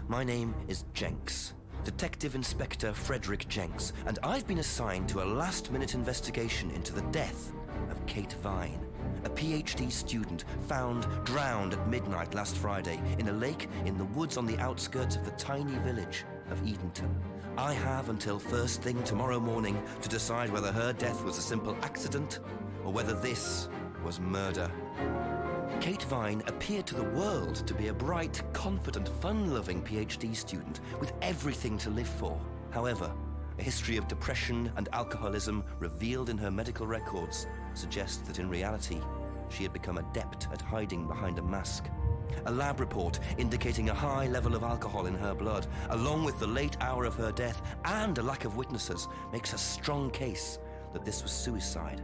My name is Jenks, Detective Inspector Frederick Jenks, and I've been assigned to a last-minute investigation into the death of Kate Vine, a PhD student found drowned at midnight last Friday in a lake in the woods on the outskirts of the tiny village of Edenton. I have until first thing tomorrow morning to decide whether her death was a simple accident or whether this was murder. Kate Vine appeared to the world to be a bright, confident, fun-loving PhD student with everything to live for. However, a history of depression and alcoholism revealed in her medical records suggests that in reality, she had become adept at hiding behind a mask. A lab report indicating a high level of alcohol in her blood, along with the late hour of her death and a lack of witnesses, makes a strong case that this was suicide.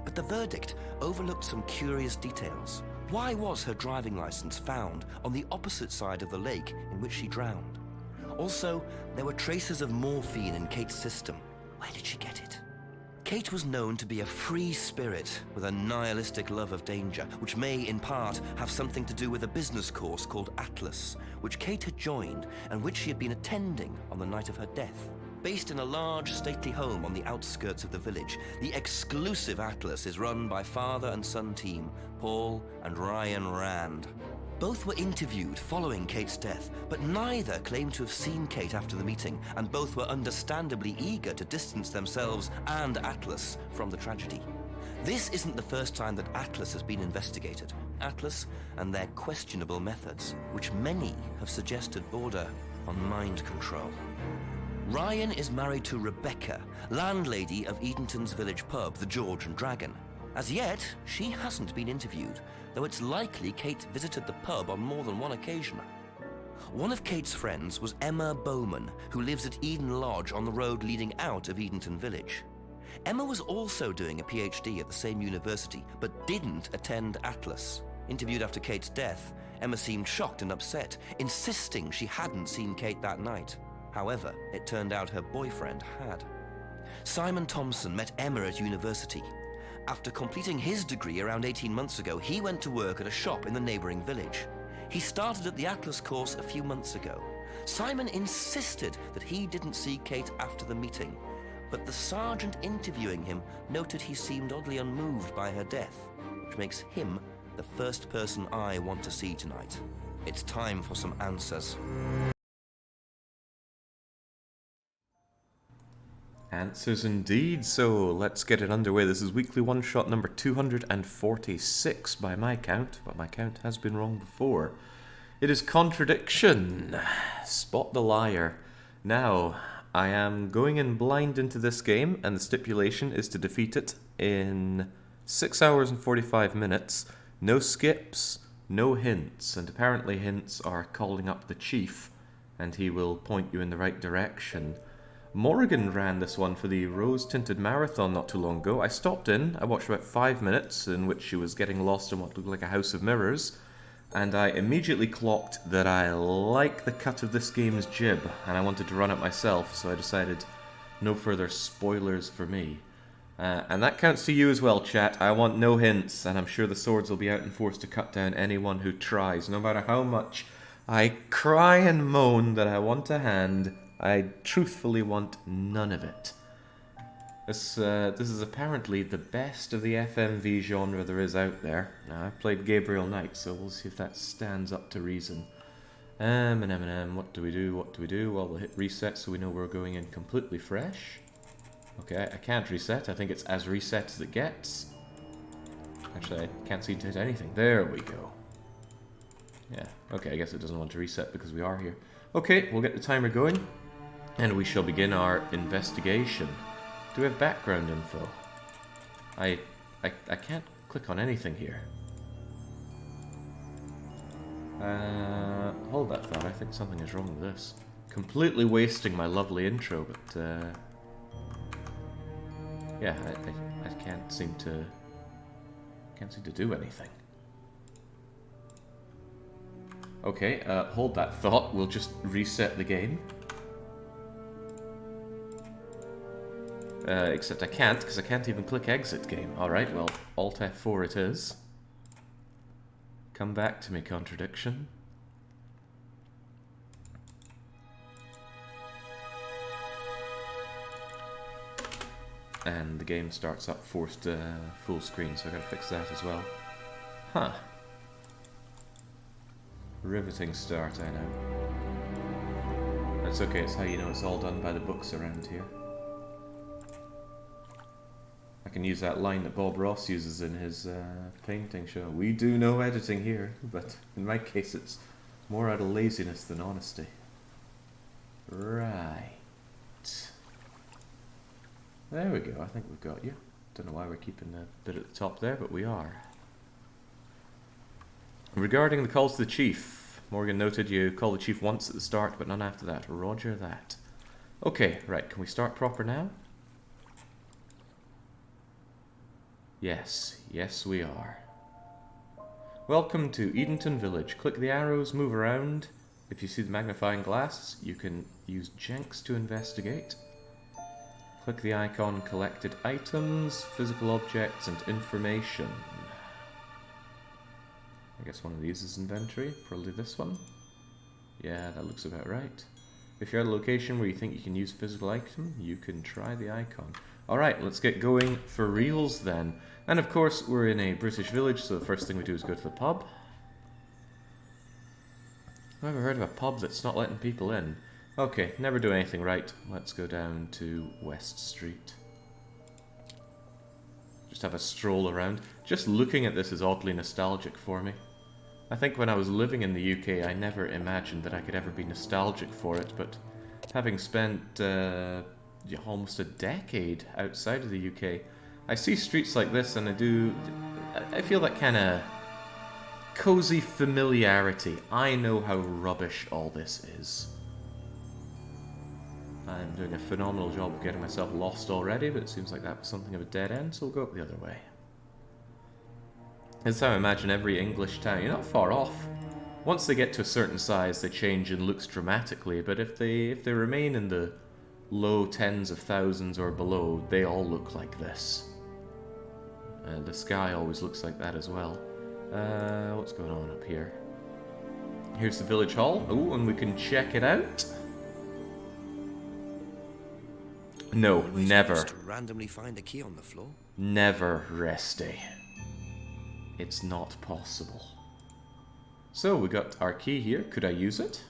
But the verdict overlooked some curious details. Why was her driving license found on the opposite side of the lake in which she drowned? Also, there were traces of morphine in Kate's system. Where did she get it? Kate was known to be a free spirit with a nihilistic love of danger, which may, in part, have something to do with a business course called Atlas, which Kate had joined and which she had been attending on the night of her death. Based in a large, stately home on the outskirts of the village, the exclusive Atlas is run by father and son team, Paul and Ryan Rand. Both were interviewed following Kate's death, but neither claimed to have seen Kate after the meeting, and both were understandably eager to distance themselves and Atlas from the tragedy. This isn't the first time that Atlas has been investigated. Atlas and their questionable methods, which many have suggested border on mind control. Ryan is married to Rebecca, landlady of Edenton's village pub, the George and Dragon. As yet, she hasn't been interviewed, though it's likely Kate visited the pub on more than one occasion. One of Kate's friends was Emma Bowman, who lives at Eden Lodge on the road leading out of Edenton village. Emma was also doing a PhD at the same university, but didn't attend Atlas. Interviewed after Kate's death, Emma seemed shocked and upset, insisting she hadn't seen Kate that night. However, it turned out her boyfriend had. Simon Thompson met Emma at university. After completing his degree around 18 months ago, he went to work at a shop in the neighboring village. He started at the Atlas course a few months ago. Simon insisted that he didn't see Kate after the meeting, but the sergeant interviewing him noted he seemed oddly unmoved by her death, which makes him the first person I want to see tonight. It's time for some answers. Answers indeed, so let's get it underway. This is weekly one-shot number 246 by my count, but my count has been wrong before. It is Contradiction. Spot the liar. Now, I am going in blind into this game, and the stipulation is to defeat it in 6 hours and 45 minutes. No skips, no hints, and apparently hints are calling up the chief, and he will point you in the right direction. Morrigan ran this one for the Rose-Tinted Marathon not too long ago. I stopped in, I watched about 5 minutes in which she was getting lost in what looked like a house of mirrors, and I immediately clocked that I like the cut of this game's jib, and I wanted to run it myself, so I decided no further spoilers for me. And that counts to you as well, chat. I want no hints, and I'm sure the swords will be out in force to cut down anyone who tries, no matter how much I cry and moan that I want a hand. I truthfully want none of it. This is apparently the best of the FMV genre there is out there. Now, I've played Gabriel Knight, so we'll see if that stands up to reason. What do we do? What do we do? Well, we'll hit reset so we know we're going in completely fresh. Okay, I can't reset. I think it's as reset as it gets. Actually, I can't seem to hit anything. There we go. Yeah, okay, I guess it doesn't want to reset because we are here. Okay, we'll get the timer going. And we shall begin our investigation. Do we have background info? I can't click on anything here. Hold that thought, I think something is wrong with this. Completely wasting my lovely intro, but yeah, I can't seem to do anything. Okay, hold that thought, we'll just reset the game. Except I can't, because I can't even click exit game. Alright, well, Alt F4 it is. Come back to me, Contradiction. and the game starts up forced full screen, so I gotta fix that as well. Huh. Riveting start, I know. That's okay, it's how you know it's all done by the books around here. I can use that line that Bob Ross uses in his painting show. We do no editing here, but in my case it's more out of laziness than honesty. Right. There we go, I think we've got you. Don't know why we're keeping a bit at the top there, but we are. Regarding the calls to the chief, Morgan noted you call the chief once at the start, but none after that. Roger that. Okay, right, can we start proper now? Yes, yes we are. Welcome to Edenton Village. Click the arrows, move around. If you see the magnifying glass, you can use Jenks to investigate. Click the icon collected items, physical objects, and information. I guess one of these is inventory, probably this one. Yeah, that looks about right. If you're at a location where you think you can use physical item, you can try the icon. Alright, let's get going for reals then. And of course, we're in a British village, so the first thing we do is go to the pub. I've never heard of a pub that's not letting people in. Okay, never do anything right. Let's go down to West Street. Just have a stroll around. Just looking at this is oddly nostalgic for me. I think when I was living in the UK, I never imagined that I could ever be nostalgic for it, but having spent almost a decade outside of the UK, I see streets like this and I feel that kind of cozy familiarity. I know how rubbish all this is. I'm doing a phenomenal job of getting myself lost already, but it seems like that was something of a dead end, so we'll go up the other way. That's how I imagine every English town. You're not far off. Once they get to a certain size, they change in looks dramatically, but if they remain in the low tens of thousands or below, they all look like this. The sky always looks like that as well. What's going on up here? Here's the village hall. Oh, and we can check it out. No, never. Just randomly find a key on the floor. Never, Resty. It's not possible. So, we got our key here. Could I use it?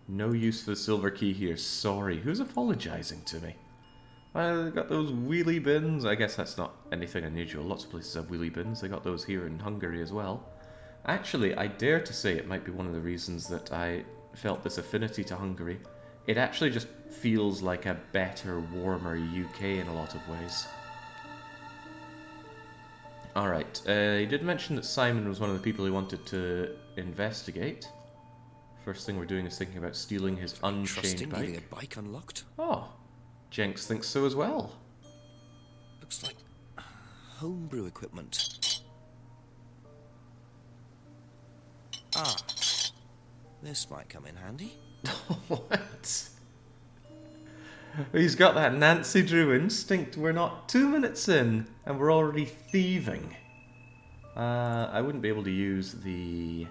No use for the silver key here. Sorry. Who's apologizing to me? I got those wheelie bins. I guess that's not anything unusual. Lots of places have wheelie bins. They got those here in Hungary as well. Actually, I dare to say it might be one of the reasons that I felt this affinity to Hungary. It actually just feels like a better, warmer UK in a lot of ways. Alright, he did mention that Simon was one of the people he wanted to investigate. First thing we're doing is thinking about stealing his unchained bike. Leaving a bike unlocked? Oh, Jenks thinks so as well. Looks like homebrew equipment. Ah, this might come in handy. What? He's got that Nancy Drew instinct. We're not 2 minutes in, and we're already thieving. I wouldn't be able to use the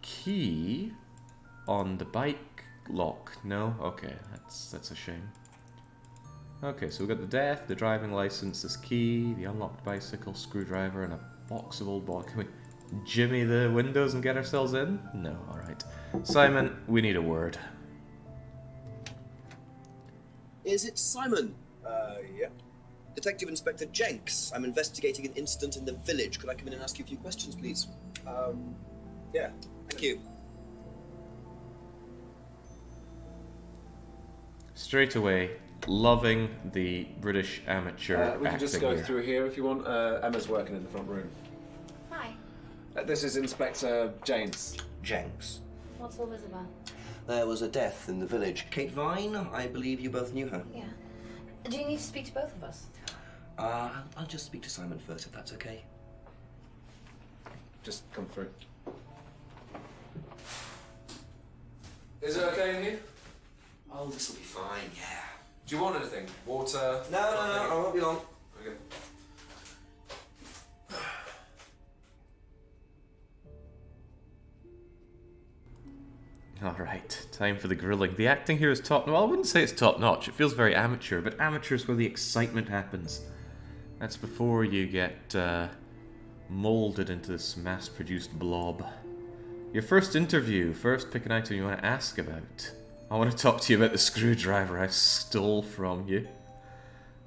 key on the bike lock. No? Okay, that's a shame. Okay, so we've got the death, the driving license, this key, the unlocked bicycle, screwdriver, and a box of old balls. Can we jimmy the windows and get ourselves in? No, alright. Simon, we need a word. Is it Simon? Yeah. Detective Inspector Jenks. I'm investigating an incident in the village. Could I come in and ask you a few questions, please? Yeah. Thank you. Straight away, loving the British amateur We can just go acting here. through here if you want. Emma's working in the front room. Hi. This is Inspector James. Jenks. What's all this about? There was a death in the village. Kate Vine, I believe you both knew her. Yeah. Do you need to speak to both of us? I'll just speak to Simon first, if that's okay. Just come through. Is it okay in here? Oh, this'll be fine, yeah. Do you want anything? Water? No, I won't be long. Okay. Alright, time for the grilling. The acting here is top... Well, I wouldn't say it's top-notch. It feels very amateur, but amateur is where the excitement happens. That's before you get moulded into this mass-produced blob. Your first interview. First, pick an item you want to ask about. I want to talk to you about the screwdriver I stole from you.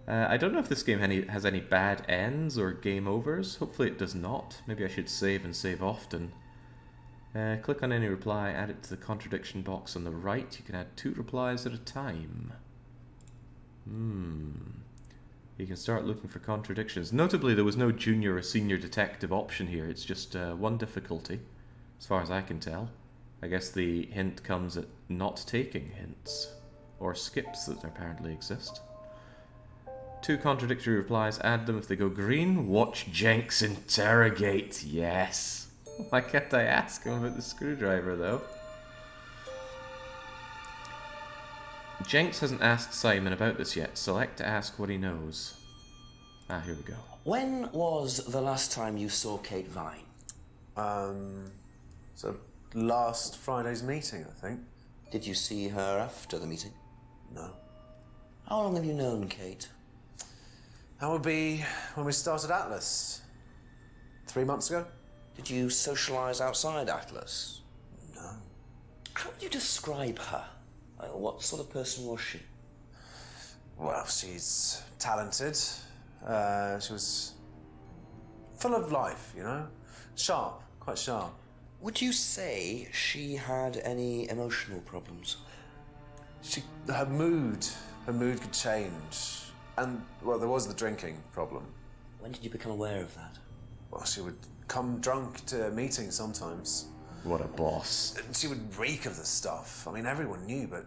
I don't know if this game has any bad ends or game overs. Hopefully it does not. Maybe I should save and save often. Click on any reply, add it to the contradiction box on the right. You can add 2 replies at a time. You can start looking for contradictions. Notably, there was no junior or senior detective option here. It's just 1 difficulty, as far as I can tell. I guess the hint comes at not taking hints, or skips that apparently exist. 2 contradictory replies, add them. If they go green, watch Jenks interrogate. Yes. Why can't I ask him about the screwdriver, though? Jenks hasn't asked Simon about this yet. Select to ask what he knows. Ah, here we go. When was the last time you saw Kate Vine? So last Friday's meeting, I think. Did you see her after the meeting? No. How long have you known Kate? That would be when we started Atlas. 3 months ago? Did you socialise outside Atlas? No. How would you describe her? What sort of person was she? Well, she's talented. She was full of life, you know? Sharp, quite sharp. Would you say she had any emotional problems? Her mood could change. And, well, there was the drinking problem. When did you become aware of that? Well, she would come drunk to meetings sometimes. What a boss. She would reek of the stuff. I mean, everyone knew, but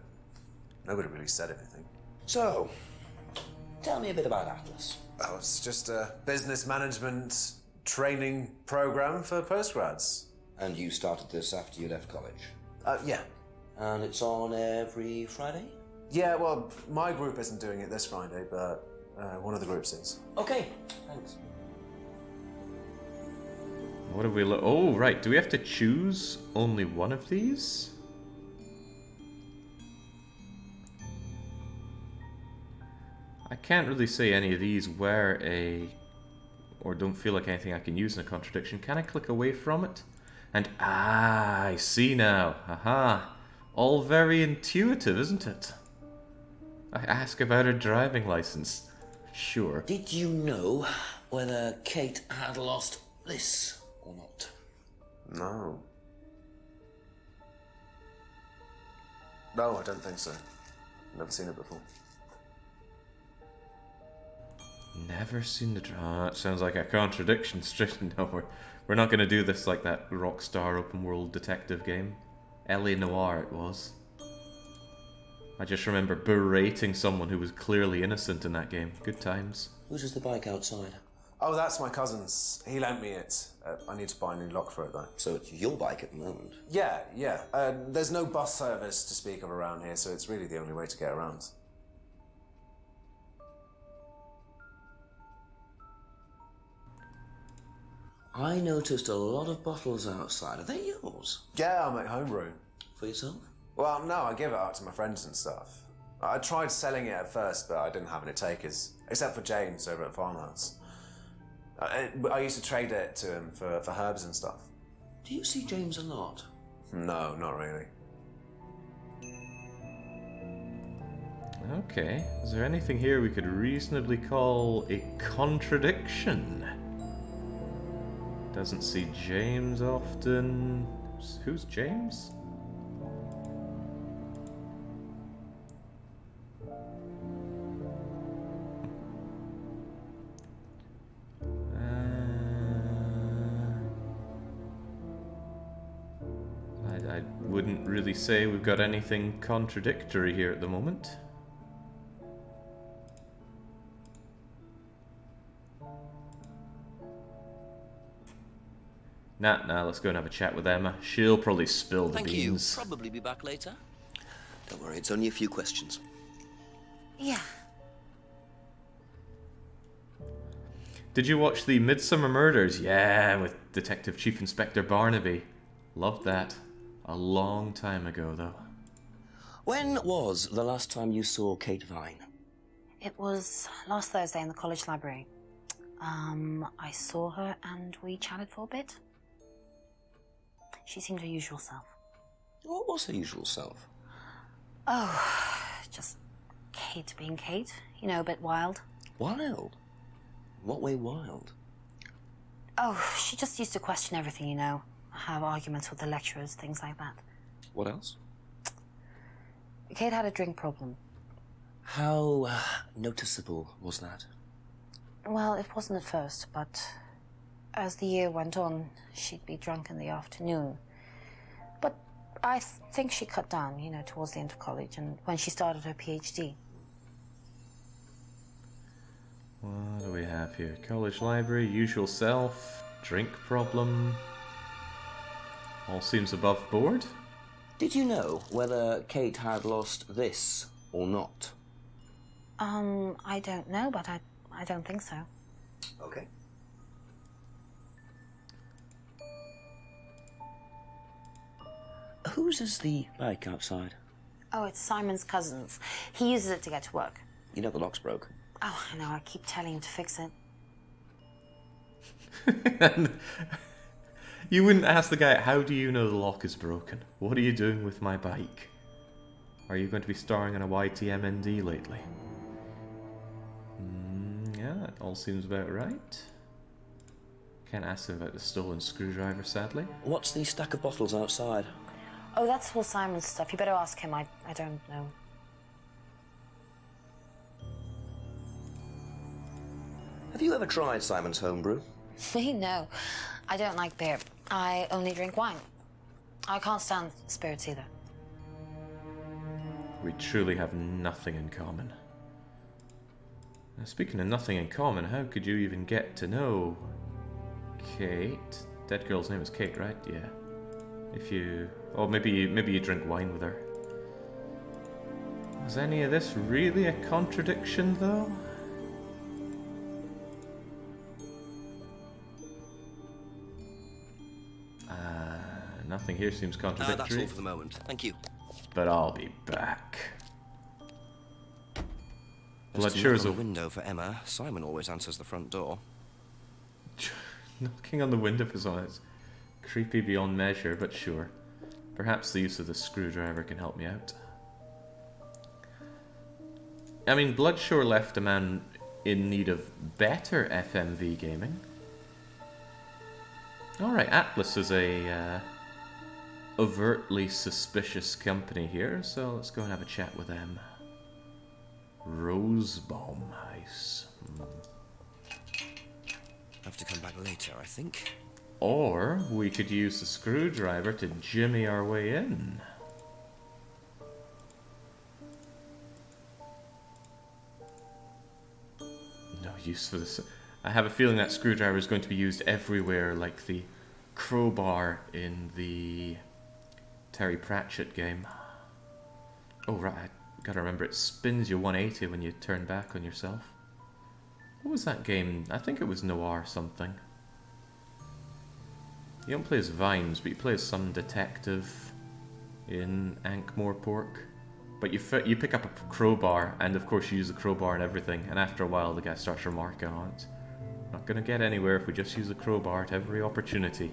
nobody really said anything. So, tell me a bit about Atlas. Oh, it's just a business management training program for postgrads. And you started this after you left college? Yeah. And it's on every Friday? Yeah, well, my group isn't doing it this Friday, but one of the groups is. Okay, thanks. What have we oh, right. Do we have to choose only one of these? I can't really say any of these were or don't feel like anything I can use in a contradiction. Can I click away from it? And, I see now. Aha. All very intuitive, isn't it? I ask about her driving license. Sure. Did you know whether Kate had lost this or not? No. No, I don't think so. Never seen it before. Never seen the drama. That sounds like a contradiction. Straight no, we're not going to do this like that Rockstar open world detective game. L.A. Noire it was. I just remember berating someone who was clearly innocent in that game. Good times. Whose is the bike outside? Oh, that's my cousin's. He lent me it. I need to buy a new lock for it, though. So it's your bike at the moment? Yeah. There's no bus service to speak of around here, so it's really the only way to get around. I noticed a lot of bottles outside. Are they yours? Yeah, I make homebrew. For yourself? Well, no, I give it out to my friends and stuff. I tried selling it at first, but I didn't have any takers. Except for James over at Farmhouse. I used to trade it to him for herbs and stuff. Do you see James a lot? No, not really. Okay. Is there anything here we could reasonably call a contradiction? Doesn't see James often. Who's James? I wouldn't really say we've got anything contradictory here at the moment. Nah, let's go and have a chat with Emma. She'll probably spill the beans. Thank you. Probably be back later. Don't worry, it's only a few questions. Yeah. Did you watch the Midsummer Murders? Yeah, with Detective Chief Inspector Barnaby. Loved that. A long time ago, though. When was the last time you saw Kate Vine? It was last Thursday in the college library. I saw her and we chatted for a bit. She seemed her usual self. What was her usual self? Oh, just Kate being Kate. You know, a bit wild. Wild? What way wild? Oh, she just used to question everything, you know. Have arguments with the lecturers, things like that. What else? Kate had a drink problem. How noticeable was that? Well, it wasn't at first, but as the year went on, she'd be drunk in the afternoon. But I think she cut down, you know, towards the end of college and when she started her PhD. What do we have here? College library, usual self, drink problem. All seems above board. Did you know whether Kate had lost this or not? I don't know, but I don't think so. Okay. Whose is the bike outside? Oh, it's Simon's cousin's. He uses it to get to work. You know the lock's broke. Oh, I know, I keep telling him to fix it. You wouldn't ask the guy, how do you know the lock is broken? What are you doing with my bike? Are you going to be starring in a YTMND lately? Yeah, it all seems about right. Can't ask him about the stolen screwdriver, sadly. What's the stack of bottles outside? Oh, that's all Simon's stuff. You better ask him. I don't know. Have you ever tried Simon's homebrew? Me? No. I don't like beer. I only drink wine. I can't stand spirits either. We truly have nothing in common. Now, speaking of nothing in common, how could you even get to know Kate? Dead girl's name is Kate, right? Yeah. If you... Oh, maybe you drink wine with her. Was any of this really a contradiction, though? Nothing here seems contradictory. That's all for the moment. Thank you. But I'll be back. Just Blood sure is on a the window for Emma. Simon always answers the front door. knocking on the window is always creepy beyond measure, but sure. Perhaps the use of the screwdriver can help me out. I mean, Bloodshore left a man in need of better FMV gaming. Alright, Atlas is a overtly suspicious company here, so let's go and have a chat with them. Rosebaum House. Have to come back later, I think. Or we could use the screwdriver to jimmy our way in. No use for this. I have a feeling that screwdriver is going to be used everywhere, like the crowbar in the Terry Pratchett game. Oh right, I gotta remember it spins you 180 when you turn back on yourself. What was that game? I think it was Noir something. You don't play as Vimes, but you play as some detective in Ankh-Morpork. But you pick up a crowbar, and of course you use the crowbar and everything, and after a while the guy starts remarking on it. Not gonna get anywhere if we just use the crowbar at every opportunity.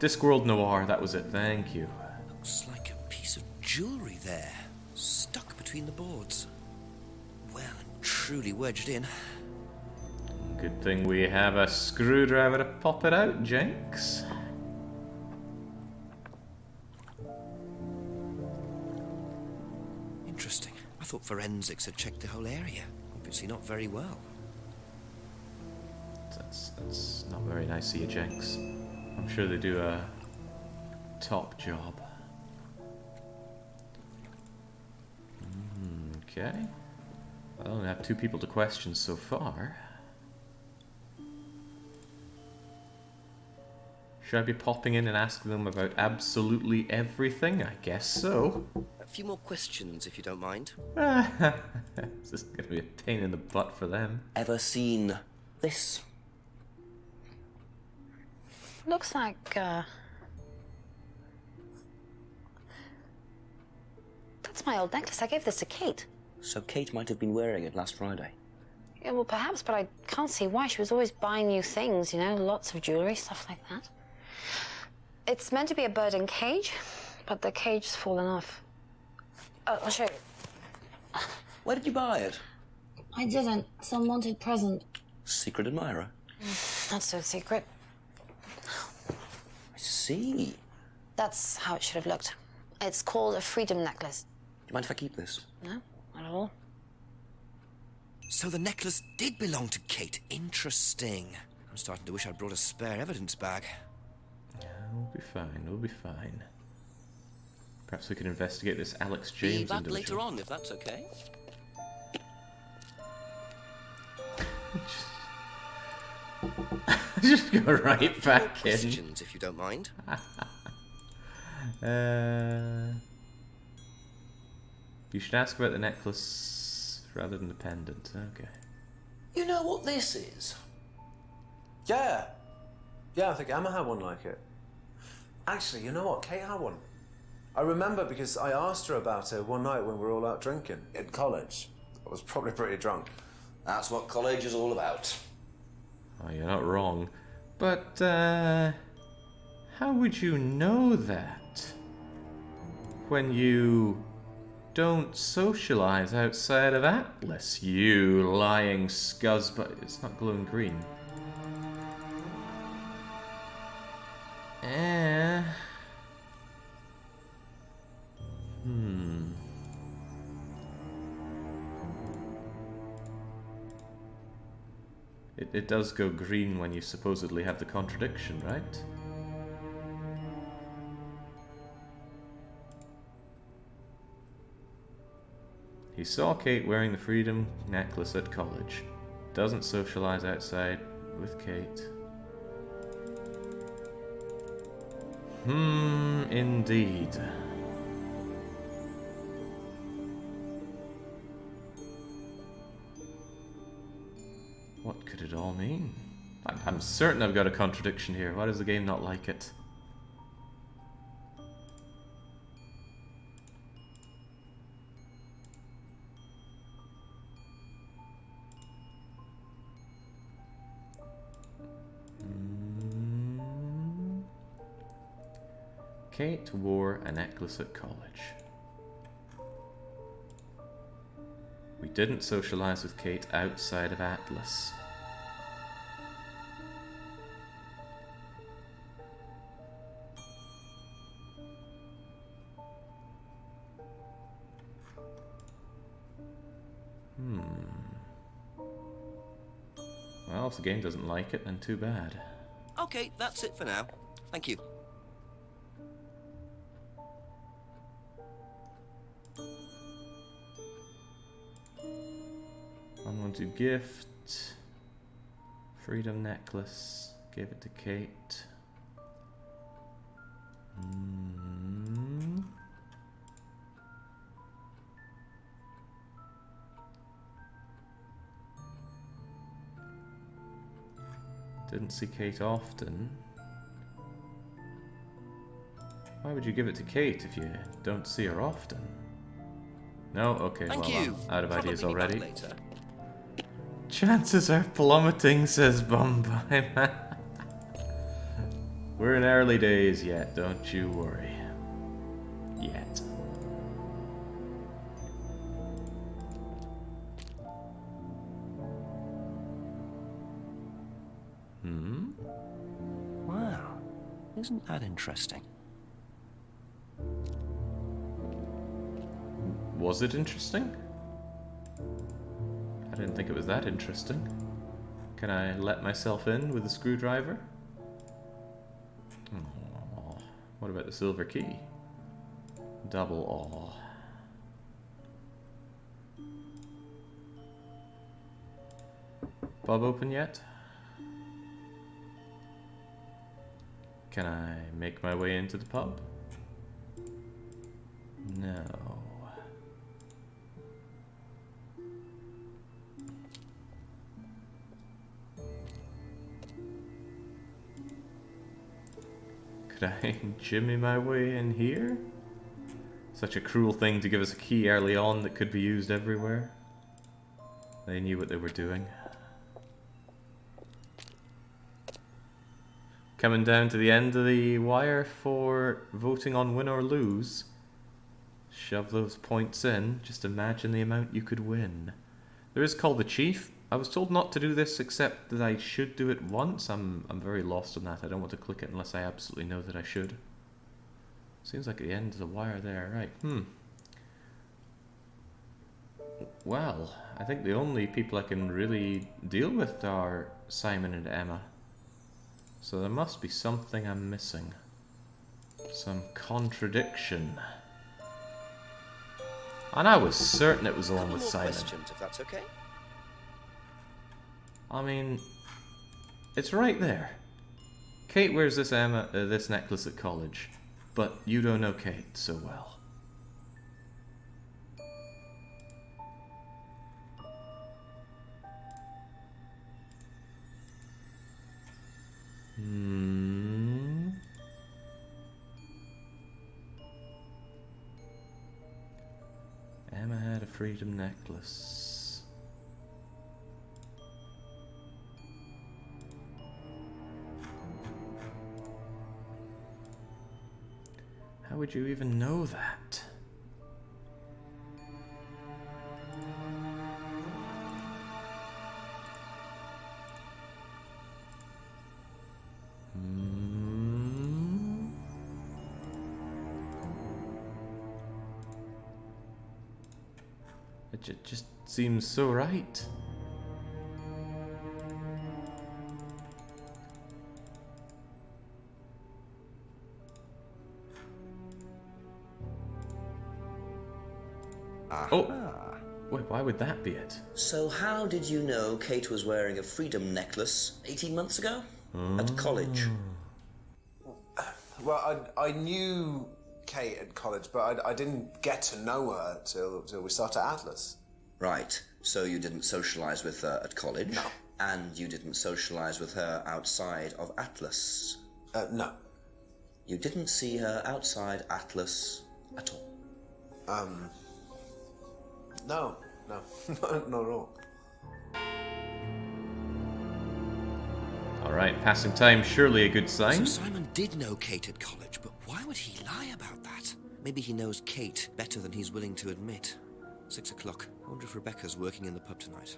Discworld Noir, that was it, thank you. Looks like a piece of jewellery there, stuck between the boards. Well and truly wedged in. Good thing we have a screwdriver to pop it out, Jenks. Interesting. I thought forensics had checked the whole area. Obviously not very well. That's not very nice of you, Jenks. I'm sure they do a top job. Okay. I only have 2 people to question so far. Should I be popping in and asking them about absolutely everything? I guess so. A few more questions, if you don't mind. This is going to be a pain in the butt for them. Ever seen this? Looks like That's my old necklace. I gave this to Kate. So Kate might have been wearing it last Friday. Yeah, well, perhaps, but I can't see why. She was always buying new things, you know, lots of jewellery, stuff like that. It's meant to be a bird in cage, but the cage's fallen off. Oh, I'll show you. Where did you buy it? I didn't. Some wanted present. Secret admirer. Not so secret. I see. That's how it should have looked. It's called a freedom necklace. Do you mind if I keep this? No, not at all. So the necklace did belong to Kate. Interesting. I'm starting to wish I'd brought a spare evidence bag. Yeah, we'll be fine, we'll be fine. Perhaps we can investigate this Alex James Be back individual. later on, if that's okay. Just go right More back in. questions, if you don't mind. You should ask about the necklace rather than the pendant. Okay. You know what this is? Yeah. Yeah, I think Emma had one like it. Actually, you know what? Kate had one. I remember because I asked her about it one night when we were all out drinking at college. I was probably pretty drunk. That's what college is all about. Oh, you're not wrong. But, how would you know that? When you don't socialize outside of Atlas, you lying scuzz, but it's not glowing green. It does go green when you supposedly have the contradiction, right? He saw Kate wearing the freedom necklace at college. Doesn't socialize outside with Kate. Indeed. What could it all mean? I'm certain I've got a contradiction here. Why does the game not like it? Kate wore a necklace at college. We didn't socialize with Kate outside of Atlas. Well, if the game doesn't like it, then too bad. Okay, that's it for now. Thank you. Unwanted gift. Freedom necklace. Gave it to Kate. Didn't see Kate often. Why would you give it to Kate if you don't see her often? No? Okay, Thank well, you. I'm out of Probably ideas be back already. later. Chances are plummeting, says Bombay Man. We're in early days yet, don't you worry. Yet. Wow. Isn't that interesting? Was it interesting? I didn't think it was that interesting. Can I let myself in with a screwdriver? Aww. What about the silver key? Double aw. Pub open yet? Can I make my way into the pub? No. Could I jimmy my way in here? Such a cruel thing to give us a key early on that could be used everywhere. They knew what they were doing. Coming down to the end of the wire for voting on win or lose. Shove those points in. Just imagine the amount you could win. There is Call the Chief. I was told not to do this, except that I should do it once. I'm very lost on that. I don't want to click it unless I absolutely know that I should. Seems like the end of the wire there. Right, Well, I think the only people I can really deal with are Simon and Emma. So there must be something I'm missing. Some contradiction. And I was certain it was the one with Simon. Questions, if that's okay. I mean, it's right there. Kate wears this this necklace at college, but you don't know Kate so well. Emma had a freedom necklace. How would you even know that? It just seems so right. Oh, wait, why would that be it? So how did you know Kate was wearing a freedom necklace 18 months ago? At college? Well, I knew Kate at college, but I didn't get to know her till we started Atlas. Right. So you didn't socialise with her at college? No. And you didn't socialise with her outside of Atlas? No. You didn't see her outside Atlas at all? No, not at all. Alright, passing time, surely a good sign. So Simon did know Kate at college, but why would he lie about that? Maybe he knows Kate better than he's willing to admit. 6 o'clock. I wonder if Rebecca's working in the pub tonight.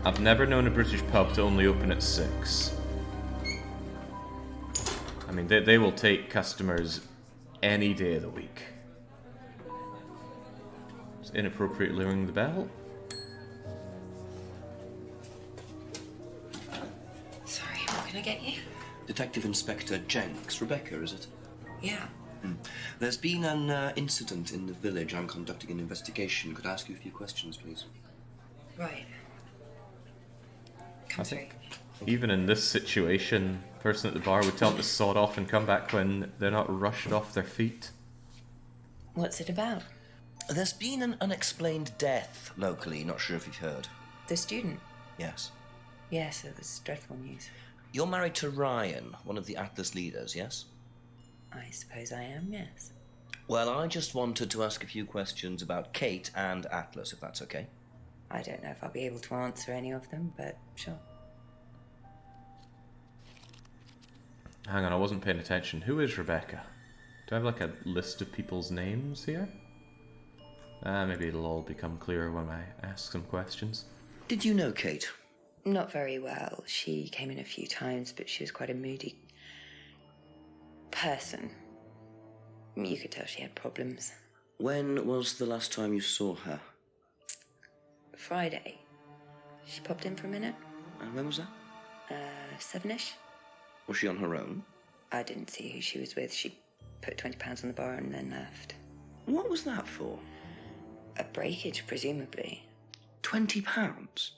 I've never known a British pub to only open at 6. I mean, they will take customers any day of the week. It's inappropriately ringing the bell. Sorry, what can I get you? Detective Inspector Jenks. Rebecca, is it? Yeah. There's been an incident in the village. I'm conducting an investigation. Could I ask you a few questions, please? Right. Come through. Even in this situation, the person at the bar would tell them to sod off and come back when they're not rushed off their feet. What's it about? There's been an unexplained death locally. Not sure if you've heard. The student? Yes. Yes, it was dreadful news. You're married to Ryan, one of the Atlas leaders, yes? I suppose I am, yes. Well, I just wanted to ask a few questions about Kate and Atlas, if that's okay. I don't know if I'll be able to answer any of them, but sure. Hang on, I wasn't paying attention. Who is Rebecca? Do I have like a list of people's names here? Maybe it'll all become clearer when I ask some questions. Did you know Kate? Not very well. She came in a few times, but she was quite a moody person. You could tell she had problems. When was the last time you saw her? Friday. She popped in for a minute. And when was that? 7-ish. Was she on her own? I didn't see who she was with. She put £20 on the bar and then left. What was that for? A breakage, presumably. £20?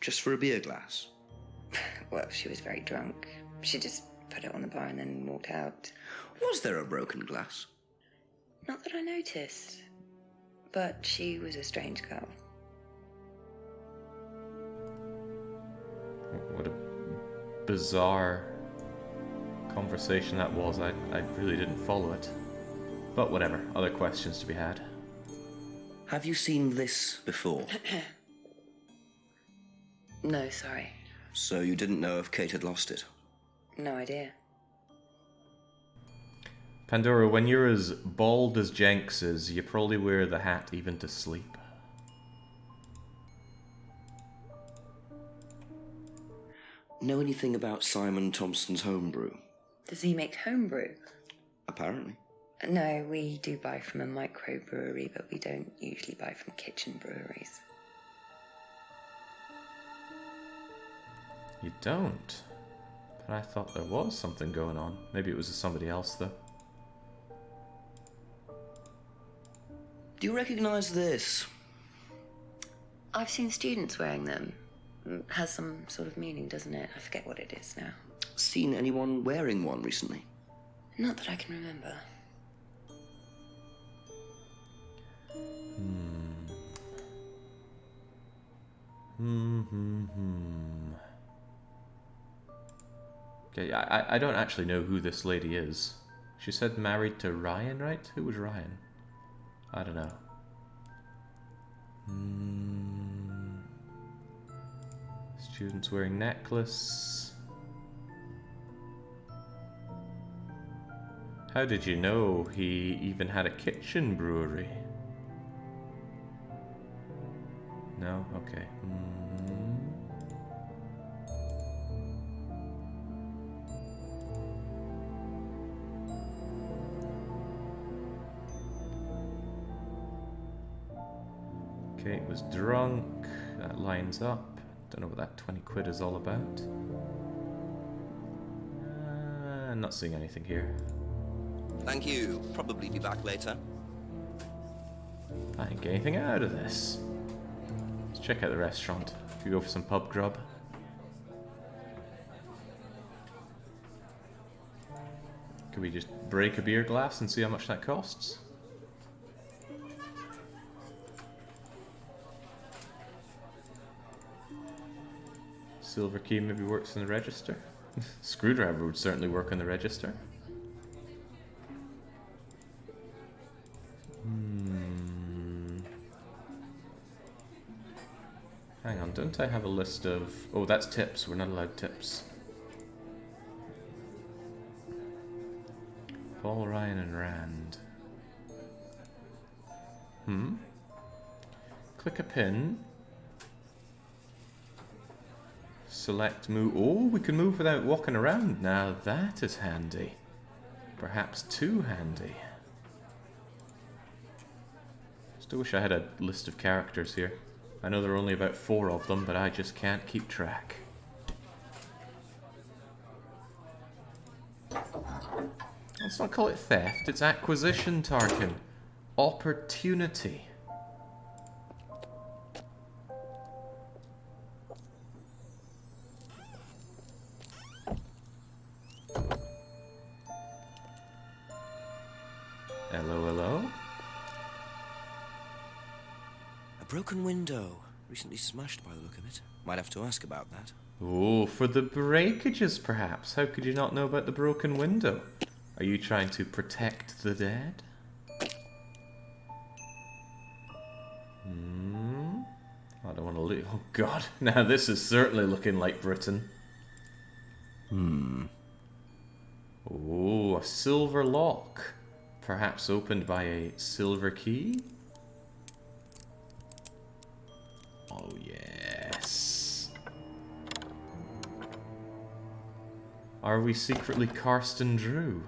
Just for a beer glass? Well, she was very drunk. She just put it on the bar and then walked out. Was there a broken glass? Not that I noticed. But she was a strange girl. What a bizarre conversation that was. I really didn't follow it. But whatever, other questions to be had. Have you seen this before? No, sorry. So you didn't know if Kate had lost it? No idea. Pandora, when you're as bald as Jenks is, you probably wear the hat even to sleep. Know anything about Simon Thompson's homebrew? Does he make homebrew? Apparently. No, we do buy from a microbrewery, but we don't usually buy from kitchen breweries. You don't? But I thought there was something going on. Maybe it was with somebody else, though. Do you recognize this? I've seen students wearing them. Has some sort of meaning, doesn't it? I forget what it is now. Seen anyone wearing one recently? Not that I can remember. Okay, I don't actually know who this lady is. She said married to Ryan, right? Who was Ryan? I don't know. Students wearing necklace. How did you know he even had a kitchen brewery? No? Okay. Kate was drunk. That lines up. Don't know what that 20 quid is all about. Not seeing anything here. Thank you. Probably be back later. I didn't get anything out of this. Let's check out the restaurant. Could go for some pub grub. Could we just break a beer glass and see how much that costs? Silver key maybe works in the register. Screwdriver would certainly work in the register. Hang on, don't I have a list of... Oh, that's tips. We're not allowed tips. Paul, Ryan, and Rand. Click a pin. Select move. Oh, we can move without walking around. Now that is handy. Perhaps too handy. Still wish I had a list of characters here. I know there are only about 4 of them, but I just can't keep track. Let's not call it theft, it's acquisition, Tarkin. Opportunity. Hello, hello? A broken window. Recently smashed by the look of it. Might have to ask about that. Oh, for the breakages, perhaps. How could you not know about the broken window? Are you trying to protect the dead? I don't want to look. Oh, God. Now, this is certainly looking like Britain. Oh, a silver lock. Perhaps opened by a silver key? Oh, yes. Are we secretly Karsten Drew?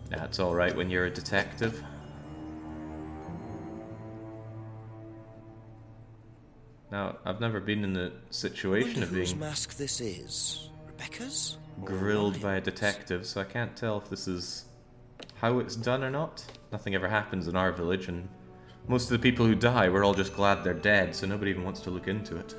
That's alright when you're a detective. Now, I've never been in the situation of whose being mask this is. Rebecca's? Or grilled by a Ryan's? detective, so I can't tell if this is how it's done or not. Nothing ever happens in our village, and most of the people who die, we're all just glad they're dead, so nobody even wants to look into it.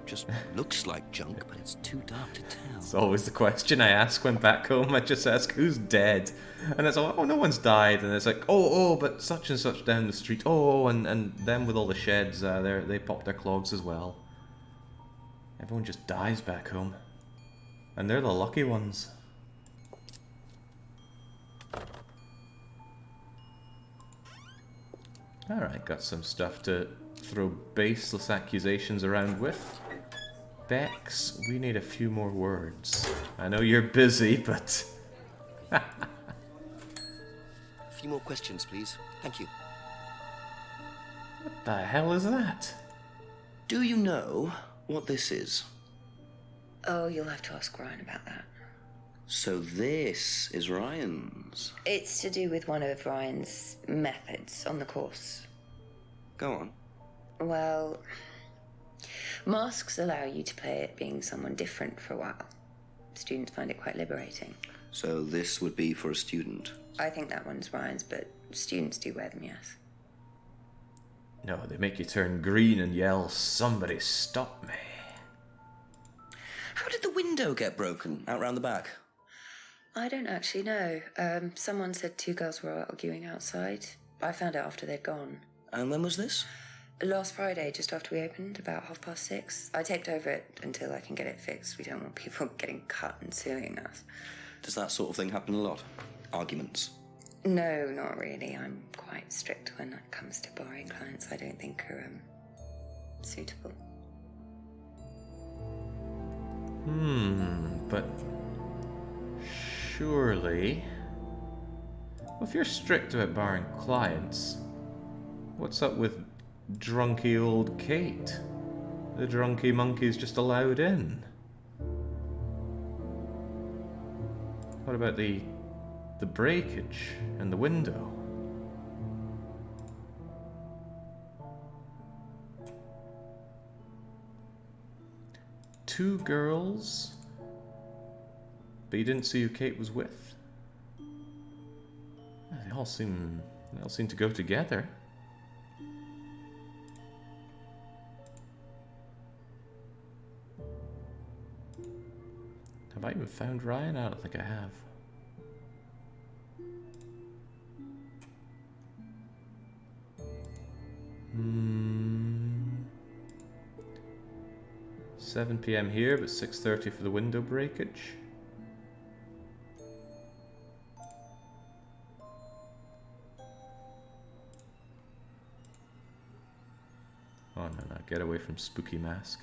Just looks like junk, but it's too dark to tell. It's always the question I ask when back home. I just ask, who's dead? And it's like, oh, no one's died. And it's like, oh, but such and such down the street. Oh, and them with all the sheds, they pop their clogs as well. Everyone just dies back home. And they're the lucky ones. Alright, got some stuff to throw baseless accusations around with. Bex, we need a few more words. I know you're busy, but... A few more questions, please. Thank you. What the hell is that? Do you know what this is? Oh, you'll have to ask Ryan about that. So this is Ryan's. It's to do with one of Ryan's methods on the course. Go on. Well, masks allow you to play at being someone different for a while. Students find it quite liberating. So this would be for a student? I think that one's Ryan's, but students do wear them, yes. No, they make you turn green and yell, "Somebody stop me." How did the window get broken out round the back? I don't actually know. Someone said 2 girls were arguing outside. I found out after they'd gone. And when was this? Last Friday, just after we opened, about 6:30. I taped over it until I can get it fixed. We don't want people getting cut and suing us. Does that sort of thing happen a lot? Arguments? No, not really. I'm quite strict when it comes to borrowing clients I don't think are, suitable. But surely... Well, if you're strict about borrowing clients, what's up with drunky old Kate? The drunky monkey's just allowed in. What about the breakage and the window? Two girls, but you didn't see who Kate was with? They all seem to go together. Have I even found Ryan? I don't think I have. 7 PM here, but 6:30 for the window breakage. Oh no, get away from spooky mask.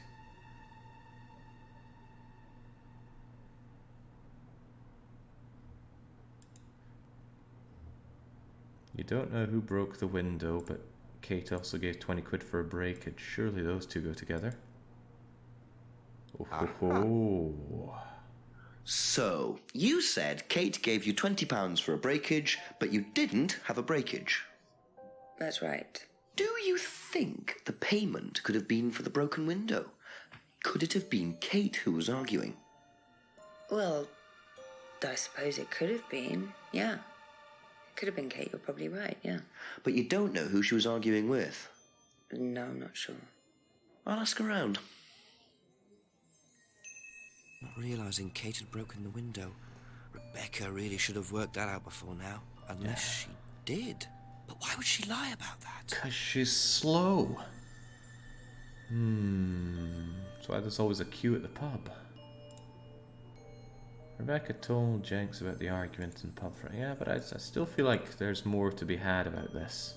You don't know who broke the window, but Kate also gave 20 quid for a breakage. Surely those two go together. Oh, ho, ho. So, you said Kate gave you £20 for a breakage, but you didn't have a breakage. That's right. Do you think the payment could have been for the broken window? Could it have been Kate who was arguing? Well, I suppose it could have been, yeah. It could have been Kate, you're probably right, yeah. But you don't know who she was arguing with? No, I'm not sure. I'll ask around. Not realising Kate had broken the window. Rebecca really should have worked that out before now. Unless she did. But why would she lie about that? 'Cause she's slow. That's why there's always a queue at the pub. Rebecca told Jenks about the argument in the pub front. Yeah, but I still feel like there's more to be had about this.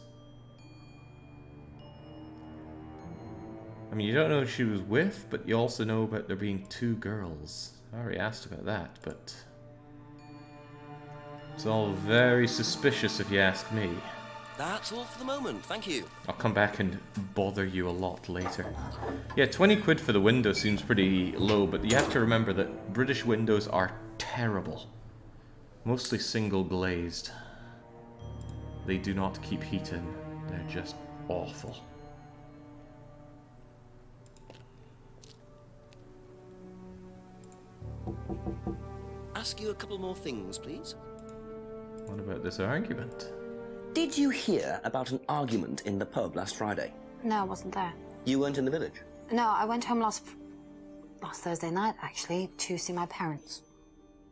I mean, you don't know who she was with, but you also know about there being 2 girls. I already asked about that, but... it's all very suspicious if you ask me. That's all for the moment, thank you. I'll come back and bother you a lot later. Yeah, 20 quid for the window seems pretty low, but you have to remember that British windows are terrible. Mostly single glazed. They do not keep heat in. They're just awful. Ask you a couple more things, please. What about this argument? Did you hear about an argument in the pub last Friday? No, I wasn't there. You weren't in the village? No, I went home last last Thursday night, actually, to see my parents.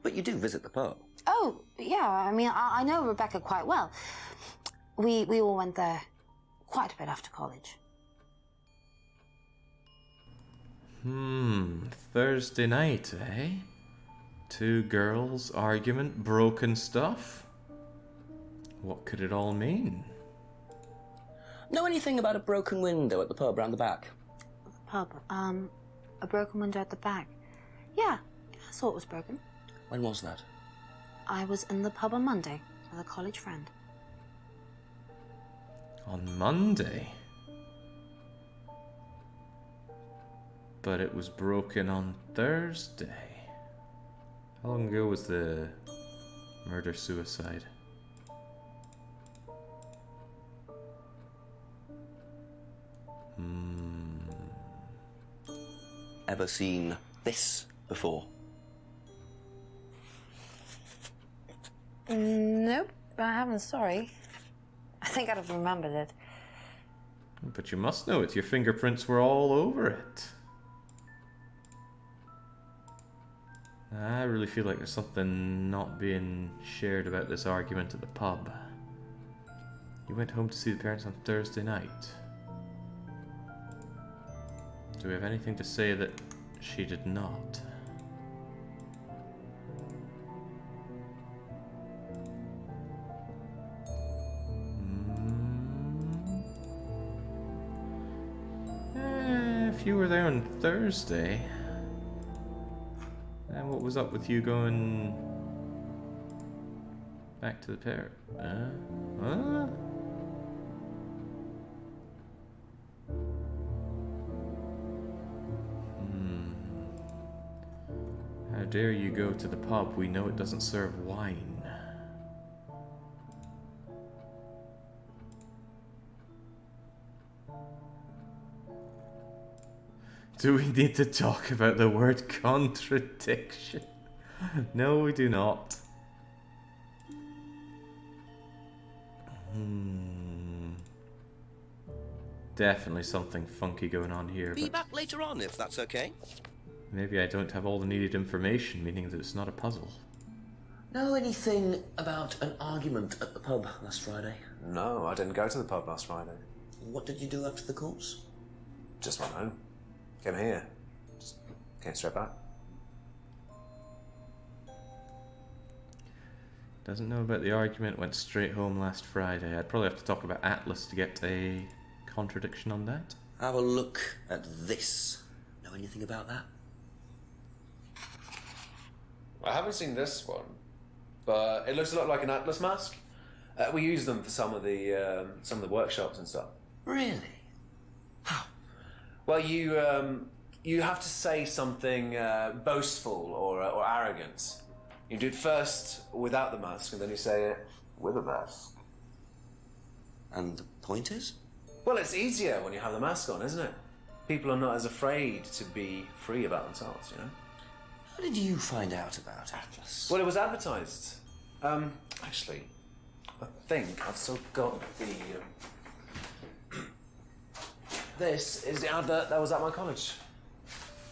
But you do visit the pub. Oh, yeah, I mean, I know Rebecca quite well. We all went there quite a bit after college. Thursday night, eh? Two girls, argument, broken stuff? What could it all mean? Know anything about a broken window at the pub round the back? The pub, a broken window at the back. Yeah, I saw it was broken. When was that? I was in the pub on Monday with a college friend. On Monday? But it was broken on Thursday. How long ago was the murder-suicide? Ever seen this before? Nope, I haven't, sorry. I think I'd have remembered it. But you must know it. Your fingerprints were all over it. I really feel like there's something not being shared about this argument at the pub. You went home to see the parents on Thursday night. Do we have anything to say that she did not? If you were there on Thursday, then what was up with you going back to the pair? Huh? How dare you go to the pub? We know it doesn't serve wine. Do we need to talk about the word contradiction? No, we do not. Definitely something funky going on here. Be But back later on, if that's okay. maybe I don't have all the needed information, meaning that it's not a puzzle. Know anything about an argument at the pub last Friday? No, I didn't go to the pub last Friday. What did you do after the course? Just went home. Came here. Just came straight back. Doesn't know about the argument, went straight home last Friday. I'd probably have to talk about Atlas to get a contradiction on that. Have a look at this. Know anything about that? I haven't seen this one, but it looks a lot like an Atlas mask. We use them for some of the workshops and stuff. Really? How? Well, you have to say something boastful or arrogant. You do it first without the mask, and then you say it with a mask. And the point is? Well, it's easier when you have the mask on, isn't it? People are not as afraid to be free about themselves, you know? How did you find out about Atlas? Well, it was advertised. Actually, I think I've still got the... This is the advert that was at my college.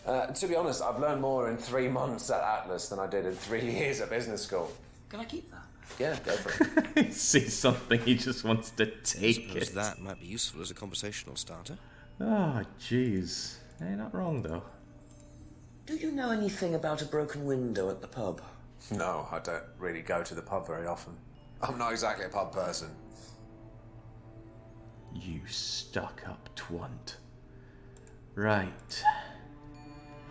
To be honest, I've learned more in 3 months at Atlas than I did in 3 years at business school. Can I keep that? Yeah, go for it. He sees something, he just wants to take Suppose it. that might be useful as a conversational starter. Oh, jeez. Hey, not wrong, though. Do you know anything about a broken window at the pub? No, I don't really go to the pub very often. I'm not exactly a pub person. You stuck-up twant. Right.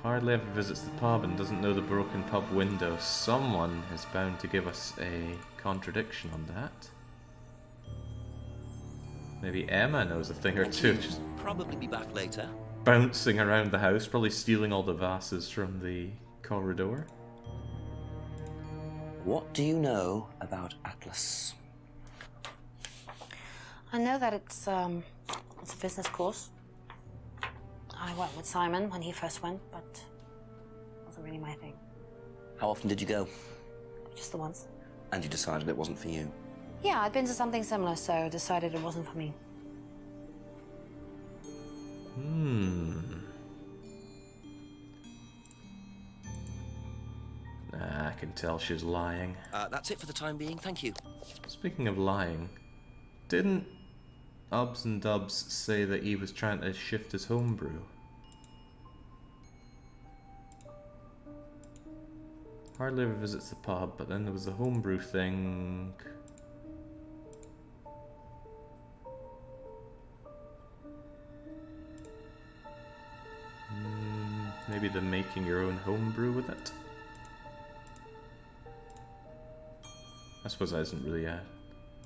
Hardly ever visits the pub and doesn't know the broken pub window. Someone is bound to give us a contradiction on that. Maybe Emma knows a thing or two. Just Probably be back later. bouncing around the house, probably stealing all the vases from the corridor. What do you know about Atlas? I know that it's a business course. I went with Simon when he first went, but it wasn't really my thing. How often did you go? Just the once. And you decided it wasn't for you? Yeah, I'd been to something similar, so decided it wasn't for me. can tell she's lying. That's it for the time being, thank you. Speaking of lying, didn't Ubs and Dubs say that he was trying to shift his homebrew? Hardly ever visits the pub, but then there was the homebrew thing. Maybe the making your own homebrew with it? I suppose that isn't really a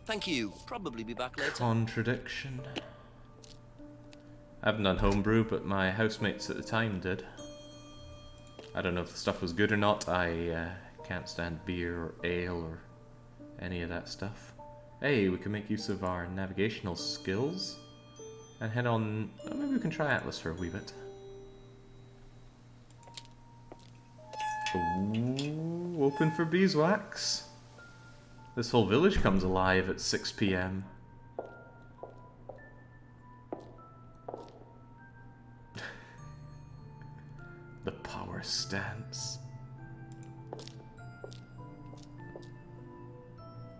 Thank you. Probably be back later. contradiction. I haven't done homebrew, but my housemates at the time did. I don't know if the stuff was good or not. I can't stand beer or ale or any of that stuff. Hey, we can make use of our navigational skills and head on. Oh, maybe we can try Atlas for a wee bit. Ooh, open for beeswax. This whole village comes alive at 6 PM. The power stance.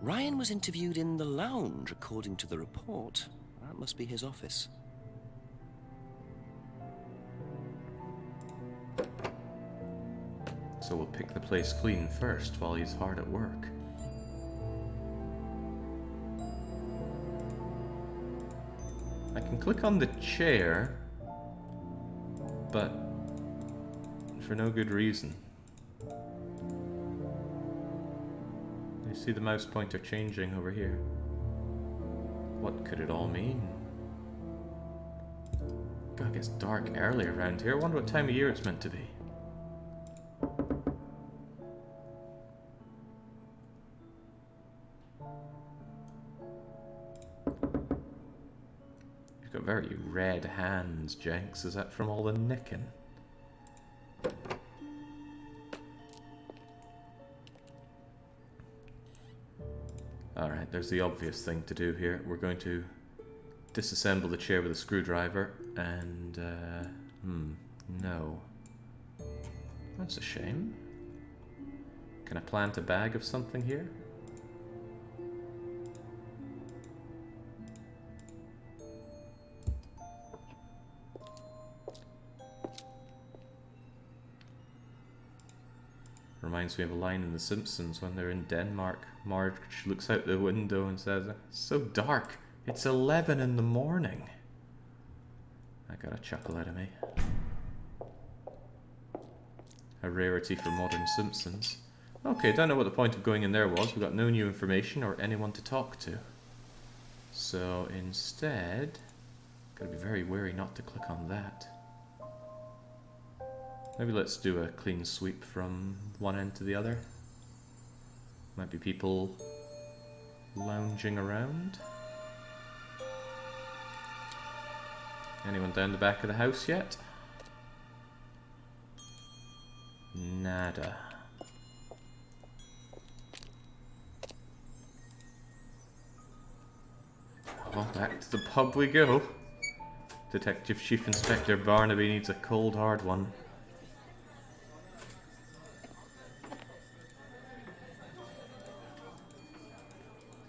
Ryan was interviewed in the lounge, according to the report. That must be his office. So we'll pick the place clean first while he's hard at work. I can click on the chair, but for no good reason. You see the mouse pointer changing over here. What could it all mean? God, it gets dark early around here. I wonder what time of year it's meant to be. You've got very red hands, Jenks. Is that from all the nicking? Alright, there's the obvious thing to do here. We're going to disassemble the chair with a screwdriver and, no. That's a shame. Can I plant a bag of something here? Reminds me of a line in The Simpsons when they're in Denmark. Marge looks out the window and says, "It's so dark. It's 11 in the morning." I got a chuckle out of me. A rarity for modern Simpsons. Okay, don't know what the point of going in there was. We got no new information or anyone to talk to. So instead, gotta be very wary not to click on that. Maybe let's do a clean sweep from one end to the other. Might be people lounging around. Anyone down the back of the house yet? Nada. Well, back to the pub we go. Detective Chief Inspector Barnaby needs a cold hard one.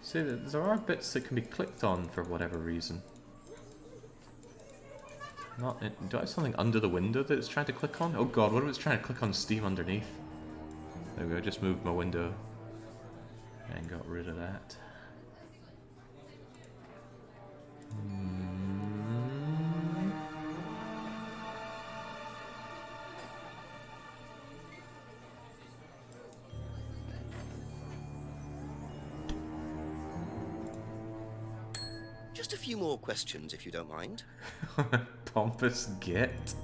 See, there are bits that can be clicked on for whatever reason. Not in, do I have something under the window that it's trying to click on? Oh god, what if it's trying to click on Steam underneath? There we go, just moved my window and got rid of that. Just a few more questions, if you don't mind. Pompous git.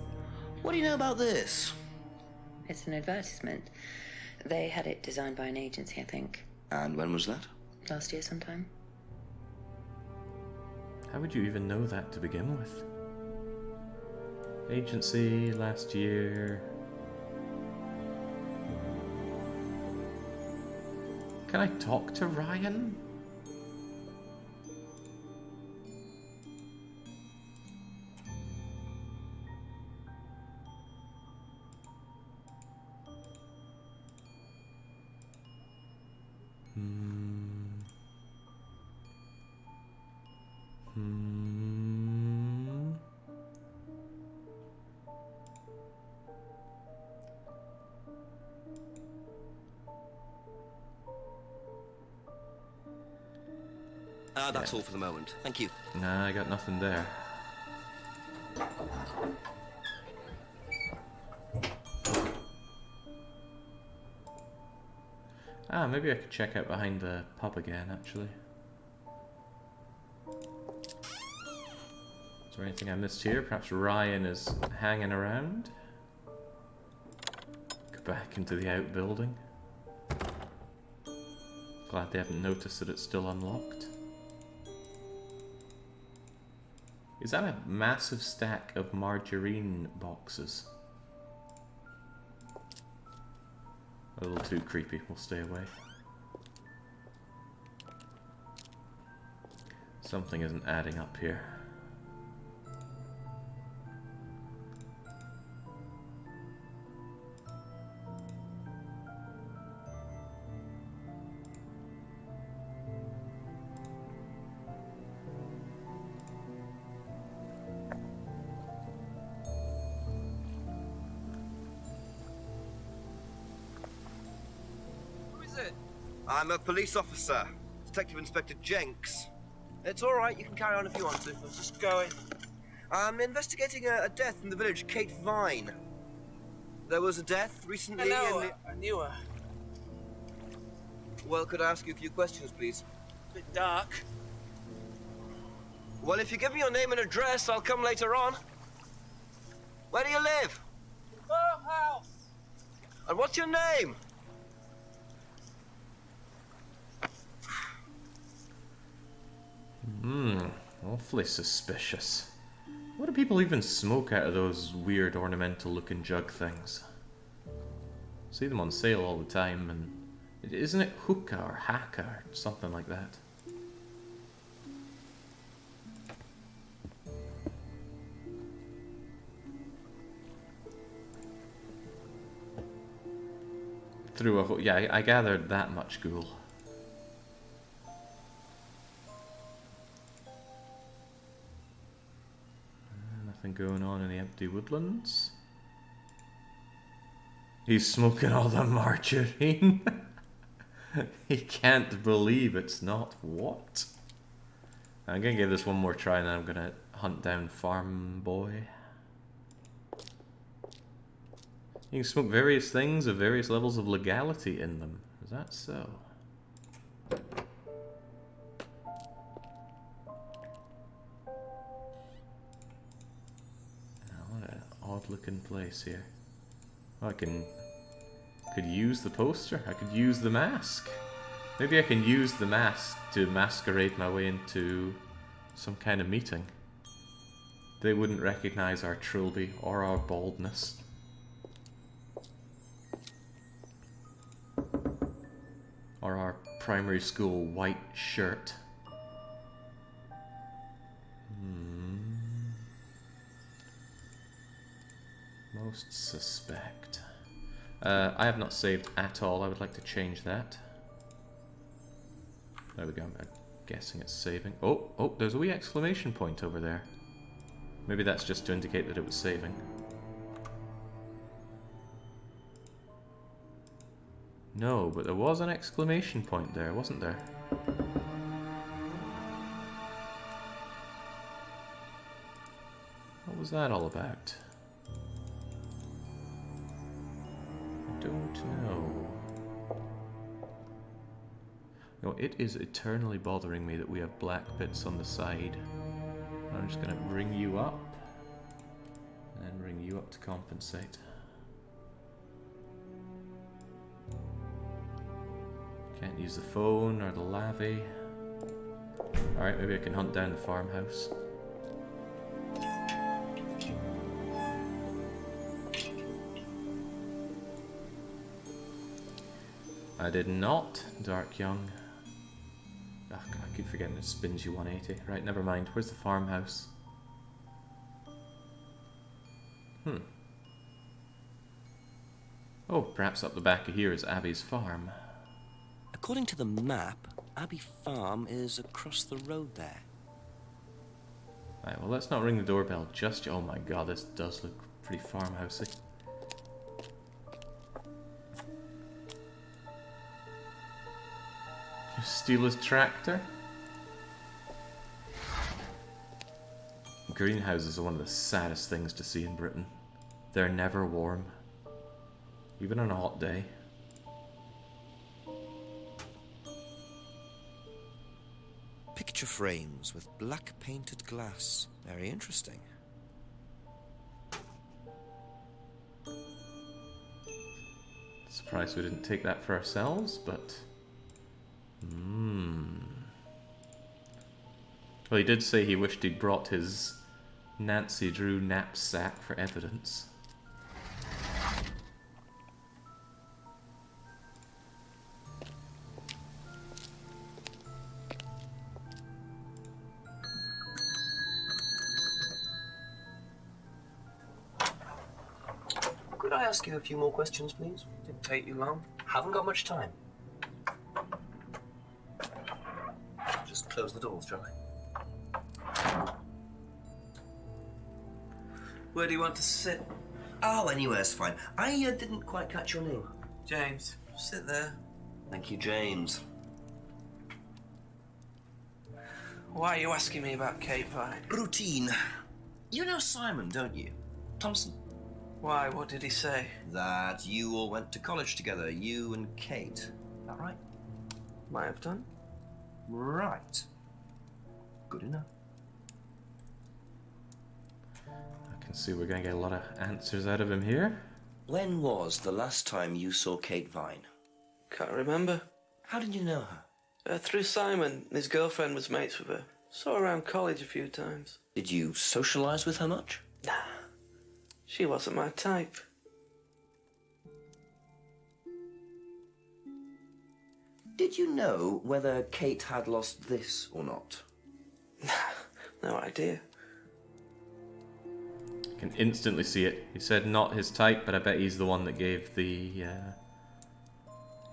What do you know about this? It's an advertisement. They had it designed by an agency, I think. And when was that? Last year sometime. How would you even know that to begin with? Agency, last year. Can I talk to Ryan? That's all for the moment. Thank you. Nah, I got nothing there. Ah, maybe I could check out behind the pub again, actually. Is there anything I missed here? Perhaps Ryan is hanging around? Go back into the outbuilding. Glad they haven't noticed that it's still unlocked. Is that a massive stack of margarine boxes? A little too creepy, we'll stay away. Something isn't adding up here. I'm a police officer, Detective Inspector Jenks. It's all right, you can carry on if you want to. I'm just going. I'm investigating a death in the village, Kate Vine. There was a death recently I knew her. Well, could I ask you a few questions, please? Bit dark. Well, if you give me your name and address, I'll come later on. Where do you live? Farmhouse. And what's your name? Awfully suspicious. What do people even smoke out of those weird ornamental looking jug things? See them on sale all the time, and isn't it hookah or haka or something like that? Through a yeah, I gathered that much ghoul. Nothing going on in the empty woodlands. He's smoking all the margarine. He can't believe it's not what? I'm gonna give this one more try and then I'm gonna hunt down Farm Boy. You can smoke various things of various levels of legality in them. Is that so? Odd looking place here. Oh, I could use the poster. I could use the mask. Maybe I can use the mask to masquerade my way into some kind of meeting. They wouldn't recognize our trilby or our baldness. Or our primary school white shirt. Most suspect. I have not saved at all. I would like to change that. There we go. I'm guessing it's saving. Oh, there's a wee exclamation point over there. Maybe that's just to indicate that it was saving. No, but there was an exclamation point there, wasn't there? What was that all about? Don't know. No, it is eternally bothering me that we have black bits on the side. I'm just gonna bring you up and bring you up to compensate. Can't use the phone or the lavvy. Alright, maybe I can hunt down the farmhouse. I did not, Dark Young. Ugh, I keep forgetting it spins you 180. Right, never mind. Where's the farmhouse? Oh, perhaps up the back of here is Abby's farm. A According to the map, Abbey Farm is across the road there. Right, well, let's not ring the doorbell just yet. Oh my god, this does look pretty farmhousey. Just steal his tractor? Greenhouses are one of the saddest things to see in Britain. They're never warm, even on a hot day. Picture frames with black painted glass. Very interesting. Surprised we didn't take that for ourselves, but... Well, he did say he wished he'd brought his Nancy Drew knapsack for evidence. Could I ask you a few more questions, please? Didn't take you long. Haven't got much time. Just close the doors, shall I? Where do you want to sit? Oh, anywhere's fine. I didn't quite catch your name. James, sit there. Thank you, James. Why are you asking me about Cape Vine? Routine. You know Simon, don't you? Thompson. Why, what did he say? That you all went to college together, you and Kate. Is that right? Might have done. Right. Good enough. I can see we're going to get a lot of answers out of him here. When was the last time you saw Kate Vine? Can't remember. How did you know her? Through Simon. His girlfriend was mates with her. Saw her around college a few times. Did you socialise with her much? Nah. She wasn't my type. Did you know whether Kate had lost this or not? No idea. I can instantly see it. He said not his type, but I bet he's the one that gave the...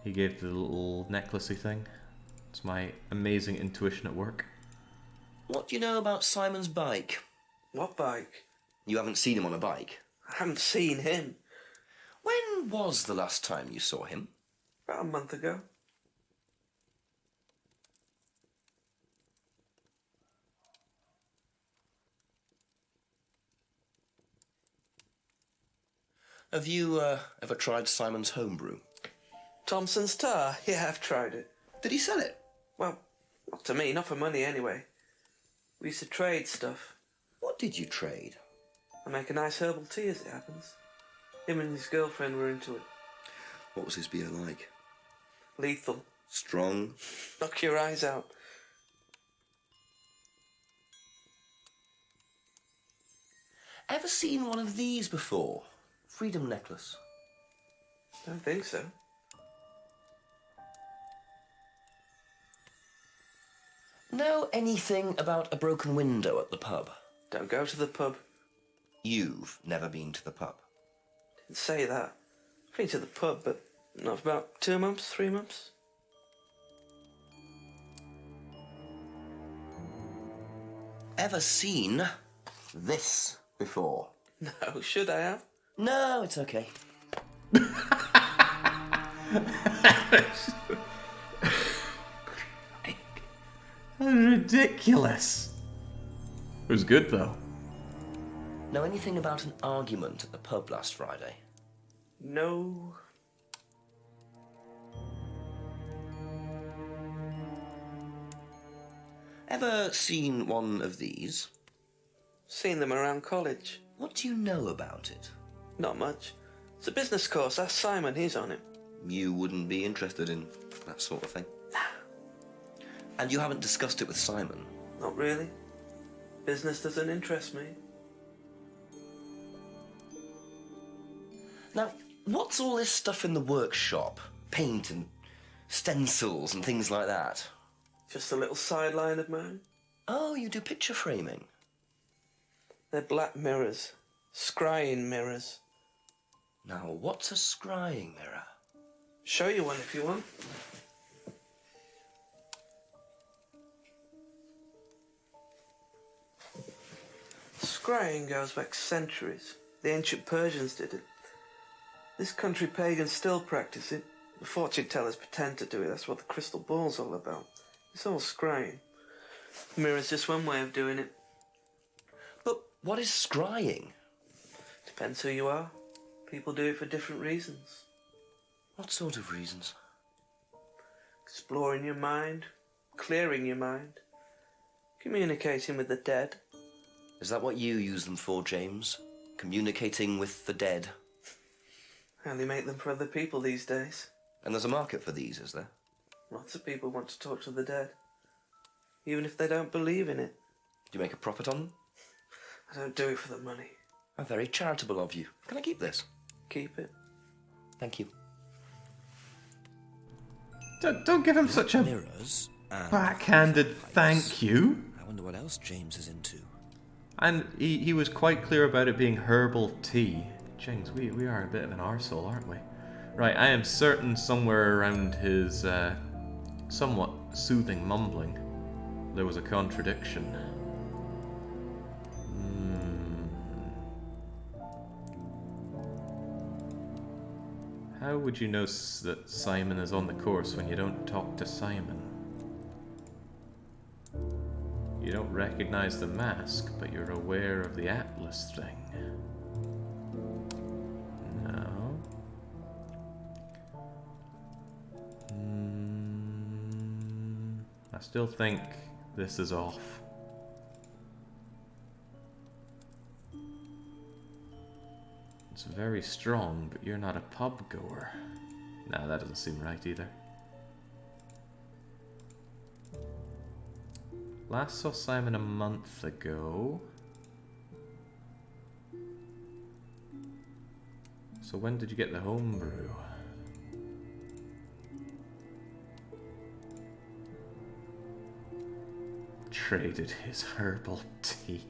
he gave the little necklacey thing. It's my amazing intuition at work. What do you know about Simon's bike? What bike? You haven't seen him on a bike? I haven't seen him. When was the last time you saw him? About a month ago. Have you ever tried Simon's homebrew? Thompson's tar? Yeah, I've tried it. Did he sell it? Well, not to me, not for money anyway. We used to trade stuff. What did you trade? I make a nice herbal tea as it happens. Him and his girlfriend were into it. What was his beer like? Lethal. Strong? Knock your eyes out. Ever seen one of these before? Freedom necklace. Don't think so. Know anything about a broken window at the pub? Don't go to the pub. You've never been to the pub? Didn't say that. I've been to the pub, but not for about 2 months, 3 months. Ever seen this before? No, should I have? No, it's okay. That's ridiculous. It was good though. Know anything about an argument at the pub last Friday? No. Ever seen one of these? Seen them around college. What do you know about it? Not much. It's a business course. Ask Simon, he's on it. You wouldn't be interested in that sort of thing? And you haven't discussed it with Simon? Not really. Business doesn't interest me. Now, what's all this stuff in the workshop? Paint and stencils and things like that? Just a little sideline of mine. Oh, you do picture framing? They're black mirrors. Scrying mirrors. Now, what's a scrying mirror? Show you one if you want. Scrying goes back centuries. The ancient Persians did it. This country pagans still practice it. The fortune tellers pretend to do it. That's what the crystal ball's all about. It's all scrying. Mirror's just one way of doing it. But what is scrying? Depends who you are. People do it for different reasons. What sort of reasons? Exploring your mind, clearing your mind, communicating with the dead. Is that what you use them for, James? Communicating with the dead? How they make them for other people these days. And there's a market for these, is there? Lots of people want to talk to the dead, even if they don't believe in it. Do you make a profit on them? I don't do it for the money. How very charitable of you. Can I keep this? Keep it. Thank you. Don't give him such a Mirrors and backhanded thank you. I wonder what else James is into. And he was quite clear about it being herbal tea. Jengs, we are a bit of an arsehole, aren't we? Right, I am certain somewhere around his somewhat soothing mumbling there was a contradiction. How would you know that Simon is on the course when you don't talk to Simon? You don't recognize the mask, but you're aware of the Atlas thing. No. I still think this is off. It's very strong, but you're not a pub goer. No, that doesn't seem right either. Last saw Simon a month ago. So when did you get the homebrew? Traded his herbal tea.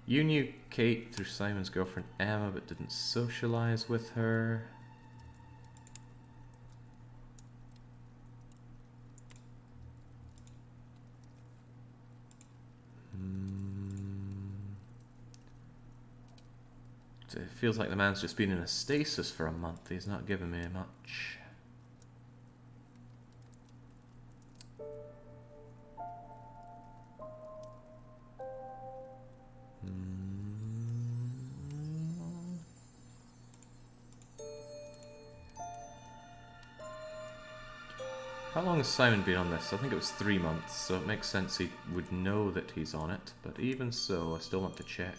You knew Kate through Simon's girlfriend Emma, but didn't socialize with her. It feels like the man's just been in a stasis for a month. He's not giving me much. How long has Simon been on this? I think it was 3 months, so it makes sense he would know that he's on it, but even so, I still want to check.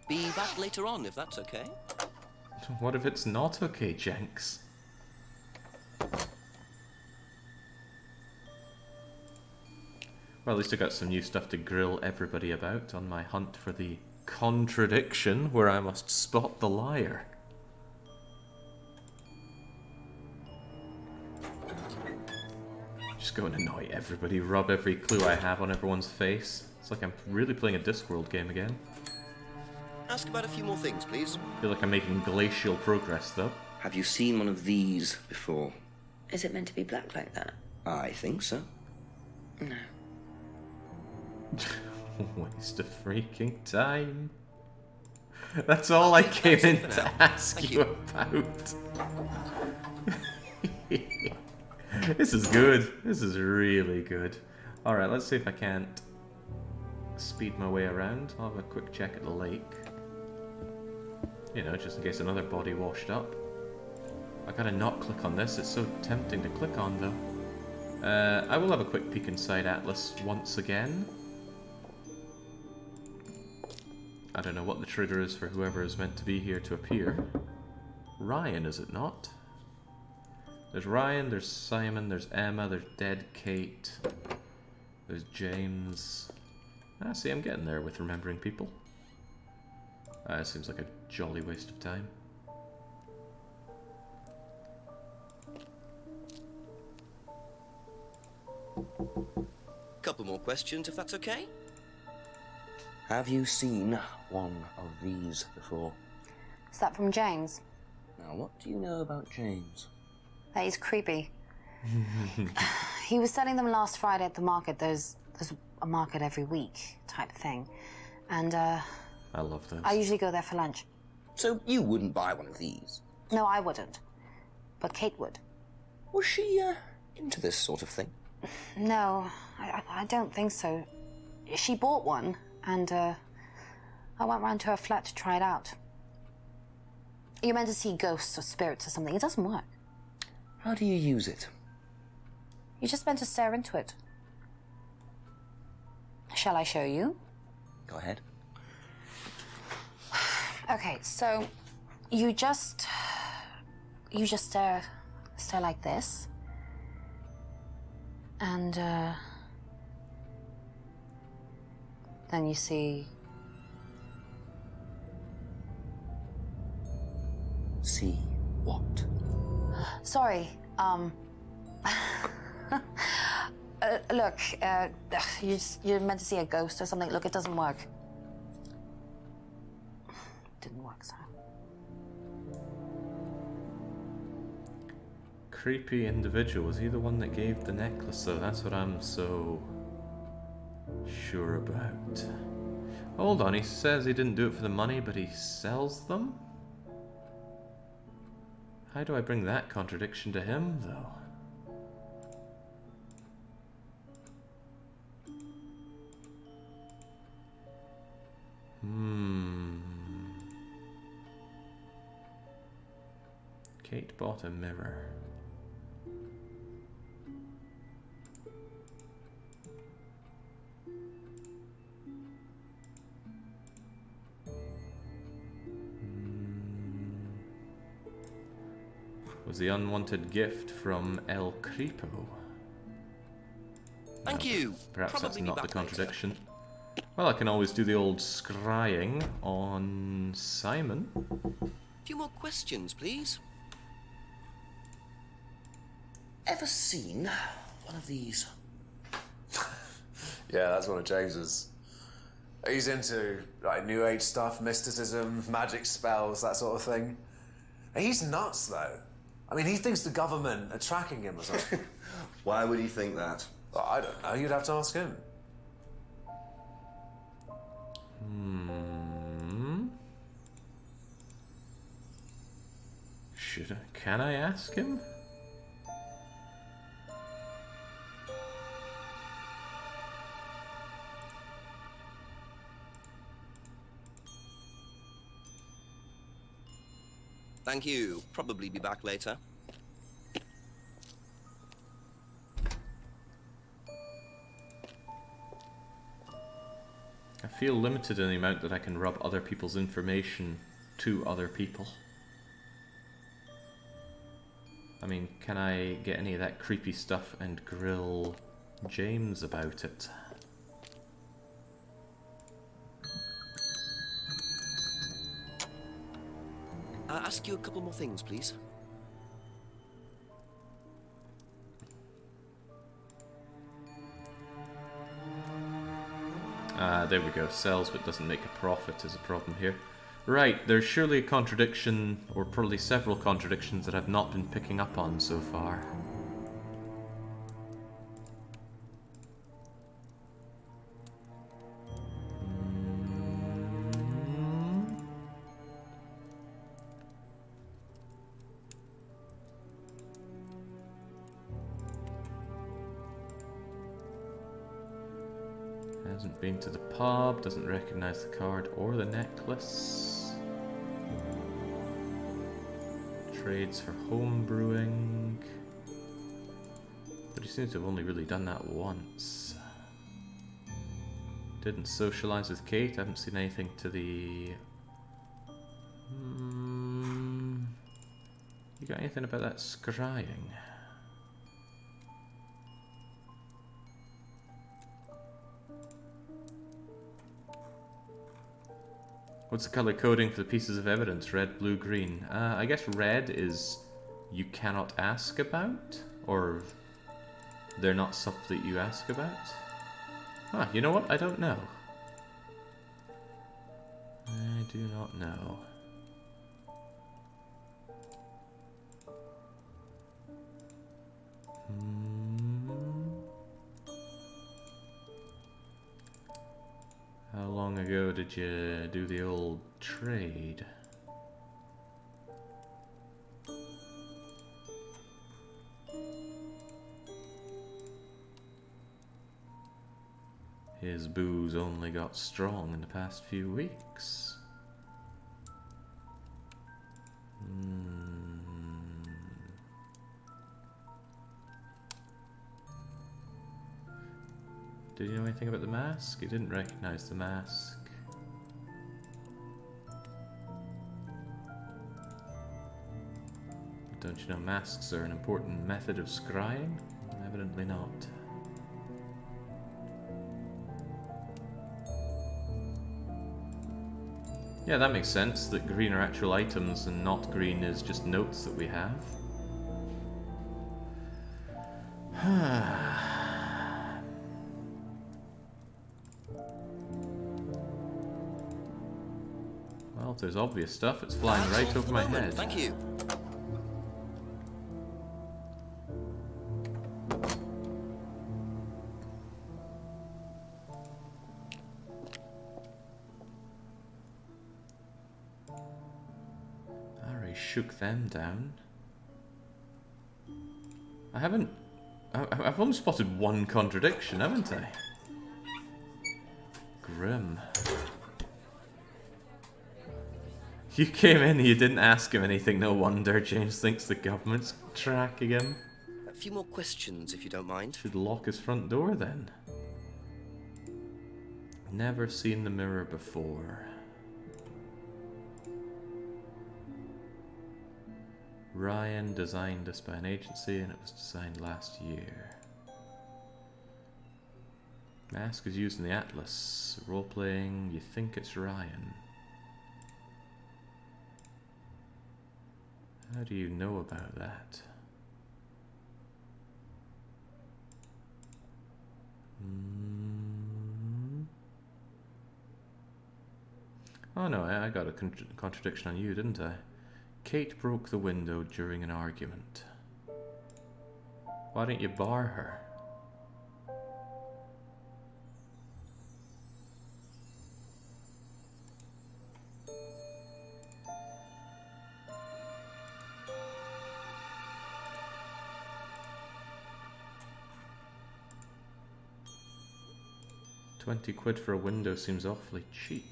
Be back later on, if that's okay. What if it's not okay, Jenks? Well, at least I got some new stuff to grill everybody about on my hunt for the contradiction where I must spot the liar. Just go and annoy everybody, rub every clue I have on everyone's face. It's like I'm really playing a Discworld game again. Ask about a few more things, please. I feel like I'm making glacial progress, though. Have you seen one of these before? Is it meant to be black like that? I think so. No. Waste of freaking time. That's all I came in to ask you about. This is good. This is really good. Alright, let's see if I can't speed my way around. I'll have a quick check at the lake. You know, just in case another body washed up. I gotta not click on this. It's so tempting to click on, though. I will have a quick peek inside Atlas once again. I don't know what the trigger is for whoever is meant to be here to appear. Ryan, is it not? There's Ryan, there's Simon, there's Emma, there's dead Kate, there's James. Ah, see, I'm getting there with remembering people. It seems like a jolly waste of time. Couple more questions, if that's okay. Have you seen one of these before? Is that from James? Now, what do you know about James? That he's creepy. He was selling them last Friday at the market. There's a market every week type thing. And, I love this. I usually go there for lunch. So you wouldn't buy one of these? No, I wouldn't. But Kate would. Was she, into this sort of thing? No, I don't think so. She bought one, and, I went round to her flat to try it out. You're meant to see ghosts or spirits or something. It doesn't work. How do you use it? You're just meant to stare into it. Shall I show you? Go ahead. Okay, so you just stare like this, and then you see. See what? Sorry, look, you're meant to see a ghost or something. Look, it doesn't work. Didn't work, so. Creepy individual. Was he the one that gave the necklace though? That's what I'm so sure about. Hold on, he says he didn't do it for the money, but he sells them? How do I bring that contradiction to him, though? Kate bought a mirror. Was the unwanted gift from El Creepo? Thank you. Perhaps Probably that's be not the back contradiction. later. Well, I can always do the old scrying on Simon. A few more questions, please. Ever seen one of these? Yeah, that's one of James's. He's into like New Age stuff, mysticism, magic spells, that sort of thing. He's nuts, though. I mean, he thinks the government are tracking him or something. Why would he think that? Well, I don't know. You'd have to ask him. Can I ask him? Thank you. Probably be back later. I feel limited in the amount that I can rub other people's information to other people. I mean, can I get any of that creepy stuff and grill James about it? Ask you a couple more things, please. There we go. Sells but doesn't make a profit is a problem here. Right, there's surely a contradiction, or probably several contradictions that I've not been picking up on so far. Hasn't been to the pub, doesn't recognize the card or the necklace. Trades for home brewing. But he seems to have only really done that once. Didn't socialize with Kate, haven't seen anything to the... You got anything about that scrying? What's the color coding for the pieces of evidence? Red, blue, green. I guess red is you cannot ask about, or they're not stuff that you ask about. Ah, you know what? I don't know. I do not know. How long ago did you do the old trade? His booze only got strong in the past few weeks. Did he know anything about the mask? He didn't recognize the mask. But don't you know masks are an important method of scrying? Evidently not. Yeah, that makes sense, that green are actual items and not green is just notes that we have. Well, if there's obvious stuff, it's flying That's all right for over the my moment. head. Thank you. Shook them down. I've only spotted one contradiction, haven't I? Grim. You came in, you didn't ask him anything, no wonder. James thinks the government's tracking him. A few more questions, if you don't mind. Should lock his front door then. Never seen the mirror before. Ryan designed this by an agency and it was designed last year. Mask is used in the Atlas. Role-playing, you think it's Ryan. How do you know about that? Oh no, I got a contradiction on you, didn't I? Kate broke the window during an argument. Why didn't you bar her? £20 for a window seems awfully cheap.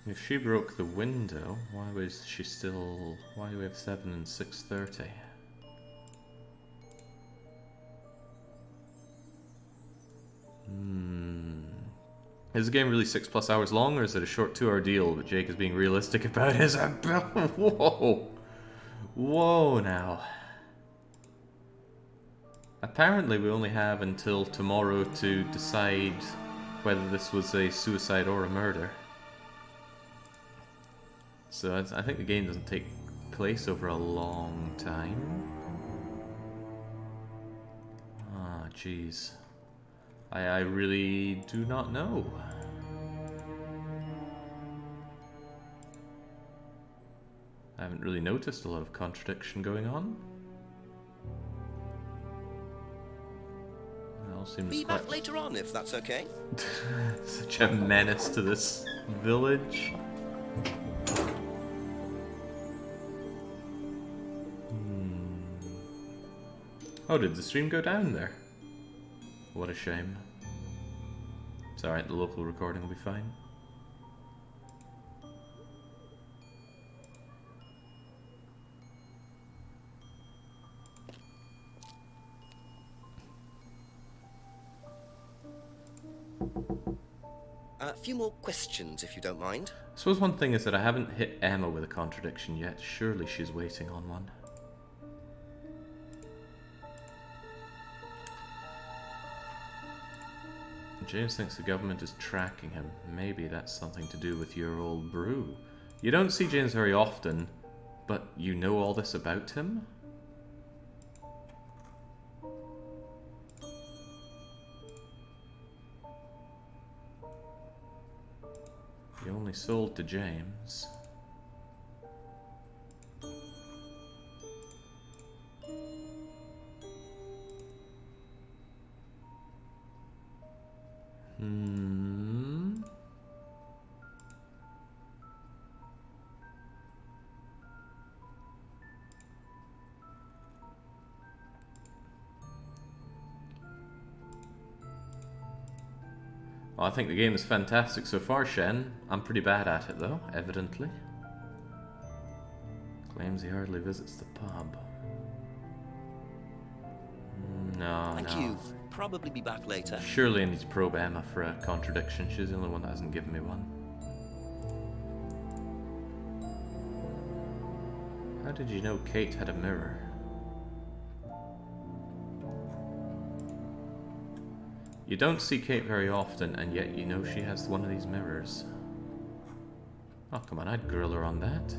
If she broke the window, why was she still... Why do we have 7 and 6:30? Is the game really 6+ hours long, or is it a short 2-hour deal? But Jake is being realistic about his... Whoa! Whoa now. Apparently we only have until tomorrow to decide whether this was a suicide or a murder. So I think the game doesn't take place over a long time. Ah, jeez. I really do not know. I haven't really noticed a lot of contradiction going on. It all seems Be quite... back later on, if that's okay. Such a menace to this village. Oh, did the stream go down there? What a shame. It's alright, the local recording will be fine. A few more questions, if you don't mind. I suppose one thing is that I haven't hit Emma with a contradiction yet. Surely she's waiting on one. James thinks the government is tracking him. Maybe that's something to do with your old brew. You don't see James very often, But you know all this about him? You only sold to James. Well, I think the game is fantastic so far, Shen. I'm pretty bad at it, though, evidently. Claims he hardly visits the pub. No, Thank no. you. Probably be back later. Surely I need to probe Emma for a contradiction. She's the only one that hasn't given me one. How did you know Kate had a mirror? You don't see Kate very often, and yet you know she has one of these mirrors. Oh, come on, I'd grill her on that.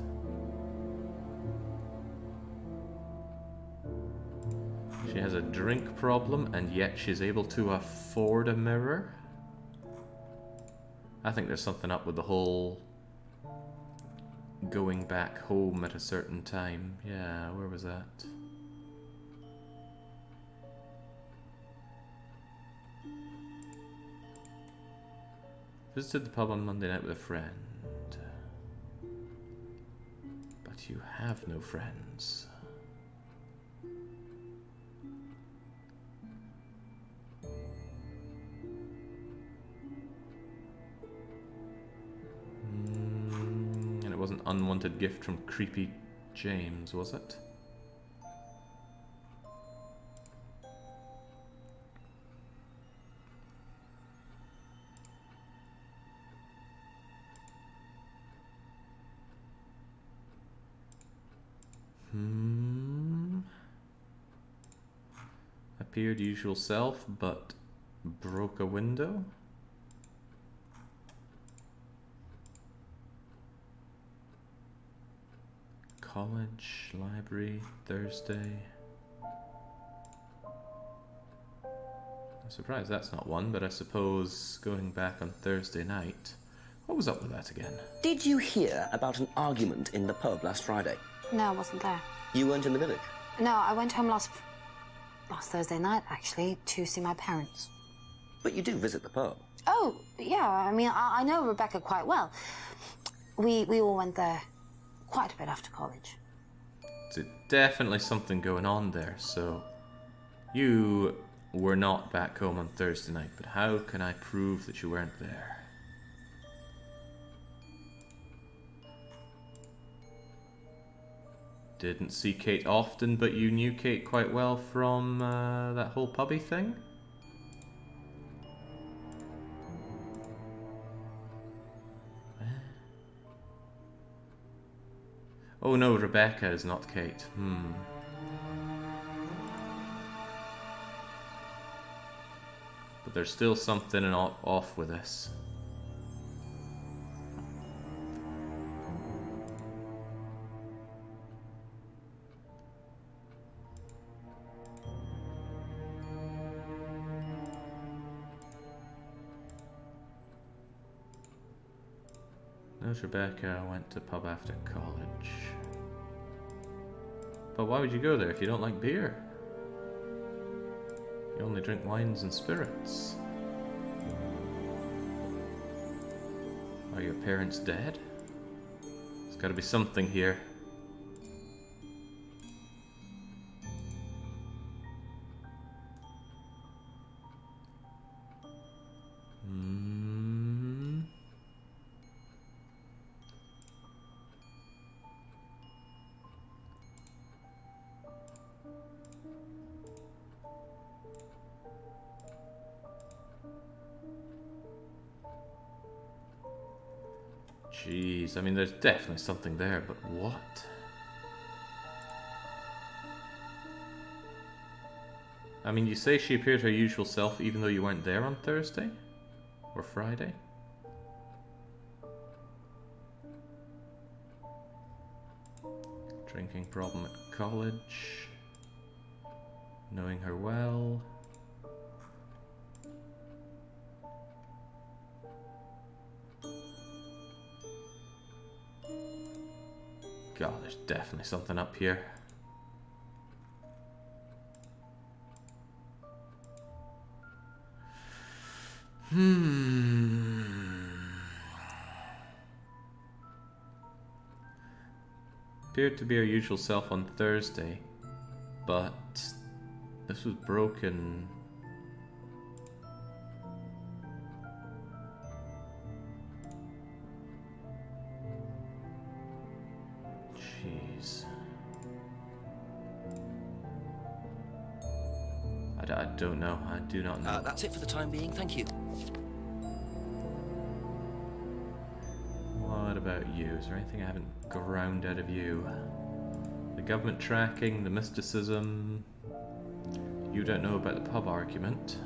She has a drink problem, and yet she's able to afford a mirror? I think there's something up with the whole going back home at a certain time. Yeah, where was that? Visited the pub on Monday night with a friend. But you have no friends. And it was an unwanted gift from creepy James, was it? Appeared usual self, but broke a window? College, library, Thursday. I'm surprised that's not one, but I suppose going back on Thursday night. What was up with that again? Did you hear about an argument in the pub last Friday? No, I wasn't there. You weren't in the village? No, I went home last Thursday night, actually, to see my parents. But you do visit the pub? Oh, yeah, I mean, I know Rebecca quite well. We all went there quite a bit after college. There's definitely something going on there, so you were not back home on Thursday night, but how can I prove that you weren't there? Didn't see Kate often, but you knew Kate quite well from that whole pubby thing? Oh no, Rebecca is not Kate. But there's still something off with this. Knows Rebecca went to pub after college. But why would you go there if you don't like beer? You only drink wines and spirits. Are your parents dead? There's gotta be something here. Jeez, I mean, there's definitely something there, but what? I mean, you say she appeared her usual self even though you weren't there on Thursday? Or Friday? Drinking problem at college. Knowing her well. God, there's definitely something up here. Appeared to be our usual self on Thursday, but this was broken. Jeez. I don't know. I do not know. That's it for the time being, thank you. What about you? Is there anything I haven't ground out of you? The government tracking, the mysticism. You don't know about the pub argument.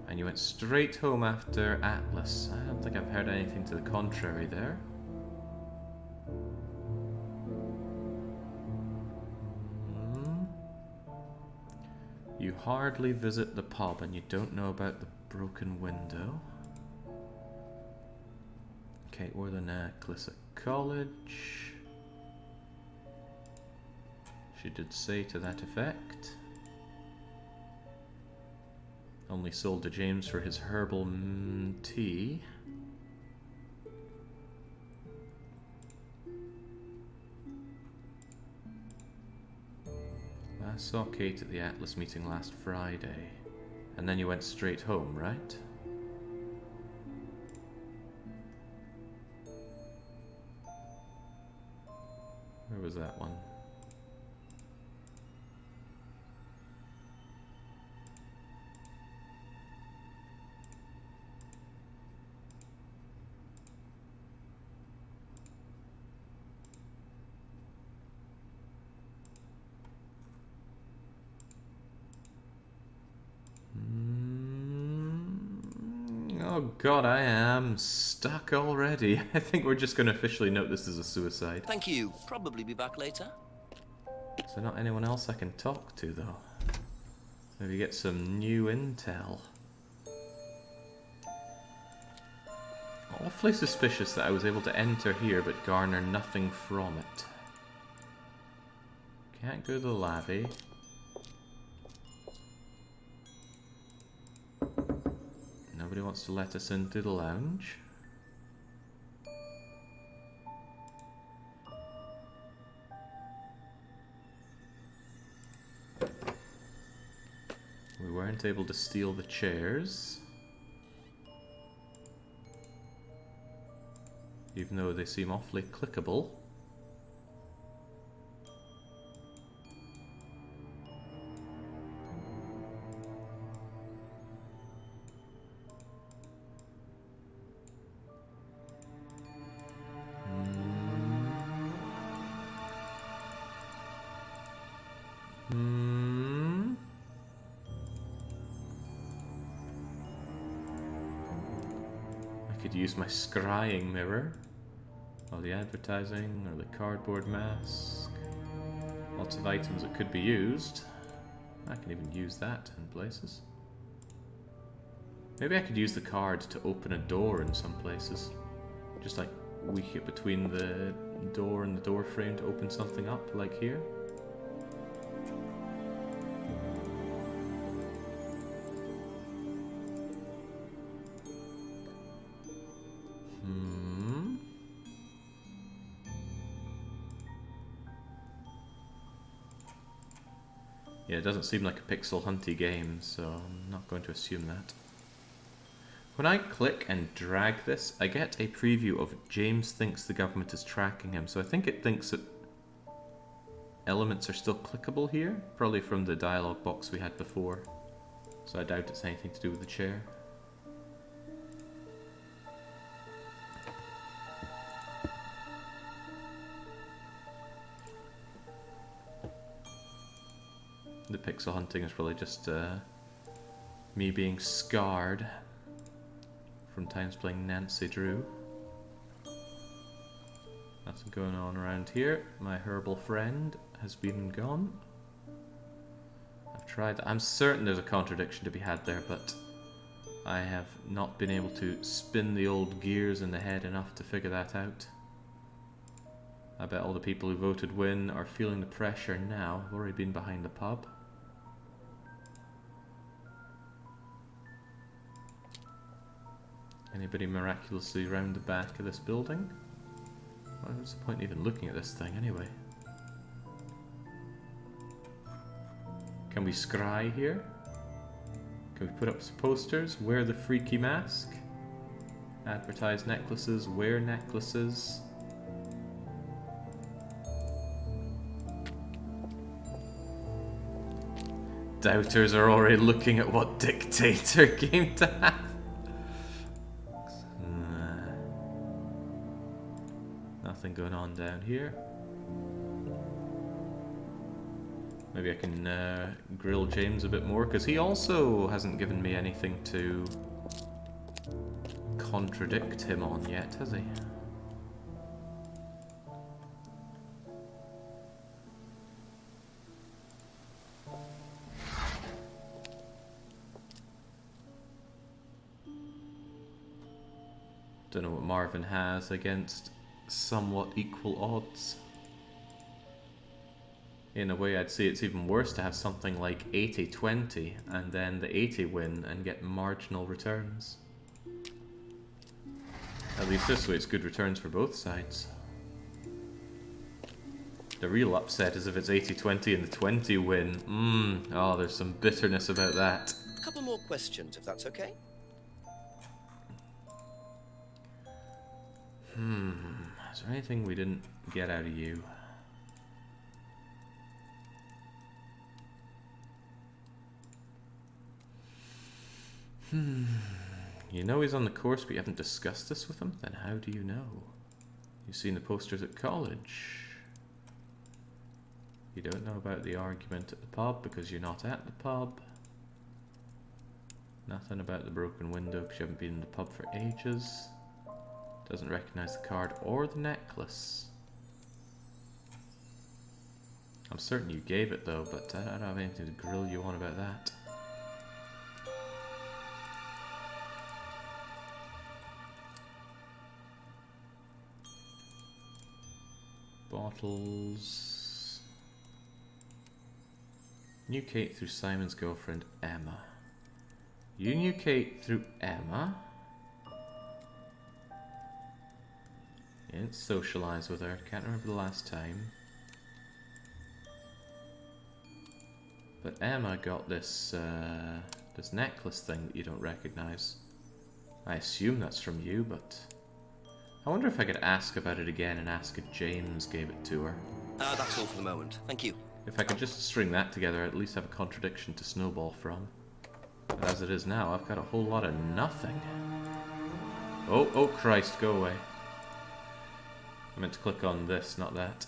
And you went straight home after Atlas. I don't think I've heard anything to the contrary there. You hardly visit the pub and you don't know about the broken window. Kate wore the necklace at college. She did say to that effect. Only sold to James for his herbal tea. I saw Kate at the Atlas meeting last Friday. And then you went straight home, right? Where was that one? Oh god, I am stuck already. I think we're just going to officially note this as a suicide. Thank you. Probably be back later. Is there not anyone else I can talk to, though? Maybe get some new intel. Awfully suspicious that I was able to enter here but garner nothing from it. Can't go to the lobby. Nobody wants to let us into the lounge. We weren't able to steal the chairs. Even though they seem awfully clickable. I could use my scrying mirror, or the advertising, or the cardboard mask. Lots of items that could be used. I can even use that in places. Maybe I could use the card to open a door in some places. Just like weak it between the door and the door frame to open something up, like here. Yeah, it doesn't seem like a pixel hunty game, so I'm not going to assume that. When I click and drag this, I get a preview of James thinks the government is tracking him, so I think it thinks that elements are still clickable here, probably from the dialogue box we had before. So I doubt it's anything to do with the chair. The pixel hunting is probably just me being scarred from times playing Nancy Drew. Nothing going on around here. My herbal friend has been and gone. I've tried. I'm certain there's a contradiction to be had there, but I have not been able to spin the old gears in the head enough to figure that out. I bet all the people who voted win are feeling the pressure now. I've already been behind the pub. Anybody miraculously round the back of this building? What's the point in even looking at this thing anyway? Can we scry here? Can we put up some posters? Wear the freaky mask? Advertise necklaces, wear necklaces. Doubters are already looking at what dictator game to have. Nothing going on down here. Maybe I can grill James a bit more, because he also hasn't given me anything to contradict him on yet, has he? Don't know what Marvin has against somewhat equal odds. In a way, I'd say it's even worse to have something like 80-20 and then the 80 win and get marginal returns. At least this way it's good returns for both sides. The real upset is if it's 80-20 and the 20 win. Oh, there's some bitterness about that. A couple more questions, if that's okay. Is there anything we didn't get out of you? You know he's on the course, but you haven't discussed this with him? Then how do you know? You've seen the posters at college. You don't know about the argument at the pub because you're not at the pub. Nothing about the broken window because you haven't been in the pub for ages. Doesn't recognize the card or the necklace. I'm certain you gave it though, but I don't have anything to grill you on about that. Bottles. Knew Kate through Simon's girlfriend Emma. You knew Kate through Emma? You didn't socialise with her, can't remember the last time. But Emma got this this necklace thing that you don't recognise. I assume that's from you, but I wonder if I could ask about it again and ask if James gave it to her. That's all for the moment. Thank you. If I could just string that together, I'd at least have a contradiction to snowball from. But as it is now, I've got a whole lot of nothing. Oh Christ, go away. I meant to click on this, not that.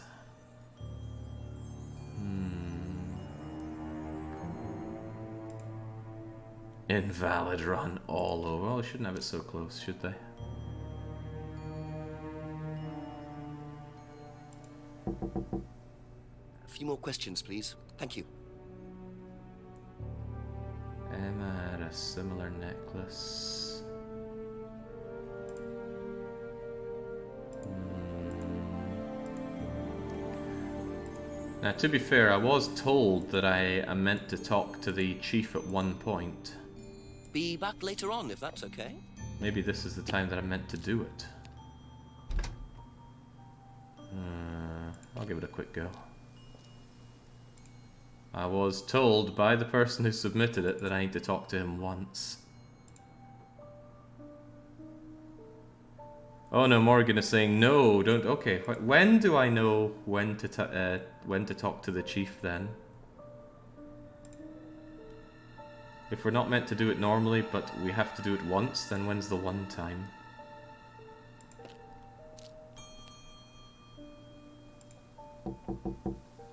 Invalid run all over. Well, they shouldn't have it so close, should they? A few more questions, please. Thank you. Emma had a similar necklace. Now, to be fair, I was told that I am meant to talk to the chief at one point. Be back later on, if that's okay. Maybe this is the time that I'm meant to do it. I'll give it a quick go. I was told by the person who submitted it that I need to talk to him once. Oh no, Morgan is saying no, don't. Okay, when do I know when to talk to the chief then? If we're not meant to do it normally, but we have to do it once, then when's the one time?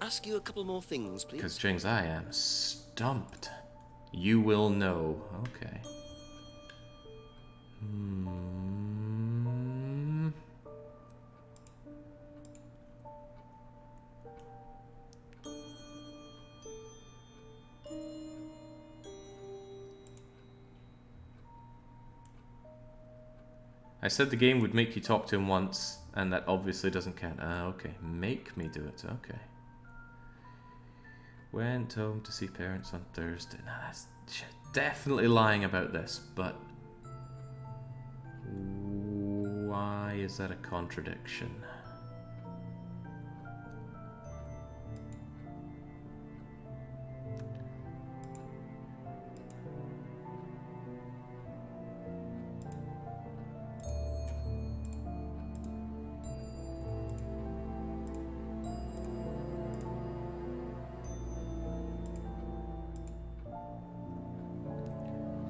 Ask you a couple more things, please. Because James, I am stumped. You will know. Okay. I said the game would make you talk to him once, and that obviously doesn't count. Okay. Make me do it. Okay. Went home to see parents on Thursday. Nah, that's definitely lying about this, but why is that a contradiction?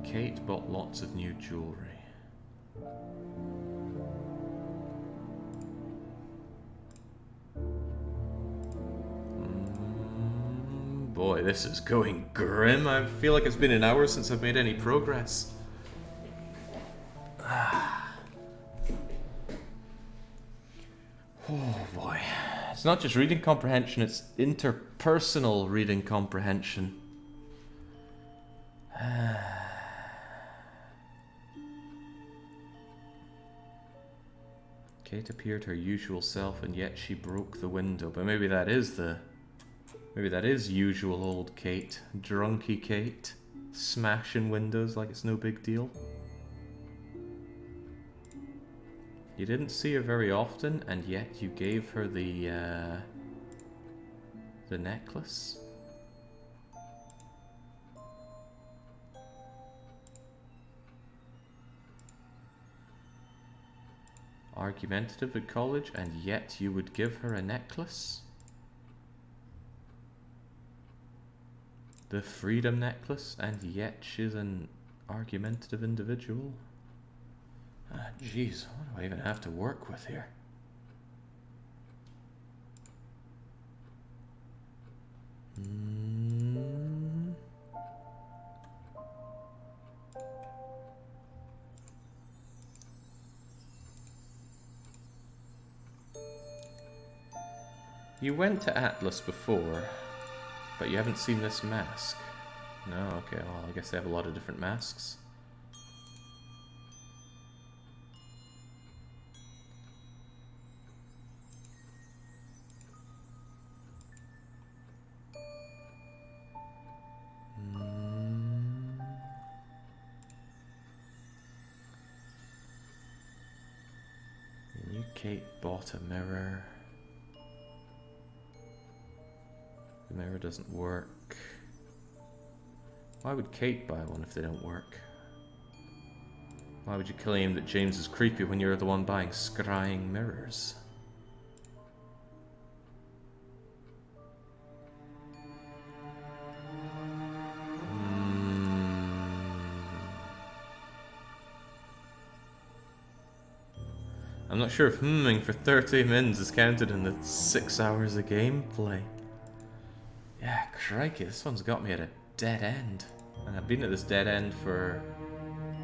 Kate bought lots of new jewelry. Boy, this is going grim. I feel like it's been an hour since I've made any progress. Oh boy. It's not just reading comprehension, it's interpersonal reading comprehension. Kate appeared her usual self, and yet she broke the window. But maybe that is usual old Kate. Drunky Kate. Smashing windows like it's no big deal. You didn't see her very often, and yet you gave her the necklace. Argumentative at college, and yet you would give her a necklace? The freedom necklace, and yet she's an argumentative individual? Ah, jeez, what do I even have to work with here? You went to Atlas before, but you haven't seen this mask. No, okay, well, I guess they have a lot of different masks. You, Kate, bought a mirror. The mirror doesn't work. Why would Kate buy one if they don't work? Why would you claim that James is creepy when you're the one buying scrying mirrors? I'm not sure if hmming for 30 mins is counted in the 6 hours of gameplay. Yeah, crikey, this one's got me at a dead end. And I've been at this dead end for,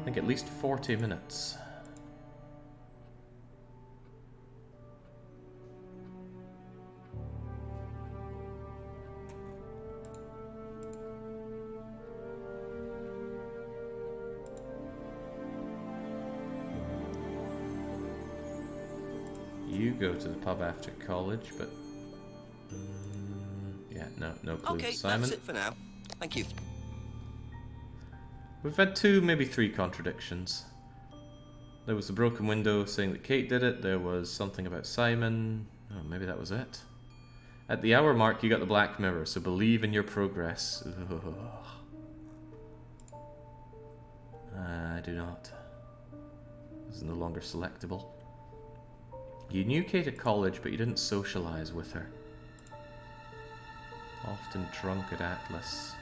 I think, at least 40 minutes. You go to the pub after college, but... yeah, no clue. Okay, Simon? that's it for now. Thank you. We've had 2, maybe 3 contradictions. There was the broken window saying that Kate did it. There was something about Simon. Oh, maybe that was it. At the hour mark, you got the black mirror, so believe in your progress. Ugh. I do not. This is no longer selectable. You knew Kate at college, but you didn't socialize with her. Often drunk at Atlas.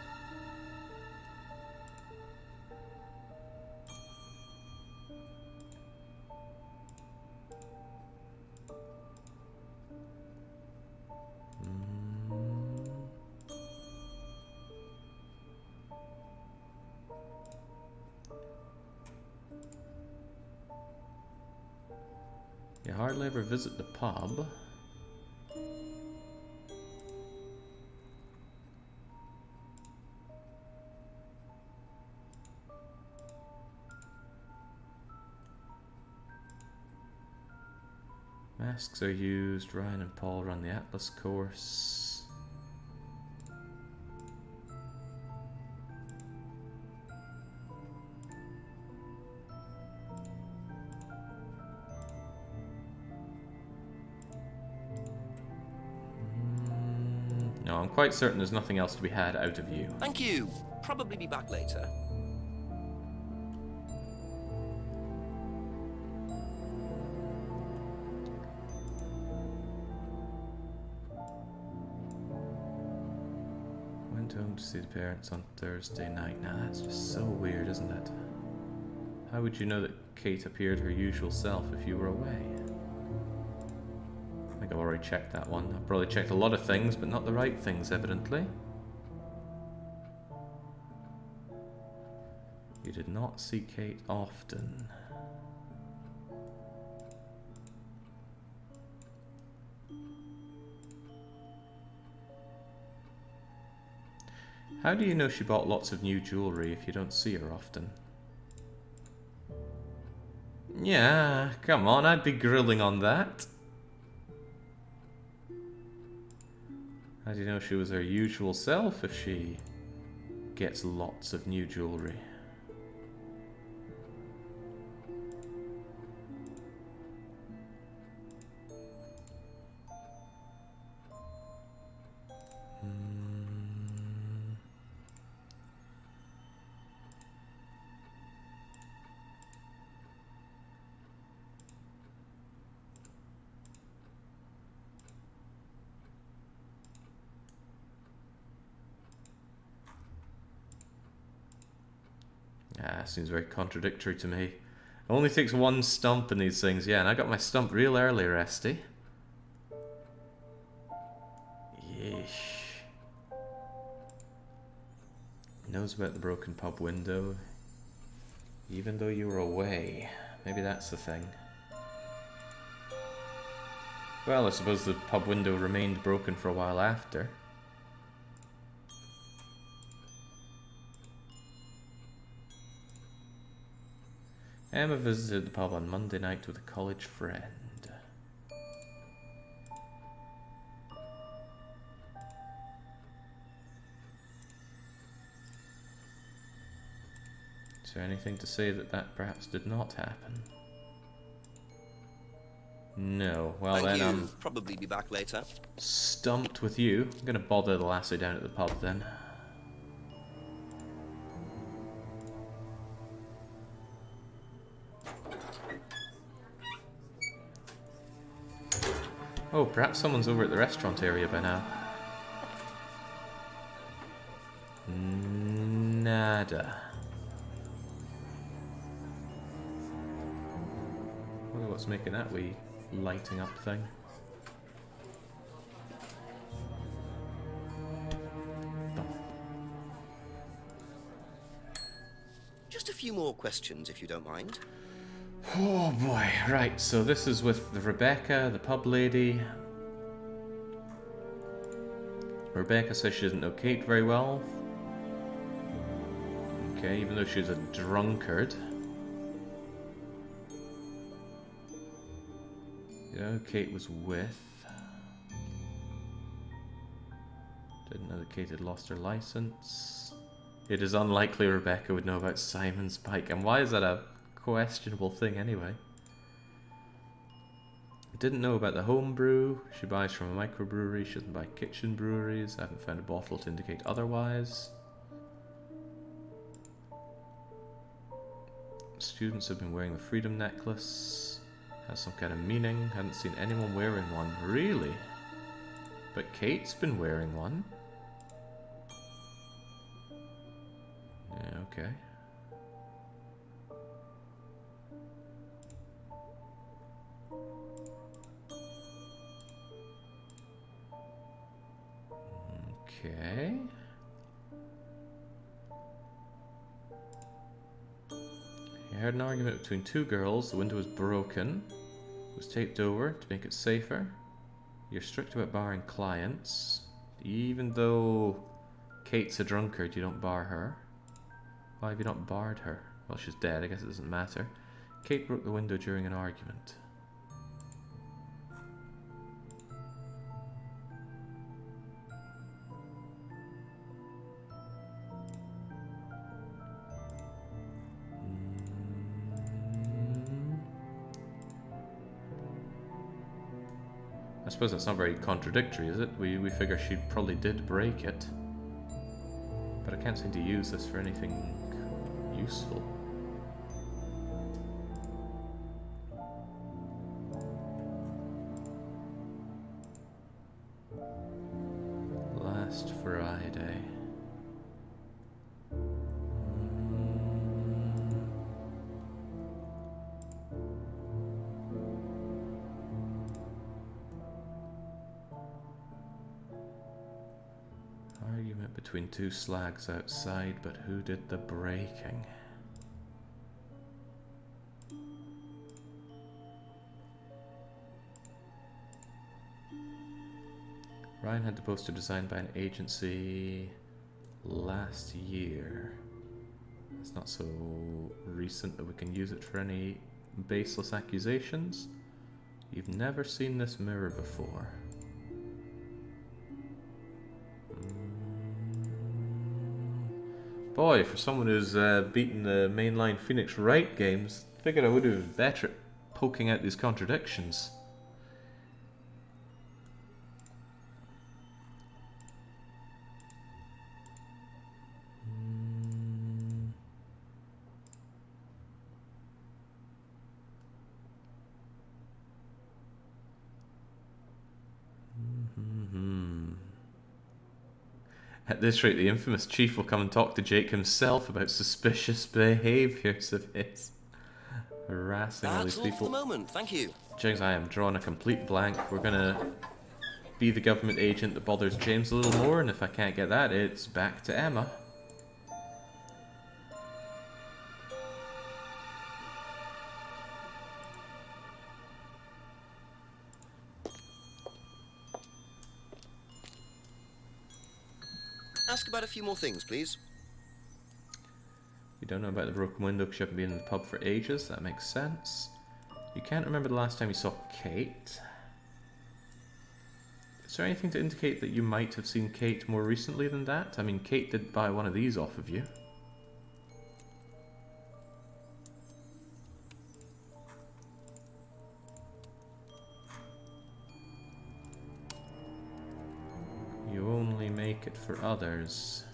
You hardly ever visit the pub. Masks are used. Ryan and Paul run the Atlas course. No, I'm quite certain there's nothing else to be had out of you. Thank you. Probably be back later. Went home to see the parents on Thursday night. Now that's just so weird, isn't it? How would you know that Kate appeared her usual self if you were away? I think I've already checked that one. I've probably checked a lot of things, but not the right things, evidently. You did not see Kate often. How do you know she bought lots of new jewellery if you don't see her often? Yeah, come on, I'd be grilling on that. How do you know she was her usual self if she gets lots of new jewellery? Seems very contradictory to me. It only takes one stump in these things. Yeah, and I got my stump real early, Resty. Yeesh. Knows about the broken pub window. Even though you were away. Maybe that's the thing. Well, I suppose the pub window remained broken for a while after. Emma visited the pub on Monday night with a college friend. Is there anything to say that that perhaps did not happen? No. Well, Thank then you. I'm Probably be back later. stumped with you. I'm gonna bother the lassie down at the pub then. Oh, perhaps someone's over at the restaurant area by now. Nada. Wonder what's making that wee lighting up thing. Just a few more questions, if you don't mind. Oh boy, right, so this is with the Rebecca, the pub lady. Rebecca says she doesn't know Kate very well. Okay, even though she's a drunkard. You know who Kate was with. Didn't know that Kate had lost her license. It is unlikely Rebecca would know about Simon's bike. And why is that a questionable thing anyway? Didn't know about the home brew. She buys from a microbrewery. She doesn't buy kitchen breweries. I haven't found a bottle to indicate otherwise. Students have been wearing the freedom necklace. Has some kind of meaning. Haven't seen anyone wearing one. Really? But Kate's been wearing one. Yeah, okay. Okay. I heard an argument between two girls. The window was broken. It was taped over to make it safer. You're strict about barring clients. Even though Kate's a drunkard, you don't bar her. Why have you not barred her? Well, she's dead. I guess it doesn't matter. Kate broke the window during an argument. I suppose that's not very contradictory, is it? We figure she probably did break it. But I can't seem to use this for anything useful. Last Friday. Argument between two slags outside, but who did the breaking? Ryan had the poster designed by an agency last year. It's not so recent that we can use it for any baseless accusations. You've never seen this mirror before. Boy, for someone who's beaten the mainline Phoenix Wright games, I figured I would have been better at poking out these contradictions. At this rate, the infamous chief will come and talk to Jake himself about suspicious behaviours of his. Harassing all these That's all people. for the moment, thank you. James, I am drawing a complete blank. We're gonna be the government agent that bothers James a little more, and if I can't get that, it's back to Emma. Ask about a few more things, please. You don't know about the broken window because you haven't been in the pub for ages. That makes sense. You can't remember the last time you saw Kate. Is there anything to indicate that you might have seen Kate more recently than that? I mean, Kate did buy one of these off of you. You only make it for others.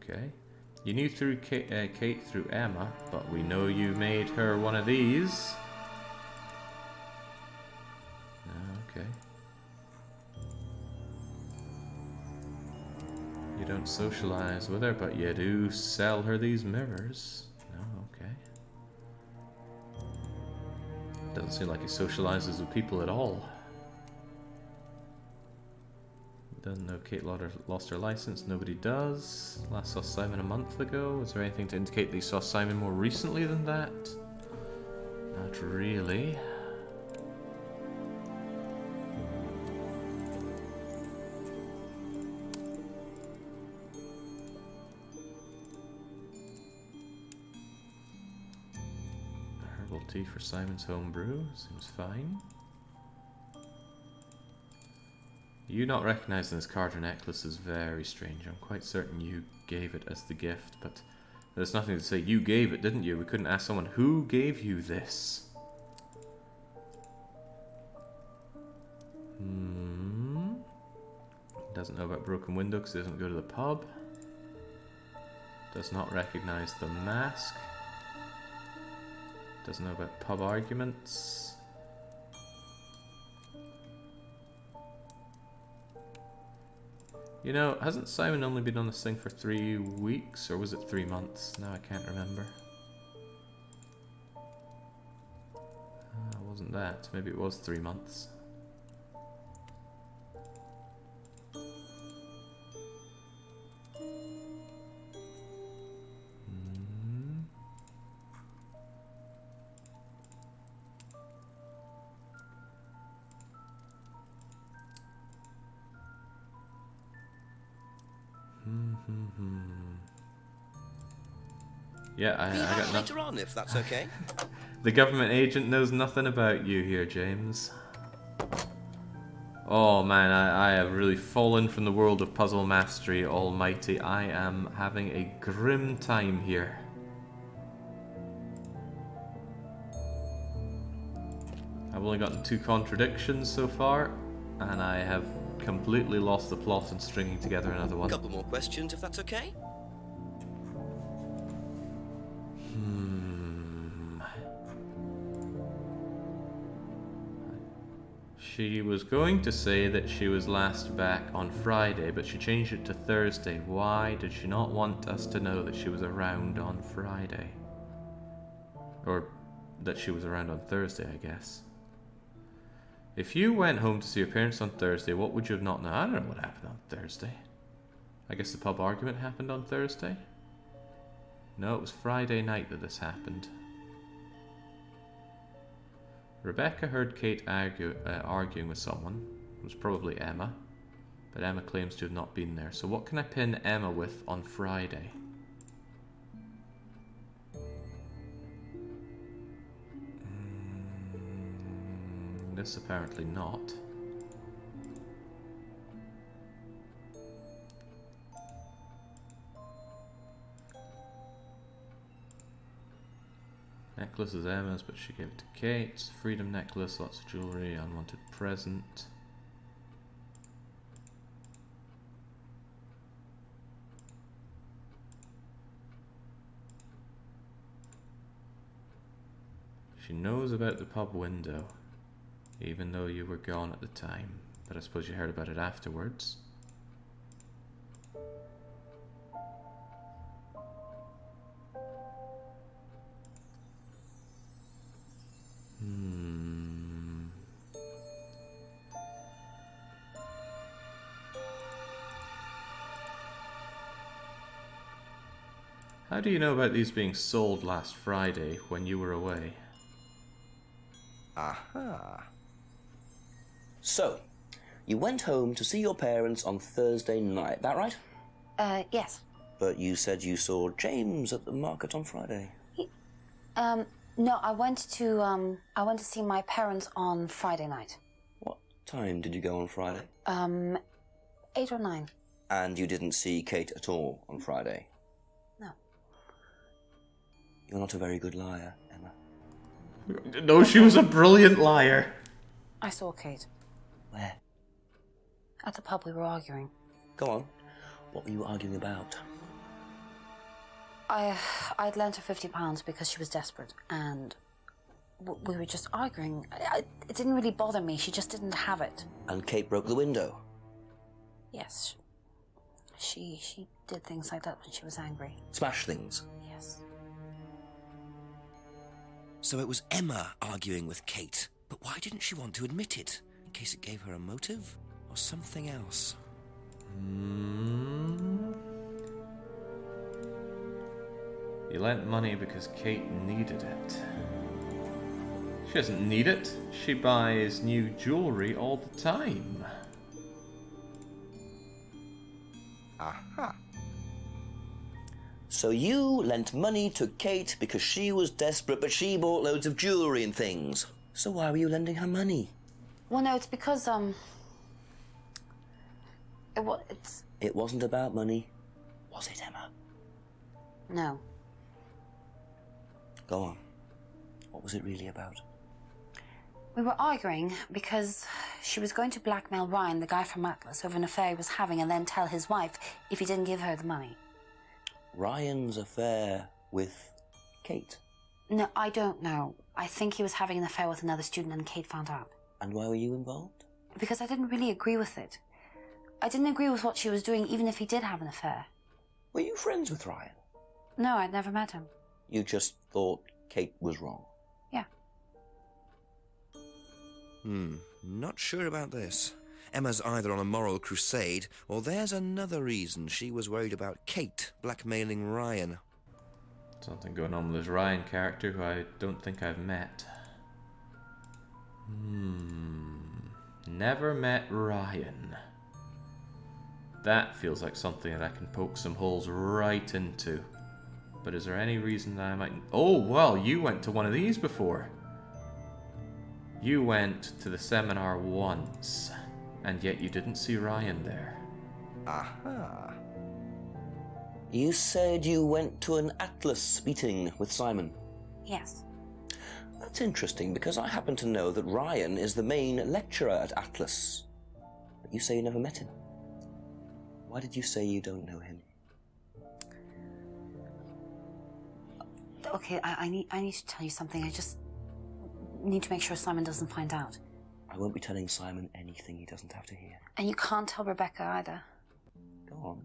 Okay. You knew through Kate through Emma, but we know you made her one of these. Okay. You don't socialize with her, but you do sell her these mirrors. Okay. Doesn't seem like he socializes with people at all. Doesn't know Kate lost her license. Nobody does. Last saw Simon a month ago. Is there anything to indicate that you saw Simon more recently than that? Not really. Herbal tea for Simon's homebrew. Seems fine. You not recognizing this card or necklace is very strange. I'm quite certain you gave it as the gift, but there's nothing to say you gave it, didn't you? We couldn't ask someone who gave you this. Doesn't know about broken window because he doesn't go to the pub. Does not recognize the mask. Doesn't know about pub arguments. You know, hasn't Simon only been on this thing for 3 weeks, or was it 3 months? Now I can't remember. Wasn't that? Maybe it was 3 months. Yeah, I got nothing. Later on, if that's okay. The government agent knows nothing about you here, James. Oh man, I have really fallen from the world of puzzle mastery, almighty. I am having a grim time here. I I've only gotten 2 contradictions so far, and I have completely lost the plot and stringing together another A one. couple more questions, if that's okay? She was going to say that she was last back on Friday, but she changed it to Thursday. Why did she not want us to know that she was around on Friday? Or that she was around on Thursday, I guess. If you went home to see your parents on Thursday, what would you have not known? I don't know what happened on Thursday. I guess the pub argument happened on Thursday? No, it was Friday night that this happened. Rebecca heard Kate arguing with someone. It was probably Emma. But Emma claims to have not been there. So what can I pin Emma with on Friday? This apparently not. Necklace is Emma's, but she gave it to Kate. Freedom necklace, lots of jewellery, unwanted present. She knows about the pub window, even though you were gone at the time. But I suppose you heard about it afterwards. How do you know about these being sold last Friday when you were away? Aha. So, you went home to see your parents on Thursday night, that right? Yes. But you said you saw James at the market on Friday. No, I went to see my parents on Friday night. What time did you go on Friday? 8 or 9. And you didn't see Kate at all on Friday? No. You're not a very good liar, Emma. No, she was a brilliant liar. I saw Kate. Where? At the pub we were arguing. Go on. What were you arguing about? I'd lent her £50 because she was desperate, and we were just arguing. It didn't really bother me. She just didn't have it. And Kate broke the window? Yes. She did things like that when she was angry. Smash things? Yes. So it was Emma arguing with Kate. But why didn't she want to admit it? In case it gave her a motive? Or something else? You lent money because Kate needed it. She doesn't need it. She buys new jewellery all the time. Aha. So you lent money to Kate because she was desperate, but she bought loads of jewellery and things. So why were you lending her money? Well, no, it's because, It wasn't about money, was it, Emma? No. Go on. What was it really about? We were arguing because she was going to blackmail Ryan, the guy from Atlas, over an affair he was having, and then tell his wife if he didn't give her the money. Ryan's affair with Kate? No, I don't know. I think he was having an affair with another student and Kate found out. And why were you involved? Because I didn't really agree with it. I didn't agree with what she was doing, even if he did have an affair. Were you friends with Ryan? No, I'd never met him. You just thought Kate was wrong? Yeah. Not sure about this. Emma's either on a moral crusade, or there's another reason she was worried about Kate blackmailing Ryan. Something going on with this Ryan character who I don't think I've met. Never met Ryan. That feels like something that I can poke some holes right into. But is there any reason that I might... Oh, well, you went to one of these before. You went to the seminar once, and yet you didn't see Ryan there. Aha. You said you went to an Atlas meeting with Simon. Yes. That's interesting, because I happen to know that Ryan is the main lecturer at Atlas. But you say you never met him. Why did you say you don't know him? Okay, I need to tell you something. I just need to make sure Simon doesn't find out. I won't be telling Simon anything he doesn't have to hear. And you can't tell Rebecca either. Go on.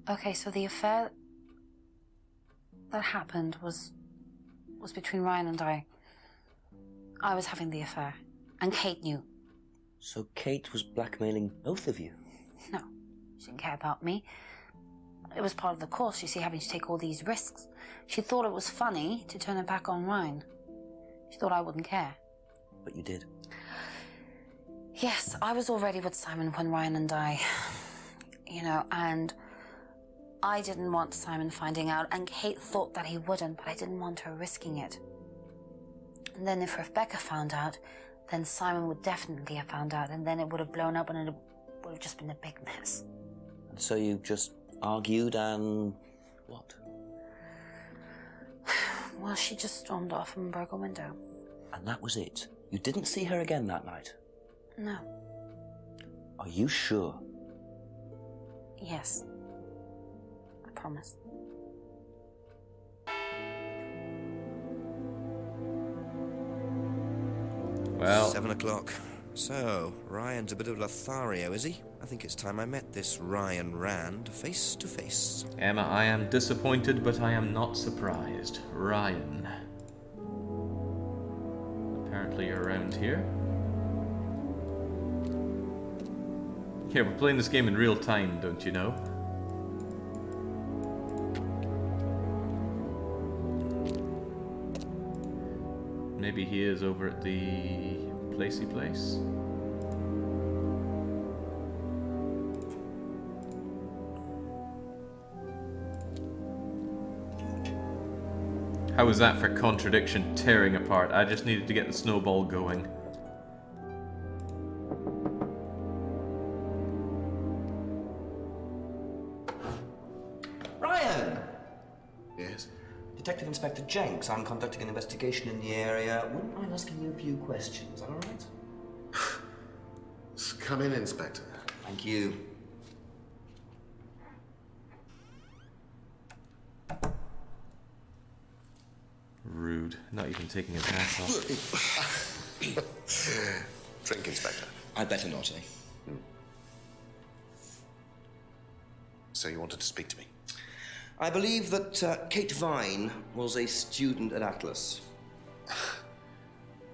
Okay, so the affair that happened was between Ryan and I. I was having the affair, and Kate knew. So Kate was blackmailing both of you? No, she didn't care about me. It was part of the course, you see, having to take all these risks. She thought it was funny to turn it back on Ryan. She thought I wouldn't care. But you did. Yes, I was already with Simon when Ryan and I, and I didn't want Simon finding out, and Kate thought that he wouldn't, but I didn't want her risking it. And then if Rebecca found out, then Simon would definitely have found out, and then it would have blown up, and it would have just been a big mess. And so you just argued and... what? Well, she just stormed off and broke a window. And that was it? You didn't see her again that night? No. Are you sure? Yes. I promise. Well... 7 o'clock. So, Ryan's a bit of Lothario, is he? I think it's time I met this Ryan Rand face to face. Emma, I am disappointed, but I am not surprised. Ryan. Apparently you're around here. Yeah, we're playing this game in real time, don't you know? Maybe he is over at the Placey place. How was that for contradiction tearing apart? I just needed to get the snowball going. Ryan! Yes? Detective Inspector Jenks. I'm conducting an investigation in the area. Wouldn't mind asking you a few questions, is that all right? Come in, Inspector. Thank you. Rude. Not even taking his hat off. Drink, Inspector. I'd better not, eh? So you wanted to speak to me? I believe that Kate Vine was a student at Atlas.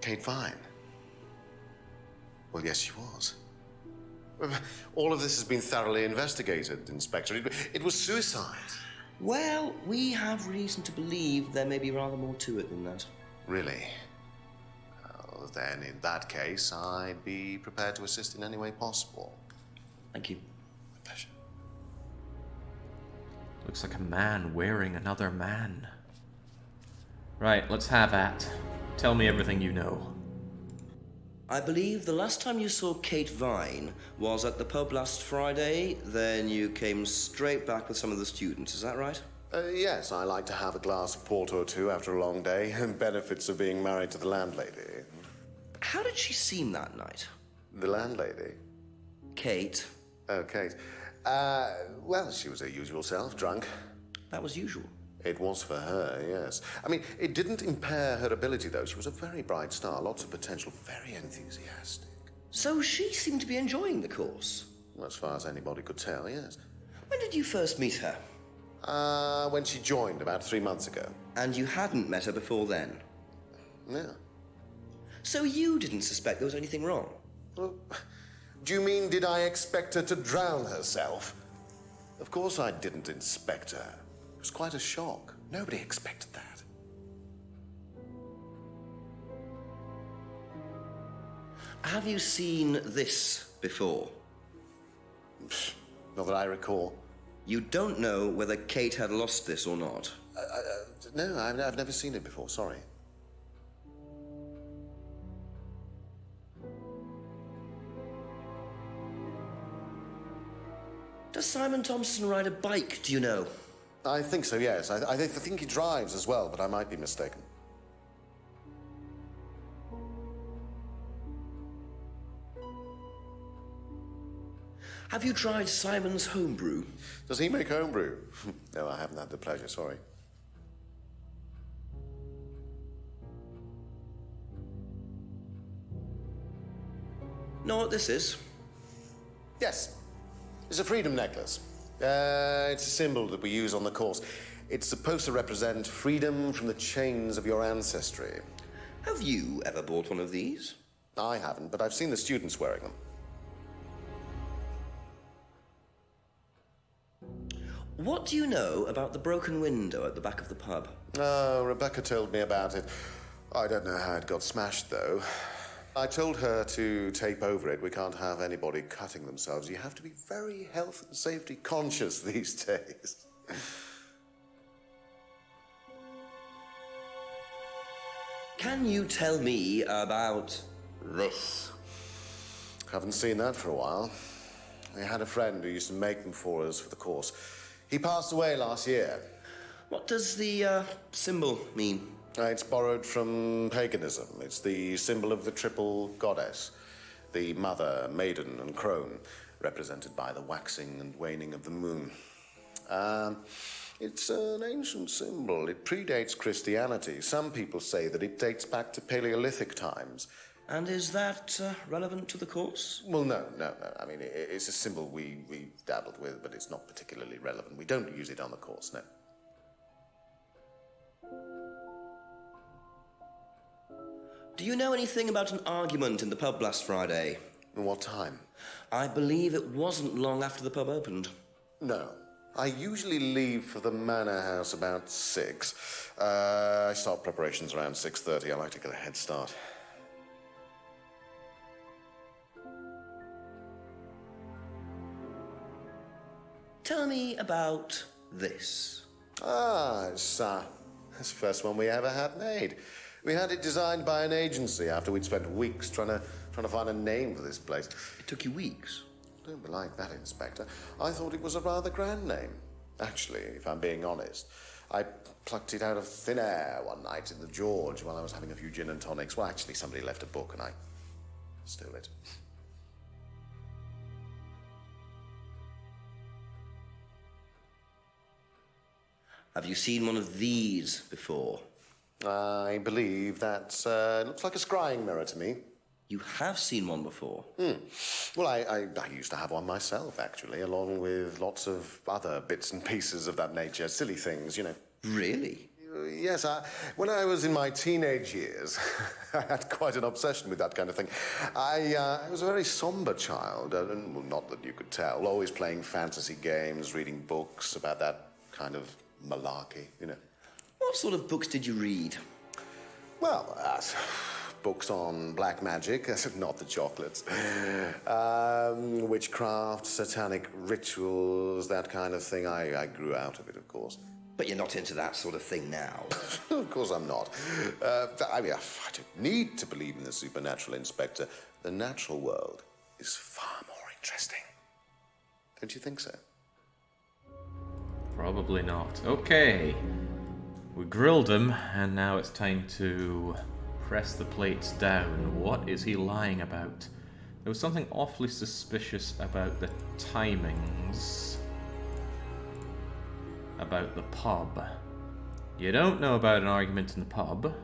Kate Vine? Well, yes, she was. All of this has been thoroughly investigated, Inspector. It was suicide. Well, we have reason to believe there may be rather more to it than that. Really? Well, then, in that case, I'd be prepared to assist in any way possible. Thank you. My pleasure. Looks like a man wearing another man. Right, let's have at. Tell me everything you know. I believe the last time you saw Kate Vine was at the pub last Friday, then you came straight back with some of the students, is that right? Yes, I like to have a glass of port or two after a long day, and benefits of being married to the landlady. How did she seem that night? The landlady? Kate. Oh, Kate. Well, she was her usual self, drunk. That was usual. It was for her, yes. I mean, it didn't impair her ability, though. She was a very bright star, lots of potential, very enthusiastic. So she seemed to be enjoying the course? Well, as far as anybody could tell, yes. When did you first meet her? When she joined, about 3 months ago. And you hadn't met her before then? No. So you didn't suspect there was anything wrong? Well, do you mean, did I expect her to drown herself? Of course I didn't inspect her. It was quite a shock. Nobody expected that. Have you seen this before? Not that I recall. You don't know whether Kate had lost this or not? No, I've never seen it before, sorry. Does Simon Thompson ride a bike, do you know? I think so, yes. I think he drives as well, but I might be mistaken. Have you tried Simon's homebrew? Does he make homebrew? No, I haven't had the pleasure, sorry. Know what this is? Yes. It's a freedom necklace. It's a symbol that we use on the course. It's supposed to represent freedom from the chains of your ancestry. Have you ever bought one of these? I haven't, but I've seen the students wearing them. What do you know about the broken window at the back of the pub? Oh, Rebecca told me about it. I don't know how it got smashed, though. I told her to tape over it. We can't have anybody cutting themselves. You have to be very health and safety conscious these days. Can you tell me about this? Haven't seen that for a while. I had a friend who used to make them for us for the course. He passed away last year. What does the symbol mean? It's borrowed from paganism. It's the symbol of the triple goddess, the mother, maiden, and crone, represented by the waxing and waning of the moon. It's an ancient symbol. It predates Christianity. Some people say that it dates back to Paleolithic times. And is that relevant to the course? Well, no. I mean, it's a symbol we dabbled with, but it's not particularly relevant. We don't use it on the course, no. Do you know anything about an argument in the pub last Friday? What time? I believe it wasn't long after the pub opened. No. I usually leave for the manor house about 6. I start preparations around 6:30. I like to get a head start. Tell me about this. It's the first one we ever had made. We had it designed by an agency after we'd spent weeks trying to find a name for this place. It took you weeks? Don't be like that, Inspector. I thought it was a rather grand name. Actually, if I'm being honest, I plucked it out of thin air one night in the George while I was having a few gin and tonics. Well, actually, somebody left a book and I stole it. Have you seen one of these before? I believe that looks like a scrying mirror to me. You have seen one before? Well, I used to have one myself, actually, along with lots of other bits and pieces of that nature. Silly things, you know. Really? Yes, when I was in my teenage years, I had quite an obsession with that kind of thing. I was a very somber child, and well, not that you could tell, always playing fantasy games, reading books about that kind of malarkey, you know. What sort of books did you read? Well, books on black magic, not the chocolates. Witchcraft, satanic rituals, that kind of thing. I grew out of it, of course. But you're not into that sort of thing now. Of course I'm not. I mean, I don't need to believe in the supernatural, Inspector. The natural world is far more interesting. Don't you think so? Probably not. Okay. We grilled him, and now it's time to press the plates down. What is he lying about? There was something awfully suspicious about the timings. About the pub. You don't know about an argument in the pub.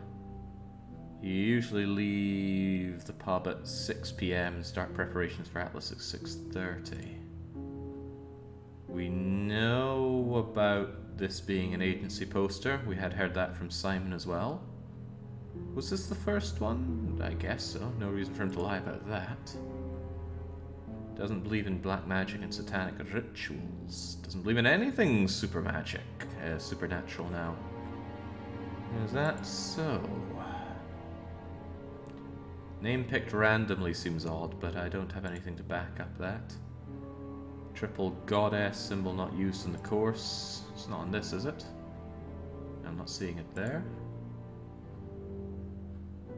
You usually leave the pub at 6 PM and start preparations for Atlas at 6:30. We know about this being an agency poster. We had heard that from Simon as well. Was this the first one? I guess so. No reason for him to lie about that. Doesn't believe in black magic and satanic rituals. Doesn't believe in anything super magic, supernatural now. Is that so? Name picked randomly seems odd, but I don't have anything to back up that. Triple goddess symbol not used in the course. It's not on this, is it? I'm not seeing it there.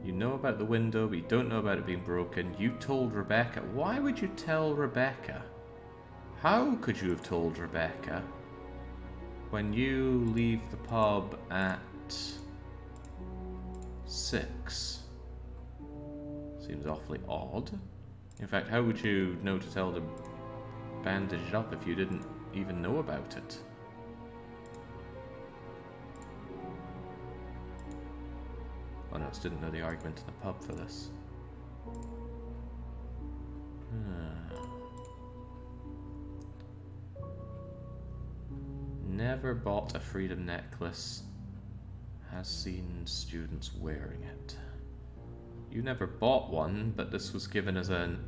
You know about the window, but you don't know about it being broken. You told Rebecca. Why would you tell Rebecca? How could you have told Rebecca when you leave the pub at 6? Seems awfully odd. In fact, how would you know to tell them bandaged up if you didn't even know about it. Oh no, I just didn't know the argument in the pub for this. Never bought a freedom necklace. Has seen students wearing it. You never bought one, but this was given as an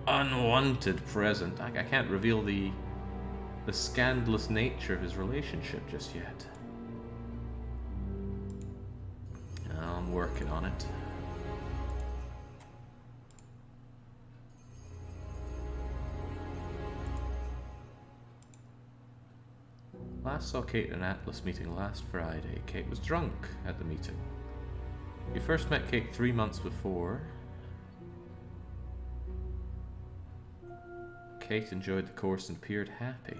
unwanted present. I can't reveal the scandalous nature of his relationship just yet. I'm working on it. Last saw Kate at an Atlas meeting last Friday. Kate was drunk at the meeting. You first met Kate 3 months before. Kate enjoyed the course and appeared happy.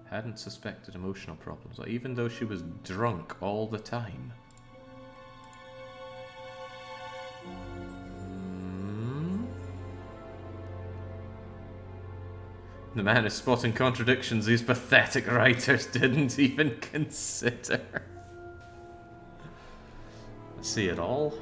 Hadn't suspected emotional problems, even though she was drunk all the time. The man is spotting contradictions these pathetic writers didn't even consider. I see it all.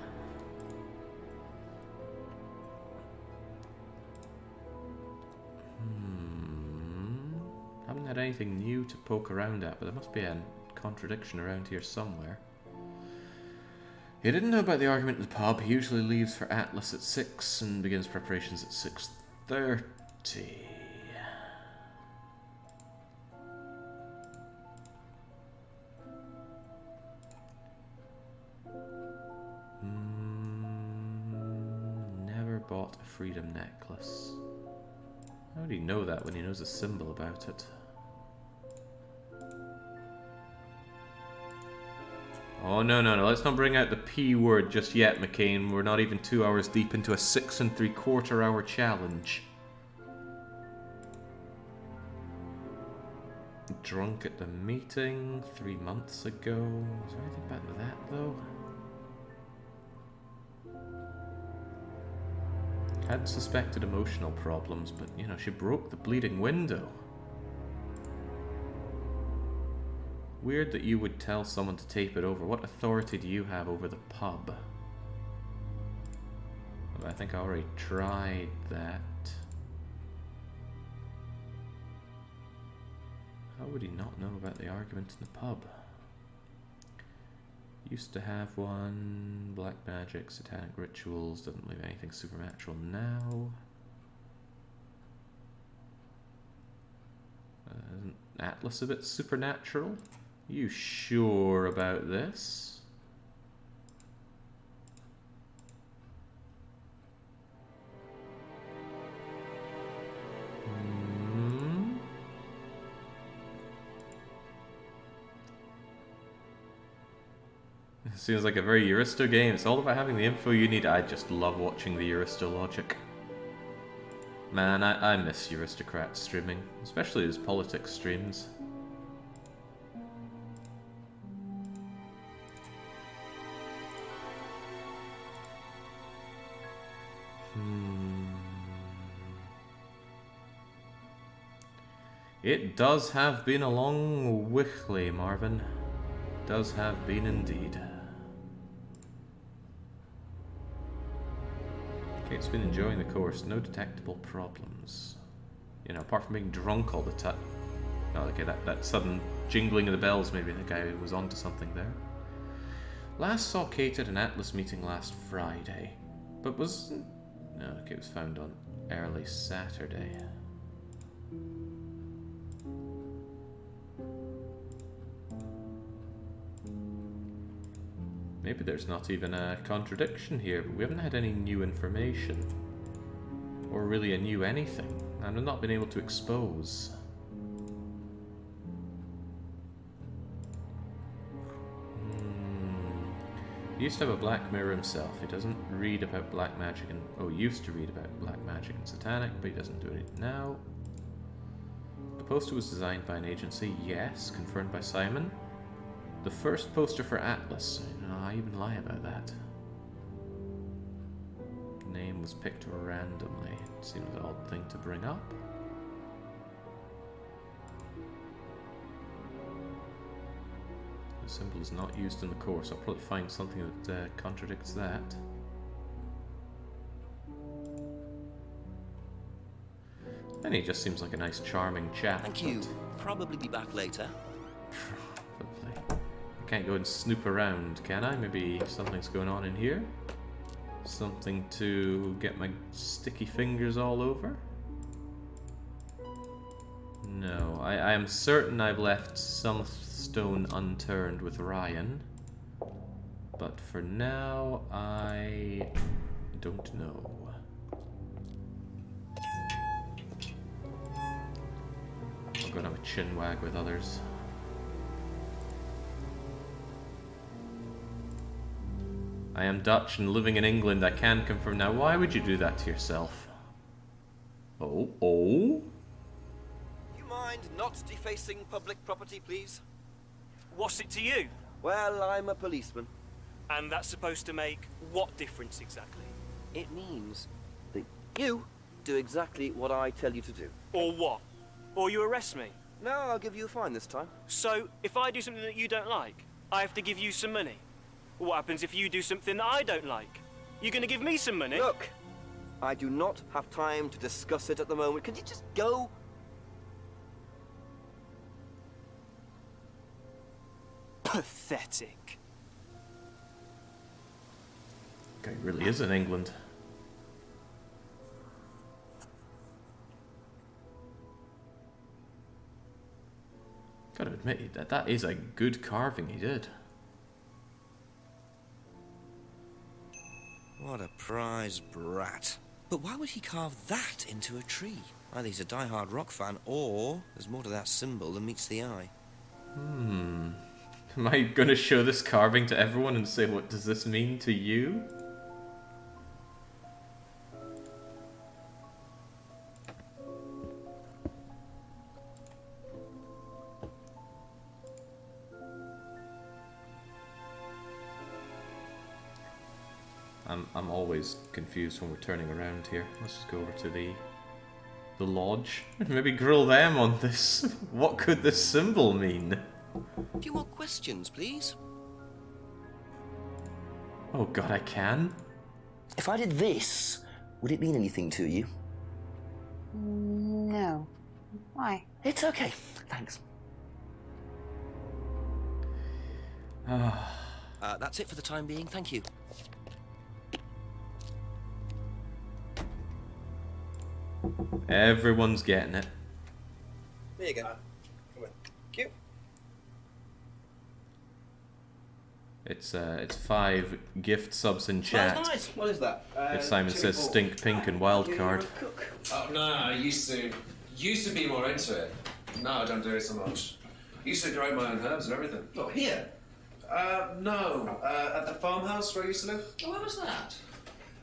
Haven't had anything new to poke around at, but there must be a contradiction around here somewhere. He didn't know about the argument in the pub. He usually leaves for Atlas at 6 and begins preparations at 6:30. Never bought a freedom necklace. How would he know that when he knows a symbol about it? Oh, no, let's not bring out the P word just yet, McCain. We're not even 2 hours deep into a 6 3/4 hour challenge. Drunk at the meeting 3 months ago. Is there anything about that, though? Hadn't suspected emotional problems, but, you know, she broke the bleeding window. Weird that you would tell someone to tape it over. What authority do you have over the pub? I think I already tried that. How would he not know about the argument in the pub? Used to have one. Black magic, satanic rituals. Doesn't believe anything supernatural now. Isn't Atlas a bit supernatural? You sure about this? Seems like a very Euristo game. It's all about having the info you need. I just love watching the Euristo logic. Man, I miss Euristocrat streaming, especially his politics streams. It does have been a long whichly, Marvin. Does have been indeed. Kate's been enjoying the course, no detectable problems. You know, apart from being drunk all the time. Oh, okay, that sudden jingling of the bells, maybe the guy was onto something there. Last saw Kate at an Atlas meeting last Friday, but was... No, Kate was found on early Saturday. Maybe there's not even a contradiction here, but we haven't had any new information. Or really a new anything, and we've not been able to expose. He used to have a black mirror himself. He doesn't read about black magic and... Oh, used to read about black magic and satanic, but he doesn't do it now. The poster was designed by an agency, yes, confirmed by Simon. The first poster for Atlas. I even lie about that. The name was picked randomly. It seems an odd thing to bring up. symbol is not used in the course. I'll probably find something that contradicts that. And he just seems like a nice, charming chap. Thank you. Probably be back later. Probably. I can't go and snoop around, can I? Maybe something's going on in here? Something to get my sticky fingers all over? No, I am certain I've left some stone unturned with Ryan. But for now, I don't know. I'm gonna have a chin wag with others. I am Dutch and living in England, I can confirm. Now, why would you do that to yourself? Oh? You mind not defacing public property, please? What's it to you? Well, I'm a policeman. And that's supposed to make what difference exactly? It means that you do exactly what I tell you to do. Or what? Or you arrest me? No, I'll give you a fine this time. So, if I do something that you don't like, I have to give you some money? What happens if you do something that I don't like? You're gonna give me some money? Look, I do not have time to discuss it at the moment. Could you just go? Pathetic. Guy really is in England. Gotta admit that is a good carving he did. What a prize brat. But why would he carve that into a tree? Either he's a die-hard rock fan, or there's more to that symbol than meets the eye. Am I gonna show this carving to everyone and say, what does this mean to you? I'm always confused when we're turning around here. Let's just go over to the lodge and maybe grill them on this. What could this symbol mean? A few more questions, please. Oh god, I can? If I did this, would it mean anything to you? No. Why? It's okay, thanks. That's it for the time being, thank you. Everyone's getting it. There you go. Come on. Cute. It's 5 gift subs in chat. That's nice. What is that? If Simon says stink pink and wild card. Oh no, I used to be more into it. No, I don't do it so much. Used to grow my own herbs and everything. Oh, here? No. At the farmhouse where I used to live. Oh, where was that?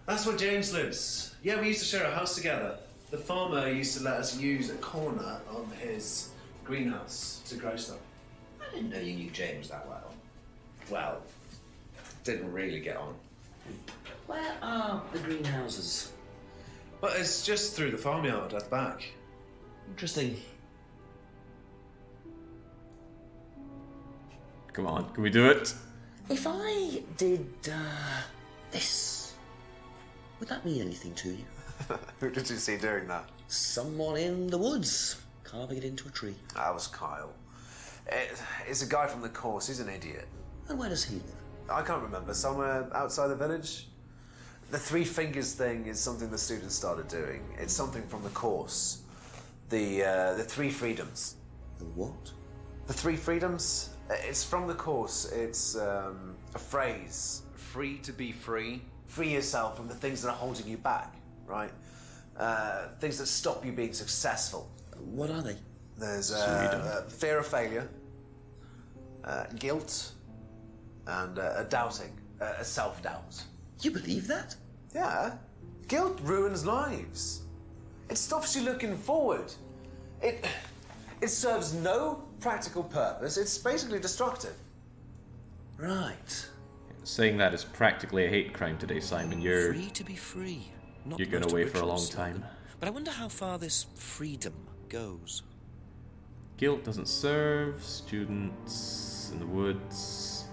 That's where James lives. Yeah, we used to share a house together. The farmer used to let us use a corner of his greenhouse to grow stuff. I didn't know you knew James that well. Well, didn't really get on. Where are the greenhouses? But it's just through the farmyard at the back. Interesting. Come on, can we do it? If I did this, would that mean anything to you? Who did you see doing that? Someone in the woods, carving it into a tree. That was Kyle. It's a guy from the course, he's an idiot. And where does he live? I can't remember, somewhere outside the village? The 3 fingers thing is something the students started doing. It's something from the course. The 3 freedoms. The what? The 3 freedoms? It's from the course. It's a phrase. Free to be free. Free yourself from the things that are holding you back, right? Things that stop you being successful. What are they? There's fear of failure, guilt, and a doubting, a self-doubt. You believe that? Yeah. Guilt ruins lives. It stops you looking forward. It serves no practical purpose. It's basically destructive. Right. Saying that is practically a hate crime today, Simon. You're Free to be free. Not going most away for a original long slogan. time. But I wonder how far this freedom goes. Guilt doesn't serve. Students in the woods.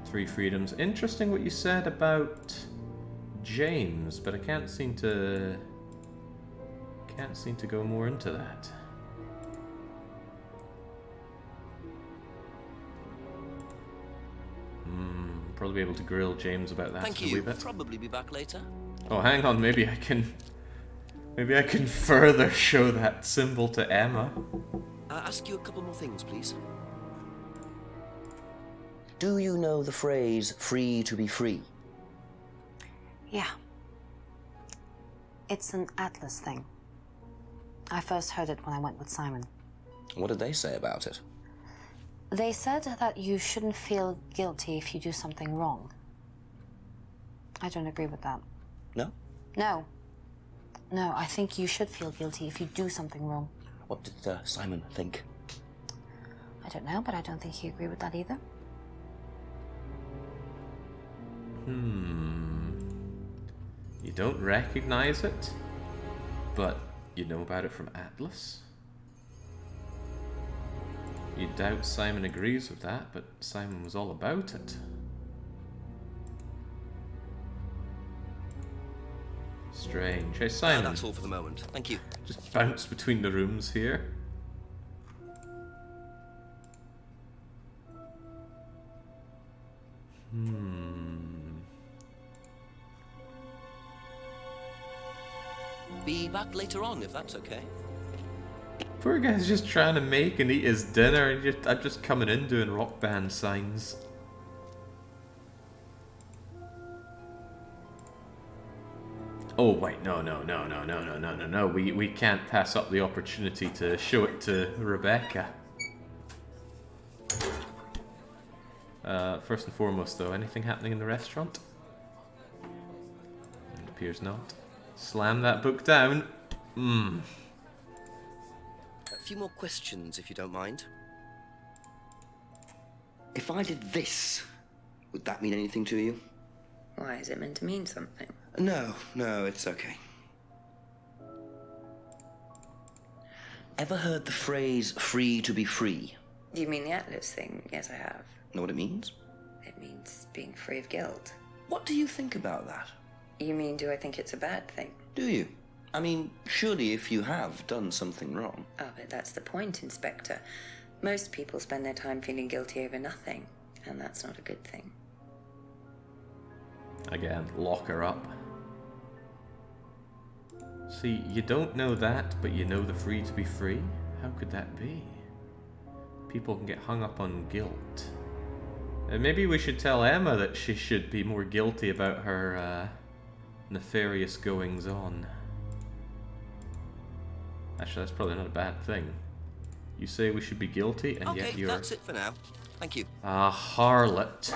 3 freedoms. Interesting what you said about James, but I can't seem to go more into that. Probably be able to grill James about that. Thank in a wee you. bit. Probably be back later. Oh, hang on. Maybe I can further show that symbol to Emma. Ask you a couple more things, please. Do you know the phrase "free to be free"? Yeah. It's an Atlas thing. I first heard it when I went with Simon. What did they say about it? They said that you shouldn't feel guilty if you do something wrong. I don't agree with that. No? No. No, I think you should feel guilty if you do something wrong. What did Simon think? I don't know, but I don't think he agreed with that either. You don't recognize it, but you know about it from Atlas? You doubt Simon agrees with that, but Simon was all about it. Strange. Hey, Simon. That's all for the moment. Thank you. Just bounce between the rooms here. Be back later on, if that's okay. Poor guy's just trying to make and eat his dinner, and I'm just coming in doing rock band signs. Oh wait, no. We can't pass up the opportunity to show it to Rebecca. First and foremost though, anything happening in the restaurant? It appears not. Slam that book down. A few more questions, if you don't mind. If I did this, would that mean anything to you? Why is it meant to mean something? No, it's okay. Ever heard the phrase "free to be free"? Do you mean the Atlas thing? Yes, I have. Know what it means? It means being free of guilt. What do you think about that? You mean, do I think it's a bad thing? Do you? I mean, surely if you have done something wrong... Oh, but that's the point, Inspector. Most people spend their time feeling guilty over nothing, and that's not a good thing. Again, lock her up. See, you don't know that, but you know the free to be free? How could that be? People can get hung up on guilt. Maybe we should tell Emma that she should be more guilty about her nefarious goings-on. Actually, that's probably not a bad thing. You say we should be guilty, and yet you're... Okay, that's it for now. Thank you. A harlot.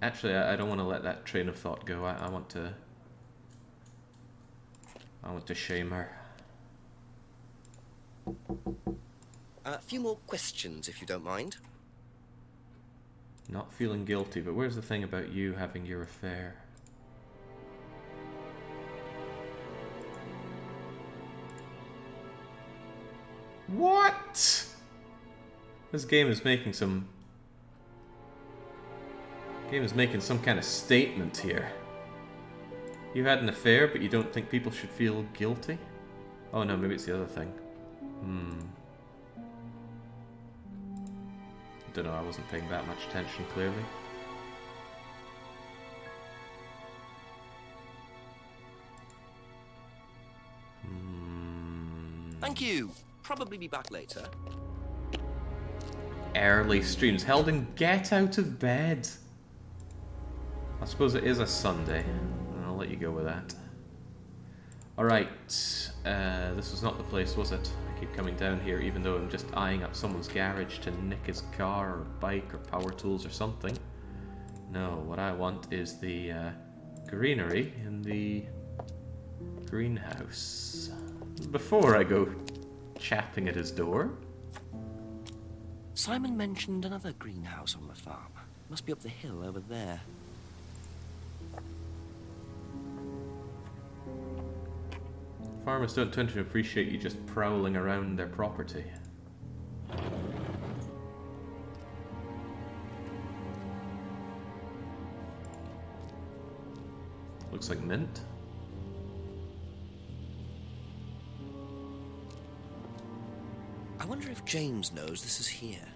Actually, I don't want to let that train of thought go. I want to shame her. A few more questions, if you don't mind. Not feeling guilty, but where's the thing about you having your affair? What? This game is making some... some kind of statement here. You had an affair, but you don't think people should feel guilty? Oh no, maybe it's the other thing. Don't know, I wasn't paying that much attention, clearly. Thank you. Probably be back later. Early streams held in Get Out of Bed. I suppose it is a Sunday, and I'll let you go with that. Alright, this was not the place, was it? I keep coming down here even though I'm just eyeing up someone's garage to nick his car or bike or power tools or something. No, what I want is the greenery in the greenhouse. Before I go chapping at his door. Simon mentioned another greenhouse on the farm. Must be up the hill over there. Farmers don't tend to appreciate you just prowling around their property. Looks like mint. I wonder if James knows this is here.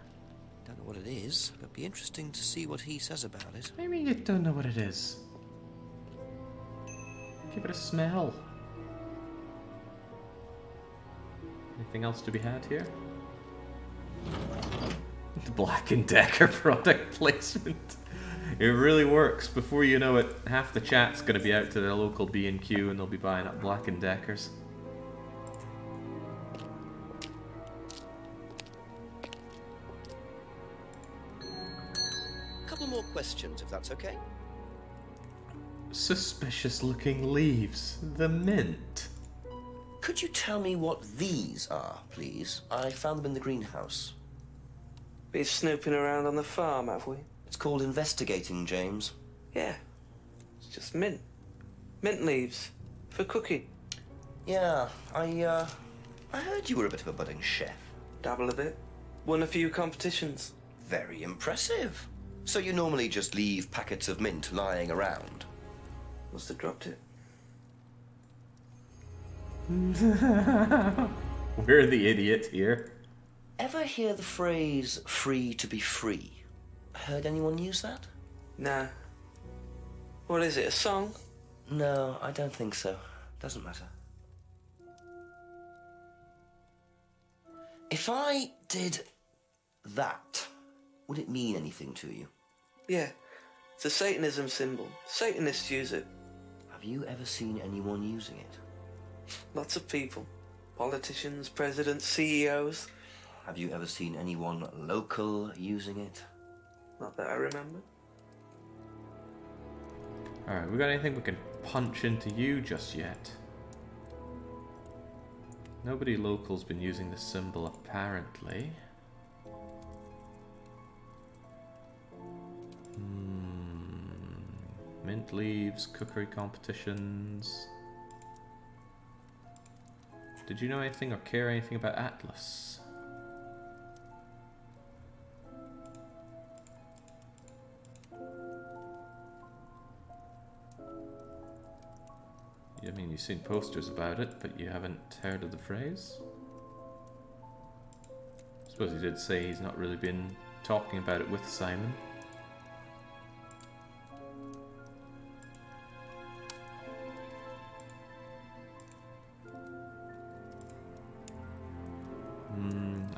Don't know what it is, but it'd be interesting to see what he says about it. Maybe you don't know what it is. Give it a smell. Anything else to be had here? The Black & Decker product placement. It really works. Before you know it, half the chat's going to be out to their local B&Q and they'll be buying up Black & Deckers. Couple more questions, if that's okay. Suspicious looking leaves. The mint. Could you tell me what these are, please? I found them in the greenhouse. Been snooping around on the farm, have we? It's called investigating, James. Yeah. It's just mint. Mint leaves. For cooking. Yeah, I heard you were a bit of a budding chef. Dabble a bit. Won a few competitions. Very impressive. So you normally just leave packets of mint lying around? Must have dropped it. We're the idiot here. Ever hear the phrase, free to be free? Heard anyone use that? Nah. What is it, a song? No, I don't think so. Doesn't matter. If I did that, would it mean anything to you? Yeah. It's a Satanism symbol. Satanists use it. Have you ever seen anyone using it? Lots of people. Politicians, presidents, CEOs. Have you ever seen anyone local using it? Not that I remember. Alright, we got anything we can punch into you just yet? Nobody local's been using this symbol apparently. Mint leaves, cookery competitions. Did you know anything or care anything about Atlas? I mean, you've seen posters about it, but you haven't heard of the phrase? I suppose he did say he's not really been talking about it with Simon.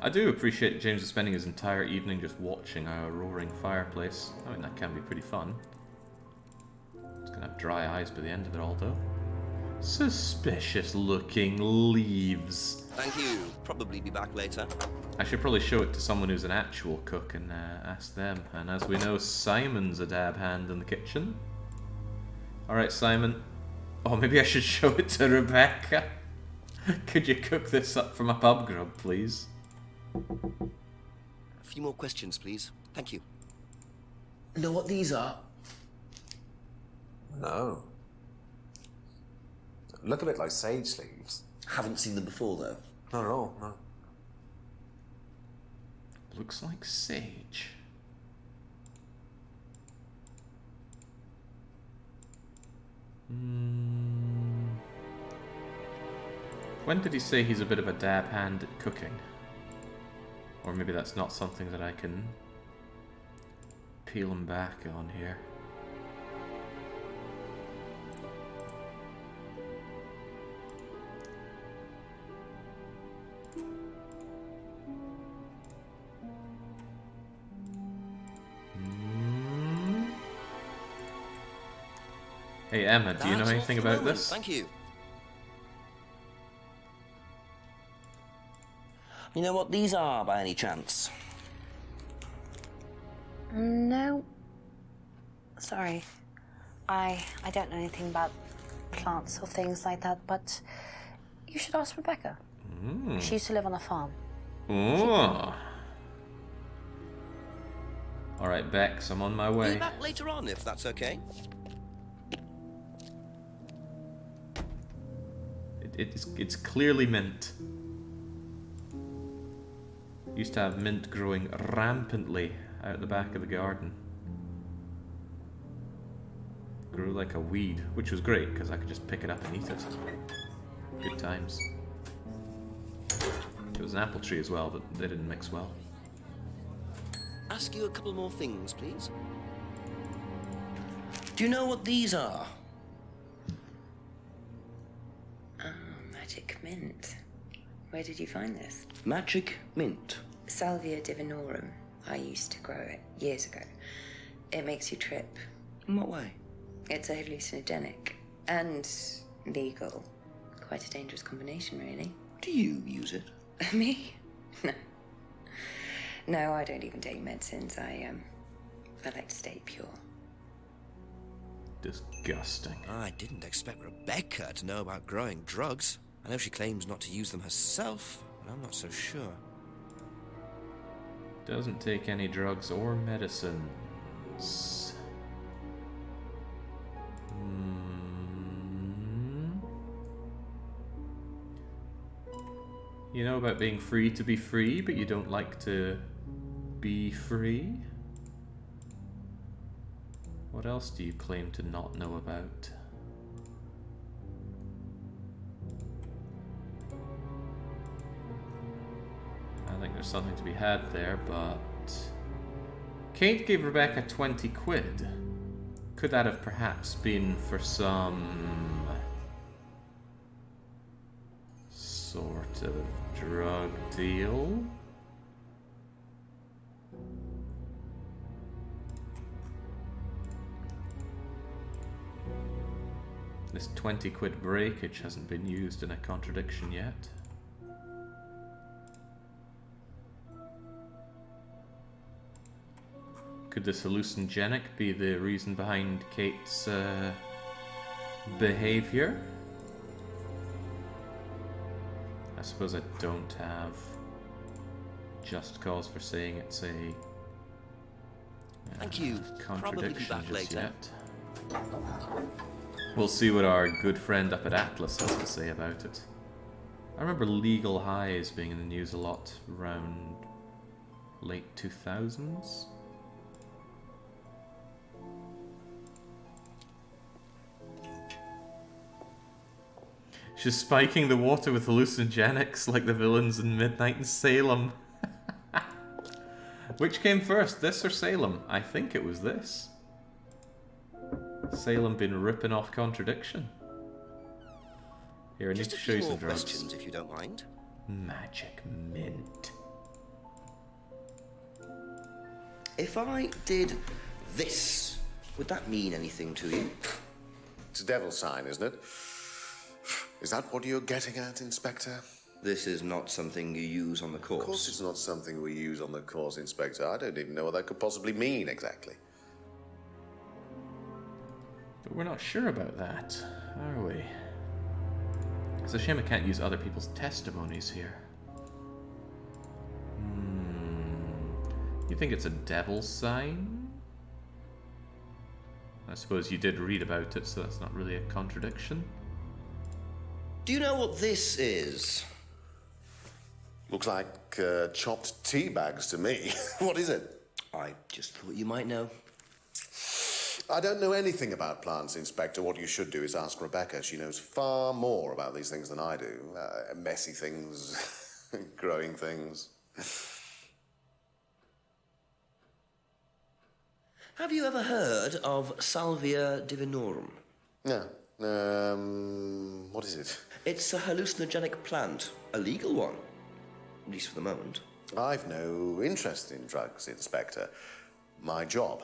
I do appreciate James spending his entire evening just watching our roaring fireplace. I mean, that can be pretty fun. It's gonna have dry eyes by the end of it all, though. Suspicious looking leaves. Thank you. Probably be back later. I should probably show it to someone who's an actual cook and ask them. And as we know, Simon's a dab hand in the kitchen. Alright, Simon. Oh, maybe I should show it to Rebecca. Could you cook this up for my pub grub, please? A few more questions, please. Thank you. Know what these are? No. Look a bit like sage leaves. Haven't seen them before, though. Not at all, no. Looks like sage. When did he say he's a bit of a dab hand at cooking? Or maybe that's not something that I can peel him back on here. Hey Emma, do you know That's all anything for the about moment. this? Thank you. You know what these are, by any chance? No. Sorry. I don't know anything about plants or things like that, but you should ask Rebecca. She used to live on a farm. Oh. Alright, Bex, I'm on my way. Be back later on, if that's okay. It's clearly mint. Used to have mint growing rampantly out the back of the garden. Grew like a weed, which was great because I could just pick it up and eat it. Good times. It was an apple tree as well, but they didn't mix well. Ask you a couple more things, please. Do you know what these are? Ah, magic mint. Where did you find this? Magic mint. Salvia divinorum. I used to grow it years ago. It makes you trip. In what way? It's a hallucinogenic and legal. Quite a dangerous combination, really. Do you use it? Me? No. No, I don't even take medicines. I like to stay pure. Disgusting. I didn't expect Rebecca to know about growing drugs. I know she claims not to use them herself, but I'm not so sure. Doesn't take any drugs or medicines. You know about being free to be free, but you don't like to be free? What else do you claim to not know about? I think there's something to be had there, but... Kate gave Rebecca 20 quid. Could that have perhaps been for some... sort of drug deal? This 20 quid breakage hasn't been used in a contradiction yet. Could this hallucinogenic be the reason behind Kate's behavior? I suppose I don't have just cause for saying it's a Thank you. Probably be contradiction back just later. yet. We'll see what our good friend up at Atlas has to say about it. I remember legal highs being in the news a lot around late 2000s. She's spiking the water with hallucinogenics like the villains in Midnight in Salem. Which came first, this or Salem? I think it was this. Salem been ripping off Contradiction. Here, I need Just to a show you few some more drugs. questions, if you don't mind. Magic mint. If I did this, would that mean anything to you? It's a devil's sign, isn't it? Is that what you're getting at, Inspector? This is not something you use on the course. Of course it's not something we use on the course, Inspector. I don't even know what that could possibly mean, exactly. But we're not sure about that, are we? It's a shame I can't use other people's testimonies here. You think it's a devil's sign? I suppose you did read about it, so that's not really a contradiction. Do you know what this is? Looks like chopped tea bags to me. What is it? I just thought you might know. I don't know anything about plants, Inspector. What you should do is ask Rebecca. She knows far more about these things than I do. Messy things, growing things. Have you ever heard of Salvia divinorum? No. What is it? It's a hallucinogenic plant, a legal one, at least for the moment. I've no interest in drugs, Inspector. My job.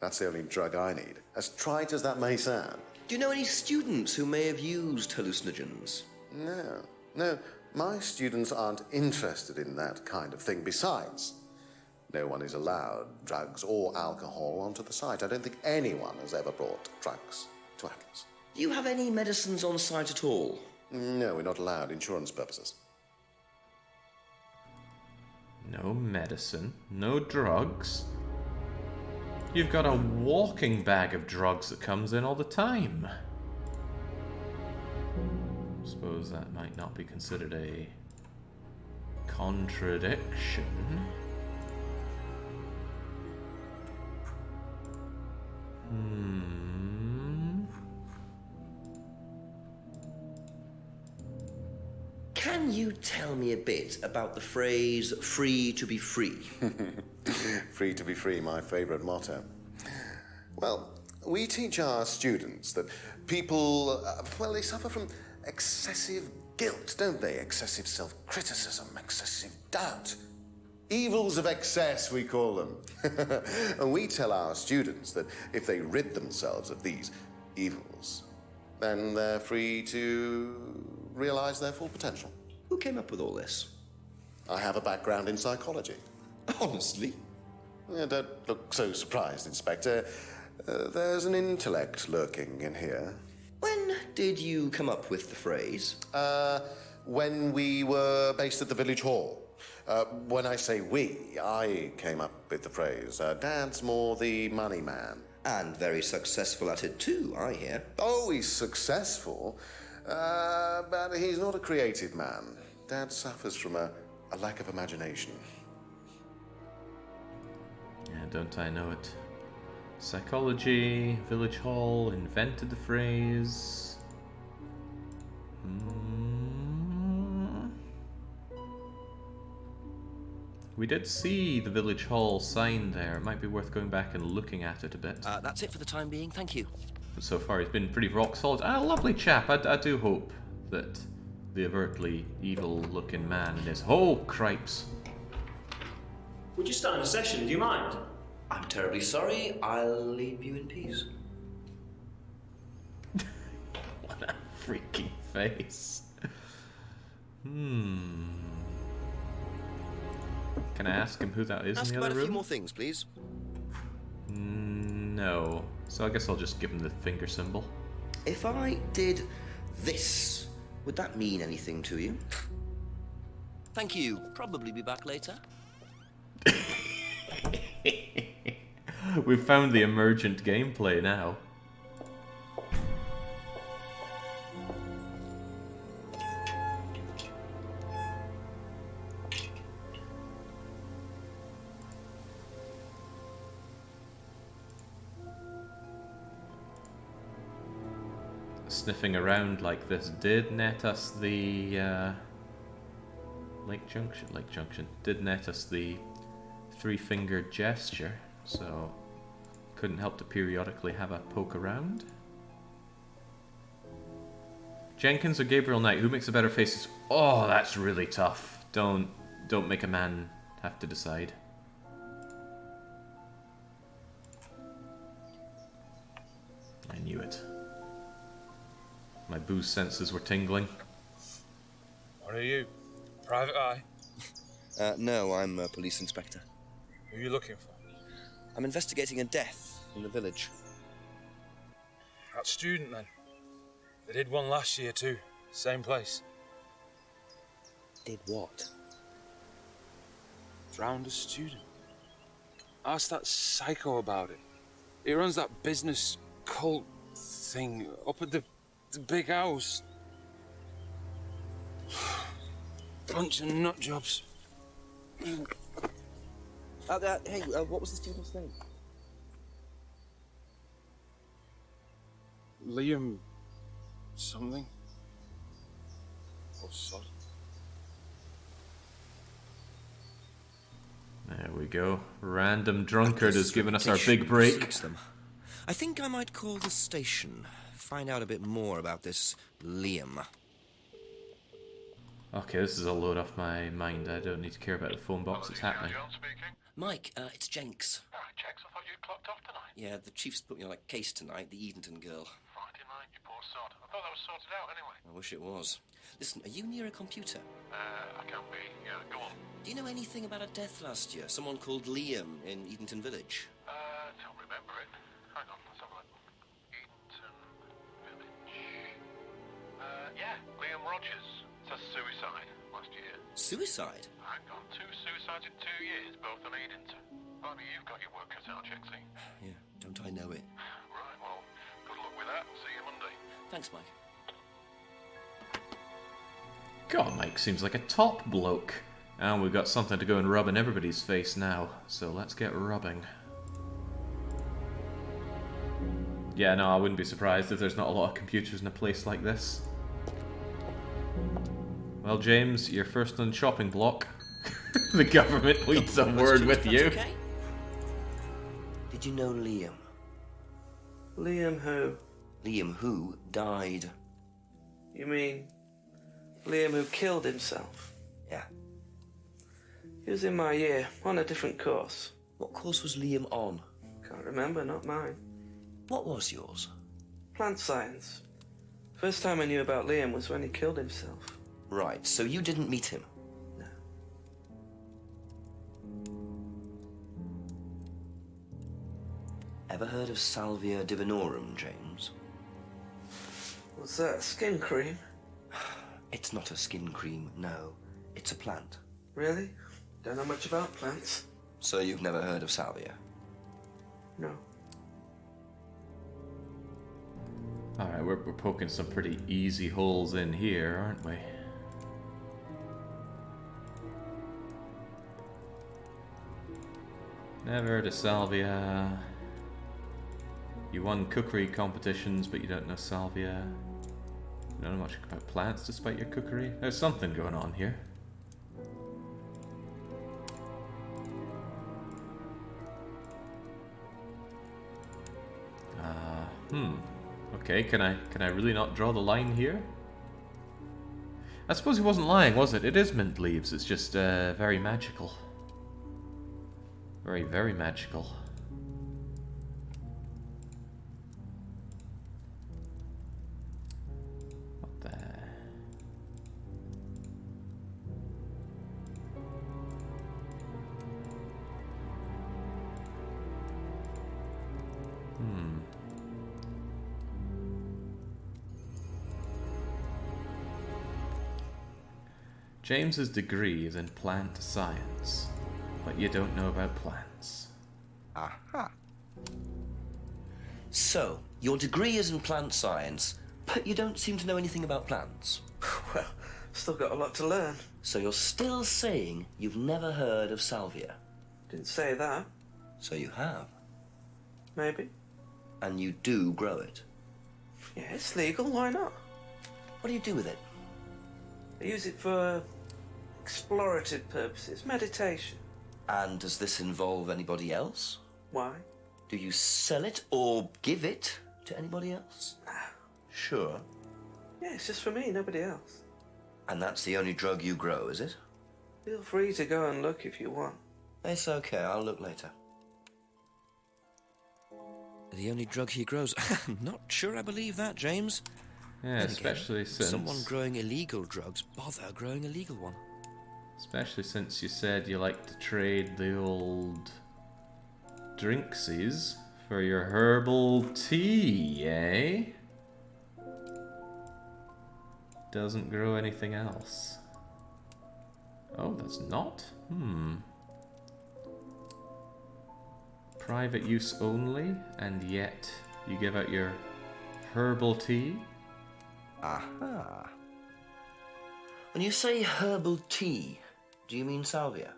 That's the only drug I need. As trite as that may sound. Do you know any students who may have used hallucinogens? No. My students aren't interested in that kind of thing. Besides, no one is allowed drugs or alcohol onto the site. I don't think anyone has ever brought drugs to Atlas. Do you have any medicines on site at all? No, we're not allowed. Insurance purposes. No medicine, no drugs. You've got a walking bag of drugs that comes in all the time. suppose that might not be considered a contradiction. Can you tell me a bit about the phrase free to be free? Free to be free, my favorite motto. Well, we teach our students that people, well, they suffer from excessive guilt, don't they? Excessive self-criticism, excessive doubt. Evils of excess, we call them. And we tell our students that if they rid themselves of these evils, then they're free to realize their full potential. Who came up with all this? I have a background in psychology. Honestly? Yeah, don't look so surprised, Inspector. There's an intellect lurking in here. When did you come up with the phrase? When we were based at the village hall. When I say we, I came up with the phrase. Dad's more the money man. And very successful at it too, I hear. Oh, he's successful, but he's not a creative man. Dad suffers from a lack of imagination. Yeah, don't I know it? Psychology, village hall, invented the phrase. We did see the village hall sign there. It might be worth going back and looking at it a bit. That's it for the time being, thank you. But so far he's been pretty rock solid. A lovely chap. I do hope that the overtly evil-looking man in his... Oh, cripes. We're just starting a session, do you mind? I'm terribly sorry. I'll leave you in peace. What a freaking face. Can I ask him who that is Ask in the about other a room? few more things, please. No. So I guess I'll just give him the finger symbol. If I did this, would that mean anything to you? Thank you. Probably be back later. We've found the emergent gameplay now. Sniffing around like this did net us the Lake Junction did net us the three-fingered gesture, so couldn't help to periodically have a poke around. Jenkins or Gabriel Knight, who makes the better faces? Oh, that's really tough. Don't make a man have to decide. I knew it. My booze senses were tingling. What are you? Private eye? No, I'm a police inspector. Who are you looking for? I'm investigating a death in the village. That student, then. They did one last year, too. Same place. Did what? Drowned a student. Ask that psycho about it. He runs that business cult thing up at the big house. Bunch of nut jobs. Hey, what was the student's name? Liam... something? Or sod? There we go. Random drunkard has given us our big break. Suits them. I think I might call the station. Find out a bit more about this Liam. Okay, this is a load off my mind. I don't need to care about the phone box. It's happening. Mike, it's Jenks. Jenks, I thought you'd clocked off tonight. Yeah, the chief's put me on a case tonight, the Edenton girl. Friday night, you poor sod. I thought that was sorted out anyway. I wish it was. Listen, are you near a computer? I can be. Yeah, go on. Do you know anything about a death last year? Someone called Liam in Edenton Village? Don't remember it. Hang on, let's have a look. Edenton Village. Yeah, Liam Rogers. Says suicide last year. Suicide? Hang on, 2 suicides in 2 years, both on Edenton. I mean, you've got your work cut out, Jexy. Yeah, don't I know it? Right, well, good luck with that. See you Monday. Thanks, Mike. God, Mike seems like a top bloke. And we've got something to go and rub in everybody's face now, so let's get rubbing. Yeah, no, I wouldn't be surprised if there's not a lot of computers in a place like this. Well, James, you're first on the chopping block. The government needs a word with you. Okay. Did you know Liam? Liam who? Liam who died. You mean Liam who killed himself? Yeah. He was in my year, on a different course. What course was Liam on? Can't remember, not mine. What was yours? Plant science. First time I knew about Liam was when he killed himself. Right, so you didn't meet him? No. Ever heard of Salvia divinorum, James? What's that, skin cream? It's not a skin cream, no. It's a plant. Really? Don't know much about plants. So you've never heard of Salvia? No. Alright, we're poking some pretty easy holes in here, aren't we? Never heard of Salvia. You won cookery competitions, but you don't know Salvia. You don't know much about plants despite your cookery. There's something going on here. Okay, can I really not draw the line here? I suppose he wasn't lying, was it? It is mint leaves, it's just very magical. Very, very magical. What the... James's degree is in plant science, but you don't know about plants. Aha. So, your degree is in plant science, but you don't seem to know anything about plants. Well, still got a lot to learn. So you're still saying you've never heard of Salvia? Didn't say that. So you have? Maybe. And you do grow it? Yeah, it's legal, why not? What do you do with it? I use it for explorative purposes, meditation. And does this involve anybody else? Why? Do you sell it or give it to anybody else? No. Sure. Yeah, it's just for me, nobody else. And that's the only drug you grow, is it? Feel free to go and look if you want. It's okay, I'll look later. The only drug he grows? I'm not sure I believe that, James. Yeah, Then especially again, since... someone growing illegal drugs, bother growing a legal one. Especially since you said you like to trade the old... drinksies for your herbal tea, eh? Doesn't grow anything else. Oh, that's not? Private use only, and yet you give out your herbal tea? Aha. When you say herbal tea, do you mean salvia?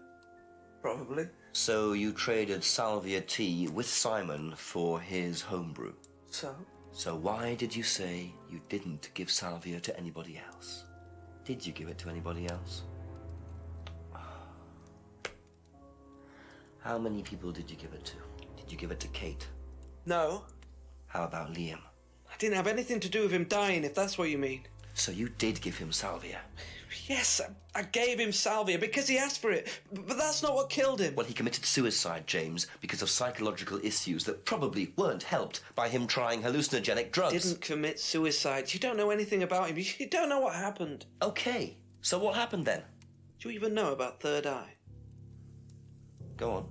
Probably. So you traded salvia tea with Simon for his homebrew? So? So why did you say you didn't give salvia to anybody else? Did you give it to anybody else? How many people did you give it to? Did you give it to Kate? No. How about Liam? I didn't have anything to do with him dying, if that's what you mean. So you did give him salvia? Yes, I gave him salvia because he asked for it, but that's not what killed him. Well, he committed suicide, James, because of psychological issues that probably weren't helped by him trying hallucinogenic drugs. Didn't commit suicide. You don't know anything about him. You don't know what happened. Okay, so what happened then? Do you even know about Third Eye? Go on.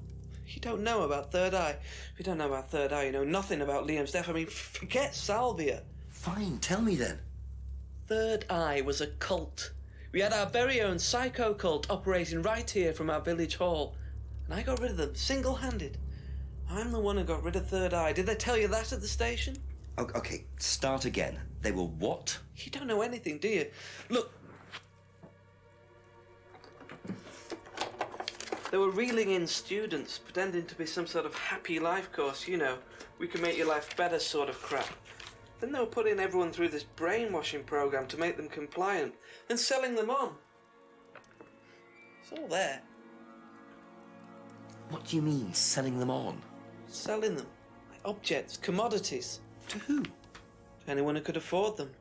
You don't know about Third Eye. If you don't know about Third Eye, you know nothing about Liam's death. I mean, forget salvia. Fine, tell me then. Third Eye was a cult. We had our very own psycho cult operating right here from our village hall. And I got rid of them, single-handed. I'm the one who got rid of Third Eye. Did they tell you that at the station? Okay, start again. They were what? You don't know anything, do you? Look, They were reeling in students, pretending to be some sort of happy life course, you know, we can make your life better sort of crap. Then they were putting everyone through this brainwashing program to make them compliant, and selling them on. It's all there. What do you mean, selling them on? Selling them. Like objects, commodities. To who? To anyone who could afford them.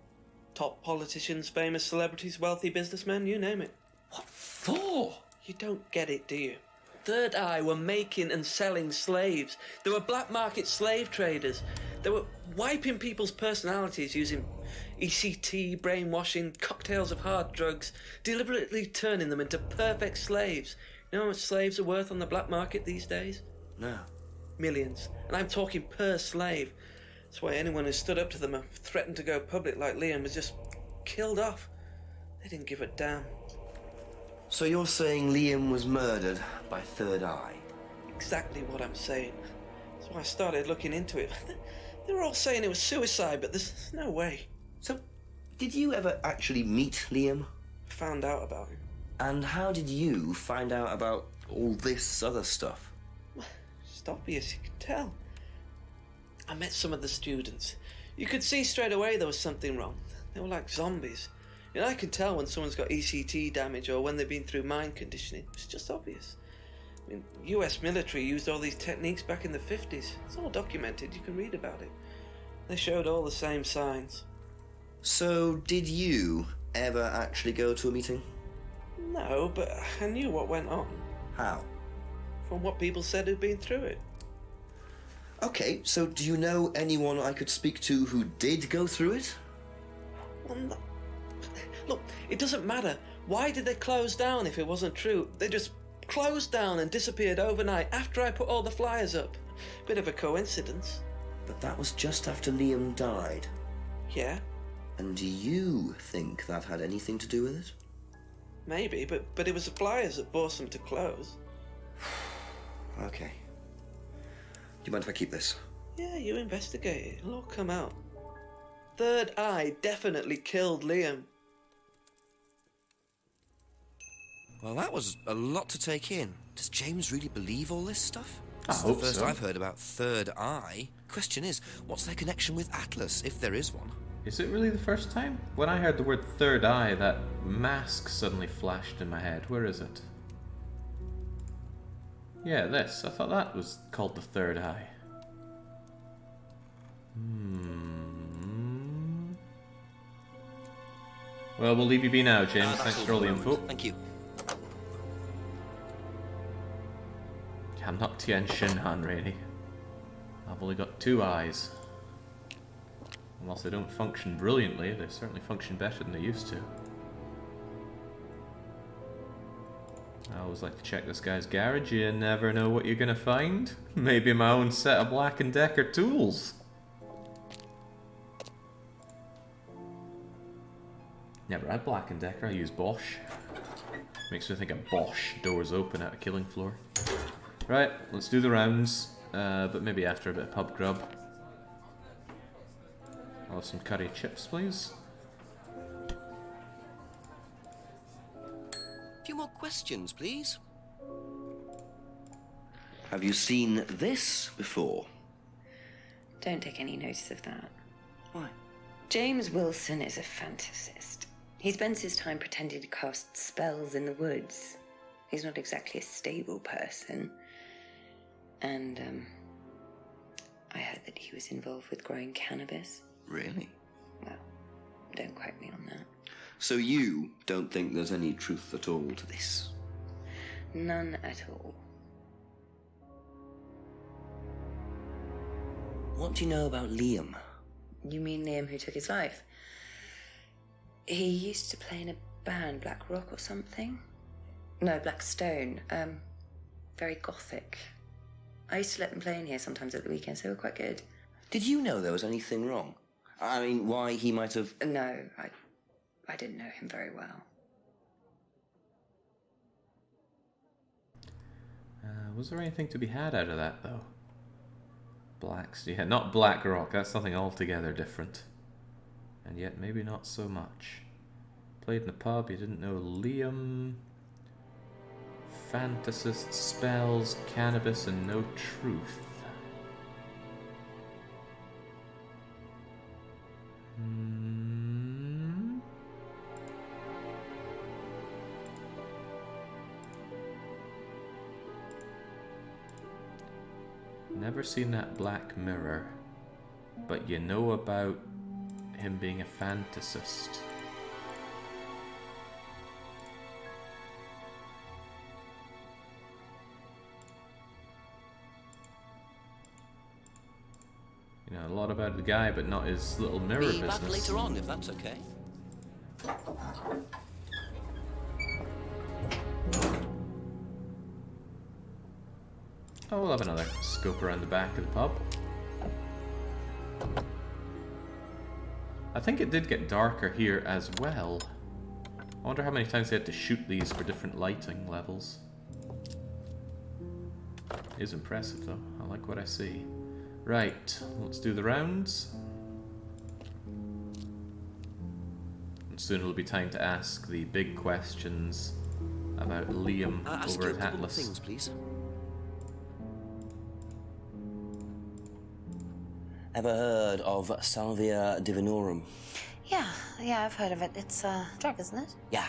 Top politicians, famous celebrities, wealthy businessmen, you name it. What for? You don't get it, do you? Third Eye were making and selling slaves. They were black market slave traders. They were wiping people's personalities using ECT, brainwashing, cocktails of hard drugs, deliberately turning them into perfect slaves. You know how much slaves are worth on the black market these days? No. Millions. And I'm talking per slave. That's why anyone who stood up to them and threatened to go public like Liam was just killed off. They didn't give a damn. So you're saying Liam was murdered by Third Eye? Exactly what I'm saying. That's why I started looking into it. They were all saying it was suicide, but there's no way. So, did you ever actually meet Liam? Found out about him. And how did you find out about all this other stuff? It's obvious, you can tell. I met some of the students. You could see straight away there was something wrong. They were like zombies. You know, I can tell when someone's got ECT damage or when they've been through mind conditioning. It's just obvious. I mean, US military used all these techniques back in the 50s. It's all documented, you can read about it. They showed all the same signs. So, did you ever actually go to a meeting? No, but I knew what went on. How? From what people said who'd been through it. Okay, so do you know anyone I could speak to who did go through it? Well, no. Look, it doesn't matter. Why did they close down if it wasn't true? They just closed down and disappeared overnight after I put all the flyers up. Bit of a coincidence. But that was just after Liam died. Yeah, And do you think that had anything to do with it? maybe, but it was the flyers that forced them to close. Okay. Do you mind if I keep this? Yeah, you investigate it. It'll all come out. Third Eye definitely killed Liam. Well, that was a lot to take in. Does James really believe all this stuff? I This is hope the first so. I've heard about Third Eye. Question is, what's their connection with Atlas, if there is one? Is it really the first time? When I heard the word Third Eye, that mask suddenly flashed in my head. Where is it? Yeah, this. I thought that was called the Third Eye. Well, we'll leave you be now, James. That's Thanks all for all the the info. moment. Thank you. I'm not Tien Shin Han, really. I've only got 2 eyes. And whilst they don't function brilliantly, they certainly function better than they used to. I always like to check this guy's garage. You never know what you're gonna find. Maybe my own set of Black & Decker tools. Never had Black & Decker, I use Bosch. Makes me think of Bosch, doors open at a killing floor. Right, let's do the rounds, but maybe after a bit of pub grub. I'll have some curry chips, please. A few more questions, please. Have you seen this before? Don't take any notice of that. Why? James Wilson is a fantasist. He spends his time pretending to cast spells in the woods. He's not exactly a stable person. And, I heard that he was involved with growing cannabis. Really? Well, don't quote me on that. So you don't think there's any truth at all to this? None at all. What do you know about Liam? You mean Liam who took his life? He used to play in a band, Black Rock or something? No, Black Stone. Very gothic. I used to let them play in here sometimes at the weekends. They were quite good. Did you know there was anything wrong? I mean, why he might have... No, I didn't know him very well. Was there anything to be had out of that, though? Yeah, not Black Rock, that's something altogether different. And yet, maybe not so much. Played in the pub, you didn't know Liam. fantasist, spells, cannabis, and no truth. Never seen that Black Mirror, but you know about him being a fantasist. You know a lot about the guy, but not his little mirror Be business. back later on, if that's okay. Oh, we'll have another scope around the back of the pub. I think it did get darker here as well. I wonder how many times they had to shoot these for different lighting levels. It is impressive though. I like what I see. Right, let's do the rounds. And soon it'll be time to ask the big questions about Liam Ask over you a at couple of Atlas. things, please. Ever heard of Salvia divinorum? Yeah, I've heard of it. It's a drug, isn't it? Yeah,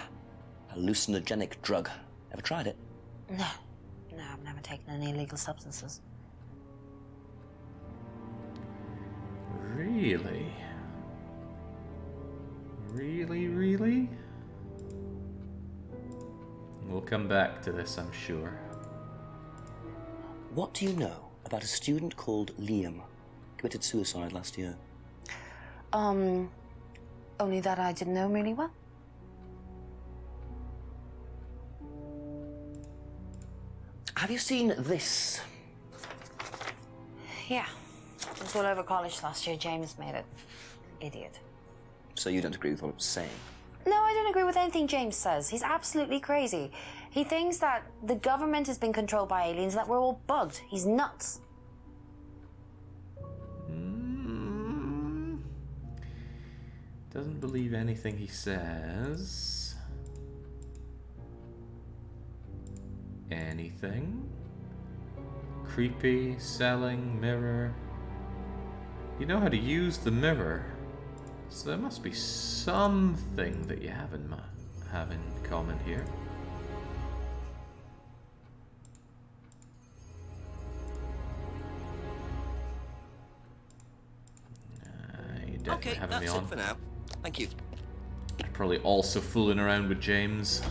hallucinogenic drug. Ever tried it? No, I've never taken any illegal substances. Really? Really? We'll come back to this, I'm sure. What do you know about a student called Liam? Committed suicide last year. Only that I didn't know him really well. Have you seen this? Yeah. It was all over college last year. James made it. Idiot. So you don't agree with what I'm saying? No, I don't agree with anything James says. He's absolutely crazy. He thinks that the government has been controlled by aliens, that we're all bugged. He's nuts. Doesn't believe anything he says. Anything? Creepy, selling, mirror. You know how to use the mirror, so there must be something that you have in common here. You definitely Okay, having me that's on. it for now. Thank you. Probably also fooling around with James.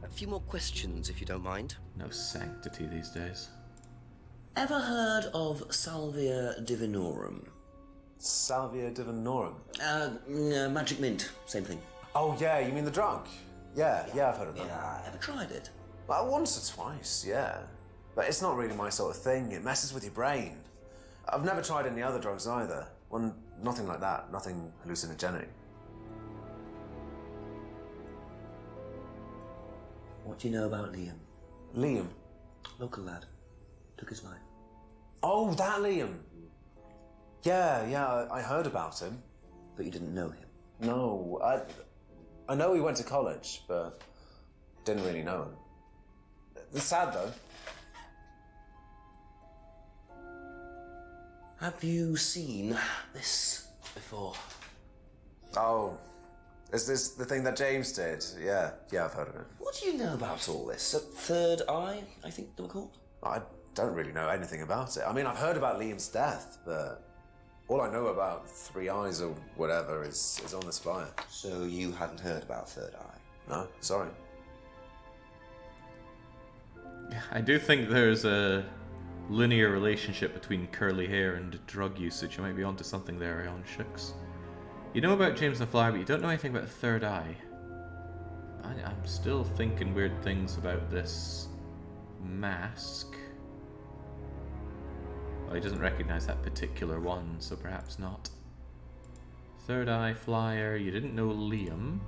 A few more questions, if you don't mind. No sanctity these days. Ever heard of Salvia divinorum? Salvia divinorum? Magic mint, same thing. Oh, yeah, you mean the drug? Yeah, I've heard of that. Yeah, ever tried it? Well, once or twice, yeah. But it's not really my sort of thing. It messes with your brain. I've never tried any other drugs either. Well, nothing like that. Nothing hallucinogenic. What do you know about Liam? Liam? Local lad. Took his life. Oh, that Liam! Yeah, I heard about him. But you didn't know him? No, I know he went to college, but didn't really know him. It's sad, though. Have you seen this before? Oh, is this the thing that James did? Yeah, I've heard of it. What do you know about all this? A third eye, I think they were called? I don't really know anything about it. I mean, I've heard about Liam's death, but all I know about Three Eyes or whatever is on this flyer. So you hadn't heard about Third Eye? No, sorry. I do think there's a linear relationship between curly hair and drug usage. You might be onto something there, Ion Shooks. You know about James the Flyer, but you don't know anything about the Third Eye. I'm still thinking weird things about this mask. Well, he doesn't recognize that particular one, so perhaps not. Third Eye Flyer, you didn't know Liam.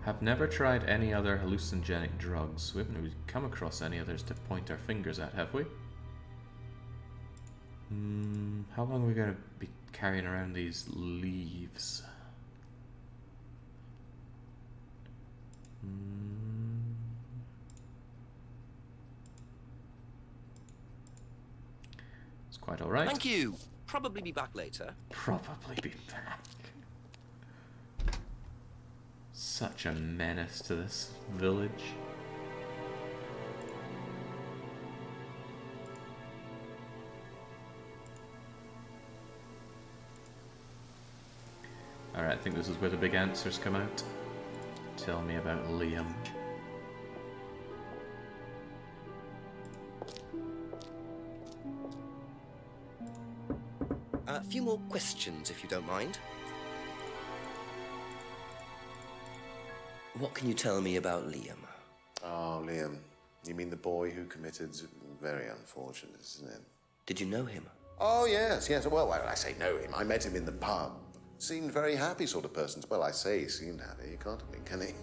Have never tried any other hallucinogenic drugs. We haven't really come across any others to point our fingers at, have we? How long are we going to be carrying around these leaves? It's quite alright. Thank you. Probably be back later. Probably be back. Such a menace to this village. Alright, I think this is where the big answers come out. Tell me about Liam. A few more questions, if you don't mind. What can you tell me about Liam? Oh, Liam. You mean the boy who committed... Very unfortunate, isn't it? Did you know him? Oh, yes, yes. Well, when I say know him, I met him in the pub. Seemed very happy sort of person. Well, I say he seemed happy. You can't have been, can he?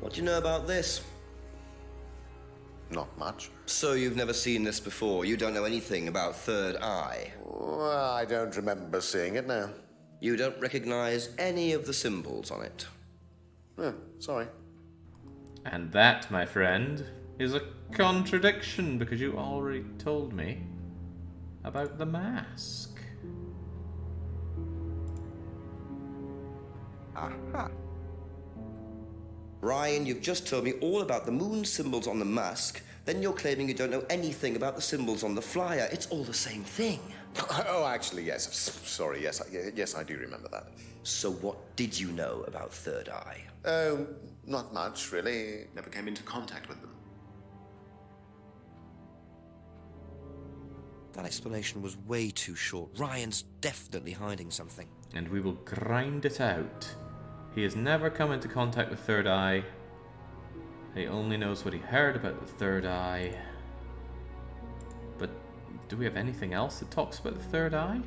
What do you know about this? Not much. So you've never seen this before? You don't know anything about Third Eye? Well, I don't remember seeing it now. You don't recognize any of the symbols on it? Oh, sorry. And that, my friend, is a contradiction, because you already told me about the mask. Aha. Ryan, you've just told me all about the moon symbols on the mask, then you're claiming you don't know anything about the symbols on the flyer. It's all the same thing. Oh, actually, yes. Sorry, yes, yes, I do remember that. So what did you know about Third Eye? Oh, not much, really. Never came into contact with them. That explanation was way too short. Ryan's definitely hiding something. And we will grind it out. He has never come into contact with Third Eye. He only knows what he heard about the Third Eye. But do we have anything else that talks about the Third Eye?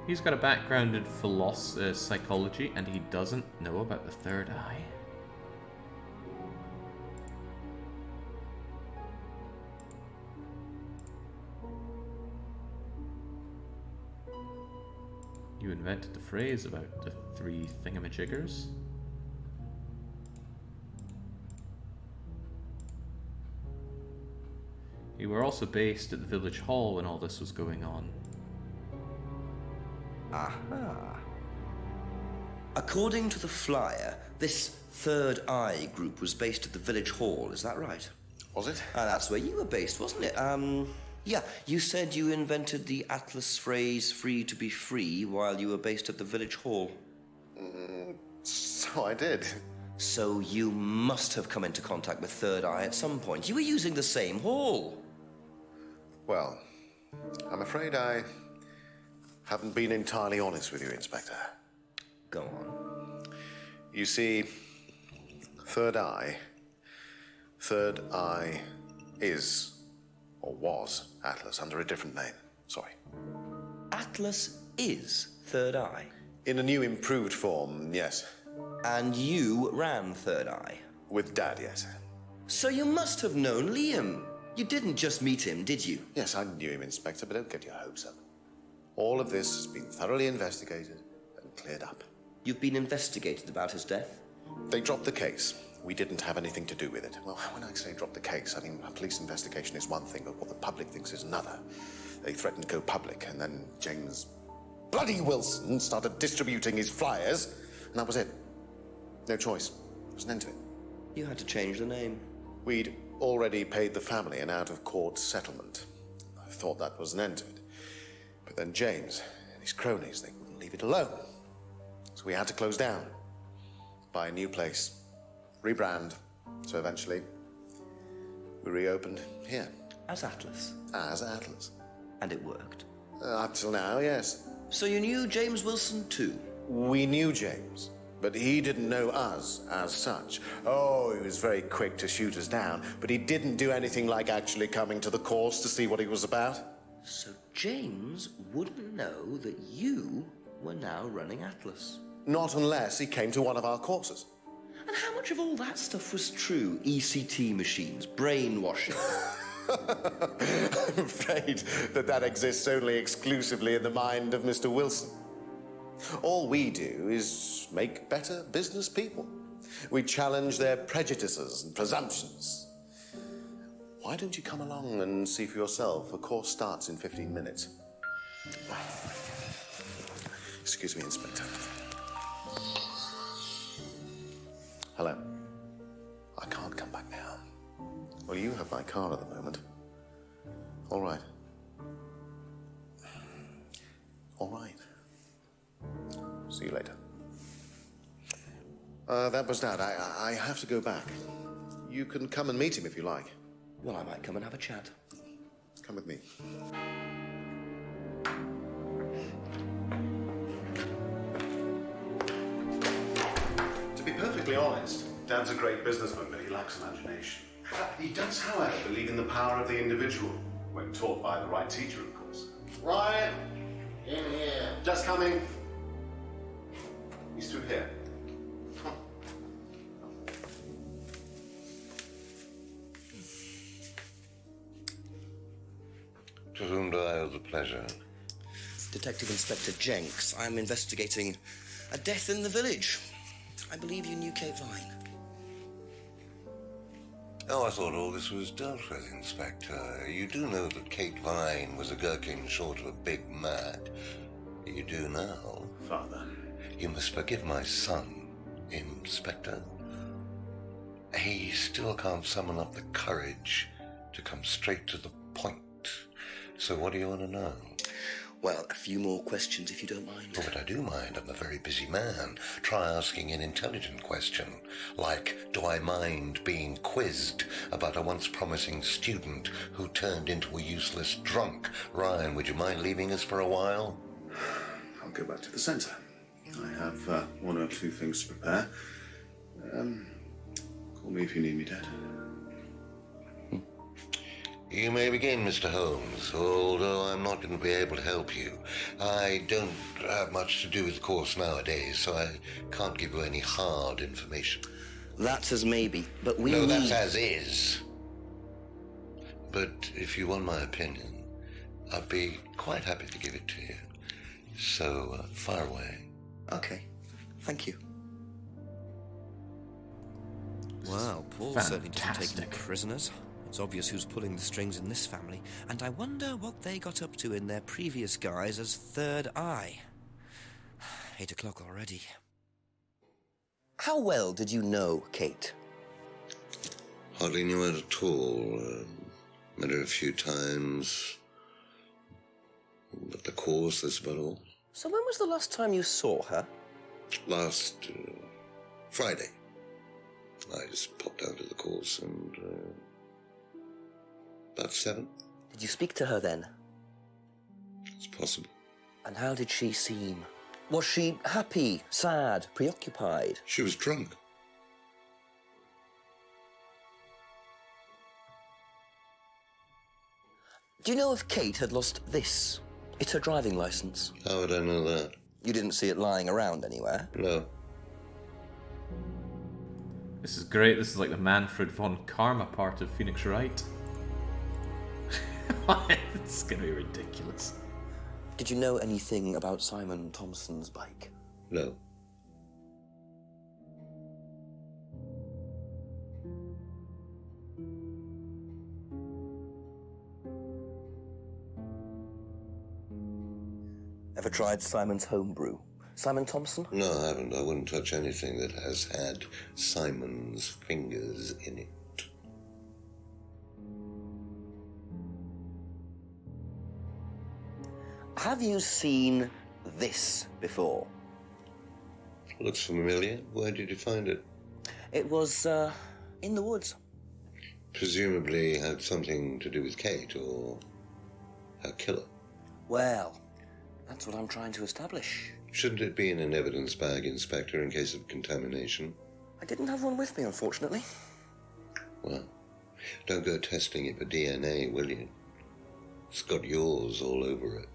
He's got a background in psychology, and he doesn't know about the Third Eye. You invented the phrase about the three thingamajiggers. You were also based at the village hall when all this was going on. Aha. According to the flyer, this Third Eye group was based at the village hall, is that right? Was it? That's where you were based, wasn't it? Yeah, you said you invented the Atlas phrase, free to be free, while you were based at the village hall. So I did. So you must have come into contact with Third Eye at some point. You were using the same hall. Well, I'm afraid I haven't been entirely honest with you, Inspector. Go on. You see, Third Eye is, or was, Atlas under a different name. Sorry. Atlas is Third Eye? In a new improved form, yes. And you ran Third Eye? With Dad, yes. So you must have known Liam. You didn't just meet him, did you? Yes, I knew him, Inspector, but don't get your hopes up. All of this has been thoroughly investigated and cleared up. You've been investigated about his death? They dropped the case. We didn't have anything to do with it. Well, when I say drop the case, I mean a police investigation is one thing, but what the public thinks is another. They threatened to go public, and then James bloody Wilson started distributing his flyers, and that was it. No choice. There was an end to it. You had to change the name. We'd already paid the family an out-of-court settlement. I thought that was an end to it. But then James and his cronies, they wouldn't leave it alone. So we had to close down, buy a new place, rebrand. So eventually, we reopened here. As Atlas? As Atlas. And it worked? Up till now, yes. So you knew James Wilson too? We knew James, but he didn't know us as such. Oh, he was very quick to shoot us down, but he didn't do anything like actually coming to the course to see what he was about. So James wouldn't know that you were now running Atlas? Not unless he came to one of our courses. And how much of all that stuff was true? ECT machines, brainwashing? I'm afraid that exists only exclusively in the mind of Mr. Wilson. All we do is make better business people. We challenge their prejudices and presumptions. Why don't you come along and see for yourself? A course starts in 15 minutes. Excuse me, Inspector. Hello. I can't come back now. Well, you have my car at the moment. All right. All right. See you later. That was that. I have to go back. You can come and meet him if you like. Well, I might come and have a chat. Come with me. To be perfectly honest, Dad's a great businessman, but he lacks imagination. He does, however, believe in the power of the individual, when taught by the right teacher, of course. Ryan! In here. Just coming. He's through here. To whom do I owe the pleasure? Detective Inspector Jenks. I'm investigating a death in the village. I believe you knew Kate Vine. Oh, I thought all this was dealt with, Inspector. You do know that Kate Vine was a gherkin short of a Big Mac. You do now. Father. You must forgive my son, Inspector. He still can't summon up the courage to come straight to the point. So what do you want to know? Well, a few more questions, if you don't mind. Oh, but I do mind. I'm a very busy man. Try asking an intelligent question, like, do I mind being quizzed about a once promising student who turned into a useless drunk? Ryan, would you mind leaving us for a while? I'll go back to the centre. I have one or two things to prepare. Call me if you need me, Dad. You may begin, Mr. Holmes, although I'm not going to be able to help you. I don't have much to do with the course nowadays, so I can't give you any hard information. That's as maybe, but we No, need... that's as is. But if you want my opinion, I'd be quite happy to give it to you. So, fire away. Okay, thank you. Wow, Paul certainly doesn't take any prisoners. It's obvious who's pulling the strings in this family, and I wonder what they got up to in their previous guise as Third Eye. 8 o'clock already. How well did you know Kate? Hardly knew her at all. Met her a few times. At the course, that's about all. So when was the last time you saw her? Last Friday. I just popped out of the course and... about 7. Did you speak to her then? It's possible. And how did she seem? Was she happy, sad, preoccupied? She was drunk. Do you know if Kate had lost this? It's her driving licence. How would I know that? You didn't see it lying around anywhere? No. This is great. This is like the Manfred von Karma part of Phoenix Wright. It's gonna be ridiculous. Did you know anything about Simon Thompson's bike? No. Ever tried Simon's homebrew? Simon Thompson? No, I haven't. I wouldn't touch anything that has had Simon's fingers in it. Have you seen this before? Looks familiar. Where did you find it? It was, in the woods. Presumably had something to do with Kate or her killer. Well, that's what I'm trying to establish. Shouldn't it be in an evidence bag, Inspector, in case of contamination? I didn't have one with me, unfortunately. Well, don't go testing it for DNA, will you? It's got yours all over it.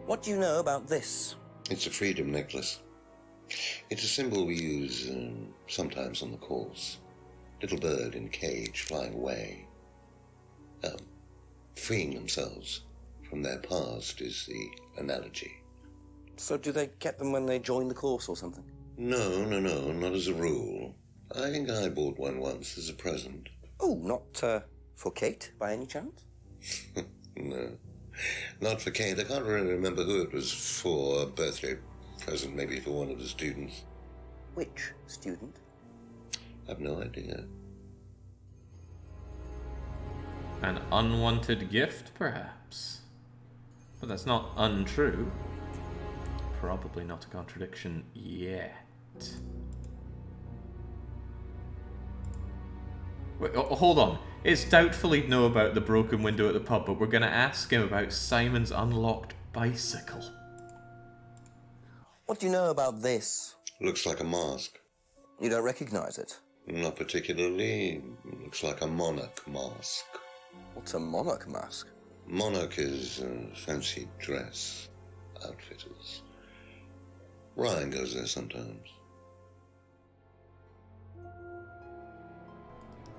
What do you know about this? It's a freedom necklace. It's a symbol we use sometimes on the course. Little bird in cage flying away. Freeing themselves from their past is the analogy. So do they get them when they join the course or something? No, not as a rule. I think I bought one once as a present. Oh, not for Kate, by any chance? No, not for Kate. I can't really remember who it was for. A birthday present, maybe for one of the students. Which student? I've no idea. An unwanted gift, perhaps? But that's not untrue. Probably not a contradiction yet. Wait, hold on. It's doubtful he'd know about the broken window at the pub, but we're going to ask him about Simon's unlocked bicycle. What do you know about this? Looks like a mask. You don't recognize it? Not particularly. Looks like a monarch mask. What's a monarch mask? Monarch is fancy dress outfitters. Ryan goes there sometimes.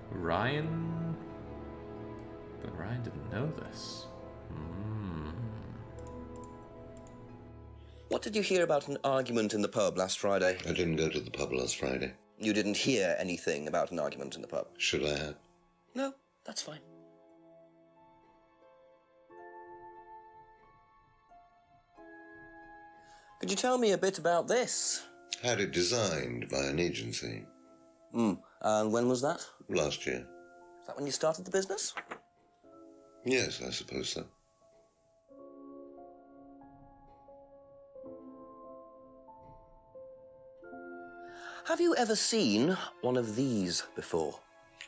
Ryan? But Ryan didn't know this. What did you hear about an argument in the pub last Friday? I didn't go to the pub last Friday. You didn't hear anything about an argument in the pub? Should I have? No, that's fine. Could you tell me a bit about this? Had it designed by an agency. And when was that? Last year. Is that when you started the business? Yes, I suppose so. Have you ever seen one of these before?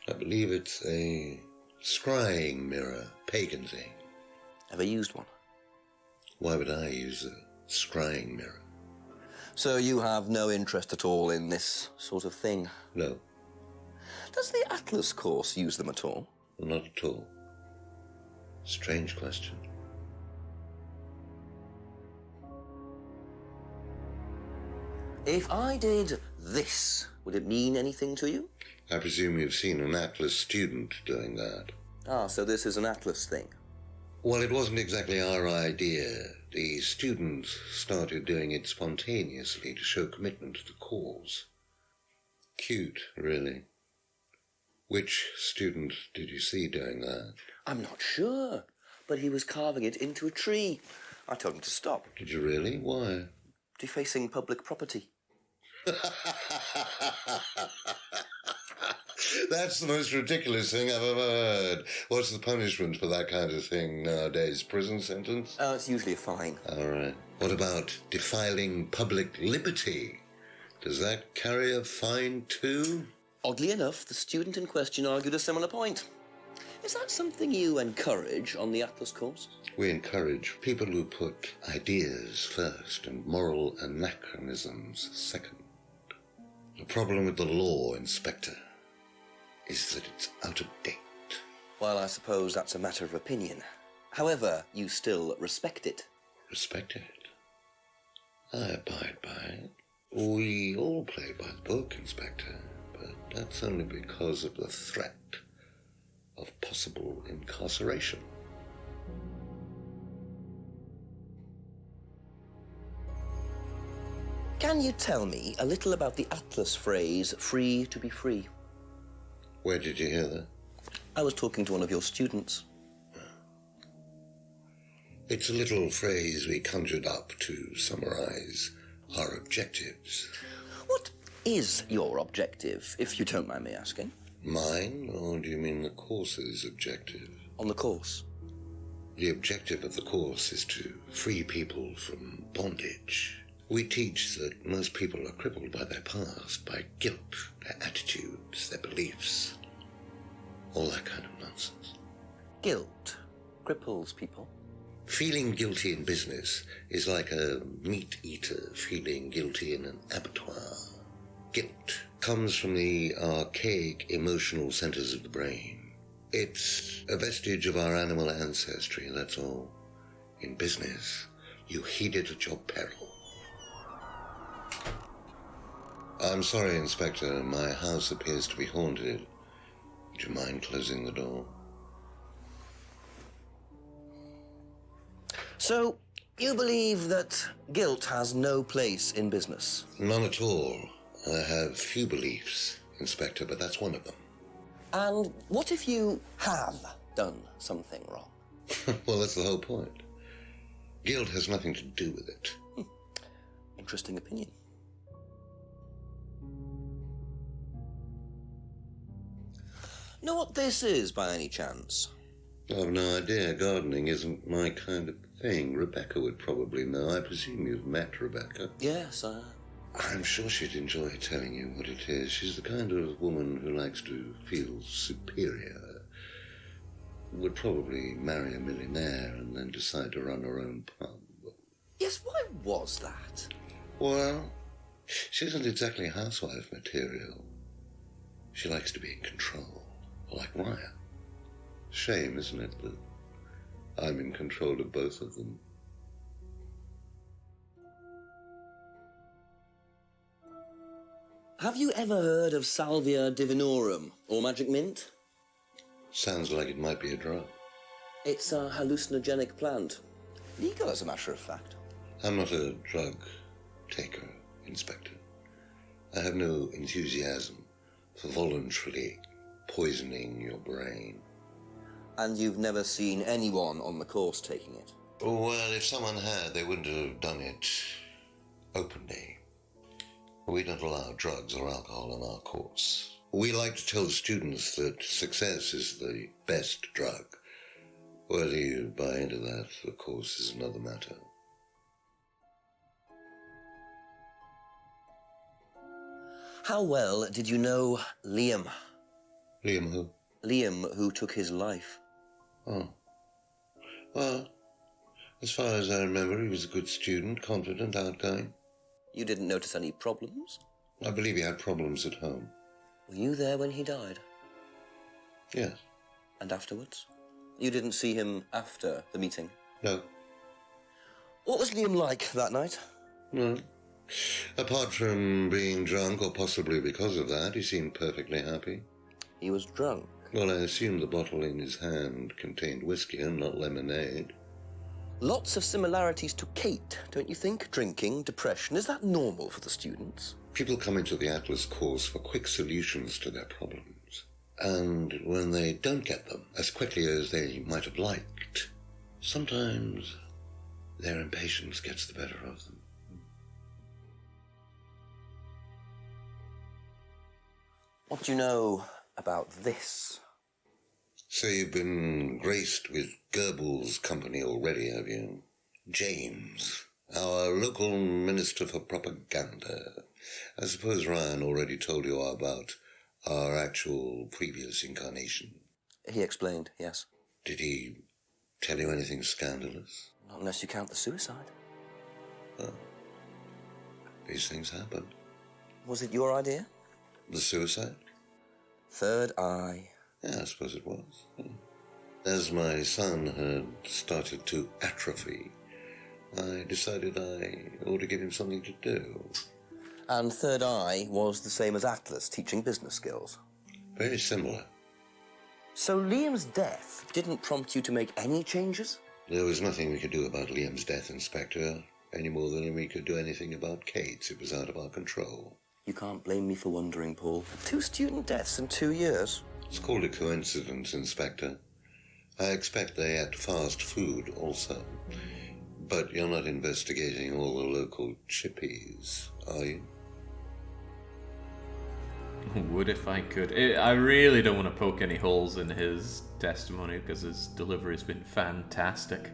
I believe it's a scrying mirror, pagan thing. Ever used one? Why would I use a scrying mirror? So you have no interest at all in this sort of thing? No. Does the Atlas course use them at all? Not at all. Strange question. If I did this, would it mean anything to you? I presume you've seen an Atlas student doing that. Ah, so this is an Atlas thing. Well, it wasn't exactly our idea. The students started doing it spontaneously to show commitment to the cause. Cute, really. Which student did you see doing that? I'm not sure, but he was carving it into a tree. I told him to stop. Did you really? Why? Defacing public property. That's the most ridiculous thing I've ever heard. What's the punishment for that kind of thing nowadays? Prison sentence? It's usually a fine. All right. What about defiling public liberty? Does that carry a fine too? Oddly enough, the student in question argued a similar point. Is that something you encourage on the Atlas course? We encourage people who put ideas first and moral anachronisms second. The problem with the law, Inspector, is that it's out of date. Well, I suppose that's a matter of opinion. However, you still respect it. Respect it? I abide by it. We all play by the book, Inspector, but that's only because of the threat of possible incarceration. Can you tell me a little about the Atlas phrase, free to be free? Where did you hear that? I was talking to one of your students. It's a little phrase we conjured up to summarize our objectives. What is your objective, if you don't mind me asking? Mine, or do you mean the course's objective? On the course. The objective of the course is to free people from bondage. We teach that most people are crippled by their past, by guilt, their attitudes, their beliefs, all that kind of nonsense. Guilt cripples people. Feeling guilty in business is like a meat eater feeling guilty in an abattoir. Guilt comes from the archaic emotional centers of the brain. It's a vestige of our animal ancestry, that's all. In business, you heed it at your peril. I'm sorry, Inspector. My house appears to be haunted. Would you mind closing the door? So, you believe that guilt has no place in business? None at all. I have few beliefs, Inspector, but that's one of them. And what if you have done something wrong? Well, that's the whole point. Guilt has nothing to do with it. Interesting opinion. Know what this is, by any chance? I've no idea. Gardening isn't my kind of thing. Rebecca would probably know. I presume you've met Rebecca. Yes, I'm sure she'd enjoy telling you what it is. She's the kind of woman who likes to feel superior. Would probably marry a millionaire and then decide to run her own pub. Yes, why was that? Well, she isn't exactly housewife material. She likes to be in control, like Ryan. Shame, isn't it, that I'm in control of both of them? Have you ever heard of Salvia divinorum, or magic mint? Sounds like it might be a drug. It's a hallucinogenic plant. Legal, as a matter of fact. I'm not a drug taker, Inspector. I have no enthusiasm for voluntarily poisoning your brain. And you've never seen anyone on the course taking it? Well, if someone had, they wouldn't have done it openly. We don't allow drugs or alcohol on our course. We like to tell students that success is the best drug. Whether you buy into that, of course, is another matter. How well did you know Liam? Liam who? Liam, who took his life. Oh. Well, as far as I remember, he was a good student, confident, outgoing. You didn't notice any problems? I believe he had problems at home. Were you there when he died? Yes. And afterwards? You didn't see him after the meeting? No. What was Liam like that night? No. Apart from being drunk, or possibly because of that, he seemed perfectly happy. He was drunk? Well, I assume the bottle in his hand contained whiskey and not lemonade. Lots of similarities to Kate, don't you think? Drinking, depression, is that normal for the students? People come into the Atlas course for quick solutions to their problems. And when they don't get them as quickly as they might have liked, sometimes their impatience gets the better of them. What do you know about this? So you've been graced with Goebbels' company already, have you? James, our local minister for propaganda. I suppose Ryan already told you about our actual previous incarnation. He explained, yes. Did he tell you anything scandalous? Not unless you count the suicide. Oh. These things happen. Was it your idea? The suicide? Third eye. Yeah, I suppose it was. As my son had started to atrophy, I decided I ought to give him something to do. And Third Eye was the same as Atlas, teaching business skills? Very similar. So Liam's death didn't prompt you to make any changes? There was nothing we could do about Liam's death, Inspector, any more than we could do anything about Kate's. It was out of our control. You can't blame me for wondering, Paul. 2 student deaths in 2 years. It's called a coincidence, Inspector. I expect they ate fast food also. But you're not investigating all the local chippies, are you? Would if I could. I really don't want to poke any holes in his testimony because his delivery's been fantastic.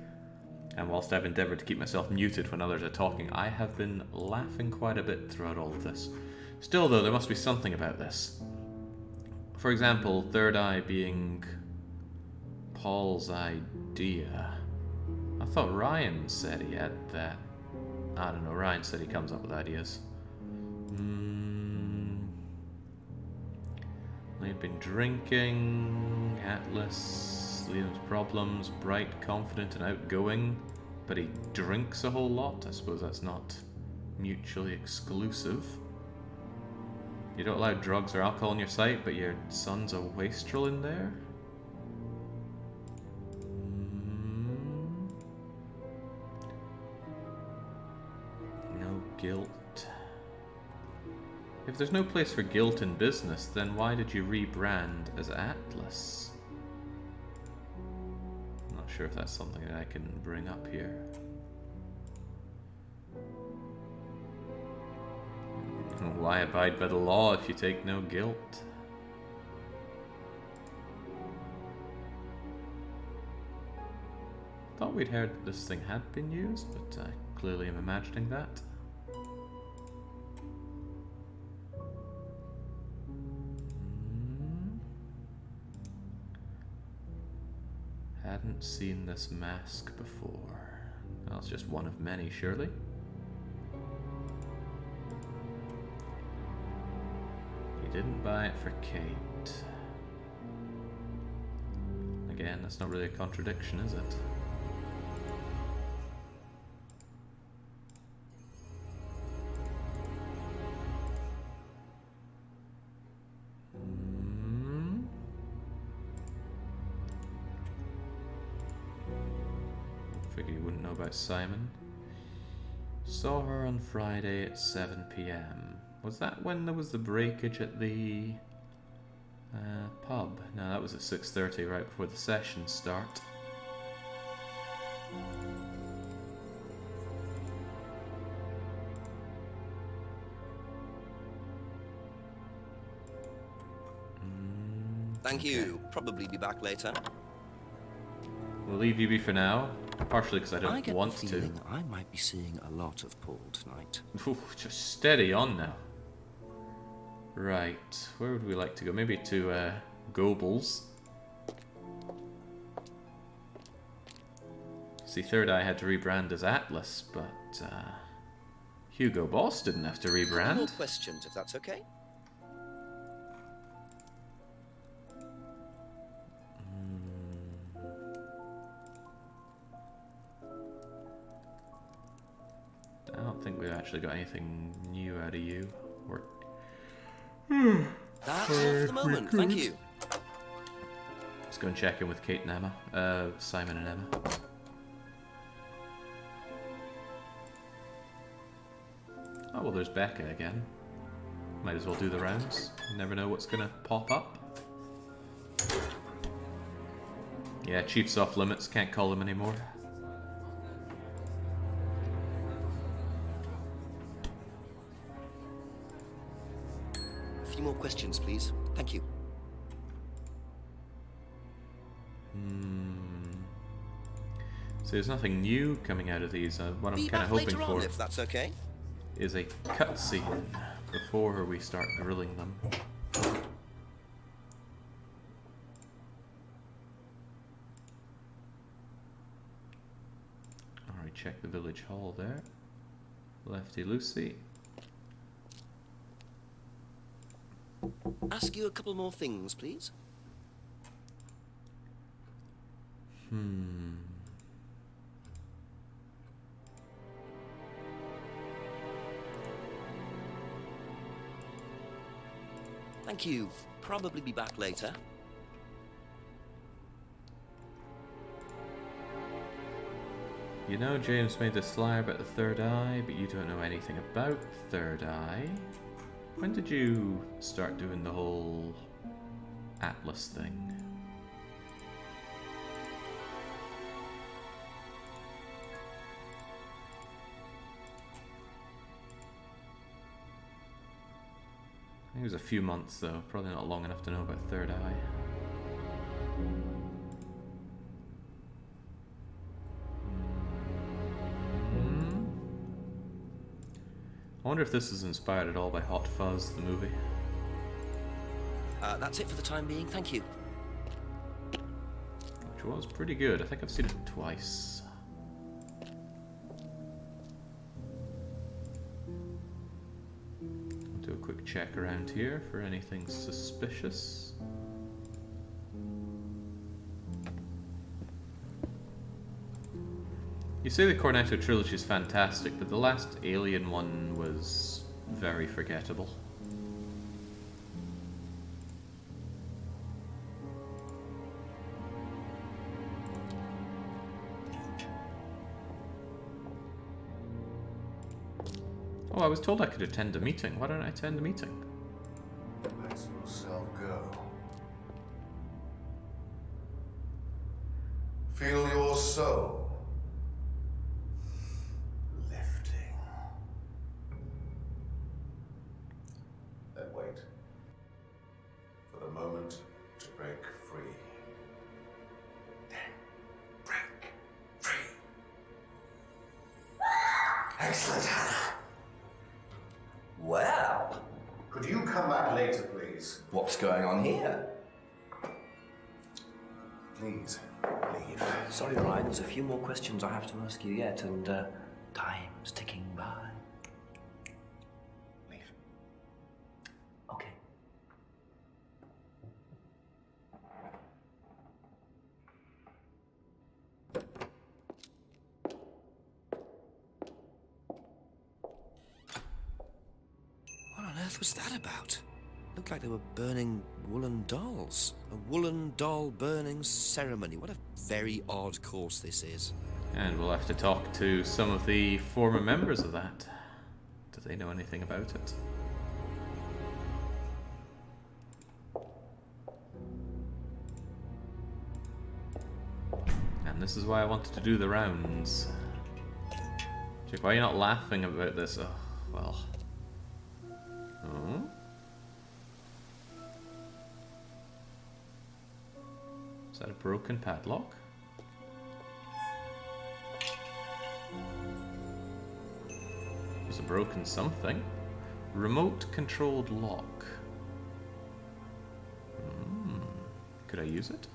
And whilst I've endeavoured to keep myself muted when others are talking, I have been laughing quite a bit throughout all of this. Still, though, there must be something about this. For example, Third Eye being Paul's idea. I thought Ryan said he had that. I don't know, Ryan said he comes up with ideas. They've been drinking, Atlas, Liam's problems, bright, confident and outgoing, but he drinks a whole lot. I suppose that's not mutually exclusive. You don't allow drugs or alcohol on your site, but your son's a wastrel in there? No guilt. If there's no place for guilt in business, then why did you rebrand as Atlas? I'm not sure if that's something that I can bring up here. Why abide by the law if you take no guilt? Thought we'd heard that this thing had been used, but I clearly am imagining that. Hadn't seen this mask before. Well, it's just one of many, surely. You didn't buy it for Kate. Again, that's not really a contradiction, is it? Figure you wouldn't know about Simon. Saw her on Friday at 7 PM. Was that when there was the breakage at the pub? No, that was at 6:30, right before the session start. Thank you. Probably be back later. We'll leave you be for now, partially because I don't I get want the feeling I might be seeing a lot of Paul tonight. Ooh, just steady on now. Right, where would we like to go? Maybe to Goebbels. See, Third Eye had to rebrand as Atlas, but Hugo Boss didn't have to rebrand. More questions, if that's okay. I don't think we've actually got anything new out of you. Or That's all for the moment, thank you. Let's go and check in with Kate and Emma. Simon and Emma. Oh, well, there's Becca again. Might as well do the rounds. You never know what's gonna pop up. Yeah, Chief's off limits, can't call him anymore. A few more questions, please. Thank you. So there's nothing new coming out of these. What I'm kind of hoping later for, on, if that's okay. is a cutscene before we start grilling them. Alright, check the village hall there. Lefty Lucy. Ask you a couple more things, please. Thank you. Probably be back later. You know, James made this flyer about the Third Eye, but you don't know anything about Third Eye. When did you start doing the whole Atlas thing? I think it was a few months though, probably not long enough to know about Third Eye. I wonder if this is inspired at all by Hot Fuzz, the movie. That's it for the time being, thank you. Which was pretty good. I think I've seen it twice. I'll do a quick check around here for anything suspicious. You say the Cornetto trilogy is fantastic, but the last Alien one was very forgettable. Oh, I was told I could attend a meeting. Why don't I attend a meeting? Let yourself go. Feel your soul lifting. Then wait for the moment to break free. Then break free. Excellent, Hannah. Well, Could you come back later, please? what's going on here? Please, leave. Sorry, Ryan, there's a few more questions I have to ask you yet, and time's ticking by. Leave. Okay. What on earth was that about? Looked like they were burning woolen dolls. A woolen doll burning ceremony. What a very odd course this is. And we'll have to talk to some of the former members of that. Do they know anything about it? And this is why I wanted to do the rounds. Chick, why are you not laughing about this? Oh, well. Oh? Is that a broken padlock? There's a broken something. Remote controlled lock. Could I use it?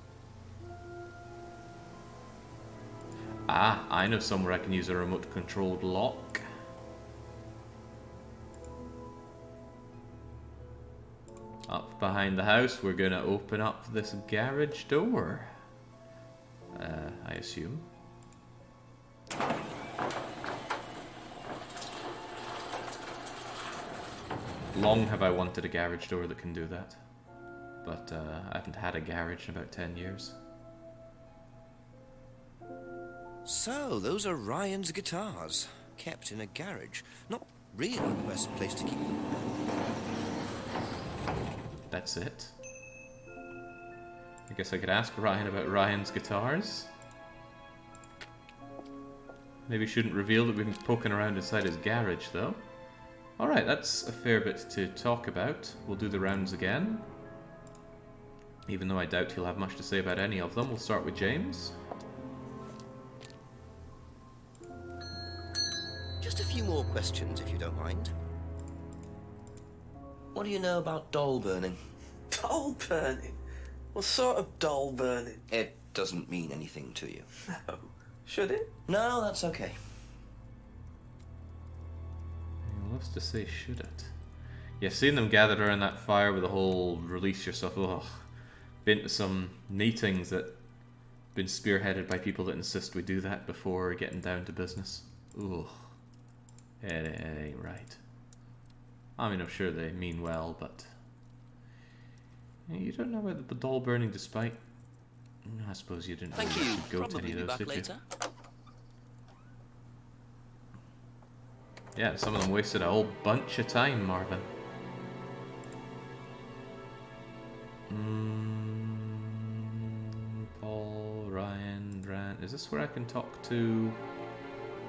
Ah, I know somewhere I can use a remote controlled lock. Up behind the house, we're gonna open up this garage door. I assume. Long have I wanted a garage door that can do that. But I haven't had a garage in about 10 years. So, those are Ryan's guitars, kept in a garage. Not really the best place to keep them. That's it. I guess I could ask Ryan about Ryan's guitars. Maybe shouldn't reveal that we've been poking around inside his garage, though. Alright, that's a fair bit to talk about. We'll do the rounds again. Even though I doubt he'll have much to say about any of them. We'll start with James. Just a few more questions, if you don't mind. What do you know about doll burning? Doll burning? What sort of doll burning? It doesn't mean anything to you. No. Should it? No, that's okay. He loves to say, should it? Yeah, seeing them gathered around that fire with the whole release yourself. Ugh. Been to some meetings that been spearheaded by people that insist we do that before getting down to business. Ugh. It ain't right. I mean, I'm sure they mean well, but you don't know about the doll burning despite. I suppose you didn't Thank really you. should go to Probably any be of those, back did later. you? Yeah, some of them wasted a whole bunch of time, Marvin. Paul, Ryan, Rand. Is this where I can talk to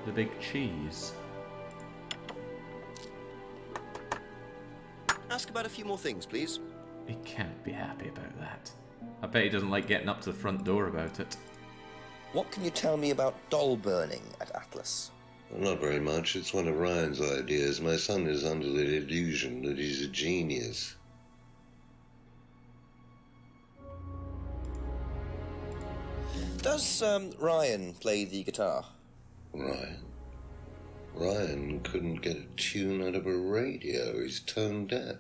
the big cheese? Ask about a few more things, please. He can't be happy about that. I bet he doesn't like getting up to the front door about it. What can you tell me about doll burning at Atlas? Well, not very much. It's one of Ryan's ideas. My son is under the illusion that he's a genius. Does Ryan play the guitar? Ryan? Ryan couldn't get a tune out of a radio. He's tone deaf.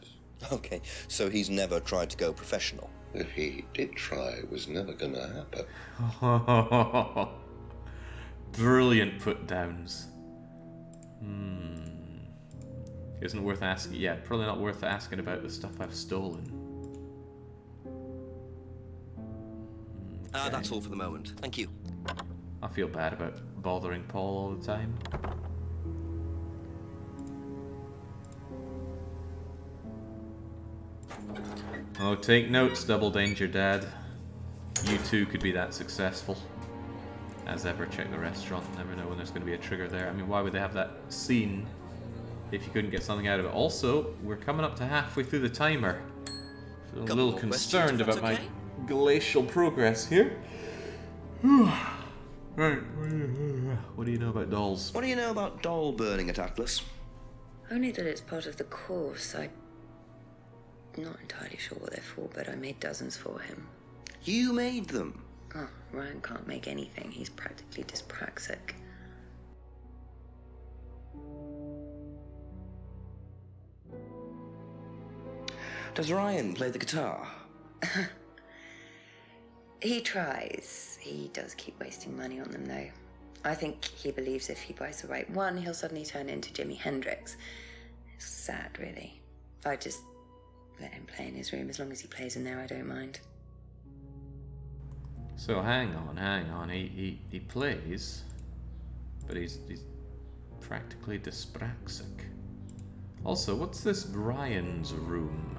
Okay, so he's never tried to go professional. If he did try, it was never going to happen. Brilliant put downs. Isn't worth asking. Yeah, probably not worth asking about the stuff I've stolen. That's all for the moment. Thank you. I feel bad about bothering Paul all the time. Oh, take notes, Double Danger Dad. You too could be that successful. As ever, check the restaurant. Never know when there's going to be a trigger there. I mean, why would they have that scene if you couldn't get something out of it? Also, we're coming up to halfway through the timer. Feeling a little concerned about my glacial progress here. Right. What do you know about dolls? What do you know about doll burning at Atlas? Only that it's part of the course. I'm not entirely sure what they're for, but I made dozens for him. You made them? Oh, Ryan can't make anything. He's practically dyspraxic. Does Ryan play the guitar? He tries. He does keep wasting money on them, though. I think he believes if he buys the right one, he'll suddenly turn into Jimi Hendrix. It's sad, really. If I just let him play in his room, as long as he plays in there, I don't mind. So hang on. He plays, but he's practically dyspraxic. Also, what's this Ryan's room?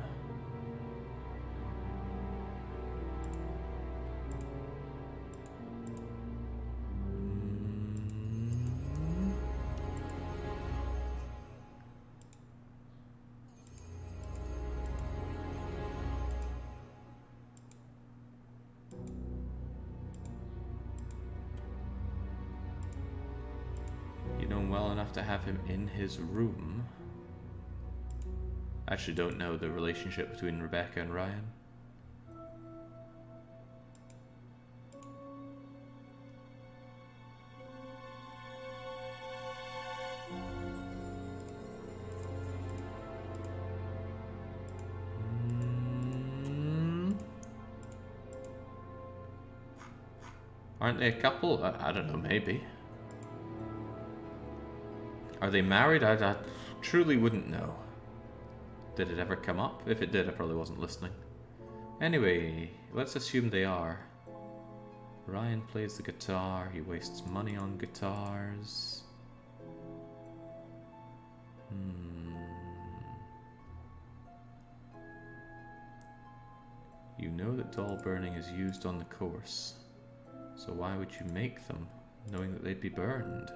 Well enough to have him in his room. I actually don't know the relationship between Rebecca and Ryan. Aren't they a couple? I don't know, maybe. Are they married? I truly wouldn't know. Did it ever come up? If it did, I probably wasn't listening. Anyway, let's assume they are. Ryan plays the guitar. He wastes money on guitars. You know that doll burning is used on the course. So why would you make them, knowing that they'd be burned?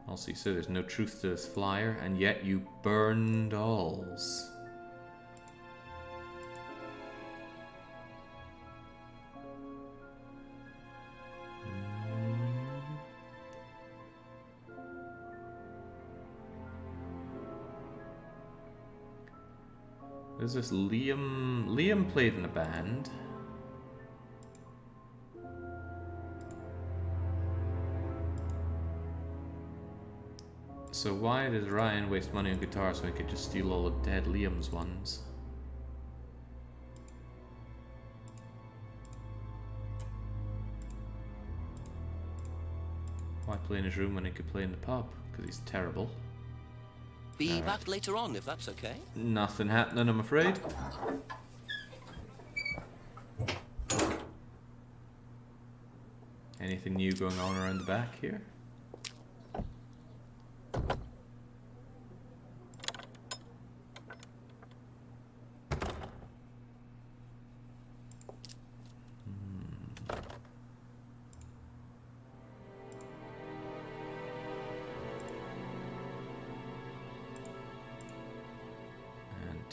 Also, you say there's no truth to this flyer, and yet you burn dolls. There's this Liam. Liam played in a band. So why does Ryan waste money on guitars when he could just steal all of Dead Liam's ones? Why play in his room when he could play in the pub? Because he's terrible. Be back later on, if that's okay. Nothing happening, I'm afraid. Anything new going on around the back here?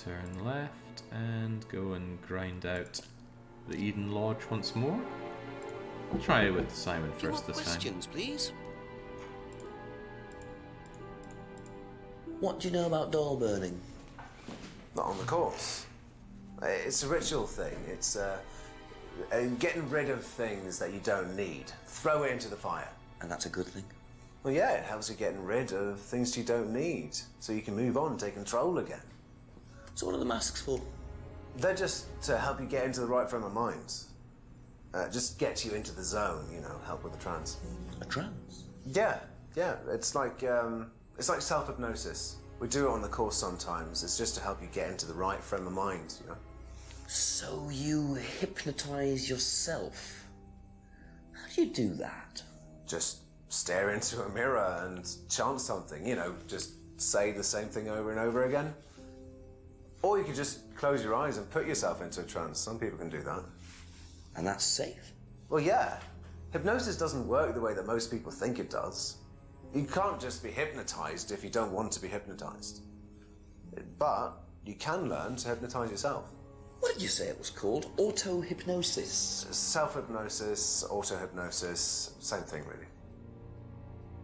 Turn left and go and grind out the Eden Lodge once more. I'll try it with Simon first this time. Questions, please. What do you know about doll burning? Not on the course. It's a ritual thing. It's getting rid of things that you don't need. Throw it into the fire. And that's a good thing? Well, yeah, it helps you getting rid of things you don't need, so you can move on and take control again. So what are the masks for? They're just to help you get into the right frame of mind. Just get you into the zone, you know, help with the trance. A trance? Yeah. It's like self-hypnosis. We do it on the course sometimes. It's just to help you get into the right frame of mind, you know. So you hypnotize yourself? How do you do that? Just stare into a mirror and chant something, you know, just say the same thing over and over again. Or you could just close your eyes and put yourself into a trance. Some people can do that. And that's safe? Well, yeah. Hypnosis doesn't work the way that most people think it does. You can't just be hypnotized if you don't want to be hypnotized. But you can learn to hypnotize yourself. What did you say it was called? Auto-hypnosis? Self-hypnosis, auto-hypnosis, same thing, really.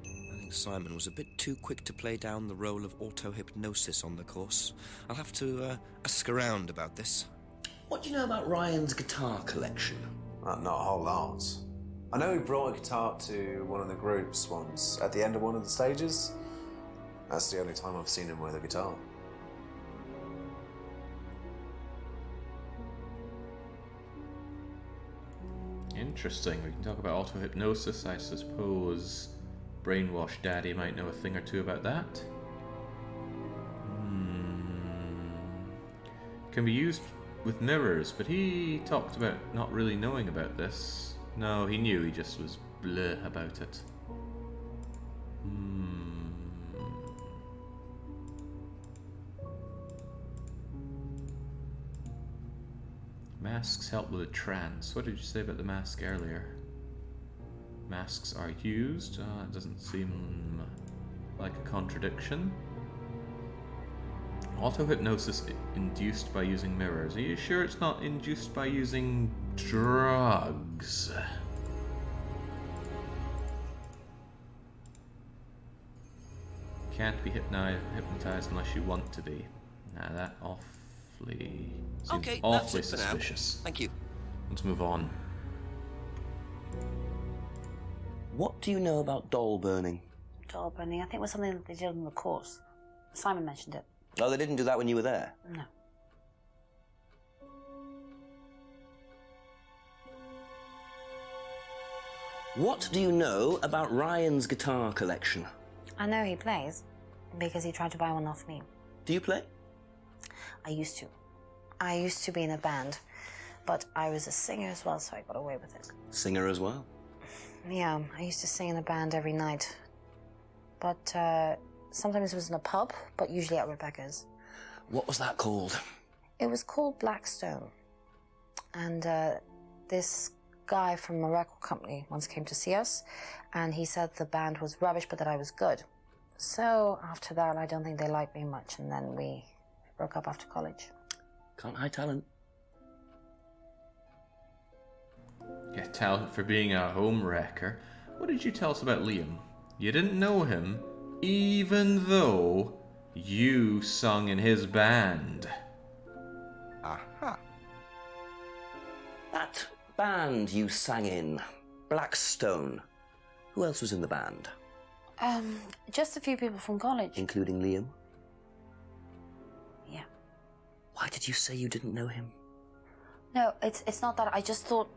I think Simon was a bit too quick to play down the role of auto-hypnosis on the course. I'll have to ask around about this. What do you know about Ryan's guitar collection? Not a whole lot. I know he brought a guitar to one of the groups once, at the end of one of the stages. That's the only time I've seen him with a guitar. Interesting. We can talk about auto-hypnosis. I suppose Brainwash Daddy might know a thing or two about that. Can be used with mirrors, but he talked about not really knowing about this. No, he knew, he just was bleh about it. Masks help with a trance. What did you say about the mask earlier? Masks are used. It doesn't seem like a contradiction. Auto-hypnosis induced by using mirrors. Are you sure it's not induced by using drugs? Can't be hypnotized unless you want to be. Now that awfully seems awfully suspicious. Thank you. Let's move on. What do you know about doll burning? Doll burning, I think it was something that they did on the course. Simon mentioned it. Oh, they didn't do that when you were there? No. What do you know about Ryan's guitar collection? I know he plays, because he tried to buy one off me. Do you play? I used to. I used to be in a band, but I was a singer as well, so I got away with it. Singer as well? Yeah, I used to sing in a band every night. But sometimes it was in a pub, but usually at Rebecca's. What was that called? It was called Blackstone. And this guy from a record company once came to see us, and he said the band was rubbish, but that I was good. So after that, I don't think they liked me much, and then we broke up after college. Can't hide talent. Yeah, talent for being a home wrecker. What did you tell us about Liam? You didn't know him, even though you sung in his band. Aha. That band you sang in, Blackstone. Who else was in the band? Just a few people from college. Including Liam? Yeah. Why did you say you didn't know him? No, it's not that. I just thought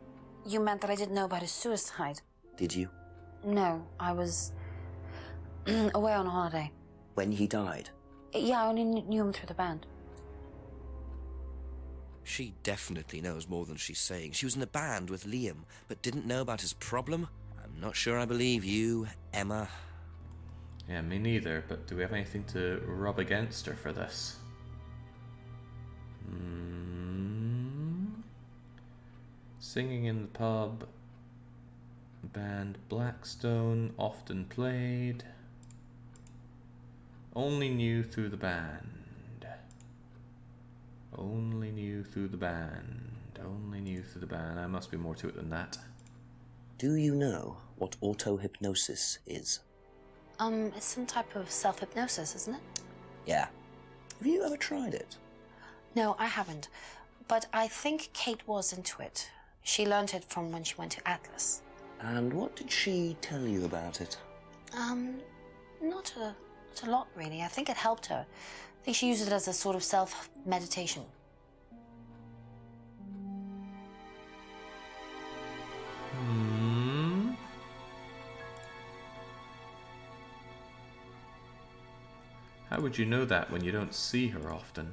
you meant that I didn't know about his suicide. Did you? No, I was away on holiday. When he died? Yeah, I only knew him through the band. She definitely knows more than she's saying. She was in a band with Liam, but didn't know about his problem? I'm not sure I believe you, Emma. Yeah, me neither, but do we have anything to rub against her for this? Singing in the pub. Band Blackstone, often played. Only knew through the band. Only knew through the band. Only knew through the band. There must be more to it than that. Do you know what auto-hypnosis is? It's some type of self-hypnosis, isn't it? Yeah. Have you ever tried it? No, I haven't. But I think Kate was into it. She learned it from when she went to Atlas. And what did she tell you about it? Not a lot, really. I think it helped her. I think she used it as a sort of self-meditation. How would you know that when you don't see her often?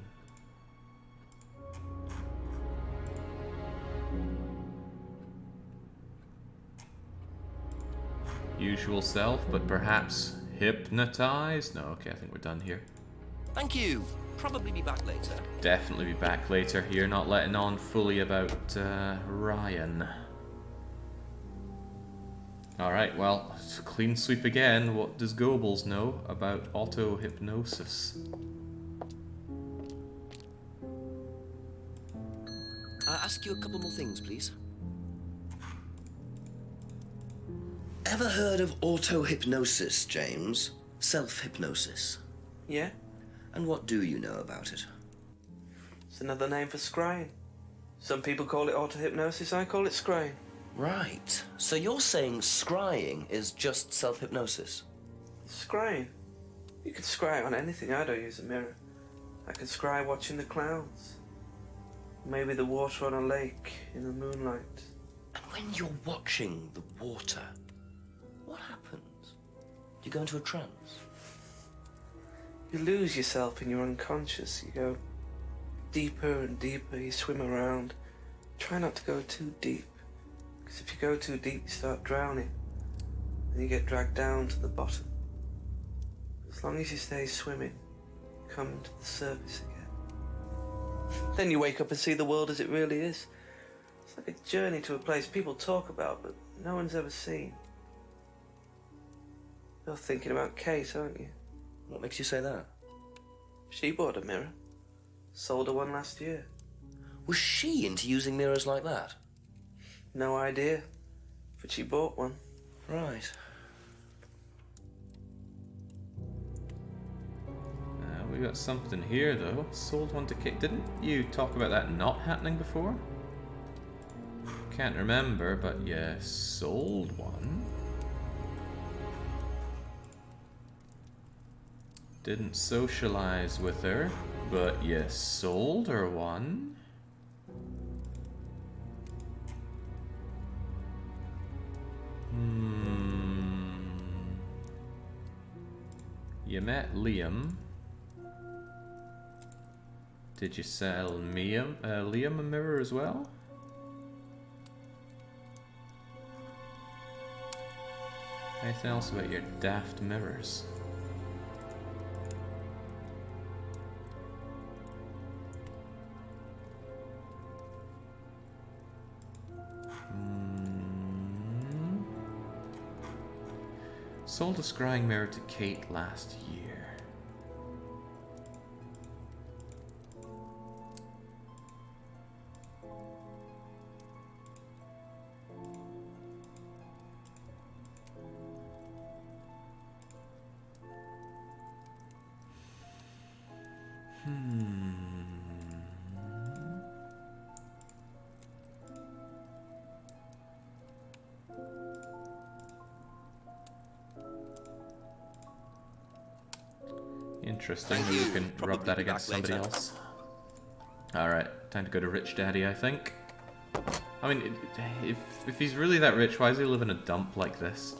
Usual self, but perhaps Hypnotize? No, okay, I think we're done here. Thank you. Probably be back later. Definitely be back later here, not letting on fully about Ryan. Alright, well, clean sweep again. What does Goebbels know about auto-hypnosis? Ask you a couple more things, please. Ever heard of auto-hypnosis, James? Self-hypnosis? Yeah? And what do you know about it? It's another name for scrying. Some people call it auto-hypnosis, I call it scrying. Right. So you're saying scrying is just self-hypnosis? Scrying? You can scry on anything. I don't use a mirror. I can scry watching the clouds. Maybe the water on a lake in the moonlight. And when you're watching the water, what happens? Do you go into a trance? You lose yourself in your unconscious. You go deeper and deeper. You swim around. Try not to go too deep. Because if you go too deep, you start drowning. And you get dragged down to the bottom. As long as you stay swimming, you come to the surface again. Then you wake up and see the world as it really is. It's like a journey to a place people talk about, but no one's ever seen. You're thinking about Kate, aren't you? What makes you say that? She bought a mirror. Sold her one last year. Was she into using mirrors like that? No idea. But she bought one. Right. We got something here though. Sold one to Kate. Didn't you talk about that not happening before? Can't remember, but yeah, sold one. Didn't socialize with her, but yes, sold her one. You met Liam. Did you sell Liam a mirror as well? Anything else about your daft mirrors? Sold a scrying mirror to Kate last year. Interesting. Maybe we can rub that against somebody else. Alright, time to go to Rich Daddy, I think. I mean, if he's really that rich, why does he live in a dump like this?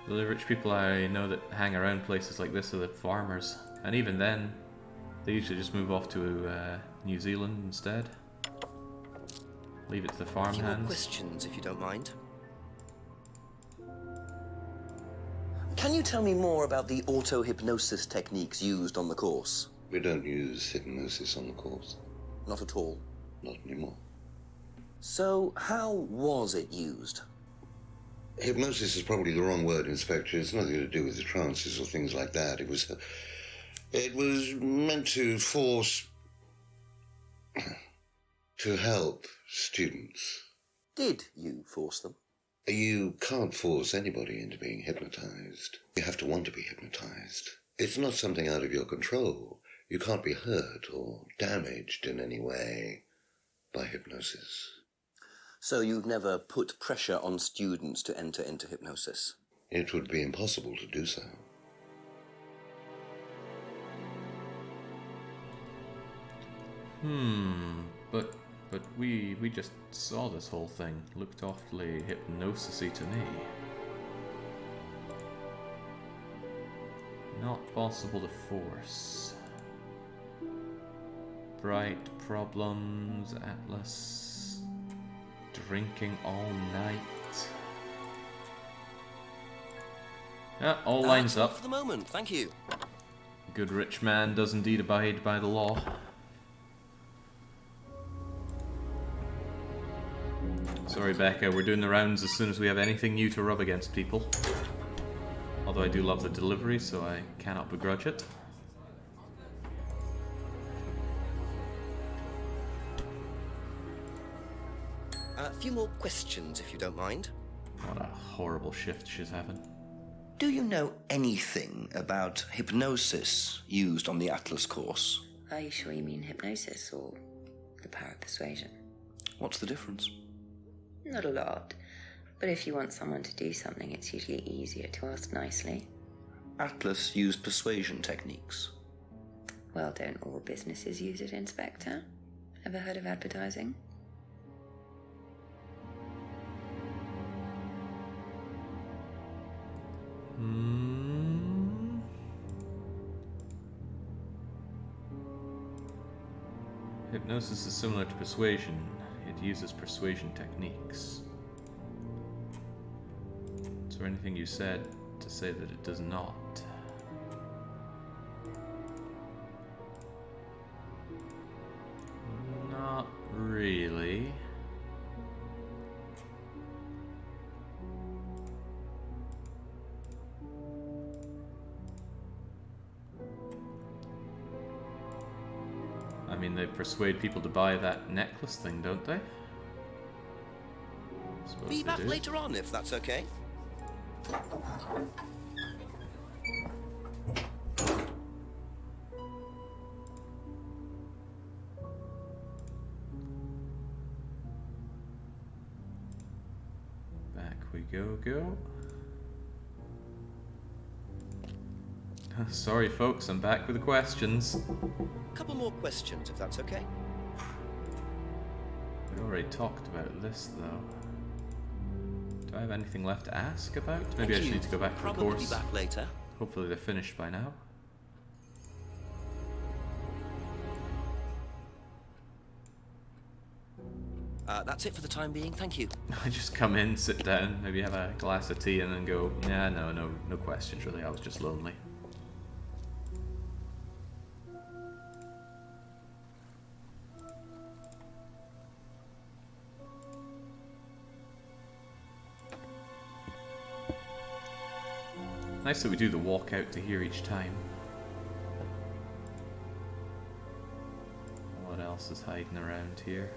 The rich people I know that hang around places like this are the farmers. And even then, they usually just move off to New Zealand instead. Leave it to the farm A few more hands. questions, if you don't mind. Can you tell me more about the auto-hypnosis techniques used on the course? We don't use hypnosis on the course. Not at all? Not anymore. So, how was it used? Hypnosis is probably the wrong word, Inspector. It's nothing to do with the trances or things like that. It was meant to force... to help students. Did you force them? You can't force anybody into being hypnotized. You have to want to be hypnotized. It's not something out of your control. You can't be hurt or damaged in any way by hypnosis. So you've never put pressure on students to enter into hypnosis? It would be impossible to do so. But we just saw this whole thing. Looked awfully hypnosis-y to me. Not possible to force. Bright problems, Atlas. Drinking all night. Yeah, all lines That's all up. for the moment, thank you. Good rich man does indeed abide by the law. Sorry, Becca, we're doing the rounds as soon as we have anything new to rub against people. Although I do love the delivery, so I cannot begrudge it. A few more questions, if you don't mind. What a horrible shift she's having. Do you know anything about hypnosis used on the Atlas course? Are you sure you mean hypnosis or the power of persuasion? What's the difference? Not a lot. But if you want someone to do something, it's usually easier to ask nicely. Atlas used persuasion techniques. Well, don't all businesses use it, Inspector? Ever heard of advertising? Hypnosis is similar to persuasion. It uses persuasion techniques. Is there anything you said to say that it does not? Not really. I mean, they persuade people to buy that necklace thing, don't they? Suppose Be they back do. later on, if that's okay. Back we go. Sorry folks, I'm back with the questions. Couple more questions, if that's okay. We already talked about this, though. Do I have anything left to ask about? Maybe I just need to go back to the Probably course. be back later. Hopefully they're finished by now. That's it for the time being, thank you. I just come in, sit down, maybe have a glass of tea and then go, yeah, no questions really, I was just lonely. Nice that we do the walk out to here each time. What else is hiding around here?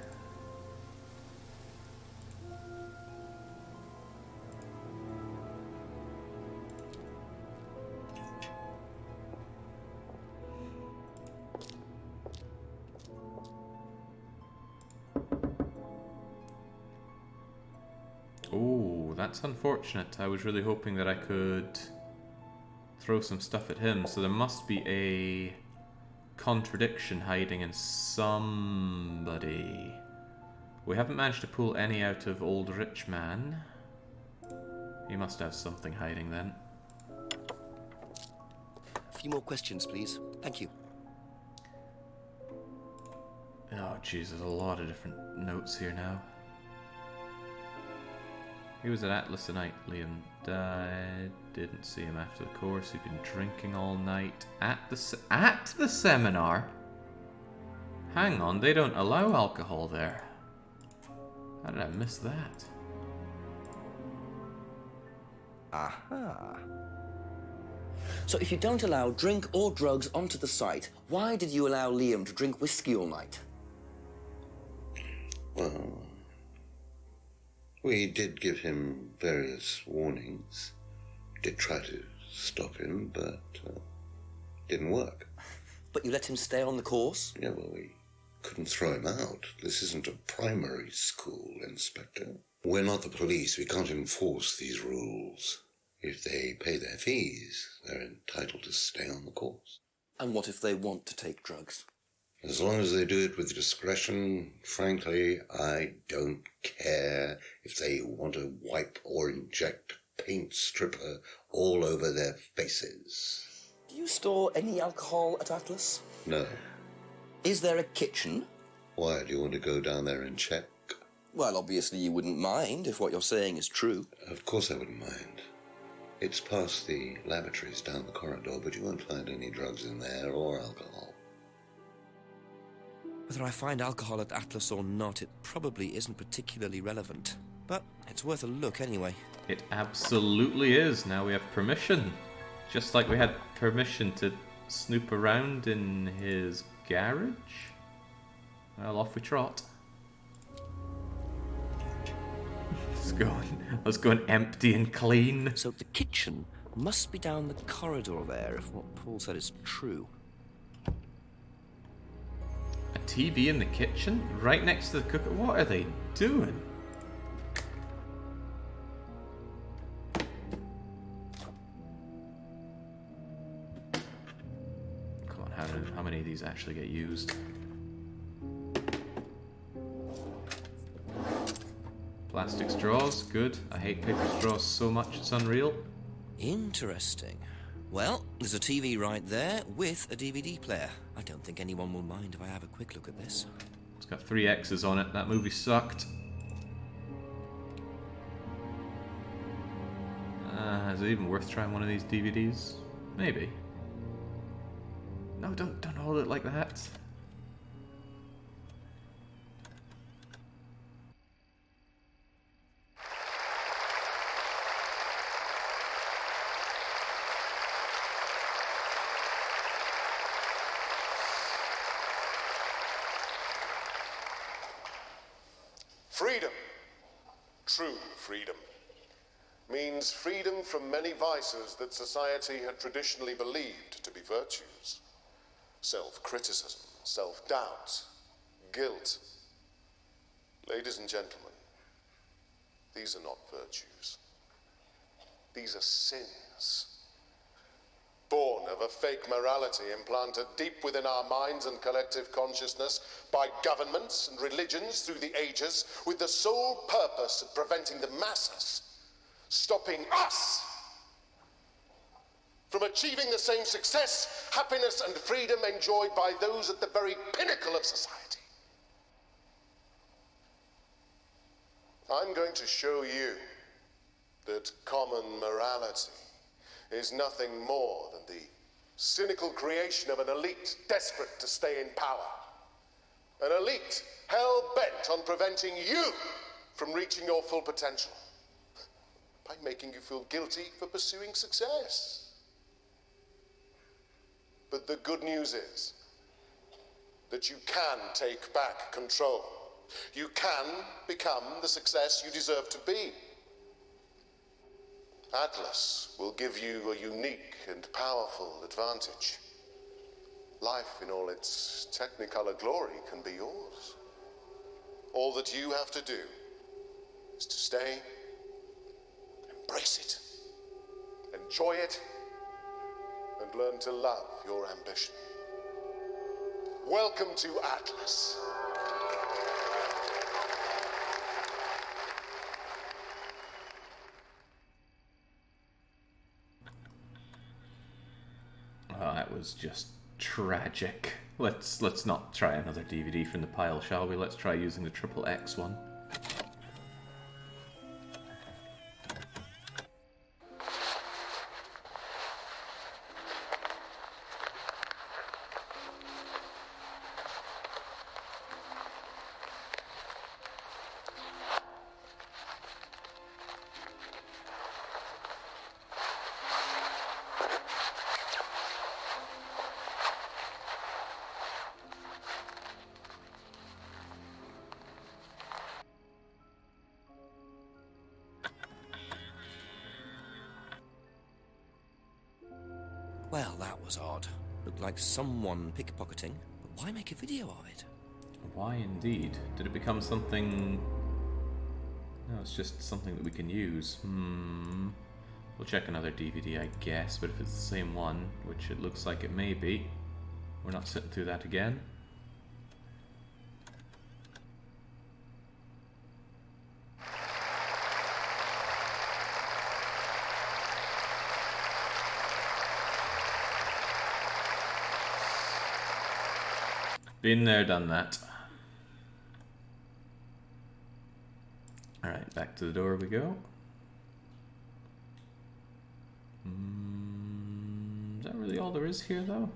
Oh, that's unfortunate. I was really hoping that I could throw some stuff at him, so there must be a contradiction hiding in somebody. We haven't managed to pull any out of Old Rich Man. He must have something hiding then. A few more questions, please. Thank you. Oh jeez, there's a lot of different notes here now. He was at Atlas tonight. Liam died. Didn't see him after the course. He'd been drinking all night at the seminar. Hang on, they don't allow alcohol there. How did I miss that? Aha. So if you don't allow drink or drugs onto the site, why did you allow Liam to drink whiskey all night? Well, we did give him various warnings. Did try to stop him, but didn't work. But you let him stay on the course? Yeah, well, we couldn't throw him out. This isn't a primary school, Inspector. We're not the police. We can't enforce these rules. If they pay their fees, they're entitled to stay on the course. And what if they want to take drugs? As long as they do it with discretion, frankly, I don't care if they want to wipe or inject paint stripper all over their faces. Do you store any alcohol at Atlas? No. Is there a kitchen? Why, do you want to go down there and check? Well, obviously you wouldn't mind if what you're saying is true. Of course I wouldn't mind. It's past the lavatories down the corridor, but you won't find any drugs in there or alcohol. Whether I find alcohol at Atlas or not, it probably isn't particularly relevant. But it's worth a look anyway. It absolutely is. Now we have permission. Just like we had permission to snoop around in his garage. Well, off we trot. Let's go and empty and clean. So the kitchen must be down the corridor there, if what Paul said is true. A TV in the kitchen? Right next to the cooker? What are they doing? Come on, how many of these actually get used? Plastic straws, good. I hate paper straws so much, it's unreal. Interesting. Well, there's a TV right there with a DVD player. I don't think anyone will mind if I have a quick look at this. It's got 3 X's on it. That movie sucked. Is it even worth trying one of these DVDs? Maybe. No, don't hold it like that. Freedom, true freedom, means freedom from many vices that society had traditionally believed to be virtues. Self-criticism, self-doubt, guilt. Ladies and gentlemen, these are not virtues. These are sins. Born of a fake morality implanted deep within our minds and collective consciousness by governments and religions through the ages, with the sole purpose of preventing the masses, stopping us from achieving the same success, happiness, and freedom enjoyed by those at the very pinnacle of society. I'm going to show you that common morality is nothing more than the cynical creation of an elite desperate to stay in power. An elite hell-bent on preventing you from reaching your full potential by making you feel guilty for pursuing success. But the good news is that you can take back control. You can become the success you deserve to be. Atlas will give you a unique and powerful advantage. Life in all its technicolor glory can be yours. All that you have to do is to stay, embrace it, enjoy it, and learn to love your ambition. Welcome to Atlas. Oh, that was just tragic. Let's not try another DVD from the pile, shall we? Let's try using the XXX one. Well, that was odd. Looked like someone pickpocketing, but why make a video of it? Why indeed? Did it become something... No, it's just something that we can use. We'll check another DVD, I guess, but if it's the same one, which it looks like it may be, we're not sitting through that again. Been there, done that. Alright, back to the door we go. really all there is here, though?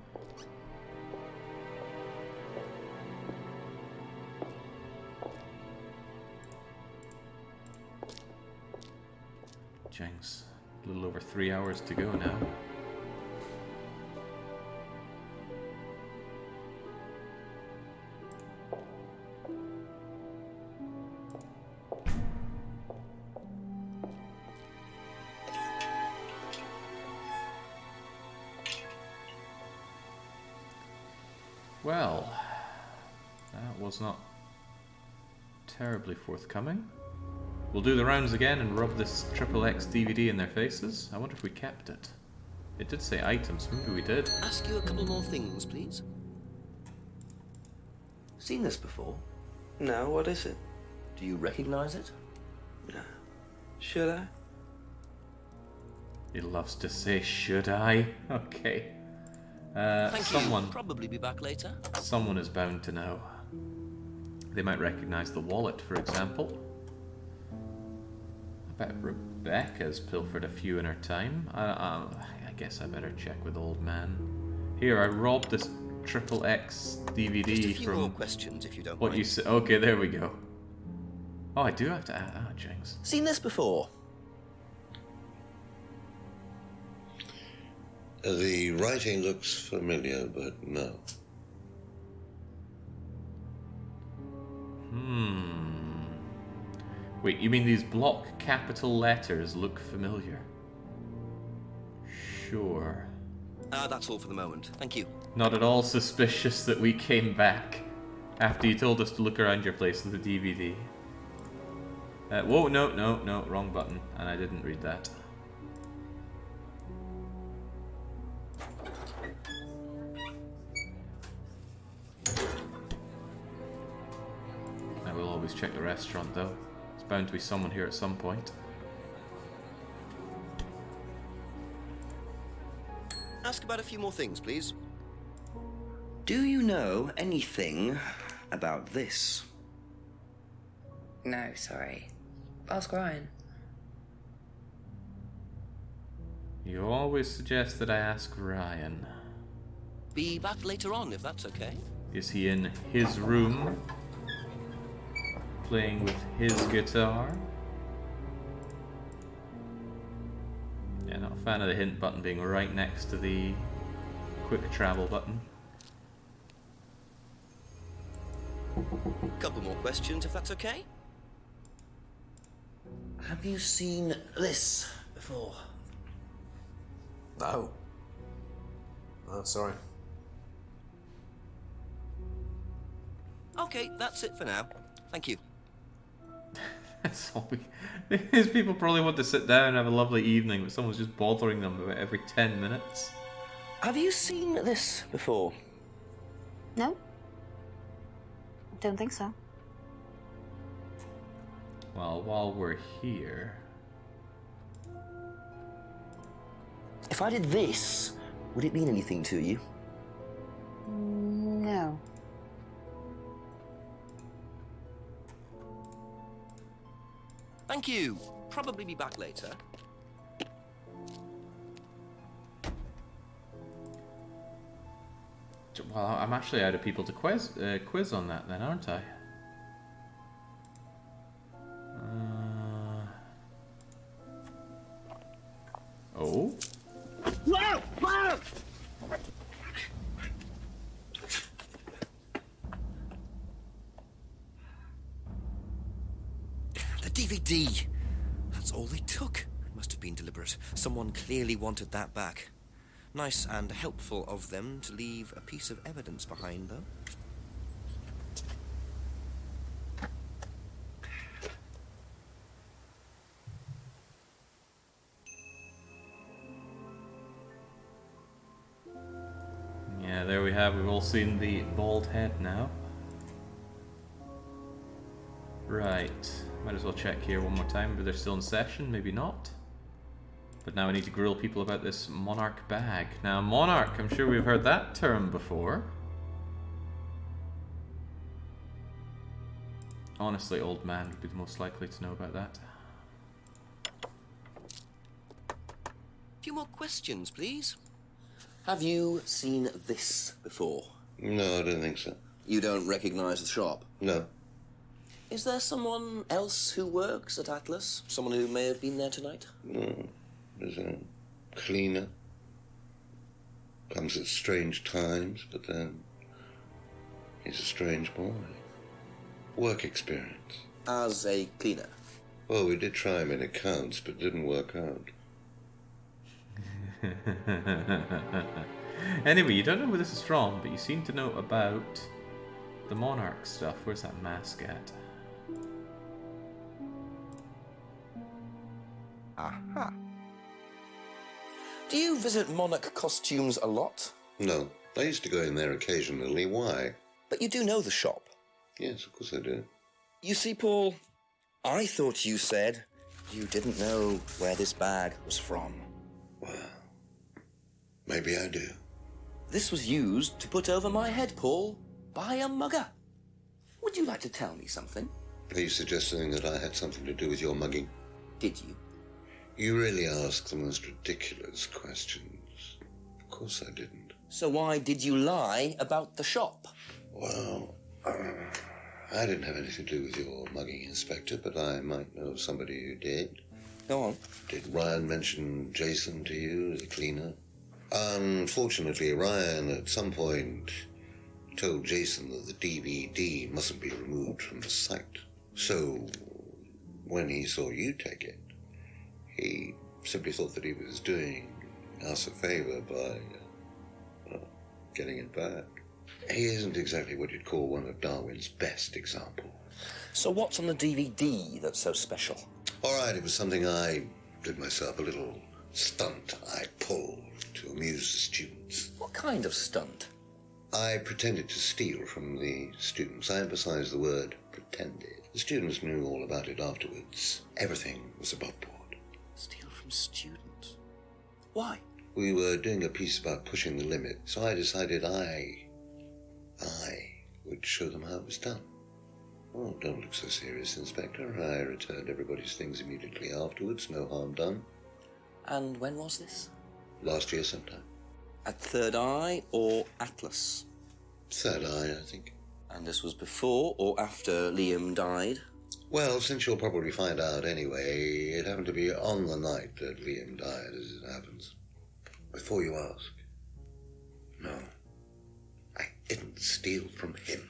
Jinx. A little over 3 hours to go now. Well, that was not terribly forthcoming. We'll do the rounds again and rub this XXX DVD in their faces. I wonder if we kept it. It did say items, maybe we did. Ask you a couple more things, please. Seen this before? No, what is it? Do you recognize it? No. Should I? He loves to say, should I? Okay. Thank someone... you. Probably be back later. Someone is bound to know. They might recognize the wallet, for example. I bet Rebecca's pilfered a few in her time. I guess I better check with old man. Here, I robbed this XXX DVD Just a few from... more questions, if you don't what mind. you said. Okay, there we go. Oh, I do have to add... Oh, jinx. Seen this before? The writing looks familiar, but no. Wait, you mean these block capital letters look familiar? Sure. That's all for the moment. Thank you. Not at all suspicious that we came back after you told us to look around your place with the DVD. Whoa, no, wrong button. And I didn't read that. I will always check the restaurant, though. There's bound to be someone here at some point. Ask about a few more things, please. Do you know anything about this? No, sorry. Ask Ryan. You always suggest that I ask Ryan. Be back later on, if that's okay. Is he in his room? Playing with his guitar? Yeah, not a fan of the hint button being right next to the quick travel button. Couple more questions, if that's okay. Have you seen this before? No. Oh, sorry. Okay, that's it for now. Thank you. That's all these people probably want to sit down and have a lovely evening, but someone's just bothering them about every 10 minutes. Have you seen this before? No? Don't think so. Well, while we're here... If I did this, would it mean anything to you? No. Thank you. Probably be back later. Well, I'm actually out of people to quiz on that then, aren't I? Oh? The DVD! That's all they took. It must have been deliberate. Someone clearly wanted that back. Nice and helpful of them to leave a piece of evidence behind, though. Yeah, there we have. We've all seen the bald head now. Right. Might as well check here one more time. Maybe they're still in session, maybe not. But now I need to grill people about this Monarch bag. Now, Monarch, I'm sure we've heard that term before. Honestly, old man would be the most likely to know about that. A few more questions, please. Have you seen this before? No, I don't think so. You don't recognise the shop? No. Is there someone else who works at Atlas? Someone who may have been there tonight? No. There's a cleaner. Comes at strange times, but then he's a strange boy. Work experience. As a cleaner? Well, we did try him in accounts, but it didn't work out. Anyway, you don't know where this is from, but you seem to know about the Monarch stuff. Where's that mask at? Aha. Do you visit Monarch costumes a lot? No. I used to go in there occasionally. Why? But you do know the shop. Yes, of course I do. You see, Paul, I thought you said you didn't know where this bag was from. Well, maybe I do. This was used to put over my head, Paul, by a mugger. Would you like to tell me something? Are you suggesting that I had something to do with your mugging? Did you? You really ask the most ridiculous questions. Of course I didn't. So why did you lie about the shop? Well, I didn't have anything to do with your mugging, Inspector, but I might know somebody who did. Go on. Did Ryan mention Jason to you, the cleaner? Unfortunately, Ryan at some point told Jason that the DVD mustn't be removed from the site. So, when he saw you take it, he simply thought that he was doing us a favour by getting it back. He isn't exactly what you'd call one of Darwin's best examples. So what's on the DVD that's so special? All right, it was something I did myself, a little stunt I pulled to amuse the students. What kind of stunt? I pretended to steal from the students. I emphasize the word pretended. The students knew all about it afterwards. Everything was above board. Steal from students? Why? We were doing a piece about pushing the limit, so I decided I would show them how it was done. Oh, don't look so serious, Inspector. I returned everybody's things immediately afterwards. No harm done. And when was this? Last year sometime. At Third Eye or Atlas? Third Eye, I think. And this was before or after Liam died? Well, since you'll probably find out anyway, it happened to be on the night that Liam died, as it happens. Before you ask, no, I didn't steal from him.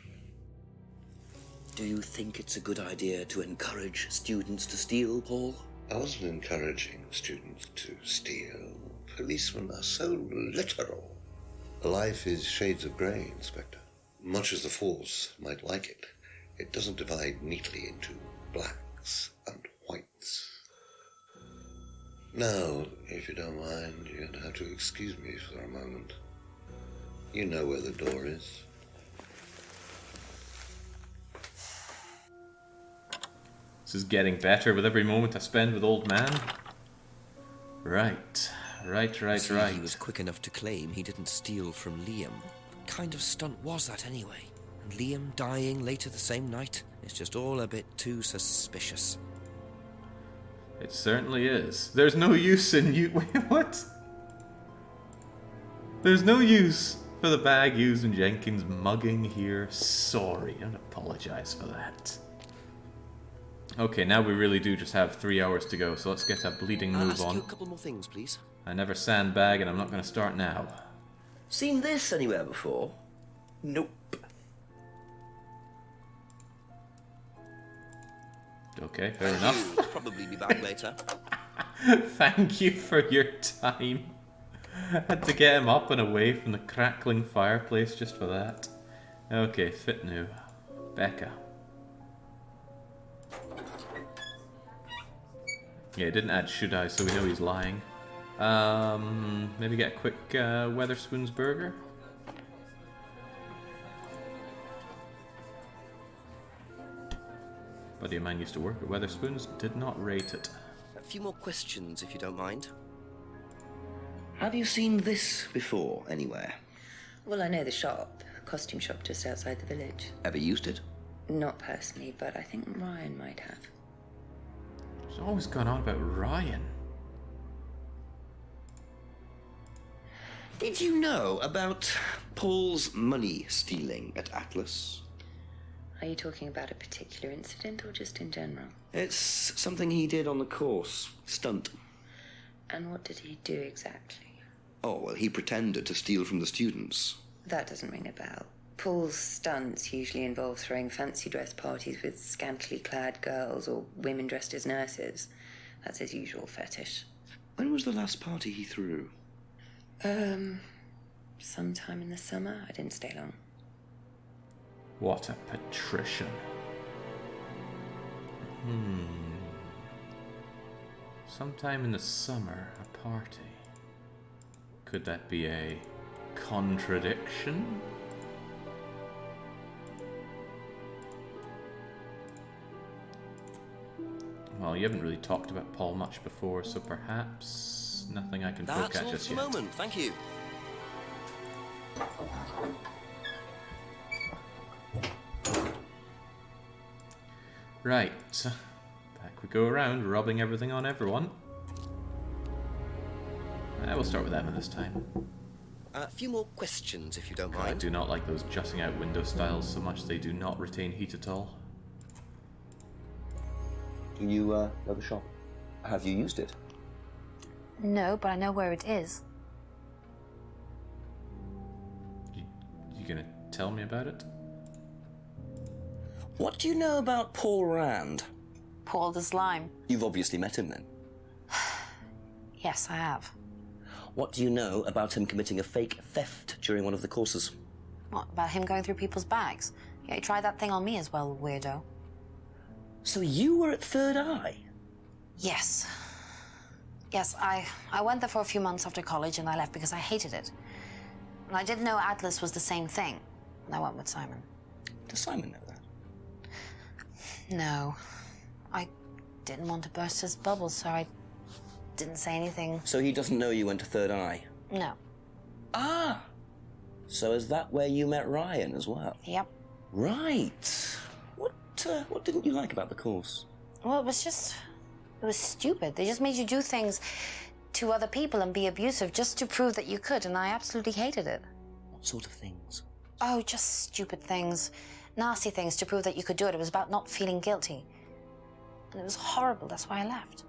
Do you think it's a good idea to encourage students to steal, Paul? I wasn't encouraging students to steal. Policemen are so literal. Life is shades of grey, Inspector. Much as the Force might like it, it doesn't divide neatly into blacks and whites. Now, if you don't mind, you're going to have to excuse me for a moment. You know where the door is. This is getting better with every moment I spend with old man. Right. He was quick enough to claim he didn't steal from Liam. What kind of stunt was that anyway? And Liam dying later the same night? It's just all a bit too suspicious. It certainly is. There's no use in you. Wait, what? There's no use for the bag used in Jenkins' mugging here. Sorry, I don't apologize for that. Okay, now we really do just have 3 hours to go, so let's get a bleeding move ask on. you a couple more things, please. I never sandbag, and I'm not going to start now. Seen this anywhere before? Nope. Okay, fair enough. You'll probably be back later. Thank you for your time. Had to get him up and away from the crackling fireplace just for that. Okay, fit new. Becca. Yeah, it didn't add should I, so we know he's lying. Maybe get a quick Weatherspoon's burger? Buddy of mine used to work at Weatherspoon's, did not rate it. A few more questions, if you don't mind. Have you seen this before, anywhere? Well, I know the shop, a costume shop just outside the village. Ever used it? Not personally, but I think Ryan might have. She's always gone on about Ryan. Did you know about Paul's money stealing at Atlas? Are you talking about a particular incident or just in general? It's something he did on the course. Stunt. And what did he do exactly? Oh, well, he pretended to steal from the students. That doesn't ring a bell. Paul's stunts usually involve throwing fancy dress parties with scantily clad girls or women dressed as nurses. That's his usual fetish. When was the last party he threw? Sometime in the summer. I didn't stay long. What a patrician. Sometime in the summer, a party. Could that be a contradiction? Well, you haven't really talked about Paul much before, so perhaps nothing I can poke That's at all just for the yet. moment, thank you. Right, back we go around, rubbing everything on everyone. We'll start with Emma this time. A few more questions, if you don't I mind. do not like those jutting out window styles so much. They do not retain heat at all. Do you know the shop? Have you used it? No, but I know where it is. You gonna tell me about it? What do you know about Paul Rand? Paul the Slime. You've obviously met him then. Yes, I have. What do you know about him committing a fake theft during one of the courses? What, about him going through people's bags? Yeah, he tried that thing on me as well, weirdo. So you were at Third Eye? Yes. Yes, I went there for a few months after college and I left because I hated it. And I didn't know Atlas was the same thing. And I went with Simon. Does Simon know that? No. I didn't want to burst his bubble, so I didn't say anything. So he doesn't know you went to Third Eye? No. Ah! So is that where you met Ryan as well? Yep. Right. What didn't you like about the course? Well, it was stupid. They just made you do things to other people and be abusive just to prove that you could, and I absolutely hated it. What sort of things? Oh, just stupid things. Nasty things to prove that you could do it. It was about not feeling guilty. And it was horrible. That's why I left.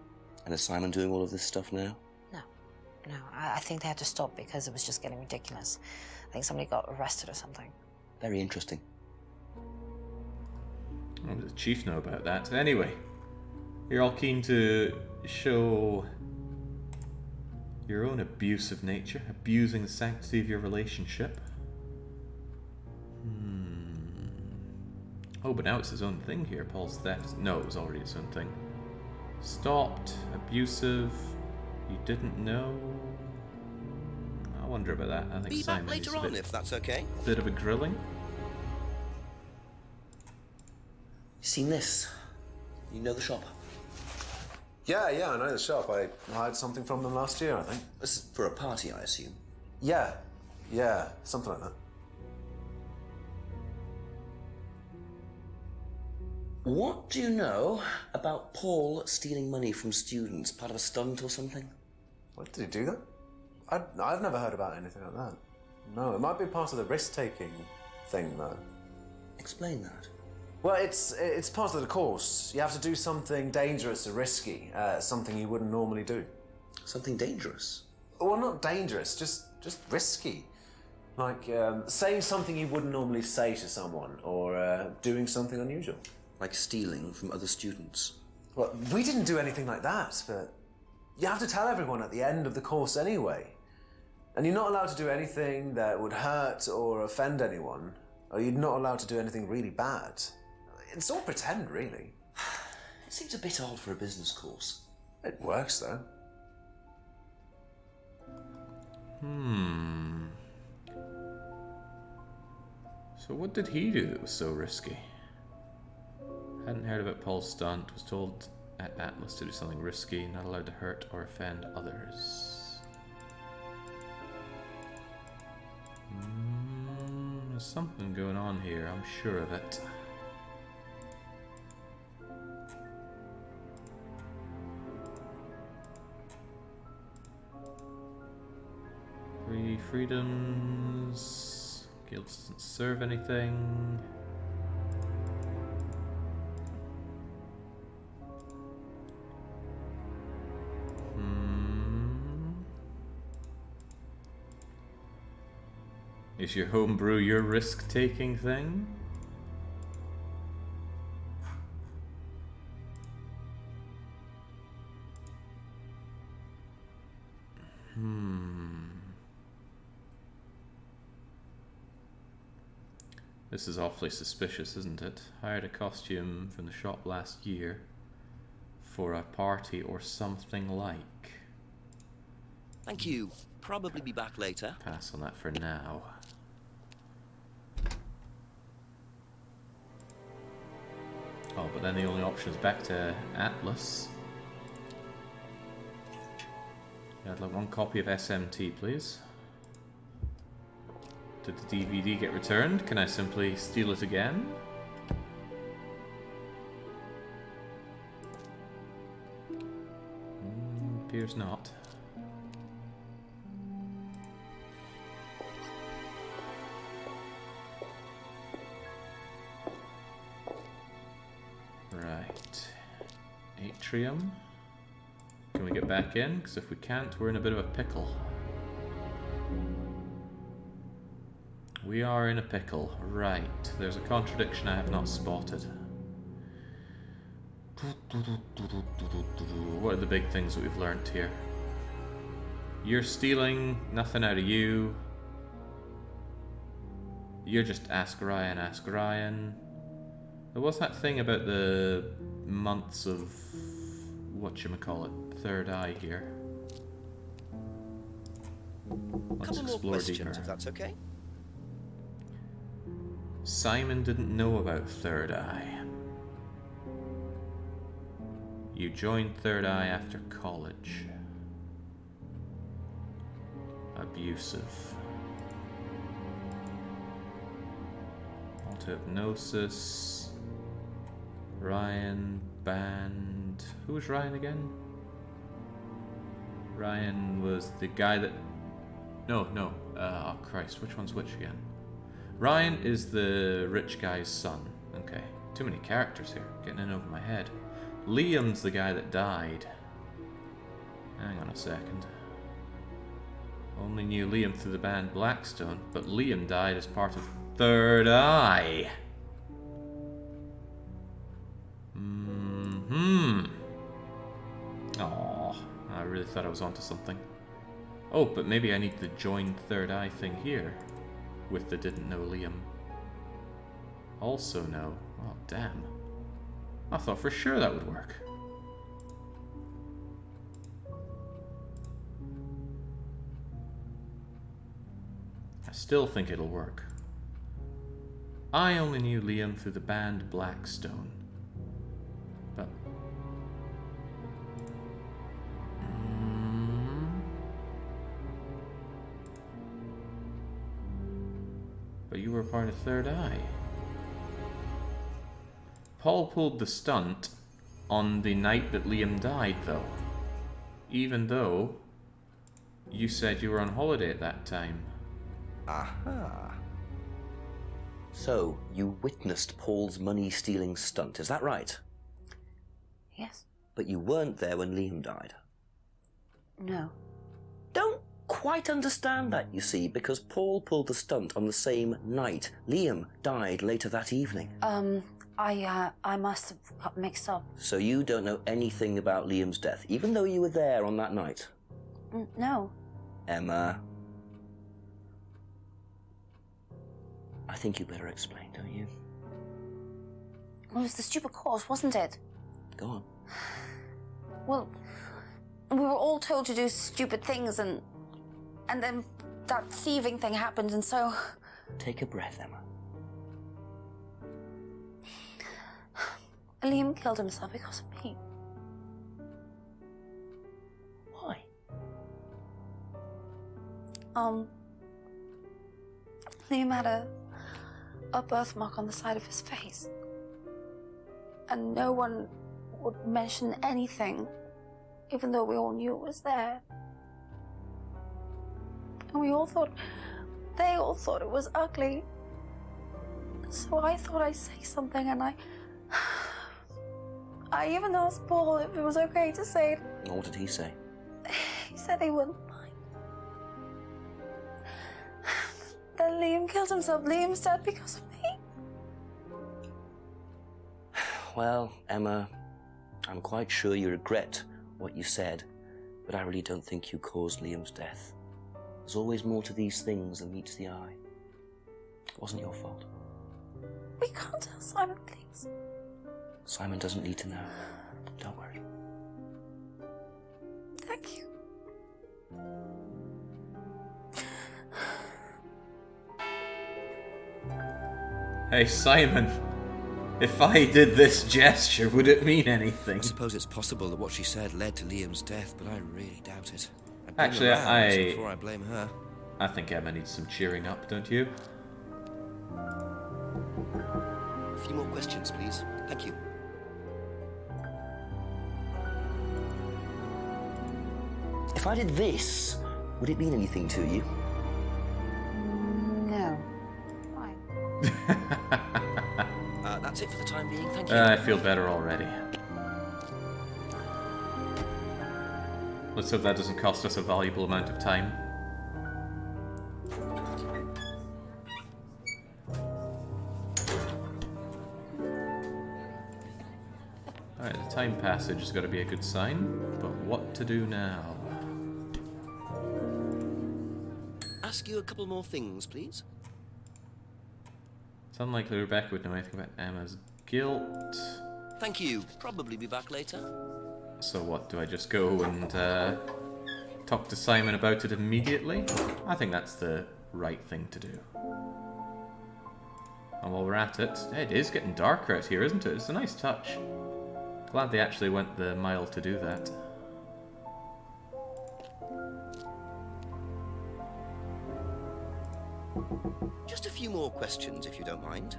And is Simon doing all of this stuff now? No, I think they had to stop because it was just getting ridiculous. I think somebody got arrested or something. Very interesting. What does the chief know about that? Anyway, you're all keen to show your own abusive nature, abusing the sanctity of your relationship. Oh, but now it's his own thing here, Paul's theft. No, it was already his own thing. Stopped, abusive, you didn't know. I wonder about that. I think Be Simon back needs later a on, bit, if that's okay. bit of a grilling. Seen this? You know the shop? Yeah, I know the shop. I hired something from them last year, I think. This is for a party, I assume. Yeah, something like that. What do you know about Paul stealing money from students? Part of a stunt or something? What, did he do that? I've never heard about anything like that. No, it might be part of the risk-taking thing, though. Explain that. Well, it's part of the course. You have to do something dangerous or risky, something you wouldn't normally do. Something dangerous? Well, not dangerous, just risky. Like saying something you wouldn't normally say to someone, or doing something unusual. Like stealing from other students? Well, we didn't do anything like that, but you have to tell everyone at the end of the course anyway. And you're not allowed to do anything that would hurt or offend anyone, or you're not allowed to do anything really bad. It's all pretend, really. It seems a bit odd for a business course. It works, though. So what did he do that was so risky? Hadn't heard about Paul's stunt, was told at Atlas to do something risky, not allowed to hurt or offend others. There's something going on here, I'm sure of it. freedoms. Guild doesn't serve anything. Is your homebrew your risk-taking thing? This is awfully suspicious, isn't it? Hired a costume from the shop last year for a party or something like. Thank you. Probably be back later. Pass on that for now. Oh, but then the only option is back to Atlas. I'd like one copy of SMT, please. Did the DVD get returned? Can I simply steal it again? Appears not. Right. Atrium. Can we get back in? Because if we can't, we're in a bit of a pickle. We are in a pickle. Right. There's a contradiction I have not spotted. What are the big things that we've learnt here? You're stealing, nothing out of you. You're just ask Ryan, ask Ryan. There was that thing about the months of whatchamacallit, third eye here. Let's Couple more explore questions, deeper. if that's okay. Simon didn't know about third eye. You joined third eye after college. Abusive. Auto-hypnosis. Ryan, band. Who was Ryan again? Ryan was the guy that... No. Oh Christ, which one's which again? Ryan is the rich guy's son. Okay, too many characters here. Getting in over my head. Liam's the guy that died. Hang on a second. Only knew Liam through the band Blackstone, but Liam died as part of Third Eye. Aww, I really thought I was onto something. Oh, but maybe I need the join Third Eye thing here. With the didn't know Liam. Also know. Oh, damn. I thought for sure that would work. I still think it'll work. I only knew Liam through the band Blackstone. But... But you were part of Third Eye. Paul pulled the stunt on the night that Liam died, though. Even though you said you were on holiday at that time. Aha. So, you witnessed Paul's money-stealing stunt, is that right? Yes. But you weren't there when Liam died? No. Don't quite understand that, you see, because Paul pulled the stunt on the same night. Liam died later that evening. I must have got mixed up. So you don't know anything about Liam's death, even though you were there on that night? No. Emma. I think you better explain, don't you? It was the stupid course, wasn't it? Go on. Well, we were all told to do stupid things, and then that thieving thing happened, and so... Take a breath, Emma. Liam killed himself because of me. Why? Liam had a birthmark on the side of his face. And no one would mention anything, even though we all knew it was there. And we all thought, they all thought it was ugly. So I thought I'd say something, and I even asked Paul if it was okay to say it. What did he say? He said he wouldn't mind. Then Liam killed himself. Liam's dead because of me. Well, Emma, I'm quite sure you regret what you said, but I really don't think you caused Liam's death. There's always more to these things than meets the eye. It wasn't your fault. We can't tell Simon, please. Simon doesn't need to know. Don't worry. Thank you. Hey, Simon. If I did this gesture, would it mean anything? I suppose it's possible that what she said led to Liam's death, but I really doubt it. I'd Actually, blame Rams before I blame her. I think Emma needs some cheering up, don't you? A few more questions, please. Thank you. If I did this, would it mean anything to you? No. Why? That's it for the time being. Thank you. I feel better already. Let's hope that doesn't cost us a valuable amount of time. Alright, the time passage has got to be a good sign, but what to do now? Ask you a couple more things, please. It's unlikely Rebecca would know anything about Emma's guilt. Thank you. Probably be back later. So what, do I just go and talk to Simon about it immediately? I think that's the right thing to do. And while we're at it, it is getting darker out here, isn't it? It's a nice touch. Glad they actually went the mile to do that. Just a few more questions, if you don't mind.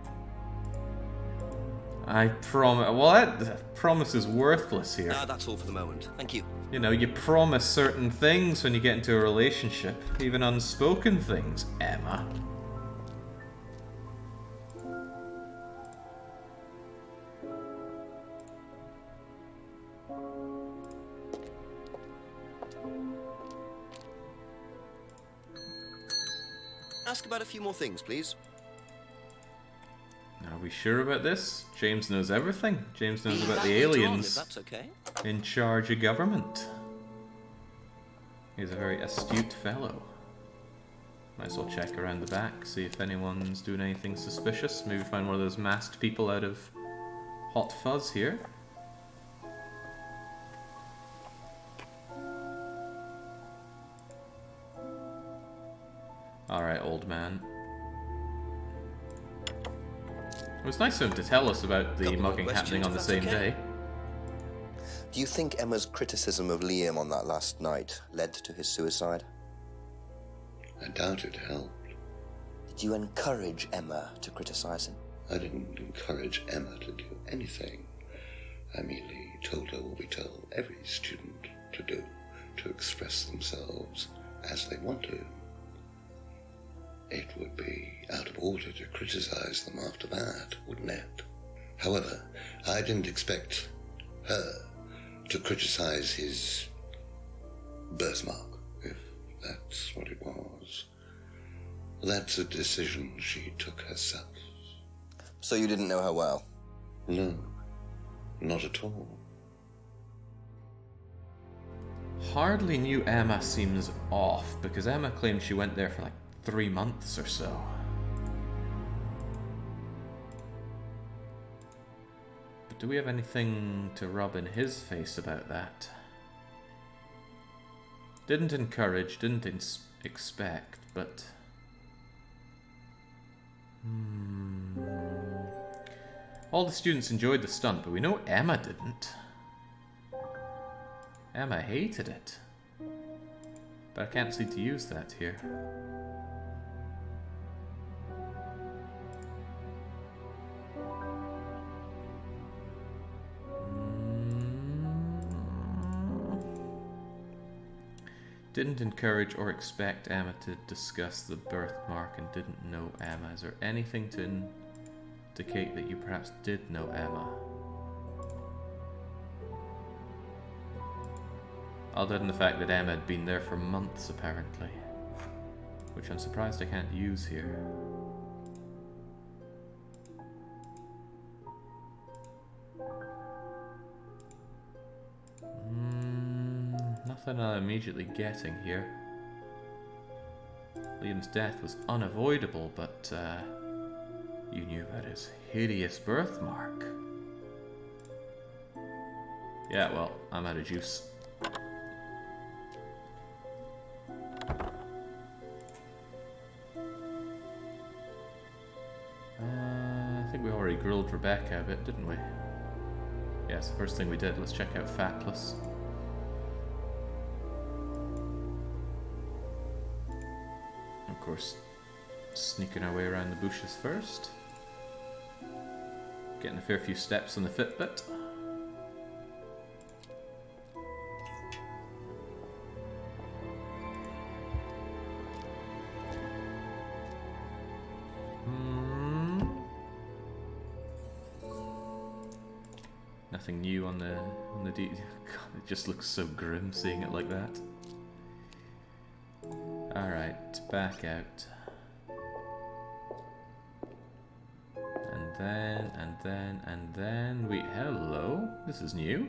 I promise. Well, that promise is worthless here. That's all for the moment. Thank you. You know, you promise certain things when you get into a relationship, even unspoken things, Emma. Ask about a few more things, please. Are we sure about this? James knows everything. James knows about the Later on, aliens if that's okay. in charge of government. He's a very astute fellow. Might as well check around the back, see if anyone's doing anything suspicious. Maybe find one of those masked people out of Hot Fuzz here. Alright, old man. It was nice of him to tell us about the mugging happening on the same day. Do you think Emma's criticism of Liam on that last night led to his suicide? I doubt it helped. Did you encourage Emma to criticize him? I didn't encourage Emma to do anything. I merely told her what we tell every student to do, to express themselves as they want to. It would be out of order to criticize them after that, wouldn't it? However, I didn't expect her to criticize his birthmark, if that's what it was. That's a decision she took herself. So you didn't know her well? No, not at all. Hardly knew Emma seems off, because Emma claimed she went there for like 3 months or so. But do we have anything to rub in his face about that? Didn't encourage, didn't expect, but... All the students enjoyed the stunt, but we know Emma didn't. Emma hated it. But I can't seem to use that here. Didn't encourage or expect Emma to discuss the birthmark and didn't know Emma. Is there anything to indicate that you perhaps did know Emma? Other than the fact that Emma had been there for months, apparently. Which I'm surprised I can't use here. Nothing I'm immediately getting here. Liam's death was unavoidable, but you knew about his hideous birthmark. Yeah, well, I'm out of juice. I think we already grilled Rebecca a bit, didn't we? Yes, the first thing we did. Let's check out Fatless. Of course, sneaking our way around the bushes first. Getting a fair few steps on the Fitbit. Nothing new on the D. God, it just looks so grim seeing it like that. Alright, back out. And then we... Hello, this is new.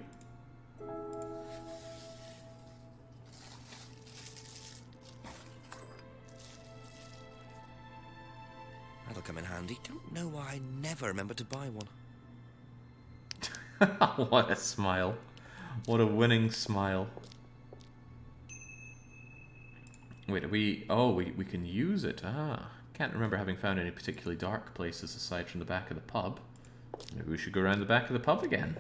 That'll come in handy. Don't know why I never remember to buy one. What a smile. What a winning smile. Wait, are we... Oh, we can use it. Ah. Can't remember having found any particularly dark places aside from the back of the pub. Maybe we should go around the back of the pub again.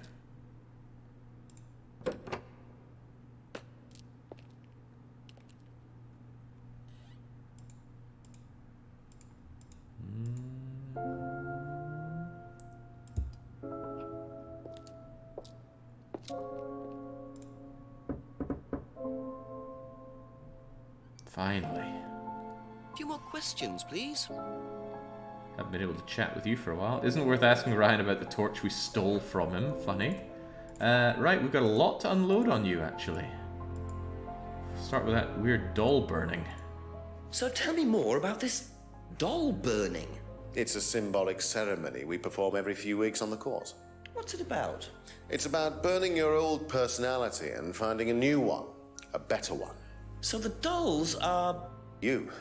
Finally. A few more questions, please. Haven't been able to chat with you for a while. Isn't it worth asking Ryan about the torch we stole from him? Funny. Right, we've got a lot to unload on you, actually. Start with that weird doll burning. So tell me more about this doll burning. It's a symbolic ceremony we perform every few weeks on the course. What's it about? It's about burning your old personality and finding a new one, a better one. So the dolls are... You.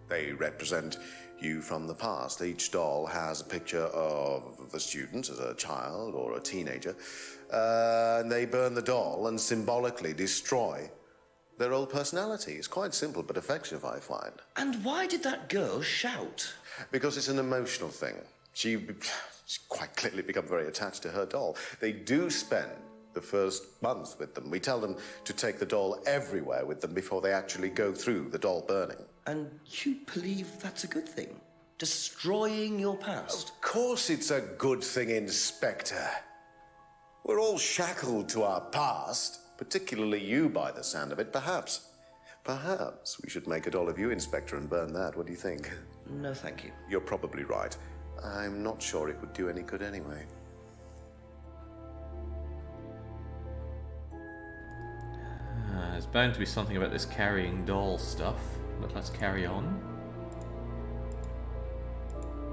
They represent you from the past. Each doll has a picture of the student as a child or a teenager. And they burn the doll and symbolically destroy their old personality. It's quite simple but effective, I find. And why did that girl shout? Because it's an emotional thing. She's quite clearly become very attached to her doll. They do spend the first month with them. We tell them to take the doll everywhere with them before they actually go through the doll burning. And you believe that's a good thing? Destroying your past? Of course it's a good thing, Inspector. We're all shackled to our past, particularly you by the sound of it. Perhaps we should make a doll of you, Inspector, and burn that. What do you think? No, thank you. You're probably right. I'm not sure it would do any good anyway. There's bound to be something about this carrying doll stuff, but let's carry on.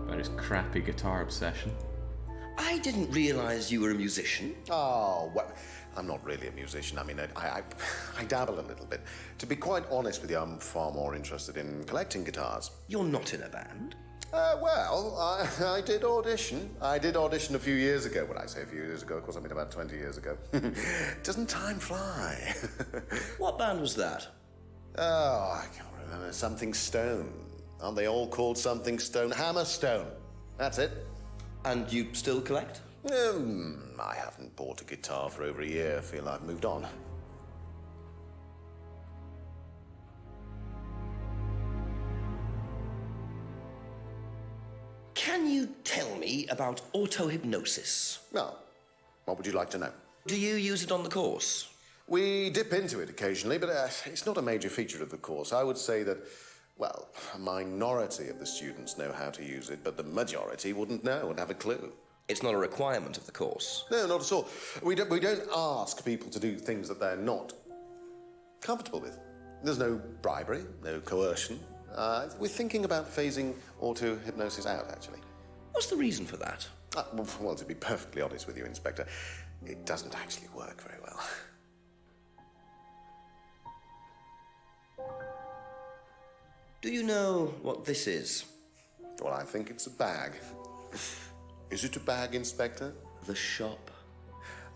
About his crappy guitar obsession. I didn't realize you were a musician. Oh, well, I'm not really a musician. I mean, I dabble a little bit. To be quite honest with you, I'm far more interested in collecting guitars. You're not in a band? I did audition. I did audition a few years ago. When I say a few years ago, of course, I mean about 20 years ago. Doesn't time fly? What band was that? Oh, I can't remember. Something Stone. Aren't they all called Something Stone? Hammerstone. That's it. And you still collect? I haven't bought a guitar for over a year. I feel I've moved on. Can you tell me about auto-hypnosis? Well, what would you like to know? Do you use it on the course? We dip into it occasionally, but it's not a major feature of the course. I would say that, well, a minority of the students know how to use it, but the majority wouldn't know and have a clue. It's not a requirement of the course. No, not at all. We don't ask people to do things that they're not comfortable with. There's no bribery, no coercion. We're thinking about phasing auto-hypnosis out, actually. What's the reason for that? Well, to be perfectly honest with you, Inspector, it doesn't actually work very well. Do you know what this is? Well, I think it's a bag. Is it a bag, Inspector? The shop.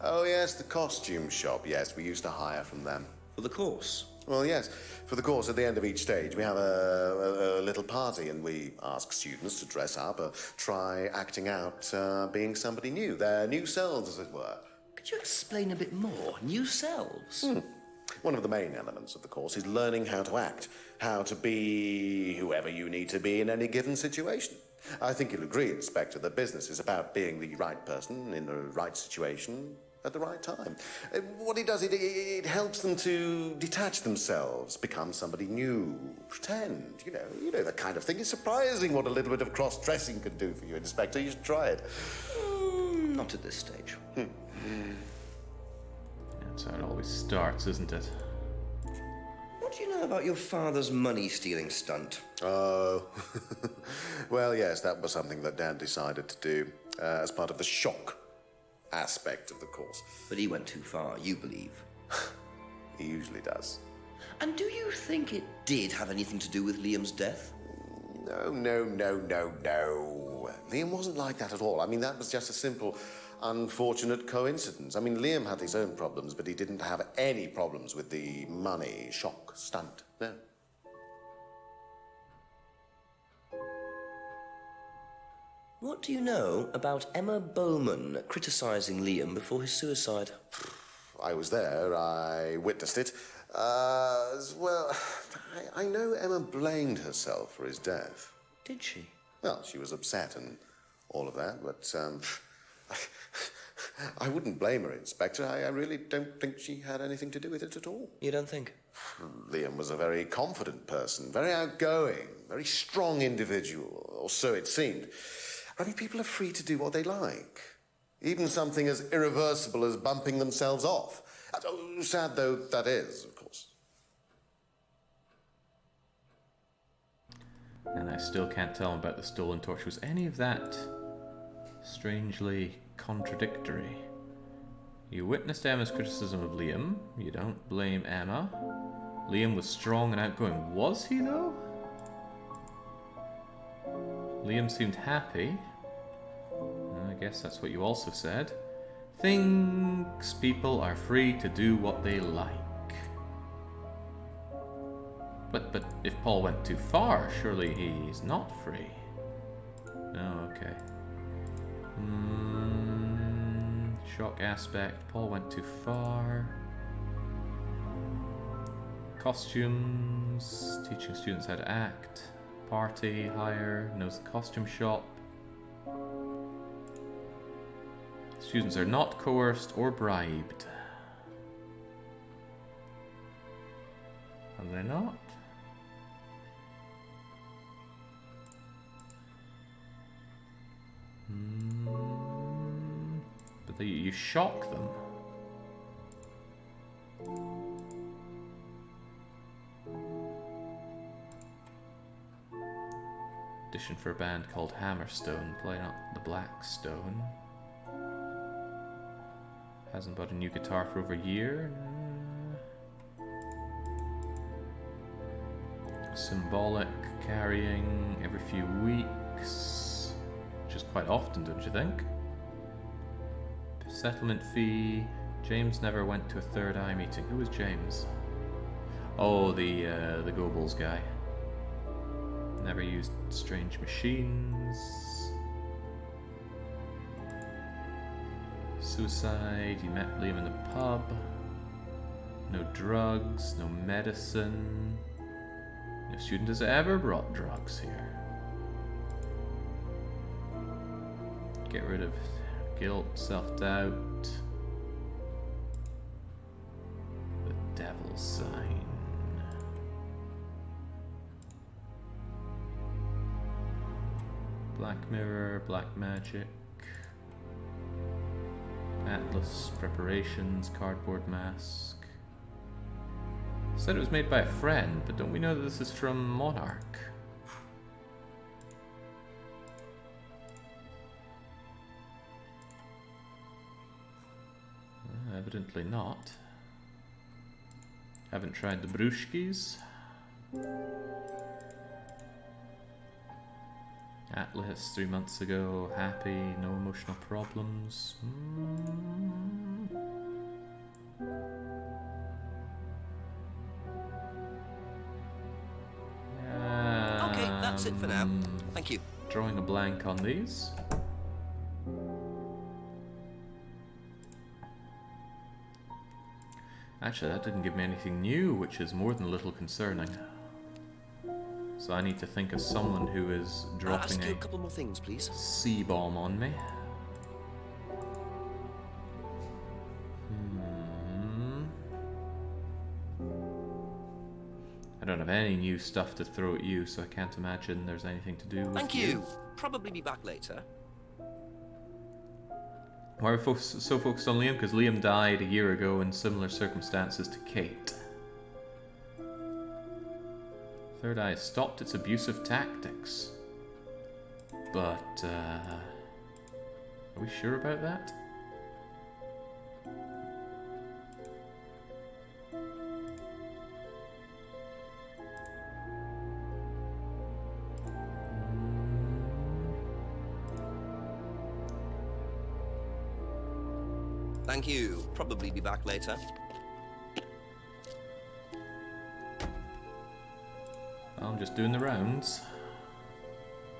Oh, yes, the costume shop. Yes, we used to hire from them. For the course? Well, yes. For the course, at the end of each stage, we have a little party, and we ask students to dress up or try acting out being somebody new, their new selves, as it were. Could you explain a bit more? New selves? One of the main elements of the course is learning how to act, how to be whoever you need to be in any given situation. I think you'll agree, Inspector, that business is about being the right person in the right situation at the right time. What it does, it helps them to detach themselves, become somebody new, pretend, you know, that kind of thing. It's surprising what a little bit of cross-dressing can do for you, Inspector. You should try it. Not at this stage. That's how it always starts, isn't it? What do you know about your father's money-stealing stunt? Oh, well, yes, that was something that Dad decided to do as part of the shock aspect of the course. But he went too far, you believe? He usually does. And do you think it did have anything to do with Liam's death? No. Liam wasn't like that at all. I mean, that was just a simple, unfortunate coincidence. I mean, Liam had his own problems, but he didn't have any problems with the money shock stunt. No. What do you know about Emma Bowman criticising Liam before his suicide? I was there. I witnessed it. Well, I know Emma blamed herself for his death. Did she? Well, she was upset and all of that, but I wouldn't blame her, Inspector. I really don't think she had anything to do with it at all. You don't think? Liam was a very confident person, very outgoing, very strong individual, or so it seemed. I mean, people are free to do what they like. Even something as irreversible as bumping themselves off. Sad though that is, of course. And I still can't tell about the stolen torch. Was any of that strangely contradictory? You witnessed Emma's criticism of Liam. You don't blame Emma. Liam was strong and outgoing. Was he, though? Liam seemed happy. I guess that's what you also said. Thinks people are free to do what they like. But if Paul went too far, surely he's not free. Oh, okay. Shock aspect. Paul went too far. Costumes. Teaching students how to act. Party, hire, knows the costume shop. Students are not coerced or bribed. Are they not? But you shock them. Audition for a band called Hammerstone, play not the Black Stone. Hasn't bought a new guitar for over a year. Symbolic carrying every few weeks, which is quite often, don't you think? Settlement fee. James never went to a third eye meeting. Who was James? Oh, the Goebbels guy. Never used strange machines. Suicide. You met Liam in the pub. No drugs. No medicine. No student has ever brought drugs here. Get rid of guilt, self-doubt. Devil's sign. Black mirror, black magic. Atlas preparations, cardboard mask. Said it was made by a friend, but don't we know that this is from Monarch? Evidently not. Haven't tried the brewskis. Atlas 3 months ago, happy, no emotional problems. Okay, that's it for now. Thank you. Drawing a blank on these. Actually, that didn't give me anything new, which is more than a little concerning. So I need to think of someone who is dropping ask you a couple more things, please. C-bomb on me. I don't have any new stuff to throw at you, so I can't imagine there's anything to do with Thank you. Probably be back later. Why are we so focused on Liam? Because Liam died a year ago in similar circumstances to Kate. Third Eye stopped its abusive tactics. But, are we sure about that? Thank you. Probably be back later. I'm just doing the rounds.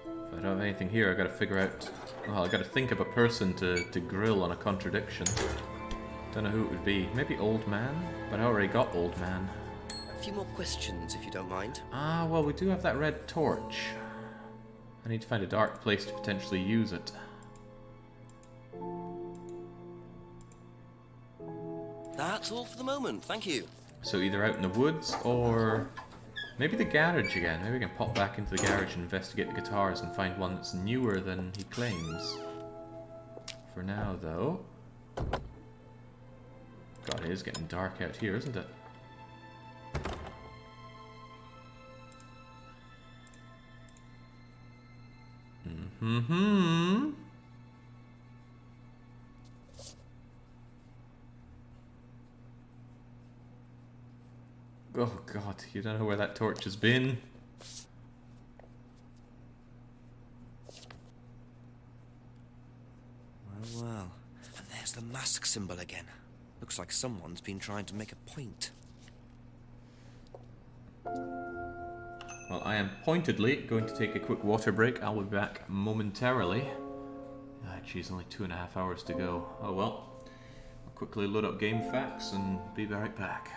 If I don't have anything here, I gotta figure out... Well, I gotta think of a person to grill on a contradiction. Don't know who it would be. Maybe Old Man? But I already got Old Man. A few more questions, if you don't mind. Ah, well, we do have that red torch. I need to find a dark place to potentially use it. That's all for the moment, thank you. So either out in the woods or maybe the garage again. Maybe we can pop back into the garage and investigate the guitars and find one that's newer than he claims. For now, though... God, it is getting dark out here, isn't it? Mm-hmm. Oh God, you don't know where that torch has been. Well, and there's the mask symbol again. Looks like someone's been trying to make a point. Well, I am pointedly going to take a quick water break. I'll be back momentarily. Ah, geez, only 2.5 hours to go. Oh well. I'll quickly load up game facts and be right back.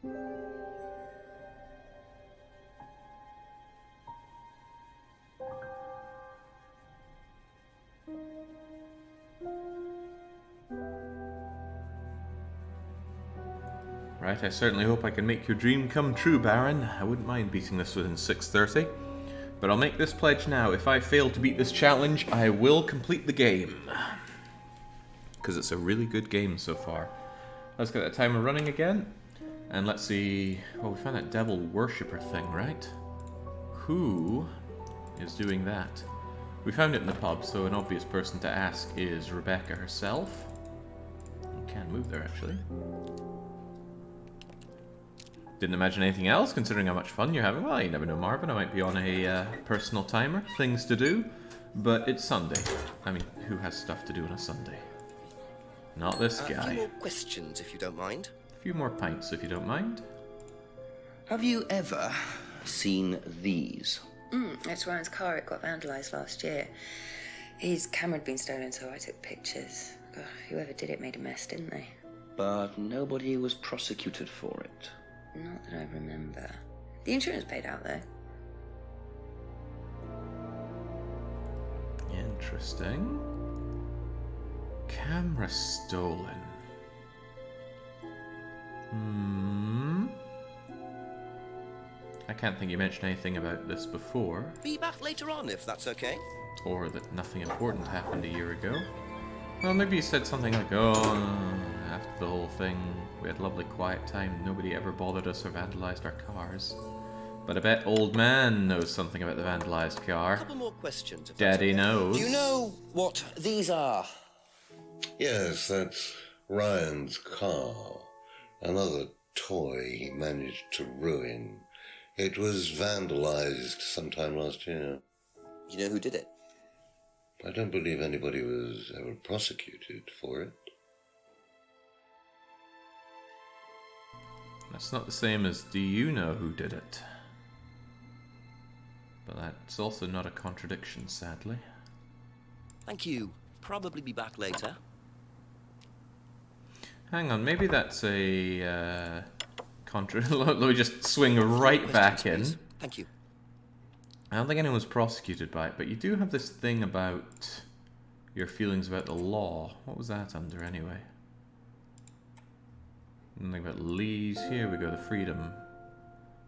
Right, I certainly hope I can make your dream come true, Baron. I wouldn't mind beating this within 6:30. But I'll make this pledge now. If I fail to beat this challenge, I will complete the game. Because it's a really good game so far. Let's get that timer running again. And let's see... Well, we found that devil worshipper thing, right? Who is doing that? We found it in the pub, so an obvious person to ask is Rebecca herself. You can move there, actually. Didn't imagine anything else, considering how much fun you're having. Well, you never know, Marvin. I might be on a personal timer, things to do. But it's Sunday. I mean, who has stuff to do on a Sunday? Not this guy. A few more questions, if you don't mind. A few more pints, if you don't mind. Have you ever seen these? It's Ryan's car. It got vandalised last year. His camera had been stolen, so I took pictures. God, whoever did it made a mess, didn't they? But nobody was prosecuted for it. Not that I remember. The insurance paid out, though. Interesting. Camera stolen. I can't think you mentioned anything about this before. Be back later on, if that's okay. Or that nothing important happened a year ago. Well, maybe you said something like, oh, after the whole thing, we had lovely quiet time, nobody ever bothered us or vandalized our cars. But I bet old man knows something about the vandalized car. A couple more questions. If Daddy that's okay. knows. Do you know what these are? Yes, that's Ryan's car. Another toy he managed to ruin. It was vandalized sometime last year. You know who did it? I don't believe anybody was ever prosecuted for it. That's not the same as do you know who did it? But that's also not a contradiction, sadly. Thank you. Probably be back later. Hang on, maybe that's a let me just swing right back in. Please. Thank you. I don't think anyone was prosecuted by it, but you do have this thing about your feelings about the law. What was that under, anyway? Something about lease. Here we go, the freedom.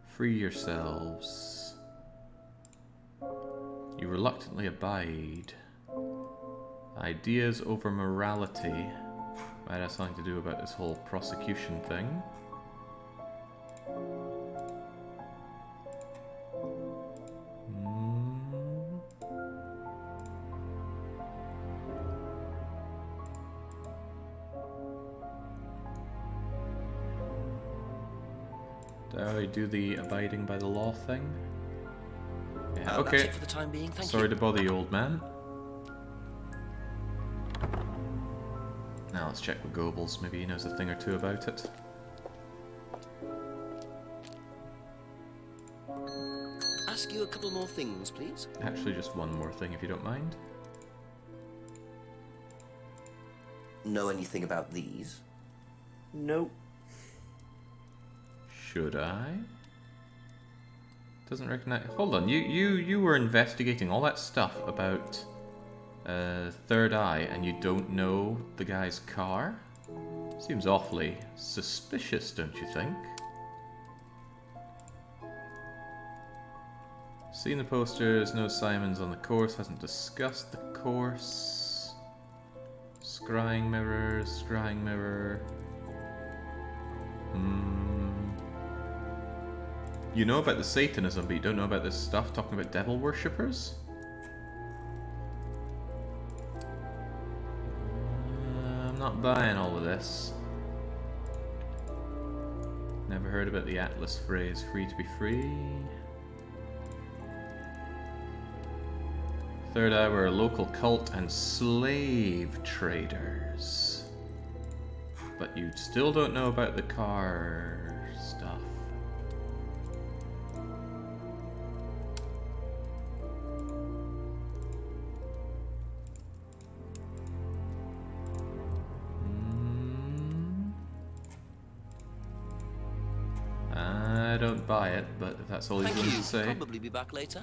Free yourselves. You reluctantly abide. Ideas over morality. Might have something to do about this whole prosecution thing. Do I do the abiding by the law thing? Yeah, okay. That's it for the time being. Thank Sorry you. to bother you, old man. Now let's check with Goebbels. Maybe he knows a thing or two about it. Ask you a couple more things, please. Actually, just one more thing, if you don't mind. Know anything about these? Nope. Should I? Doesn't recognize. Hold on, you were investigating all that stuff about Third Eye, and you don't know the guy's car? Seems awfully suspicious, don't you think? Seen the posters, no Simons on the course, hasn't discussed the course. Scrying mirror, scrying mirror. You know about the Satanism, but you don't know about this stuff talking about devil worshippers? I'm not buying all of this. Never heard about the Atlas phrase, free to be free. Third Eye were a local cult and slave traders. But you still don't know about the car stuff. I don't buy it, but if that's all he's Thank willing you. to say. Probably be back later.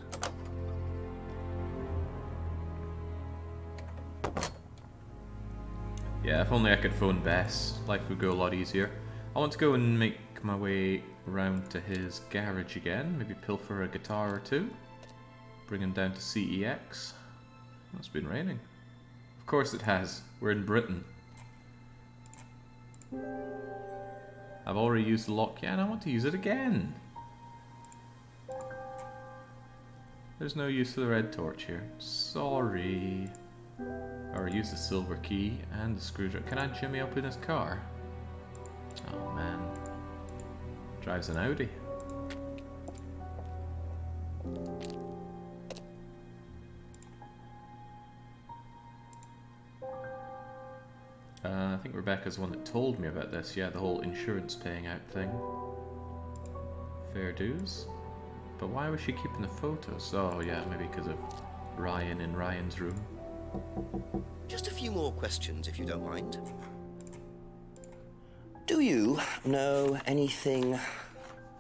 Yeah, if only I could phone Bess, life would go a lot easier. I want to go and make my way round to his garage again, maybe pilfer a guitar or two, bring him down to CEX. It's been raining. Of course it has, we're in Britain. I've already used the lock, yeah, and I want to use it again. There's no use for the red torch here. Sorry. Or use the silver key and the screwdriver. Can I jimmy up in his car? Oh man. Drives an Audi. I think Rebecca's the one that told me about this. Yeah, the whole insurance paying out thing. Fair dues. But why was she keeping the photos? Oh yeah, maybe because of Ryan in Ryan's room. Just a few more questions, if you don't mind. Do you know anything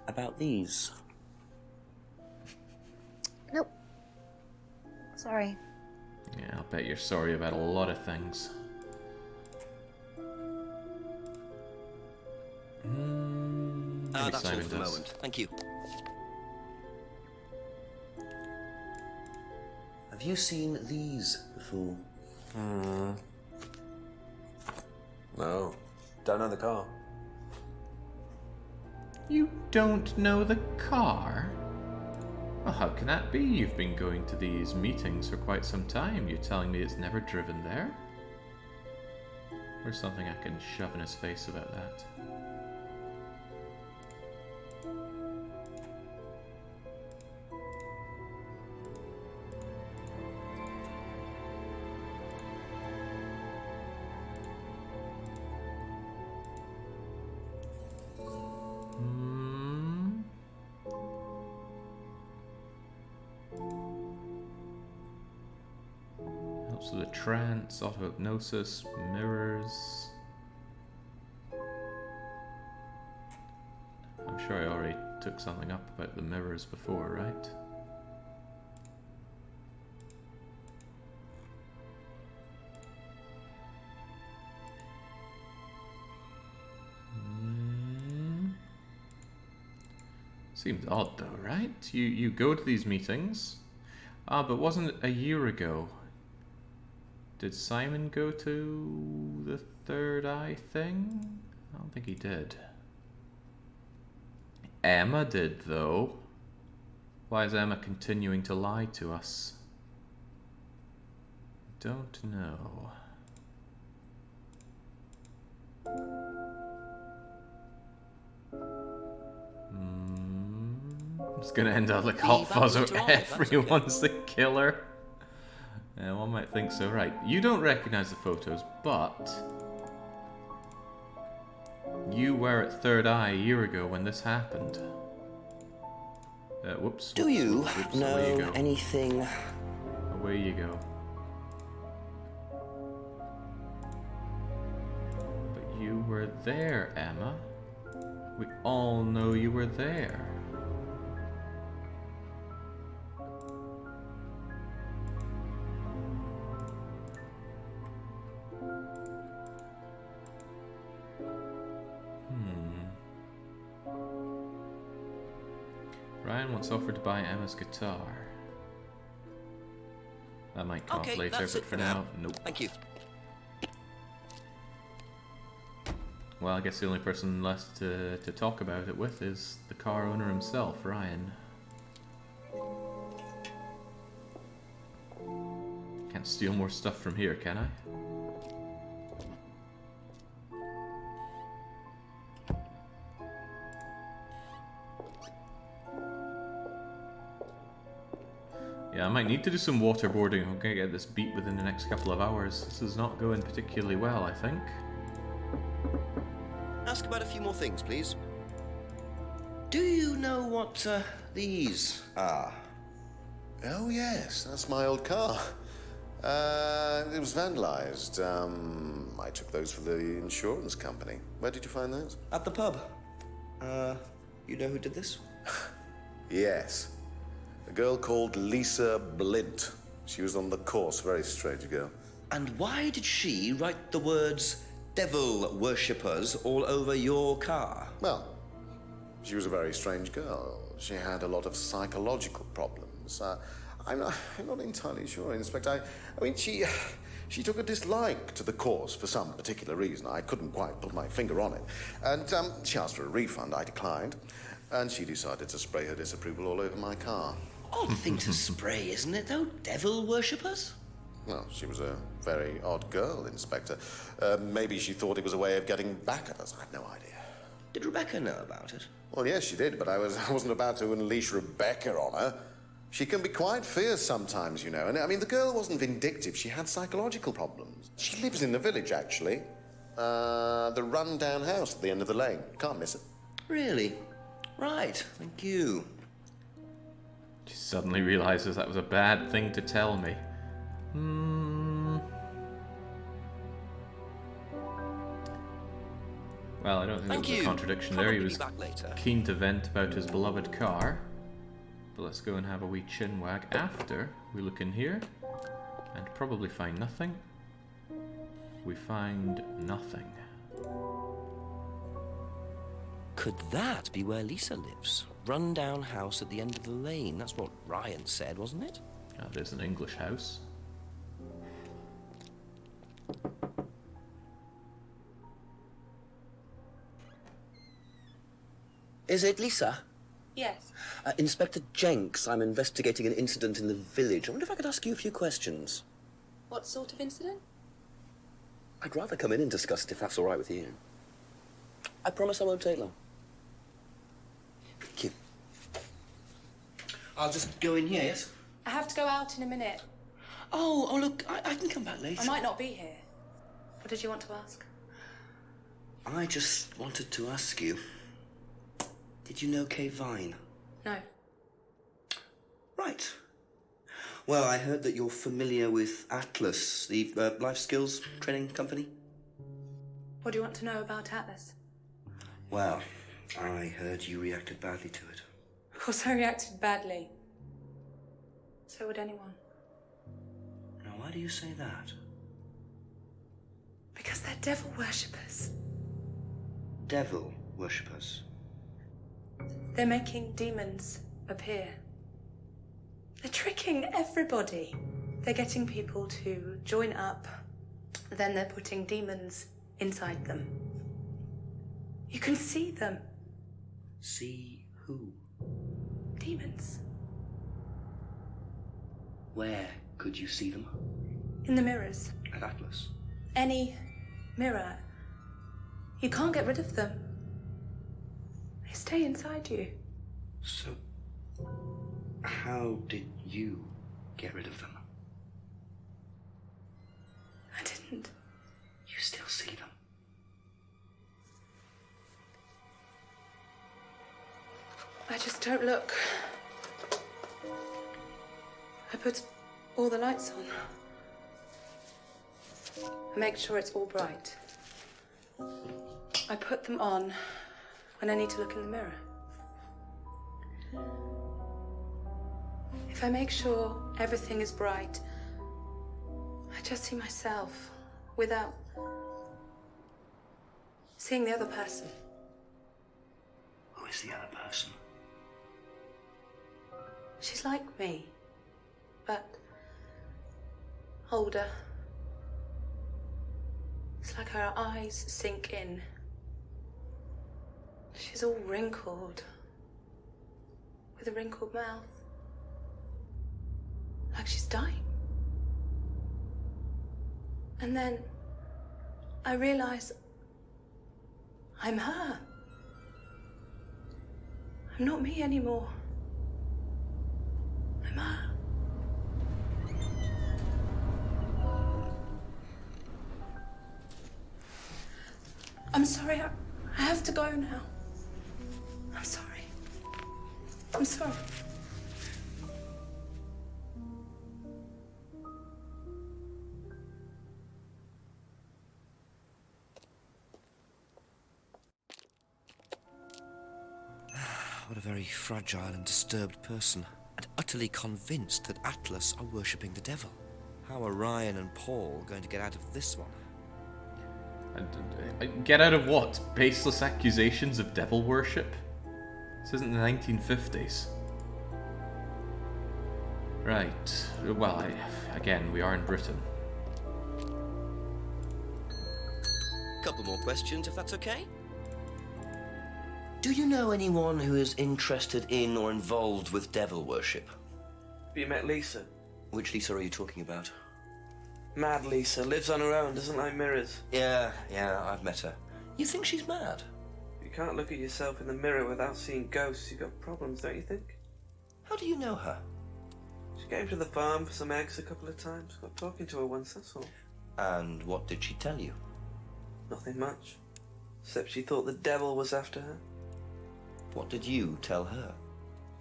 about these? Nope. Sorry. Yeah, I'll bet you're sorry about a lot of things. Maybe That's all Simon for the does. moment. Thank you. Have you seen these before? No. Don't know the car. You don't know the car? Well, how can that be? You've been going to these meetings for quite some time. You're telling me it's never driven there? There's something I can shove in his face about that. So the trance, auto-hypnosis, mirrors. I'm sure I already took something up about the mirrors before, right? Seems odd though, right? You go to these meetings. Ah, but wasn't it a year ago? Did Simon go to the third eye thing? I don't think he did. Emma did, though. Why is Emma continuing to lie to us? Don't know. It's gonna end up like Hot Fuzz or everyone's the killer. Yeah, one might think so, right. You don't recognize the photos, but you were at Third Eye a year ago when this happened. Whoops. Do you know away you go. anything? Away you go. But you were there, Emma. We all know you were there. Ryan once offered to buy Emma's guitar. That might come up later, but for now, nope. Thank you. Well, I guess the only person left to talk about it with is the car owner himself, Ryan. Can't steal more stuff from here, can I? Yeah, I might need to do some waterboarding. I'm gonna get this beat within the next couple of hours. This is not going particularly well, I think. Ask about a few more things, please. Do you know what these are? Oh, yes, that's my old car. It was vandalized. I took those for the insurance company. Where did you find those? At the pub. You know who did this? Yes. A girl called Lisa Blint. She was on the course, very strange girl. And why did she write the words devil worshippers all over your car? Well, she was a very strange girl. She had a lot of psychological problems. I'm not entirely sure, Inspector. I mean, she took a dislike to the course for some particular reason. I couldn't quite put my finger on it. And she asked for a refund. I declined. And she decided to spray her disapproval all over my car. Odd thing to spray, isn't it, though? Devil worshippers? Well, she was a very odd girl, Inspector. Maybe she thought it was a way of getting back at us. I've no idea. Did Rebecca know about it? Well, yes, she did, but I wasn't about to unleash Rebecca on her. She can be quite fierce sometimes, you know. And I mean, the girl wasn't vindictive. She had psychological problems. She lives in the village, actually. The run-down house at the end of the lane. Can't miss it. Really? Right, thank you. She suddenly realises that was a bad thing to tell me. Well, I don't think there was a contradiction there. He was keen to vent about his beloved car. But let's go and have a wee chin wag after we look in here and probably find nothing. We find nothing. Could that be where Lisa lives? Run-down house at the end of the lane. That's what Ryan said, wasn't it? There's an English house. Is it Lisa? Yes. Inspector Jenks, I'm investigating an incident in the village. I wonder if I could ask you a few questions. What sort of incident? I'd rather come in and discuss it if that's all right with you. I promise I won't take long. Thank you. I'll just go in here, yes? I have to go out in a minute. Oh, look, I can come back later. I might not be here. What did you want to ask? I just wanted to ask you, did you know Kay Vine? No. Right. Well, I heard that you're familiar with Atlas, the life skills training company. What do you want to know about Atlas? Well, I heard you reacted badly to it. Of course I reacted badly. So would anyone. Now, why do you say that? Because they're devil worshippers. Devil worshippers? They're making demons appear. They're tricking everybody. They're getting people to join up, then they're putting demons inside them. You can see them. See who? Demons. Where could you see them? In the mirrors. At Atlas? Any mirror. You can't get rid of them. They stay inside you. So, how did you get rid of them? I didn't. You still see them? I just don't look. I put all the lights on. I make sure it's all bright. I put them on when I need to look in the mirror. If I make sure everything is bright, I just see myself without seeing the other person. Who is the other person? She's like me, but older. It's like her eyes sink in. She's all wrinkled, with a wrinkled mouth. Like she's dying. And then I realize I'm her. I'm not me anymore. I'm her. I'm sorry, I have to go now. I'm sorry. I'm sorry. What a very fragile and disturbed person, and utterly convinced that Atlas are worshipping the devil. How are Ryan and Paul going to get out of this one? Get out of what? Baseless accusations of devil worship? This isn't the 1950s. Right. Well, again, we are in Britain. Couple more questions, if that's okay. Do you know anyone who is interested in or involved with devil worship? Have you met Lisa? Which Lisa are you talking about? Mad Lisa, lives on her own, doesn't like mirrors. Yeah, I've met her. You think she's mad? You can't look at yourself in the mirror without seeing ghosts. You've got problems, don't you think? How do you know her? She came to the farm for some eggs a couple of times. Got talking to her once, that's all. And what did she tell you? Nothing much. Except she thought the devil was after her. What did you tell her?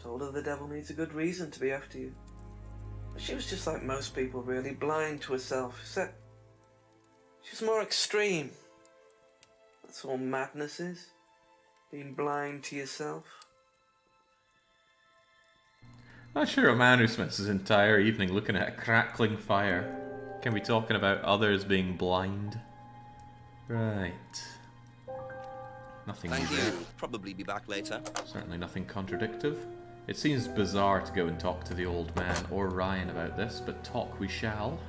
Told her the devil needs a good reason to be after you. But she was just like most people, really, blind to herself, except she was more extreme. That's all madness is. Being blind to yourself. Not sure a man who spends his entire evening looking at a crackling fire can be talking about others being blind. Right. Nothing Thank new you. there. Probably be back later. Certainly nothing contradictive. It seems bizarre to go and talk to the old man or Ryan about this, but talk we shall.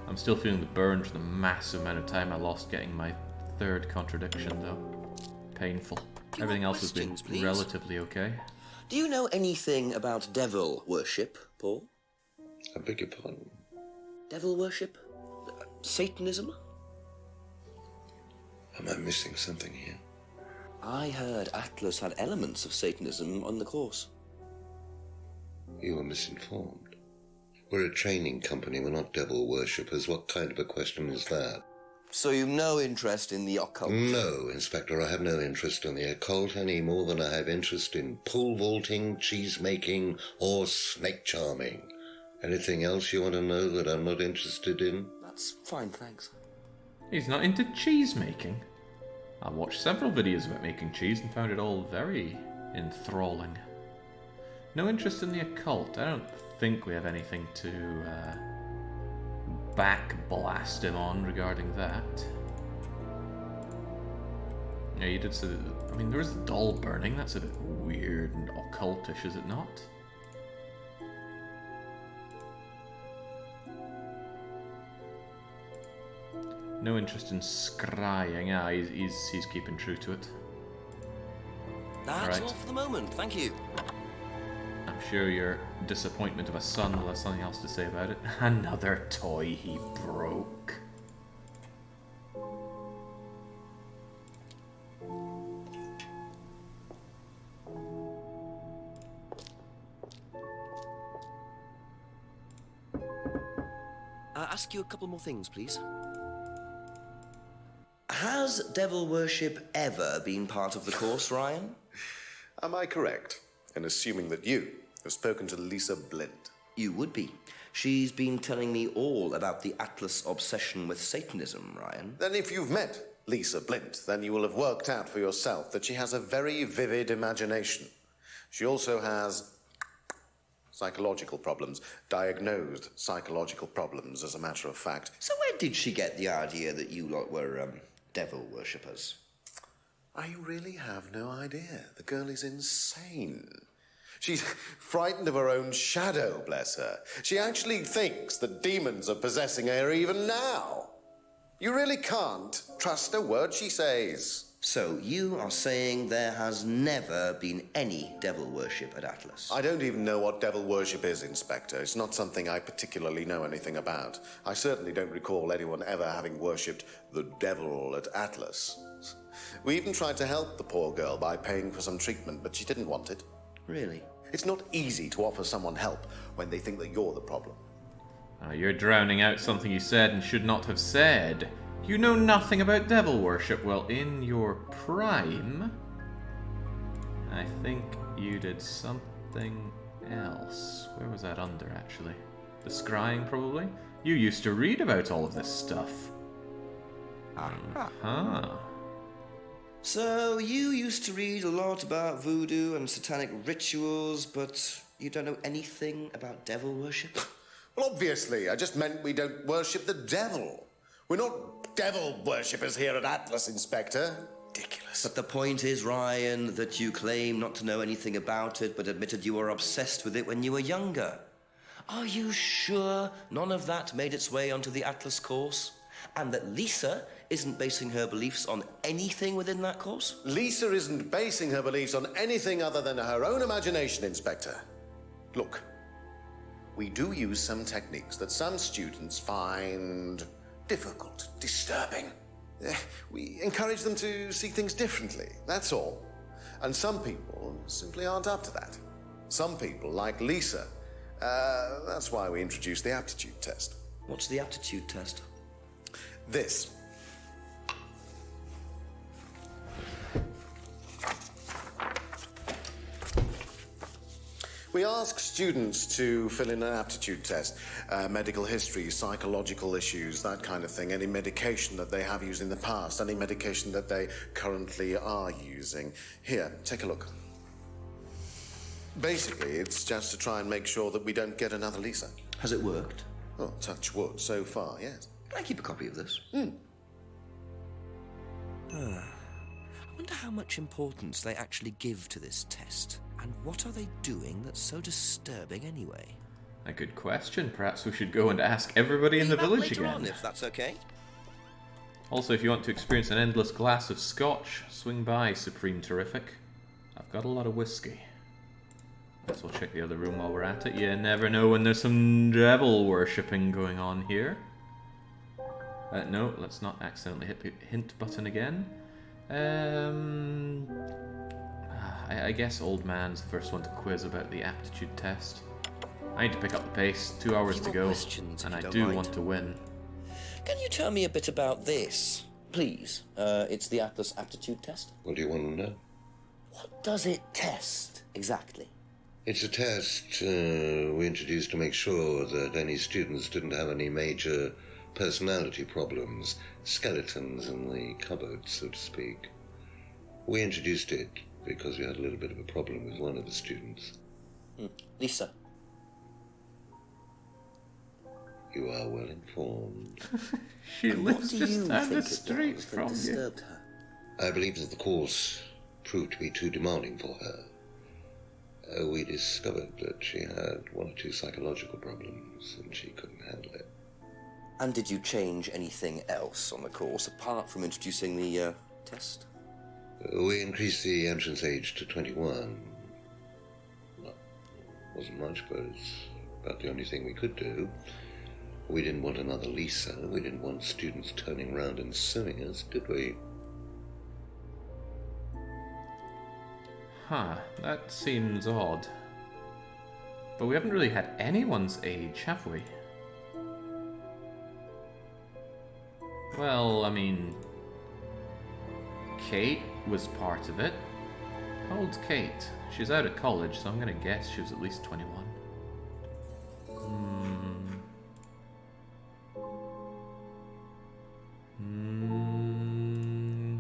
I'm still feeling the burn from the massive amount of time I lost getting my third contradiction, though. Painful. Everything else has been relatively okay. Do you know anything about devil worship, Paul? I beg your pardon? Devil worship? Satanism? Am I missing something here? I heard Atlas had elements of Satanism on the course. You were misinformed. We're a training company, we're not devil worshippers. What kind of a question is that? So you've no interest in the occult? No, Inspector, I have no interest in the occult any more than I have interest in pole vaulting, cheese making, or snake charming. Anything else you want to know that I'm not interested in? That's fine, thanks. He's not into cheese making. I watched several videos about making cheese and found it all very enthralling. No interest in the occult. I don't think we have anything to backblast him on regarding that. Yeah, you did say that, I mean, there was the doll burning. That's a bit weird and occultish, is it not? No interest in scrying. Ah, he's keeping true to it. That's Right. all for the moment, thank you. I'm sure your disappointment of a son will have something else to say about it. Another toy he broke. Ask you a couple more things, please. Has devil worship ever been part of the course, Ryan? Am I correct in assuming that you have spoken to Lisa Blint? You would be. She's been telling me all about the Atlas obsession with Satanism, Ryan. Then if you've met Lisa Blint, then you will have worked out for yourself that she has a very vivid imagination. She also has psychological problems, diagnosed psychological problems, as a matter of fact. So where did she get the idea that you lot were, devil worshippers? I really have no idea. The girl is insane. She's frightened of her own shadow, bless her. She actually thinks that demons are possessing her even now. You really can't trust a word she says. So you are saying there has never been any devil worship at Atlas? I don't even know what devil worship is, Inspector. It's not something I particularly know anything about. I certainly don't recall anyone ever having worshipped the devil at Atlas. We even tried to help the poor girl by paying for some treatment, but she didn't want it. Really? It's not easy to offer someone help when they think that you're the problem. You're drowning out something you said and should not have said. You know nothing about devil worship. Well, in your prime, I think you did something else. Where was that under, actually? The scrying, probably? You used to read about all of this stuff. Uh-huh. So, you used to read a lot about voodoo and satanic rituals, but you don't know anything about devil worship? Well, obviously, I just meant we don't worship the devil. We're not devil worshippers here at Atlas, Inspector. Ridiculous. But the point is, Ryan, that you claim not to know anything about it, but admitted you were obsessed with it when you were younger. Are you sure none of that made its way onto the Atlas course? And that Lisa isn't basing her beliefs on anything within that course? Lisa isn't basing her beliefs on anything other than her own imagination, Inspector. Look, we do use some techniques that some students find difficult, disturbing. We encourage them to see things differently, that's all. And some people simply aren't up to that. Some people, like Lisa, that's why we introduced the aptitude test. What's the aptitude test? This. We ask students to fill in an aptitude test, medical history, psychological issues, that kind of thing, any medication that they have used in the past, any medication that they currently are using. Here, take a look. Basically, it's just to try and make sure that we don't get another Lisa. Has it worked? Well, touch wood, so far, yes. Can I keep a copy of this? I wonder how much importance they actually give to this test. And what are they doing that's so disturbing anyway? A good question. Perhaps we should go and ask everybody in the village later again. On, if that's okay. Also, if you want to experience an endless glass of scotch, swing by Supreme Terrific. I've got a lot of whiskey. Let's well check the other room while we're at it. You never know when there's some devil worshipping going on here. No, let's not accidentally hit the hint button again. I guess old man's the first one to quiz about the aptitude test. I need to pick up the pace. 2 hours to go, and I do want to win. Can you tell me a bit about this, please? It's the Atlas aptitude test. What do you want to know? What does it test, exactly? It's a test we introduced to make sure that any students didn't have any major personality problems, skeletons in the cupboard, so to speak. We introduced it because we had a little bit of a problem with one of the students. Lisa. You are well informed. She lives just down the street from you. Disturbed her? I believe that the course proved to be too demanding for her. We discovered that she had 1 or 2 psychological problems and she couldn't handle it. And did you change anything else on the course apart from introducing the test? We increased the entrance age to 21. Well, wasn't much, but it's about the only thing we could do. We didn't want another Lisa. We didn't want students turning around and suing us, did we? Huh, that seems odd. But we haven't really had anyone's age, have we? Well, I mean, Kate was part of it. How old's Kate? She's out of college, so I'm gonna guess she was at least 21.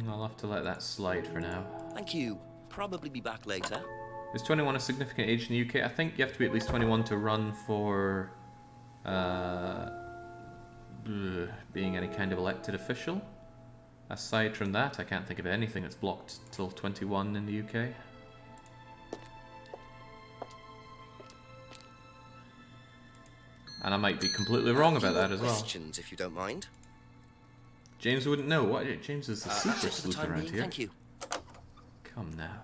I'll have to let that slide for now. Thank you. Probably be back later. Is 21 a significant age in the UK? I think you have to be at least 21 to run for being any kind of elected official. Aside from that, I can't think of anything that's blocked till 21 in the UK. And I might be completely wrong about that as well. Questions, if you don't mind. James wouldn't know. What? James is the super That's it for the sleuth time around being, here. Thank you. Come now.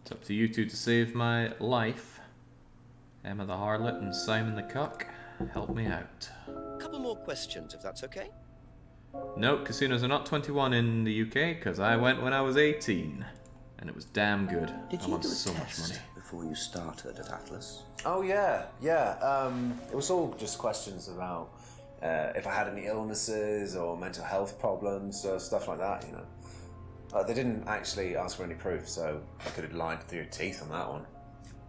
It's up to you two to save my life. Emma the Harlot and Simon the Cuck, help me out. A couple more questions, if that's okay. No, casinos are not 21 in the UK, because I went when I was 18. And it was damn good. Did I you won do a so much test money. before you started at Atlas? Oh, yeah. It was all just questions about if I had any illnesses or mental health problems or stuff like that, you know. They didn't actually ask for any proof, so I could have lied through your teeth on that one.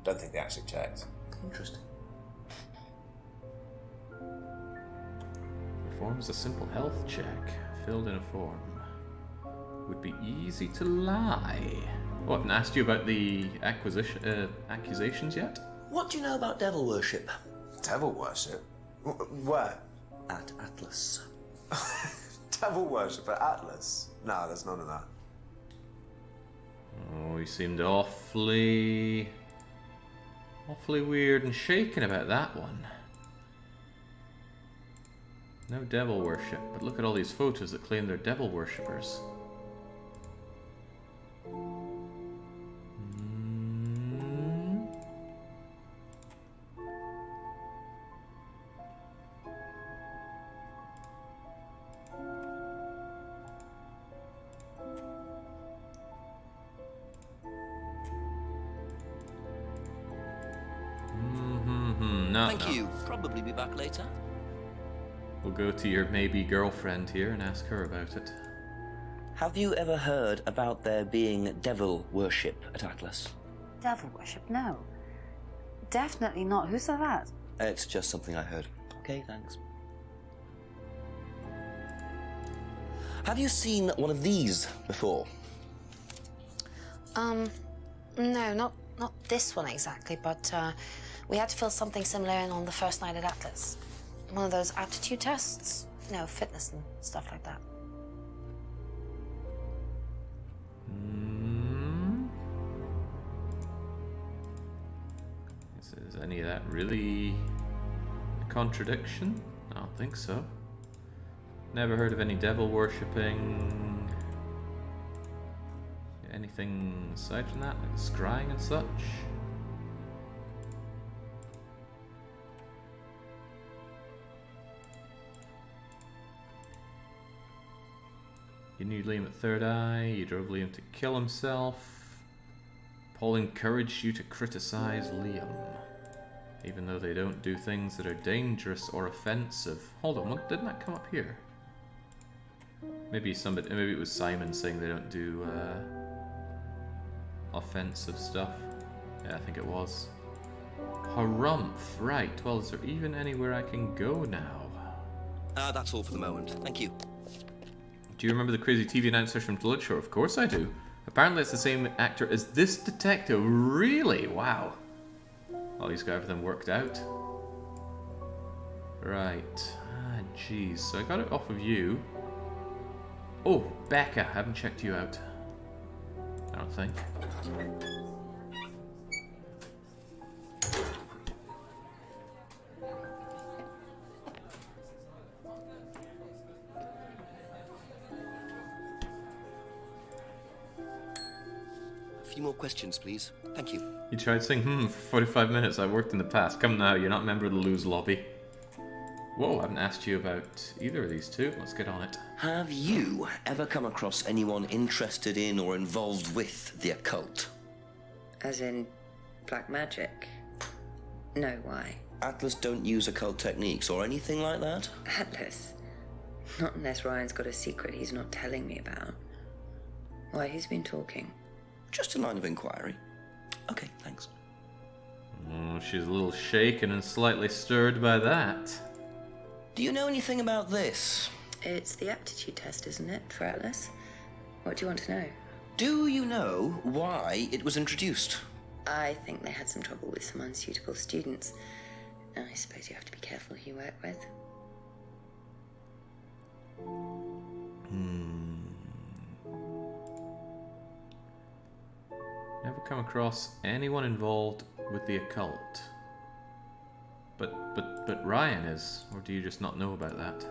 Don't think they actually checked. Interesting. Performs a simple health check, filled in a form. Would be easy to lie. Oh, I haven't asked you about the accusations yet? What do you know about devil worship? Devil worship? Where? At Atlas. Devil worship at Atlas? No, there's none of that. Oh, he seemed awfully weird and shaken about that one. No devil worship, but look at all these photos that claim they're devil worshippers. Thank you. Probably be back later. We'll go to your maybe girlfriend here and ask her about it. Have you ever heard about there being devil worship at Atlas? Devil worship? No. Definitely not. Who said that? It's just something I heard. Okay, thanks. Have you seen one of these before? No, not this one exactly, but we had to fill something similar in on the first night at Atlas. One of those aptitude tests. No, fitness and stuff like that. Is any of that really a contradiction? I don't think so. Never heard of any devil worshipping. Anything aside from that, like scrying and such? You knew Liam at Third Eye, you drove Liam to kill himself. Paul encouraged you to criticize Liam, even though they don't do things that are dangerous or offensive. Hold on, didn't that come up here? Maybe it was Simon saying they don't do offensive stuff. Yeah, I think it was. Harumph, right. Well, is there even anywhere I can go now? That's all for the moment. Thank you. Do you remember the crazy TV announcer from Blood Shore? Of course I do. Apparently it's the same actor as this detective. Really? Wow. Well, he's got everything worked out. Right. Jeez. So I got it off of you. Oh, Becca. I haven't checked you out. I don't think. A few more questions, please. Thank you. You tried saying for 45 minutes. I've worked in the past. Come now, you're not a member of the Lose Lobby. Whoa, I haven't asked you about either of these two. Let's get on it. Have you ever come across anyone interested in or involved with the occult? As in black magic? No, why? Atlas don't use occult techniques or anything like that? Atlas? Not unless Ryan's got a secret he's not telling me about. Why, who's been talking? Just a line of inquiry. Okay, thanks. Oh, she's a little shaken and slightly stirred by that. Do you know anything about this? It's the aptitude test, isn't it, for Atlas? What do you want to know? Do you know why it was introduced? I think they had some trouble with some unsuitable students. I suppose you have to be careful who you work with. Never come across anyone involved with the occult. But Ryan is, or do you just not know about that?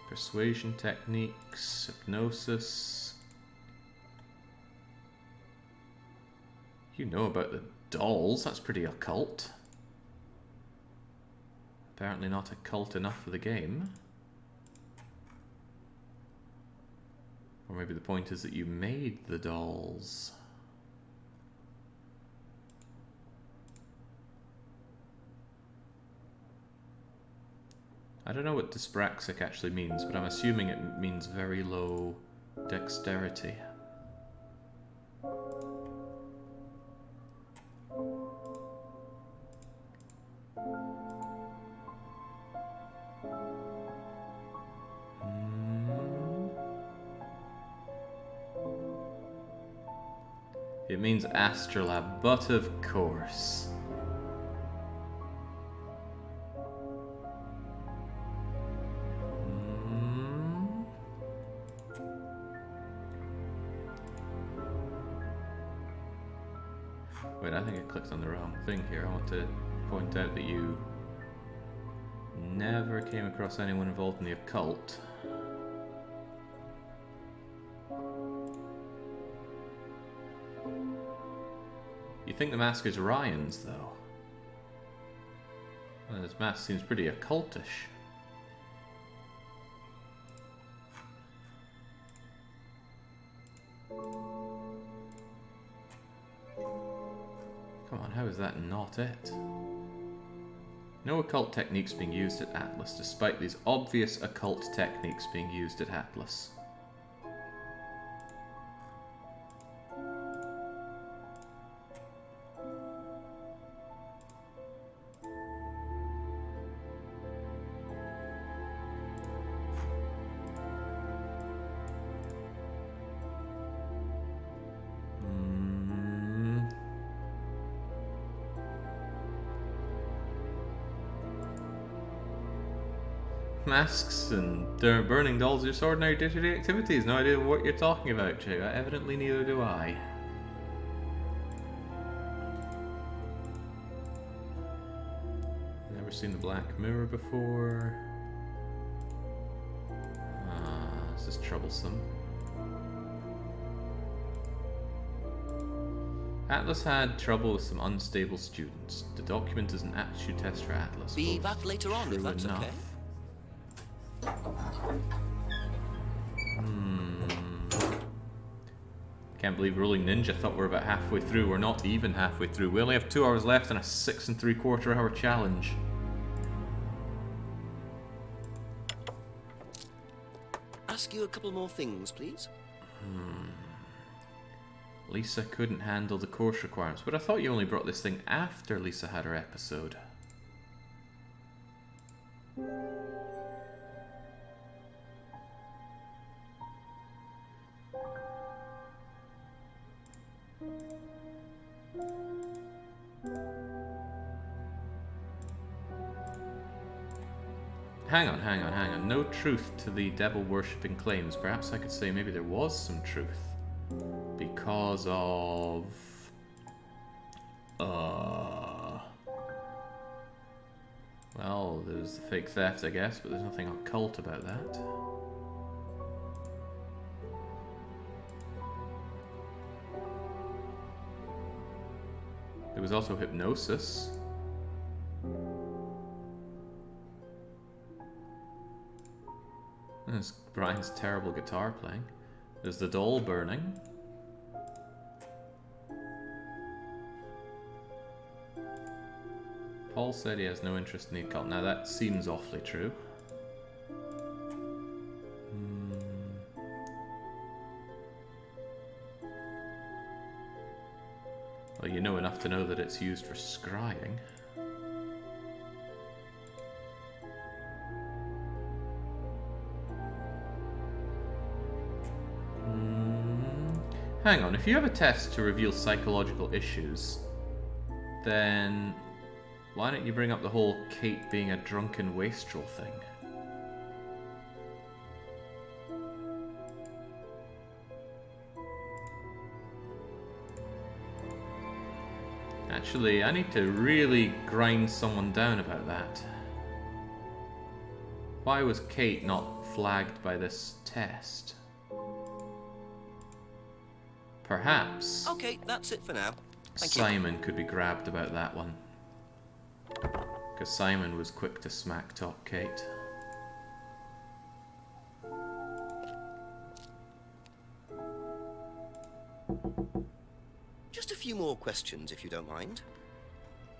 Persuasion techniques, hypnosis. You know about the dolls, that's pretty occult. Apparently not occult enough for the game. Or maybe the point is that you made the dolls. I don't know what dyspraxic actually means, but I'm assuming it means very low dexterity. It means astrolab, but of course. Wait, I think I clicked on the wrong thing here. I want to point out that you never came across anyone involved in the occult. You think the mask is Ryan's, though? Well, this mask seems pretty occultish. Come on, how is that not it? No occult techniques being used at Atlas, despite these obvious occult techniques being used at Atlas. Masks and burning dolls are just ordinary day-to-day activities. No idea what you're talking about, Jay. Evidently neither do I. Never seen the Black Mirror before. This is troublesome. Atlas had trouble with some unstable students. The document is an aptitude test for Atlas. Be back later on, if that's okay. Can't believe Rolling Ninja thought we're about halfway through. We're not even halfway through. We only have 2 hours left and a 6 3/4 hour challenge. Ask you a couple more things, please. Lisa couldn't handle the course requirements, but I thought you only brought this thing after Lisa had her episode. Hang on. No truth to the devil-worshipping claims. Perhaps I could say maybe there was some truth. Because of... Well, there's the fake theft, I guess, but there's nothing occult about that. There was also hypnosis. There's Brian's terrible guitar playing. There's the doll burning. Paul said he has no interest in the occult. Now that seems awfully true. Well, you know enough to know that it's used for scrying. Hang on, if you have a test to reveal psychological issues, then why don't you bring up the whole Kate being a drunken wastrel thing? Actually, I need to really grind someone down about that. Why was Kate not flagged by this test? Perhaps... Okay, that's it for now. Thank Simon could be grabbed about that one. Because Simon was quick to smack talk Kate. Just a few more questions, if you don't mind.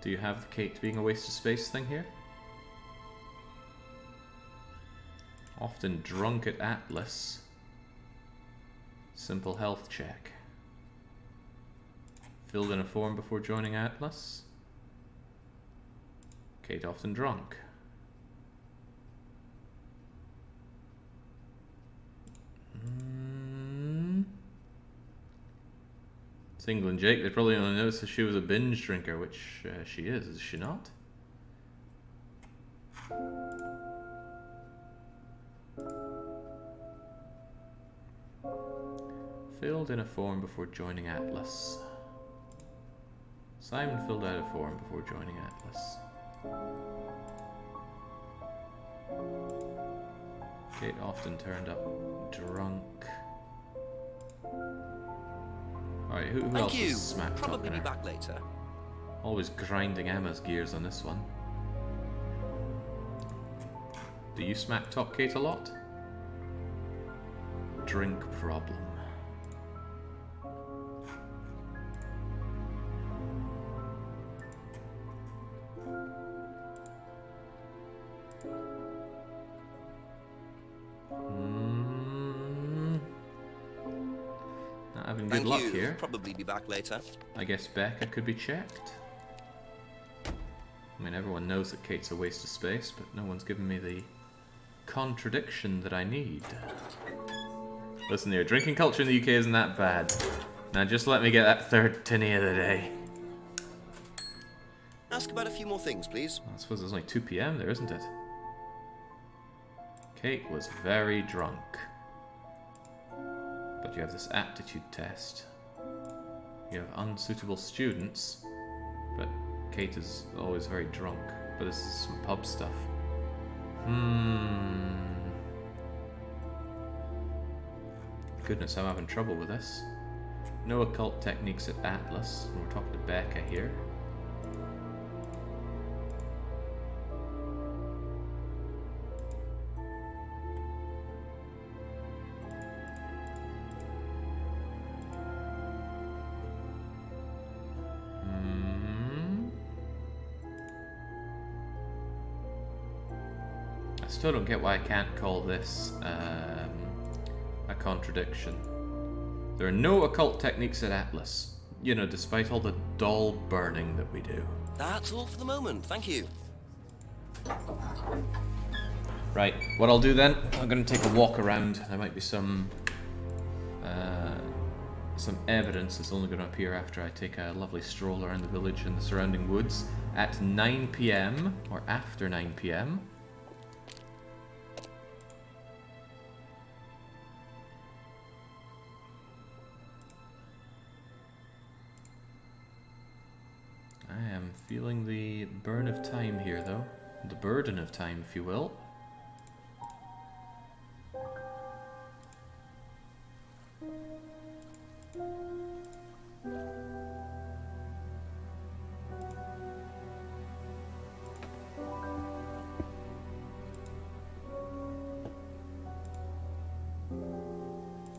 Do you have Kate being a waste of space thing here? Often drunk at Atlas. Simple health check. Filled in a form before joining Atlas. Kate often drunk. Single and Jake, they probably only noticed that she was a binge drinker, which she is she not? Filled in a form before joining Atlas. Simon filled out a form before joining Atlas. Kate often turned up drunk. Alright, who else is smack talking Probably be her? back later. Always grinding Emma's gears on this one. Do you smack talk Kate a lot? Drink problem. Not having good luck here. Probably be back later. I guess Becca could be checked. I mean, everyone knows that Kate's a waste of space, but no one's given me the contradiction that I need. Listen here, drinking culture in the UK isn't that bad. Now just let me get that third tinny of the day. Ask about a few more things, please. I suppose there's only 2 PM there, isn't it? Kate was very drunk. But you have this aptitude test. You have unsuitable students, but Kate is always very drunk. But this is some pub stuff. Goodness, I'm having trouble with this. No occult techniques at Atlas, and we're talking to Becca here. I still don't get why I can't call this a contradiction. There are no occult techniques at Atlas, you know, despite all the doll burning that we do. That's all for the moment, thank you. Right, what I'll do then, I'm going to take a walk around. There might be some evidence that's only going to appear after I take a lovely stroll around the village and the surrounding woods at 9 PM or after 9 PM. I am feeling the burn of time here, though. The burden of time, if you will.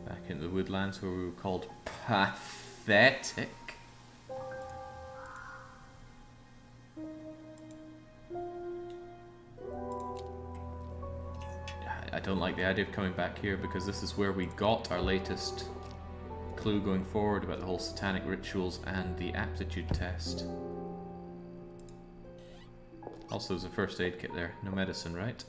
Back into the woodlands where we were called pathetic. I don't like the idea of coming back here because this is where we got our latest clue going forward about the whole satanic rituals and the aptitude test. Also, there's a first aid kit there. No medicine, right?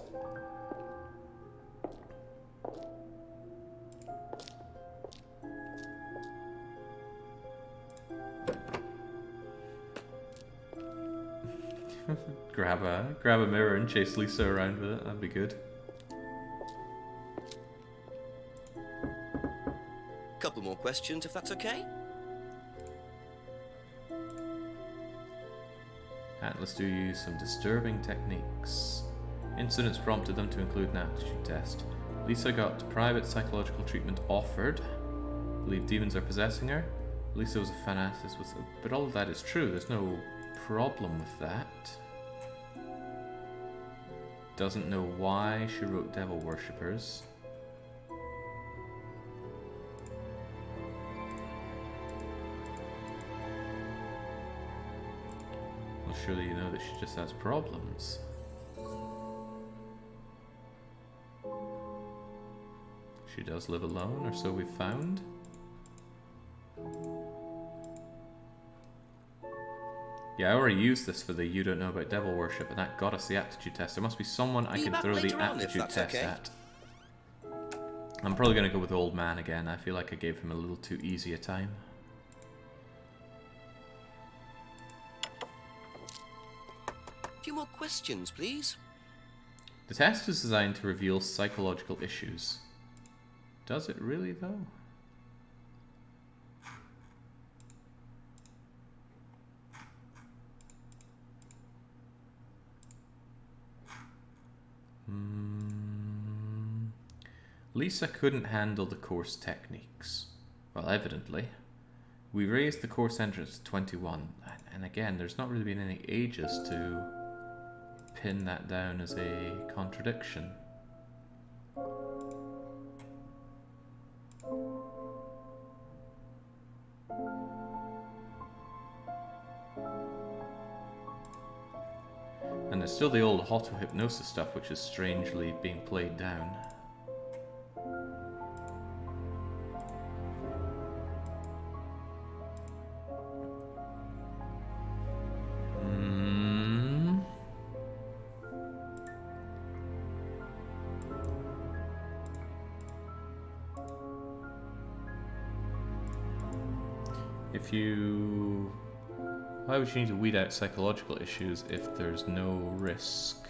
grab a mirror and chase Lisa around with it. That'd be good. Couple more questions, if that's okay. Atlas do use some disturbing techniques. Incidents prompted them to include an aptitude test. Lisa got private psychological treatment offered. Believe demons are possessing her. Lisa was a fanatic, but all of that is true. There's no problem with that. Doesn't know why she wrote devil worshippers. Well, surely you know that she just has problems. She does live alone, or so we've found. Yeah, I already used this for the You Don't Know About Devil Worship, and that got us the aptitude test. There must be someone I can throw the aptitude test at. I'm probably going to go with Old Man again. I feel like I gave him a little too easy a time. A few more questions, please. The test is designed to reveal psychological issues. Does it really, though? Lisa couldn't handle the course techniques. Well, evidently. We raised the course entrance to 21, and again, there's not really been any ages to pin that down as a contradiction. And there's still the old auto-hypnosis stuff, which is strangely being played down. If you... Why would you need to weed out psychological issues if there's no risk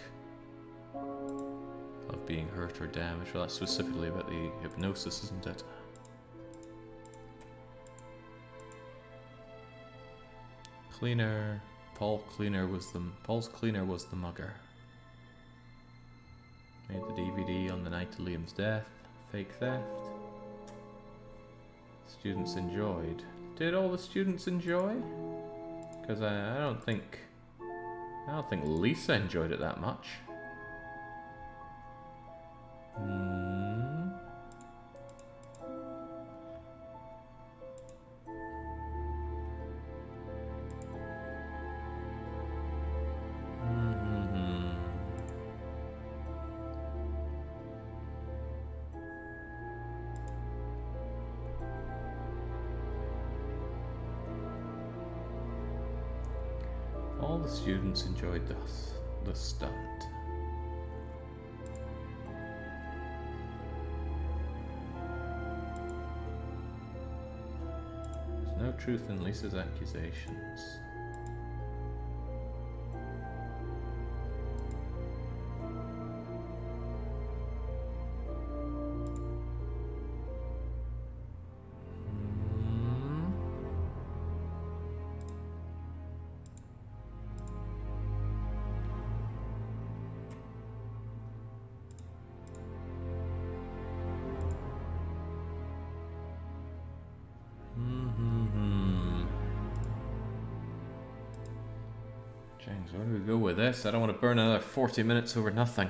of being hurt or damaged? Well, that's specifically about the hypnosis, isn't it? Cleaner... Paul's cleaner was the mugger. Made the DVD on the night of Liam's death. Fake theft. Students enjoyed. Did all the students enjoy? Because I don't think Lisa enjoyed it that much. All the students enjoyed the stunt. There's no truth in Lisa's accusations. James, where do we go with this? I don't want to burn another 40 minutes over nothing.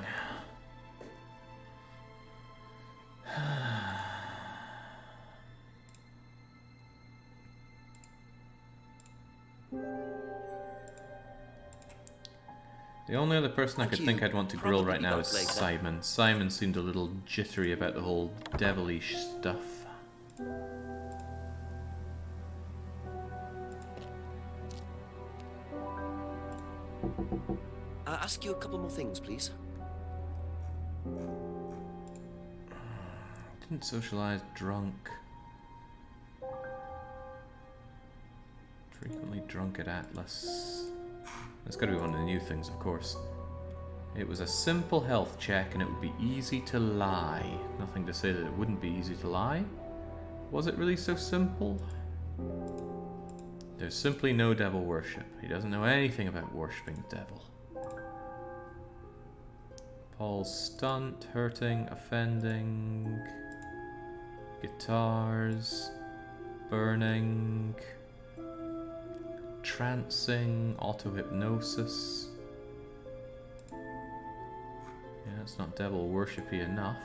The only other person I could think I'd want to grill right now is Simon. Simon seemed a little jittery about the whole devilish stuff. Ask you a couple more things, please. Didn't socialize, drunk. Frequently drunk at Atlas. That's got to be one of the new things, of course. It was a simple health check and it would be easy to lie. Nothing to say that it wouldn't be easy to lie. Was it really so simple? There's simply no devil worship. He doesn't know anything about worshipping the devil. Paul's stunt, hurting, offending, guitars, burning, trancing, auto-hypnosis. Yeah, it's not devil worshipy enough.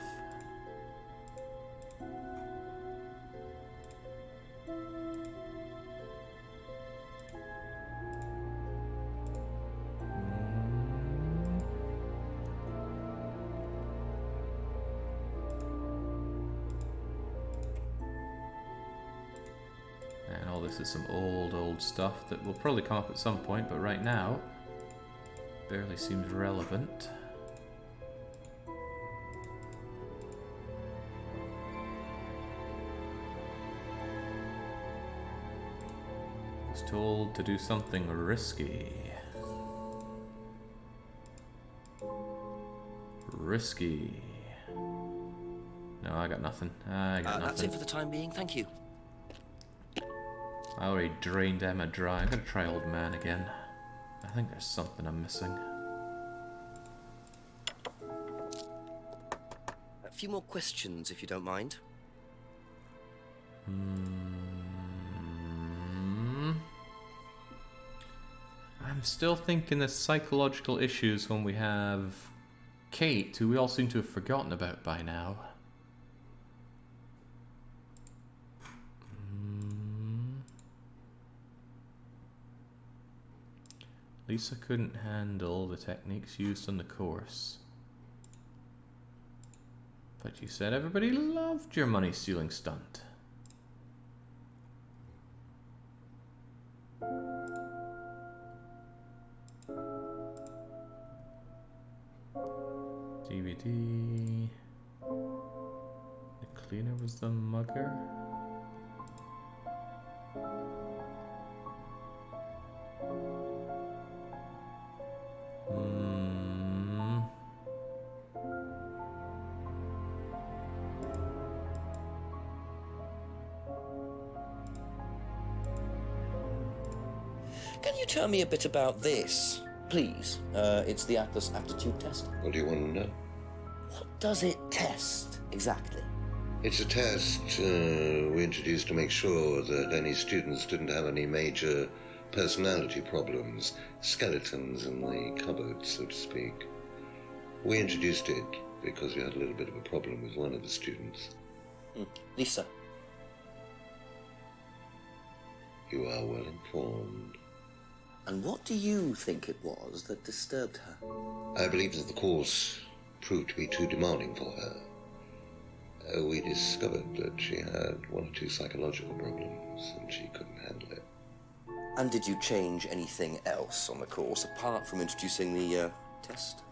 this is some old stuff that will probably come up at some point, but right now, barely seems relevant. Was told to do something risky. Risky. No, I got nothing. I got nothing. That's it for the time being, thank you. I already drained Emma dry. I'm gonna try Old Man again. I think there's something I'm missing. A few more questions, if you don't mind. I'm still thinking there's psychological issues when we have Kate, who we all seem to have forgotten about by now. Lisa couldn't handle the techniques used on the course. But you said everybody loved your money-stealing stunt. DVD. The cleaner was the mugger. Can you tell me a bit about this, please? It's the Atlas aptitude test. What do you want to know? What does it test, exactly? It's a test we introduced to make sure that any students didn't have any major personality problems, skeletons in the cupboard, so to speak. We introduced it because we had a little bit of a problem with one of the students. Lisa. You are well informed. And what do you think it was that disturbed her? I believe that the course proved to be too demanding for her. We discovered that she had one or two psychological problems and she couldn't handle it. And did you change anything else on the course apart from introducing the test?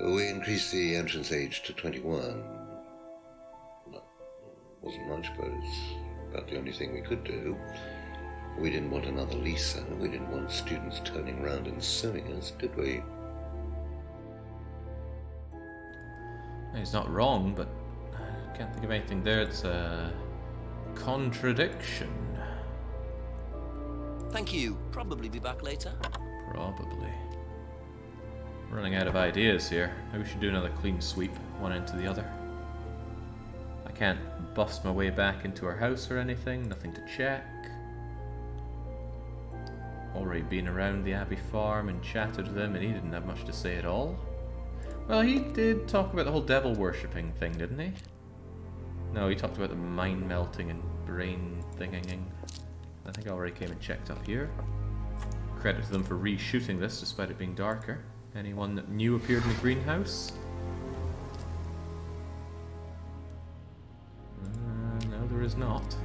We increased the entrance age to 21. Well, wasn't much, but it's about the only thing we could do. We didn't want another Lisa. We didn't want students turning around and suing us, did we? He's not wrong, but I can't think of anything there. It's a contradiction. Thank you. Probably be back later. Probably. Running out of ideas here. Maybe we should do another clean sweep, one end to the other. I can't bust my way back into her house or anything. Nothing to check. Already been around the Abbey farm and chatted with him, and he didn't have much to say at all. Well, he did talk about the whole devil worshipping thing, didn't he? No, he talked about the mind melting and brain thinging. I think I already came and checked up here. Credit to them for reshooting this despite it being darker. Anyone that new appeared in the greenhouse? No, there is not.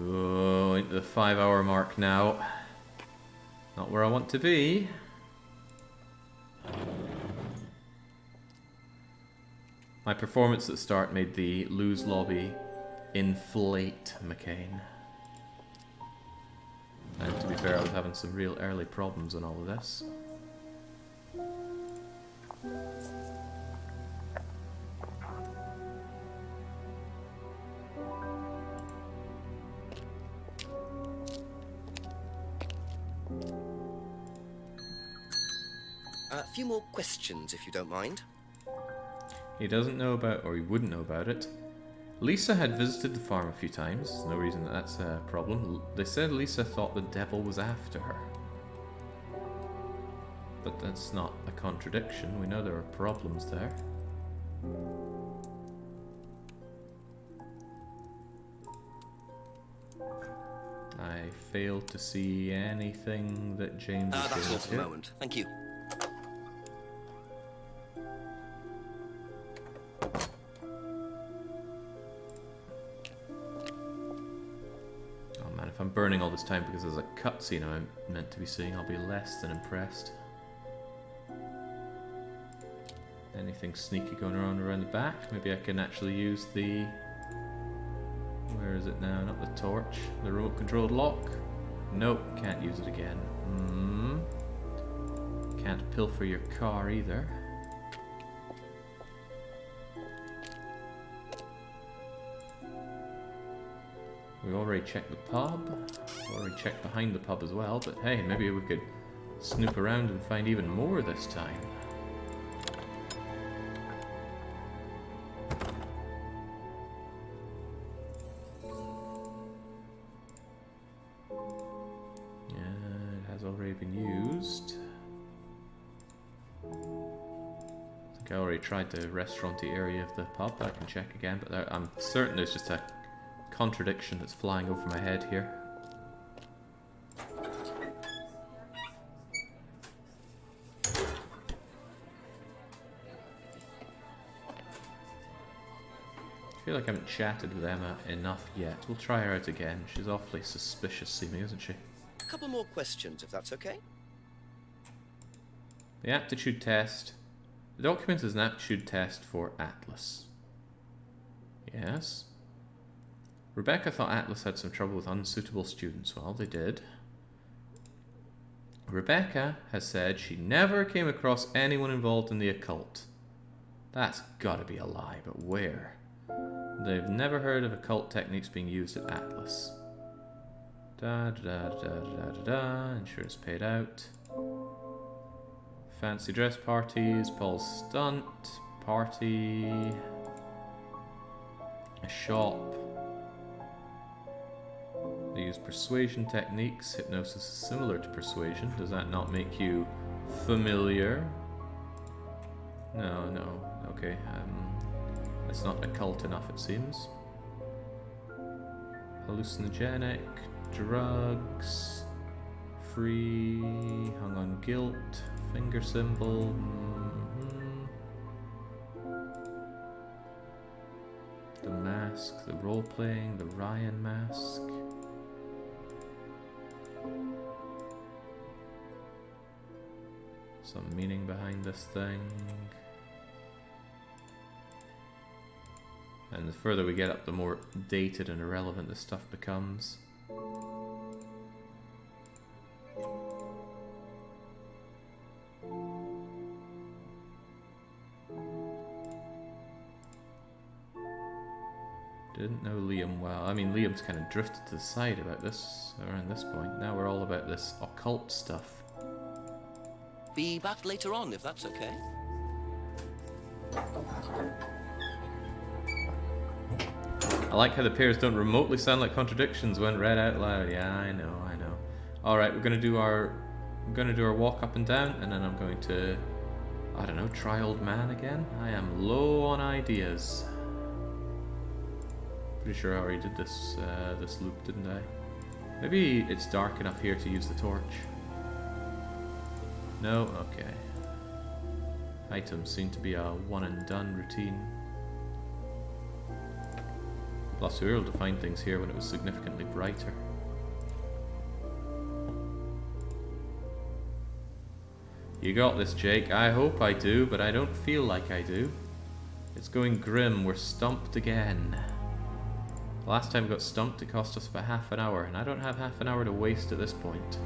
Oh, into the 5-hour mark now. Not where I want to be. My performance at the start made the lose lobby inflate McCain. And to be fair, I was having some real early problems on all of this. A few more questions, if you don't mind. He doesn't know about, or he wouldn't know about it. Lisa had visited the farm a few times. No reason that that's a problem. They said Lisa thought the devil was after her. But that's not a contradiction. We know there are problems there. I failed to see anything that James is That's all for the moment. Thank you. If I'm burning all this time because there's a cutscene I'm meant to be seeing, I'll be less than impressed. Anything sneaky going around the back? Maybe I can actually use the... Where is it now? Not the torch. The remote controlled lock? Nope, can't use it again. Can't pilfer your car either. We already checked the pub. Already checked behind the pub as well, but hey, maybe we could snoop around and find even more this time. Yeah, it has already been used. I think I already tried the restauranty area of the pub. I can check again, but I'm certain there's just a contradiction that's flying over my head here. I feel like I haven't chatted with Emma enough yet. We'll try her out again. She's awfully suspicious seeming, isn't she? A couple more questions, if that's okay. The aptitude test. The document is an aptitude test for Atlas. Yes. Rebecca thought Atlas had some trouble with unsuitable students. Well, they did. Rebecca has said she never came across anyone involved in the occult. That's gotta be a lie, but where? They've never heard of occult techniques being used at Atlas. Insurance paid out. Fancy dress parties, Paul's stunt, party, a shop. They use persuasion techniques. Hypnosis is similar to persuasion. Does that not make you familiar? No. Okay. It's not occult enough, it seems. Hallucinogenic, drugs, free, hung on guilt, finger symbol. The mask, the role playing, the Ryan mask. Some meaning behind this thing. And the further we get up, the more dated and irrelevant this stuff becomes. Didn't know Liam well. I mean, Liam's kind of drifted to the side about this around this point. Now we're all about this occult stuff. Be back later on, if that's okay. I like how the pairs don't remotely sound like contradictions when read out loud. Yeah, I know. Alright, we're gonna do our walk up and down, and then I'm going to, I don't know, try old man again. I am low on ideas. Pretty sure I already did this this loop, didn't I? Maybe it's dark enough here to use the torch. No? Okay. Items seem to be a one and done routine. Plus we were able to find things here when it was significantly brighter. You got this, Jake. I hope I do, but I don't feel like I do. It's going grim. We're stumped again. Last time we got stumped, it cost us about half an hour, and I don't have half an hour to waste at this point.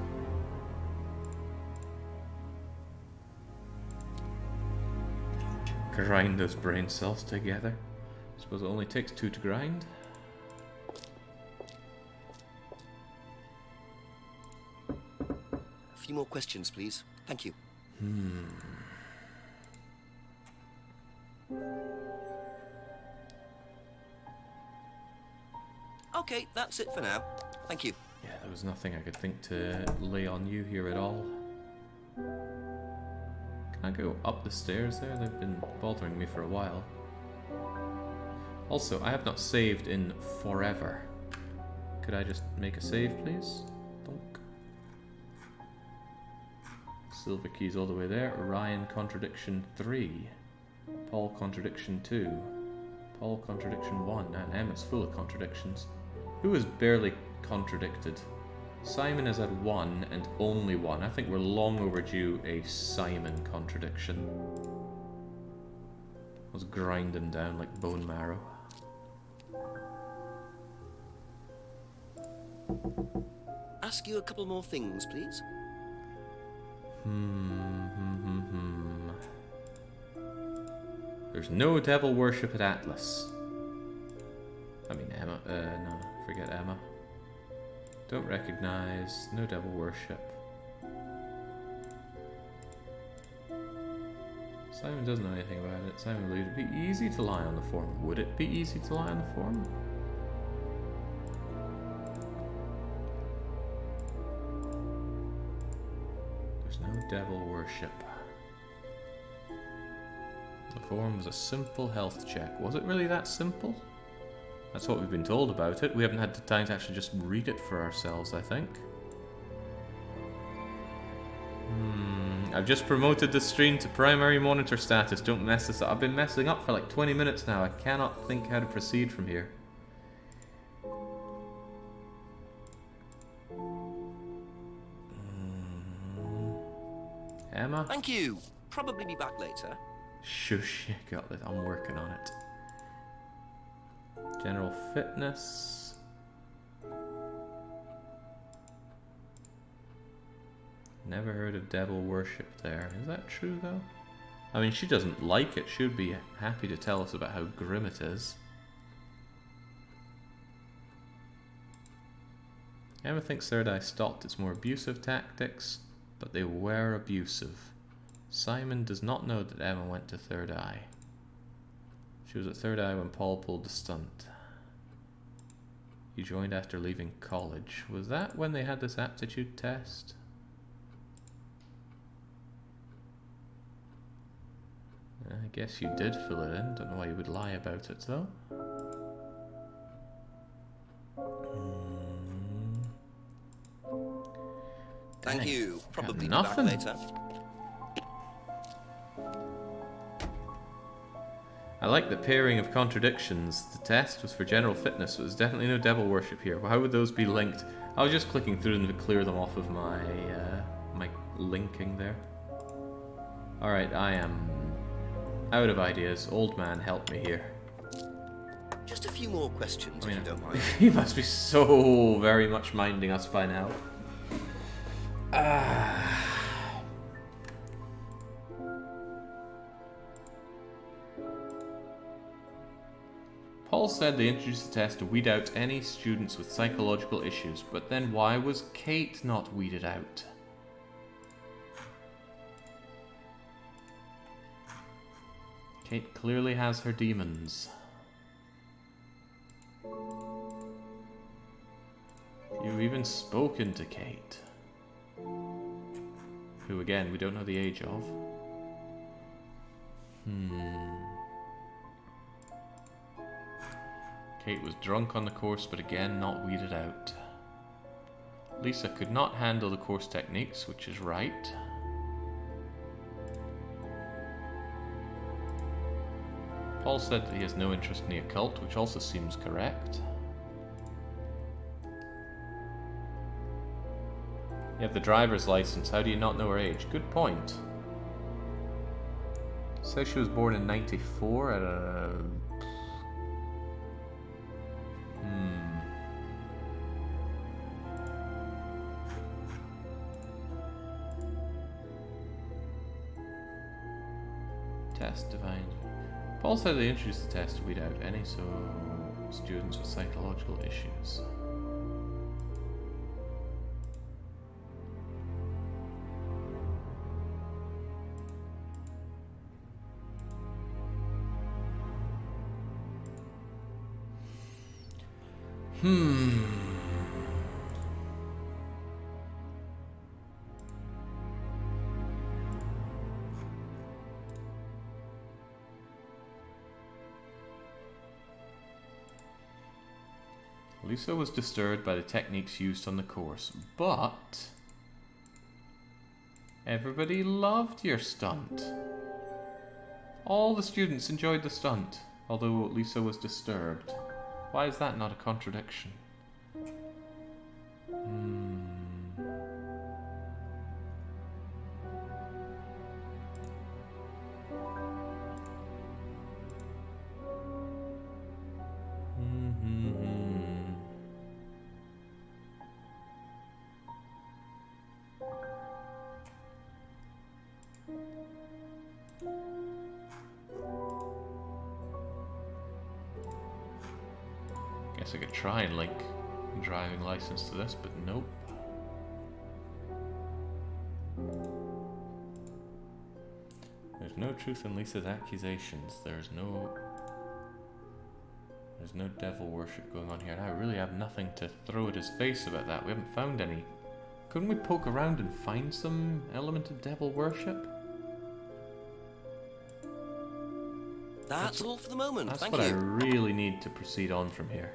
Grind those brain cells together. Suppose it only takes 2 to grind. A few more questions, please. Thank you. Okay, that's it for now. Thank you. Yeah, there was nothing I could think to lay on you here at all. Can I go up the stairs there? They've been bothering me for a while. Also, I have not saved in forever. Could I just make a save, please? Donk. Silver keys all the way there. Ryan Contradiction 3. Paul Contradiction 2. Paul Contradiction 1. And Emma's full of contradictions. Who is barely contradicted. Simon has had one and only one. I think we're long overdue a Simon contradiction. Let's grind him down like bone marrow. Ask you a couple more things, please. There's no devil worship at Atlas. I mean Emma. No, forget Emma. Don't recognize. No devil worship. Simon doesn't know anything about it. Simon believed it'd be easy to lie on the form. Would it be easy to lie on the form? There's no devil worship. The form was a simple health check. Was it really that simple? That's what we've been told about it. We haven't had the time to actually just read it for ourselves, I think. I've just promoted the stream to primary monitor status. Don't mess this up. I've been messing up for like 20 minutes now. I cannot think how to proceed from here. Emma? Thank you. Probably be back later. Shush, you got this. I'm working on it. General fitness. Never heard of devil worship there. Is that true though? I mean, she doesn't like it. She would be happy to tell us about how grim it is. Emma thinks Third Eye stopped its more abusive tactics, but they were abusive. Simon does not know that Emma went to Third Eye. She was at Third Eye when Paul pulled the stunt. He joined after leaving college. Was that when they had this aptitude test? I guess you did fill it in. Don't know why you would lie about it though. Thank you. Probably be nothing. back later. I like the pairing of contradictions. The test was for general fitness, but there's definitely no devil worship here. How would those be linked? I was just clicking through them to clear them off of my my linking there. Alright, I am out of ideas. Old man, help me here. Just a few more questions, if you don't mind. He must be so very much minding us by now. Paul said they introduced the test to weed out any students with psychological issues, but then why was Kate not weeded out? Kate clearly has her demons. You've even spoken to Kate. Who again, we don't know the age of. Kate was drunk on the course, but again not weeded out. Lisa could not handle the course techniques, which is right. Paul said that he has no interest in the occult, which also seems correct. You have the driver's license, how do you not know her age? Good point. Says she was born in 94 at a... Test defined. Paul said they introduced the test to weed out any students with psychological issues. Lisa was disturbed by the techniques used on the course, but everybody loved your stunt. All the students enjoyed the stunt, although Lisa was disturbed. Why is that not a contradiction? Guess I could try and link a driving license to this, but nope. There's no truth in Lisa's accusations. There's no devil worship going on here. And I really have nothing to throw at his face about that. We haven't found any. Couldn't we poke around and find some element of devil worship? That's all for the moment. That's Thank what you. I really need to proceed on from here.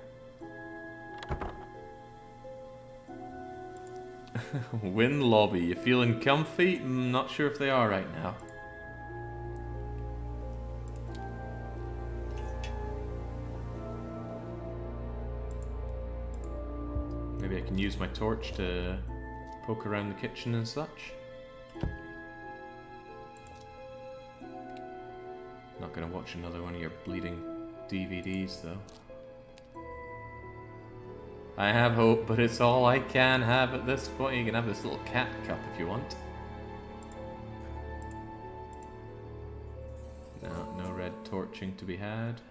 Win lobby. You feeling comfy? Not sure if they are right now. Maybe I can use my torch to poke around the kitchen and such. Not gonna watch another one of your bleeding DVDs though. I have hope, but it's all I can have at this point. You can have this little cat cup if you want. No red torching to be had.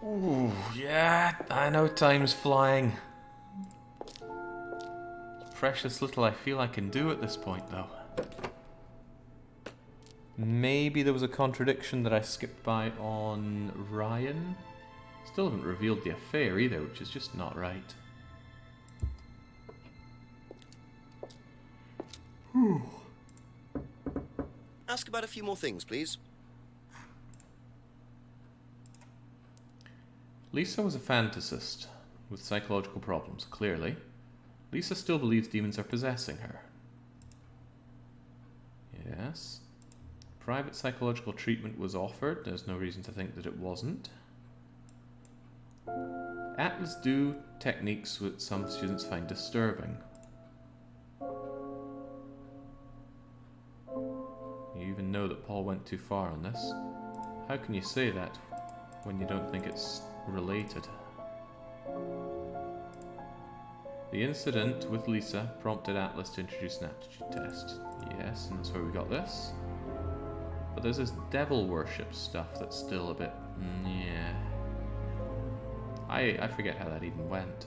Ooh, yeah, I know time's flying. Precious little I feel I can do at this point, though. Maybe there was a contradiction that I skipped by on Ryan. Still haven't revealed the affair either, which is just not right. Ask about a few more things, please. Lisa was a fantasist with psychological problems, clearly. Lisa still believes demons are possessing her. Yes. Private psychological treatment was offered. There's no reason to think that it wasn't. Atlas do techniques which some students find disturbing. You even know that Paul went too far on this. How can you say that when you don't think it's related? The incident with Lisa prompted Atlas to introduce an aptitude test. Yes, and that's where we got this. But there's this devil worship stuff that's still a bit... yeah. I forget how that even went.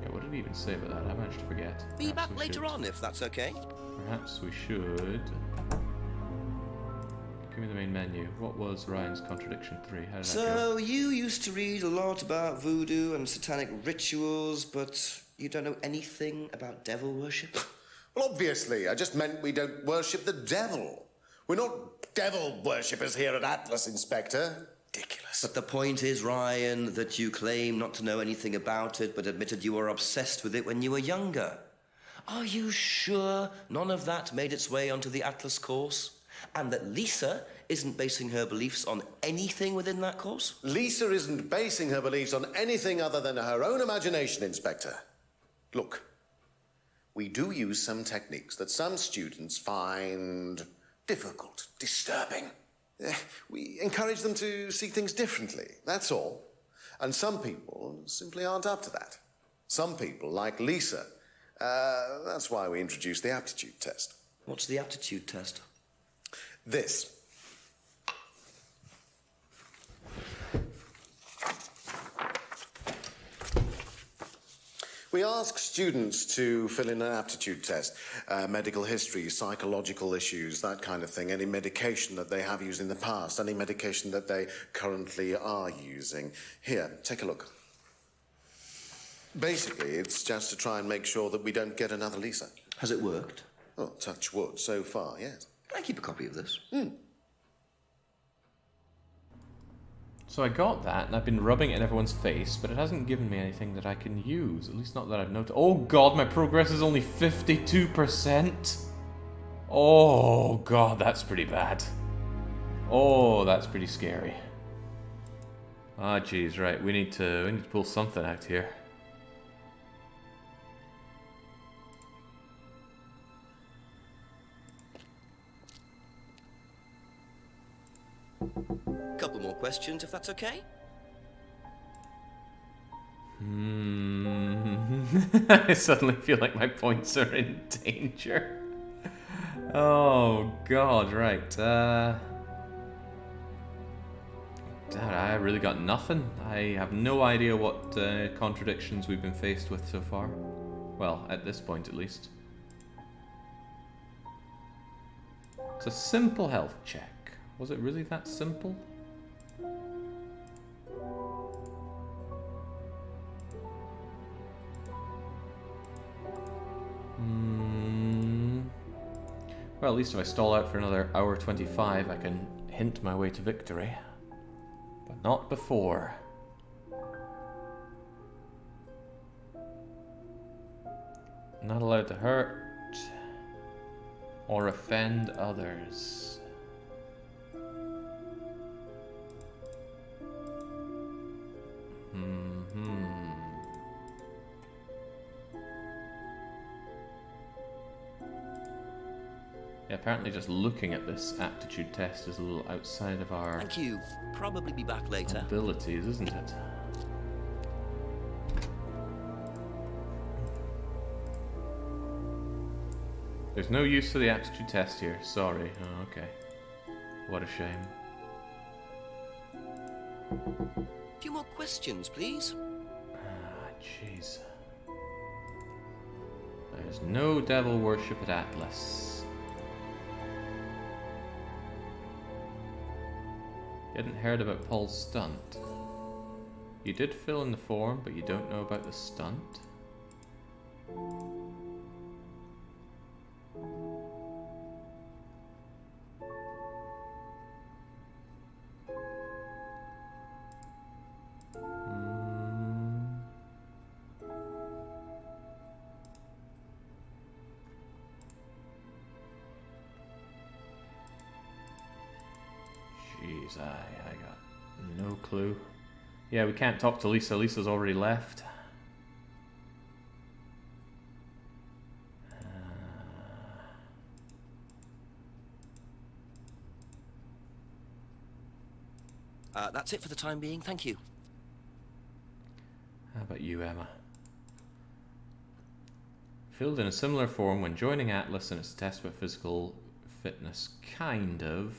Yeah, what did he even say about that? I managed to forget. Be back later on, if that's okay. Perhaps we should... Give me the main menu. What was Ryan's Contradiction 3? How did that go? So, you used to read a lot about voodoo and satanic rituals, but you don't know anything about devil worship? Well, obviously, I just meant we don't worship the devil. We're not devil worshippers here at Atlas, Inspector. Ridiculous. But the point is, Ryan, that you claim not to know anything about it, but admitted you were obsessed with it when you were younger. Are you sure none of that made its way onto the Atlas course? And that Lisa isn't basing her beliefs on anything within that course? Lisa isn't basing her beliefs on anything other than her own imagination, Inspector. Look, we do use some techniques that some students find difficult, disturbing. We encourage them to see things differently, that's all. And some people simply aren't up to that. Some people, like Lisa, that's why we introduced the aptitude test. What's the aptitude test? This. We ask students to fill in an aptitude test, medical history, psychological issues, that kind of thing, any medication that they have used in the past, any medication that they currently are using. Here, take a look. Basically, it's just to try and make sure that we don't get another Lisa. Has it worked? Well, touch wood, so far, yes. Can I keep a copy of this? So I got that, and I've been rubbing it in everyone's face, but it hasn't given me anything that I can use. At least not that I've noticed. Oh god, my progress is only 52%! Oh god, that's pretty bad. Oh, that's pretty scary. Ah, jeez, right, we need to pull something out here. Couple more questions, if that's okay? I suddenly feel like my points are in danger. Oh god, right. Damn it, I really got nothing. I have no idea what contradictions we've been faced with so far. Well, at this point at least. It's a simple health check. Was it really that simple? Well, at least if I stall out for another hour 25, I can hint my way to victory. But not before. Not allowed to hurt or offend others. Yeah, apparently just looking at this aptitude test is a little outside of our Thank you. Probably be back later. abilities, isn't it? There's no use for the aptitude test here, sorry. Oh, okay. What a shame. A few more questions, please. Ah, jeez. There's no devil worship at Atlas. You hadn't heard about Paul's stunt. You did fill in the form, but you don't know about the stunt? Jeez, I got no clue. Yeah, we can't talk to Lisa. Lisa's already left. That's it for the time being, thank you. How about you, Emma? Filled in a similar form when joining Atlas, and it's a test about physical fitness, kind of.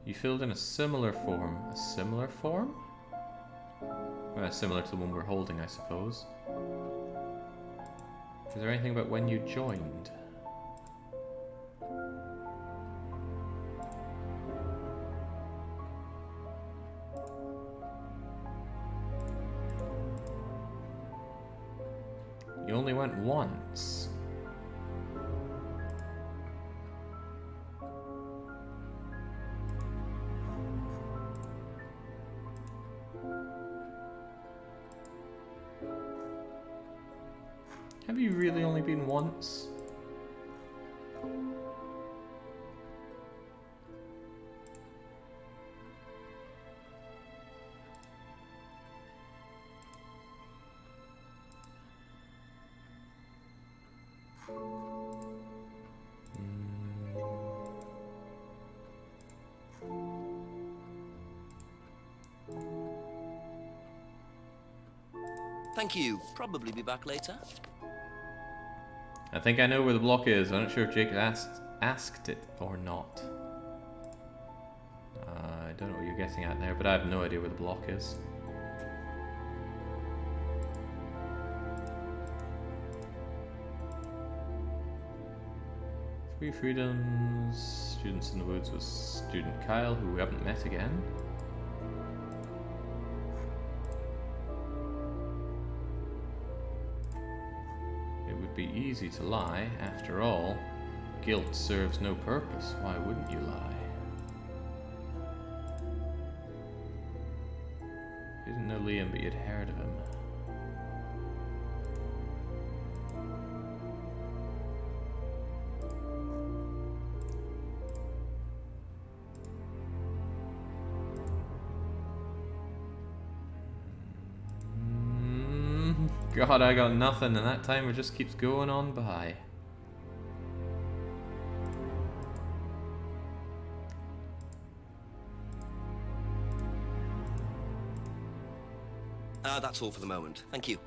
You filled in a similar form. A similar form? Well, similar to the one we're holding, I suppose. Is there anything about when you joined? You only went once. Have you really only been once? Thank you. Probably be back later. I think I know where the block is. I'm not sure if Jake asked it or not. I don't know what you're getting at there, but I have no idea where the block is. Three freedoms. Students in the Woods was student Kyle, who we haven't met again. Be easy to lie. After all, guilt serves no purpose. Why wouldn't you lie? You didn't know Liam, but you'd heard of him. God, I got nothing, and that timer just keeps going on by. That's all for the moment. Thank you.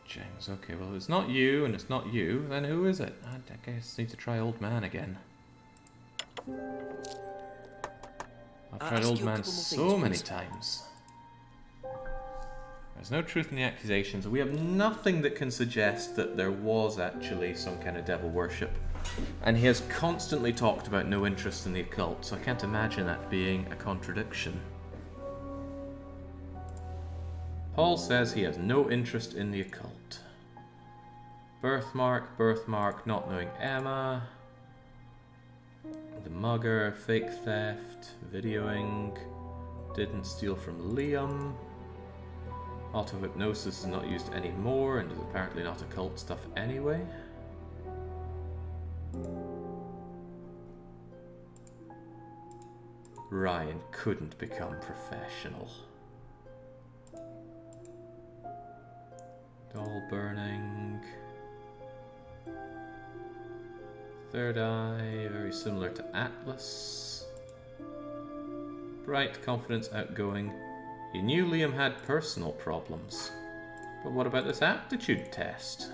James, okay, well, it's not you and it's not you. Then who is it? I guess I need to try Old Man again. I've tried Old Man so many times. There's no truth in the accusations. We have nothing that can suggest that there was actually some kind of devil worship. And he has constantly talked about no interest in the occult, so I can't imagine that being a contradiction. Paul says he has no interest in the occult. Birthmark, not knowing Emma. The mugger, fake theft, videoing, didn't steal from Liam. Auto-hypnosis is not used anymore and is apparently not occult stuff anyway. Ryan couldn't become professional. Doll burning. Third eye, very similar to Atlas. Bright, confident, outgoing. You knew Liam had personal problems. But what about this aptitude test?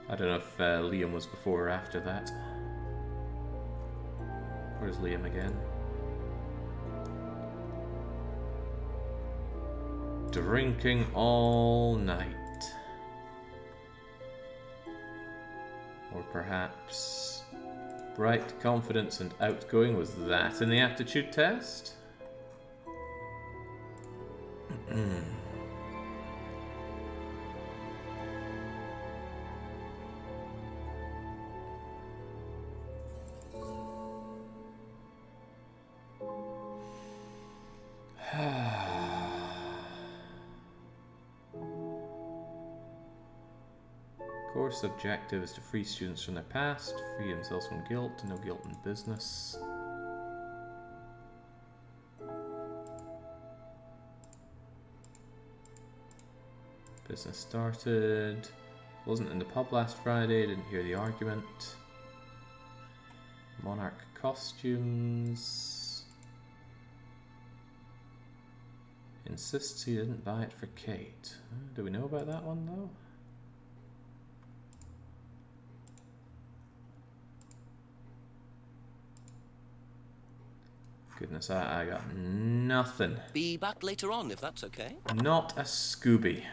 I don't know if Liam was before or after that. Where's Liam again? Drinking all night. Or perhaps bright, confidence and outgoing. Was that in the aptitude test? Course objective is to free students from their past, free themselves from guilt, no guilt in business. Business started. Wasn't in the pub last Friday, didn't hear the argument. Monarch costumes. Insists he didn't buy it for Kate. Do we know about that one though? Goodness, I got nothing. Be back later on, if that's okay. Not a Scooby.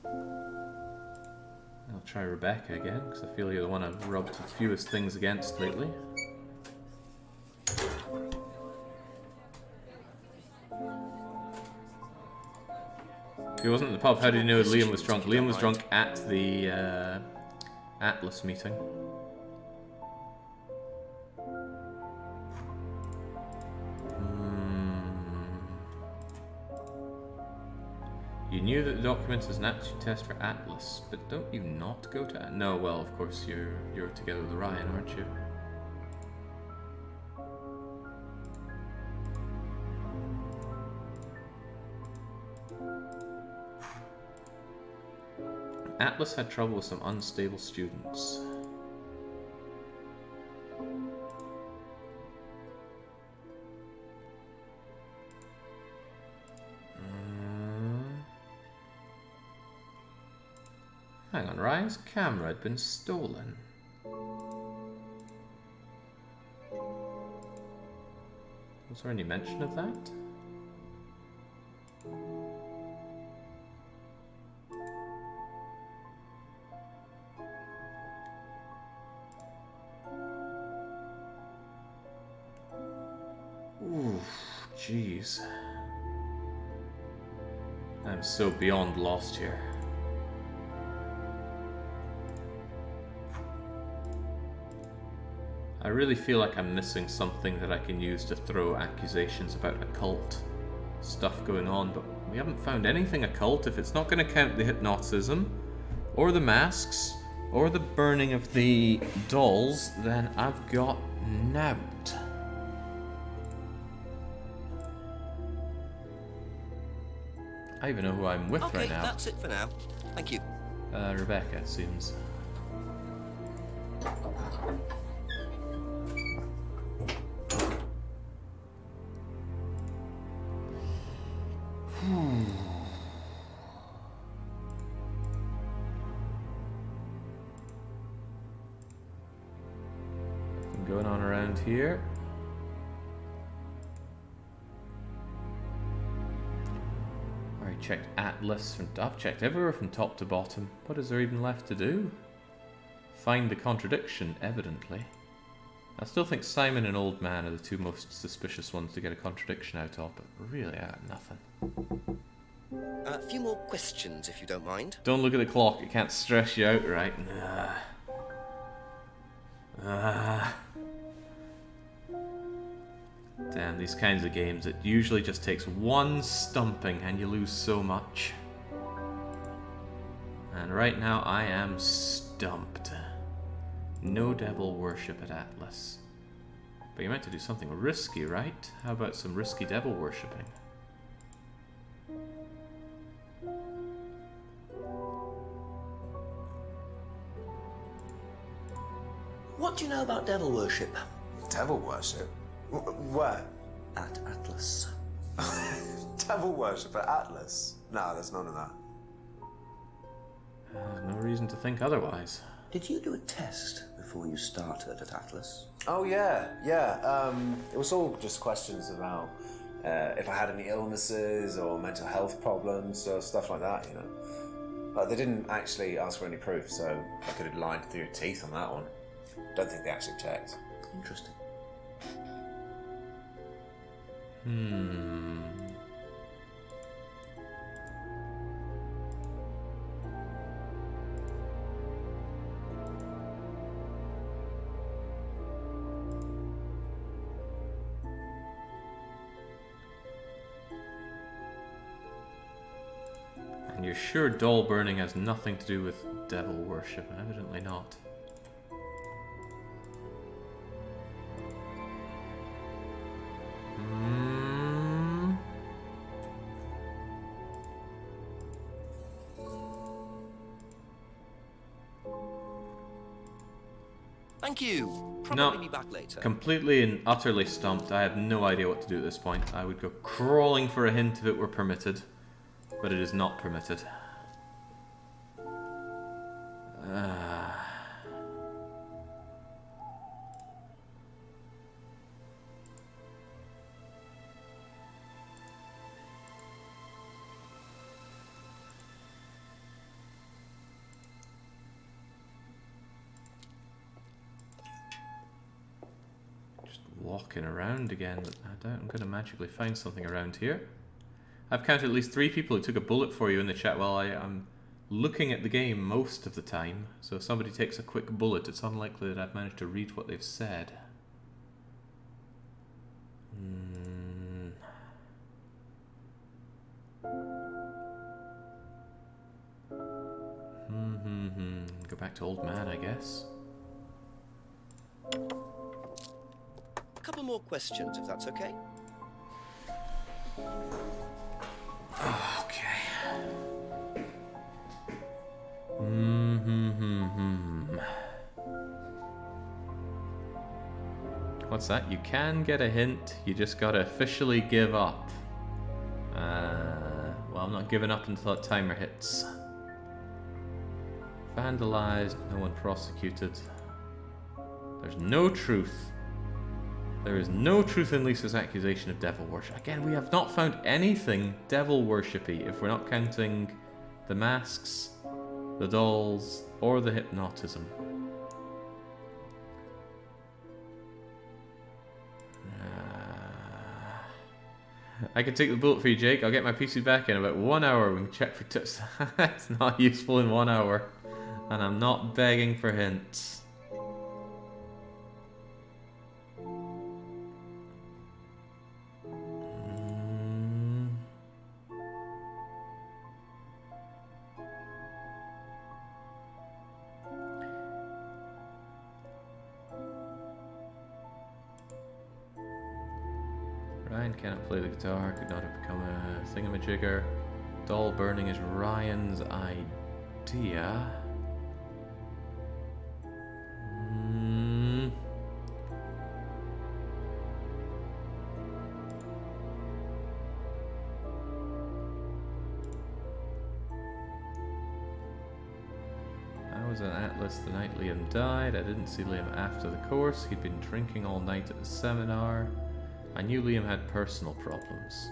I'll try Rebecca again, because I feel you're the one I've rubbed the fewest things against lately. He wasn't in the pub. How did you know Liam was drunk? Liam was drunk at the Atlas meeting. You knew that the document is an aptitude test for Atlas, but don't you not go to No, well, of course, you're together with Ryan, aren't you? Atlas had trouble with some unstable students. Hang on, Ryan's camera had been stolen. Was there any mention of that? Ooh, jeez. I'm so beyond lost here. I really feel like I'm missing something that I can use to throw accusations about occult stuff going on, but we haven't found anything occult. If it's not going to count the hypnotism, or the masks, or the burning of the dolls, then I've got nout. I even know who I'm with right now. Okay, that's it for now. Thank you. Rebecca, it seems. Nothing going on around here. I checked Atlas from. I've checked everywhere from top to bottom. What is there even left to do? Find the contradiction, evidently. I still think Simon and Old Man are the two most suspicious ones to get a contradiction out of, but really I got nothing. A few more questions, if you don't mind. Don't look at the clock, it can't stress you out, right? Damn, these kinds of games, it usually just takes one stumping and you lose so much. And right now I am stumped. No devil worship at Atlas. But you meant to do something risky, right? How about some risky devil worshipping? What do you know about devil worship? Devil worship? Where? At Atlas. Devil worship at Atlas? No, there's none of that. There's no reason to think otherwise. Did you do a test before you started at Atlas? Oh, yeah. It was all just questions about if I had any illnesses or mental health problems or stuff like that, you know. Like, they didn't actually ask for any proof, so I could have lied through your teeth on that one. Don't think they actually checked. Interesting. And you're sure doll burning has nothing to do with devil worship? Evidently not. Thank you. Probably be back later. Completely and utterly stumped. I have no idea what to do at this point. I would go crawling for a hint if it were permitted, but it is not permitted. Walking around again, but I doubt I'm going to magically find something around here. I've counted at least 3 people who took a bullet for you in the chat while I am looking at the game most of the time, so if somebody takes a quick bullet, it's unlikely that I've managed to read what they've said. Go back to Old Man, I guess. A couple more questions, if that's okay. Okay. What's that? You can get a hint, you just gotta officially give up. Well, I'm not giving up until that timer hits. Vandalized, no one prosecuted. There's no truth. There is no truth in Lisa's accusation of devil worship. Again, we have not found anything devil worshipy if we're not counting the masks, the dolls, or the hypnotism. I can take the bullet for you, Jake. I'll get my PC back in about 1 hour. We can check for tips. It's not useful in 1 hour. And I'm not begging for hints. Ryan cannot play the guitar, could not have become a thingamajigger. Doll burning is Ryan's idea. idea. I was on Atlas the night Liam died. I didn't see Liam after the course. He'd been drinking all night at the seminar. I knew Liam had personal problems.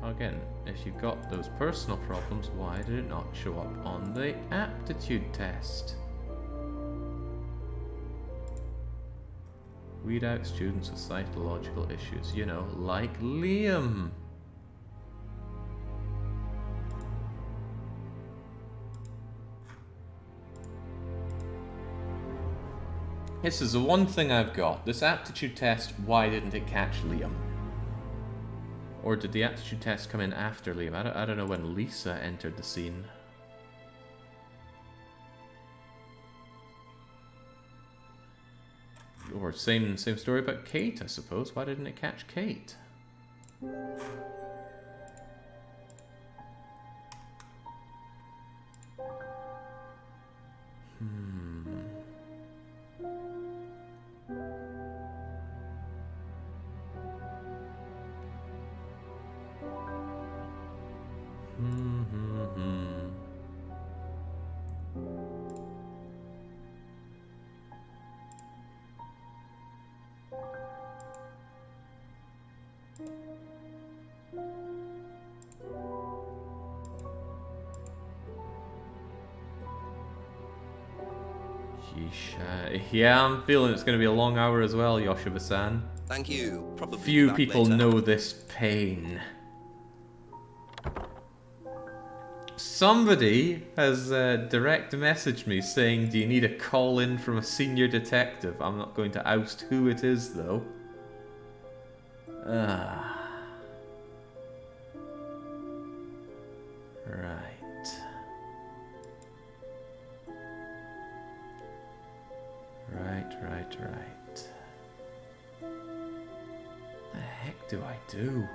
Again, if you've got those personal problems, why did it not show up on the aptitude test? Weed out students with psychological issues, you know, like Liam. This is the one thing I've got. This aptitude test, why didn't it catch Liam? Or did the aptitude test come in after Liam? I don't know when Lisa entered the scene. Or same story about Kate, I suppose. Why didn't it catch Kate? Yeah, I'm feeling it's going to be a long hour as well, Yoshiba-san. Thank you. Probably Few people later. know this pain. Somebody has direct messaged me saying, do you need a call in from a senior detective? I'm not going to oust who it is, though. Right. Right. The heck do I do?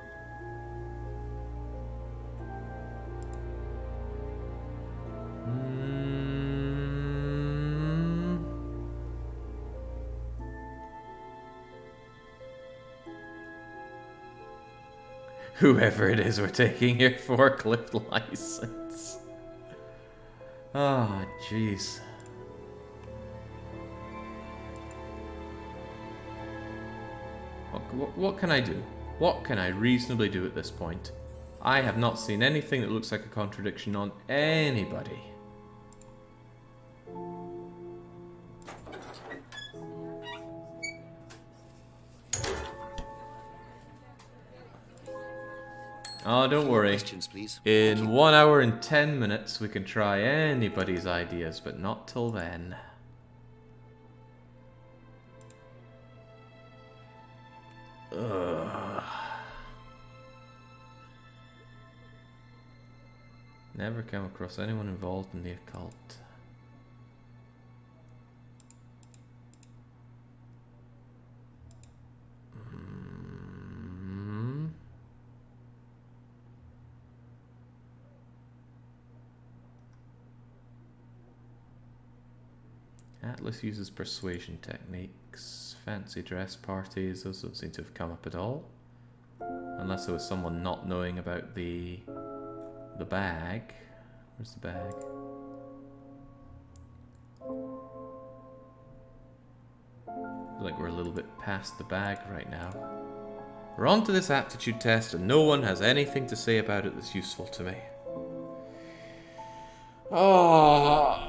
Whoever it is we're taking your forklift license. Oh, jeez. What can I do? What can I reasonably do at this point? I have not seen anything that looks like a contradiction on anybody. Oh, don't worry. Questions, please. In 1 hour and 10 minutes, we can try anybody's ideas, but not till then. Ugh. Never come across anyone involved in the occult. Atlas uses persuasion techniques. Fancy dress parties, those don't seem to have come up at all. Unless there was someone not knowing about the bag. Where's the bag? Like we're a little bit past the bag right now. We're on to this aptitude test and no one has anything to say about it that's useful to me. Oh,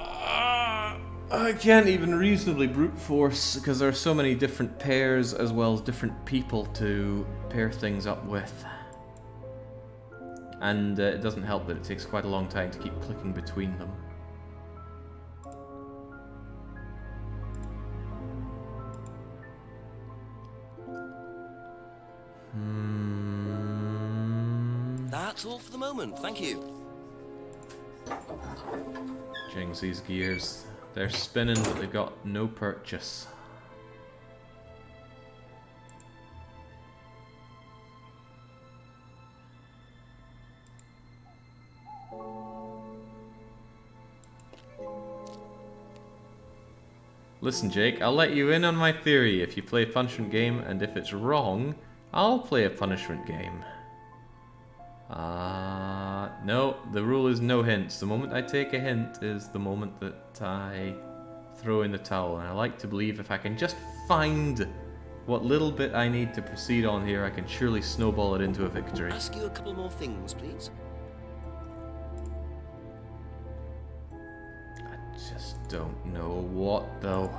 I can't even reasonably brute force because there are so many different pairs as well as different people to pair things up with. And it doesn't help that it takes quite a long time to keep clicking between them. That's all for the moment, thank you. Jingsy's gears. They're spinning, but they've got no purchase. Listen, Jake, I'll let you in on my theory if you play a punishment game, and if it's wrong, I'll play a punishment game. No, the rule is no hints. The moment I take a hint is the moment that I throw in the towel, and I like to believe if I can just find what little bit I need to proceed on here, I can surely snowball it into a victory. Ask you a couple more things, please. I just don't know what, though.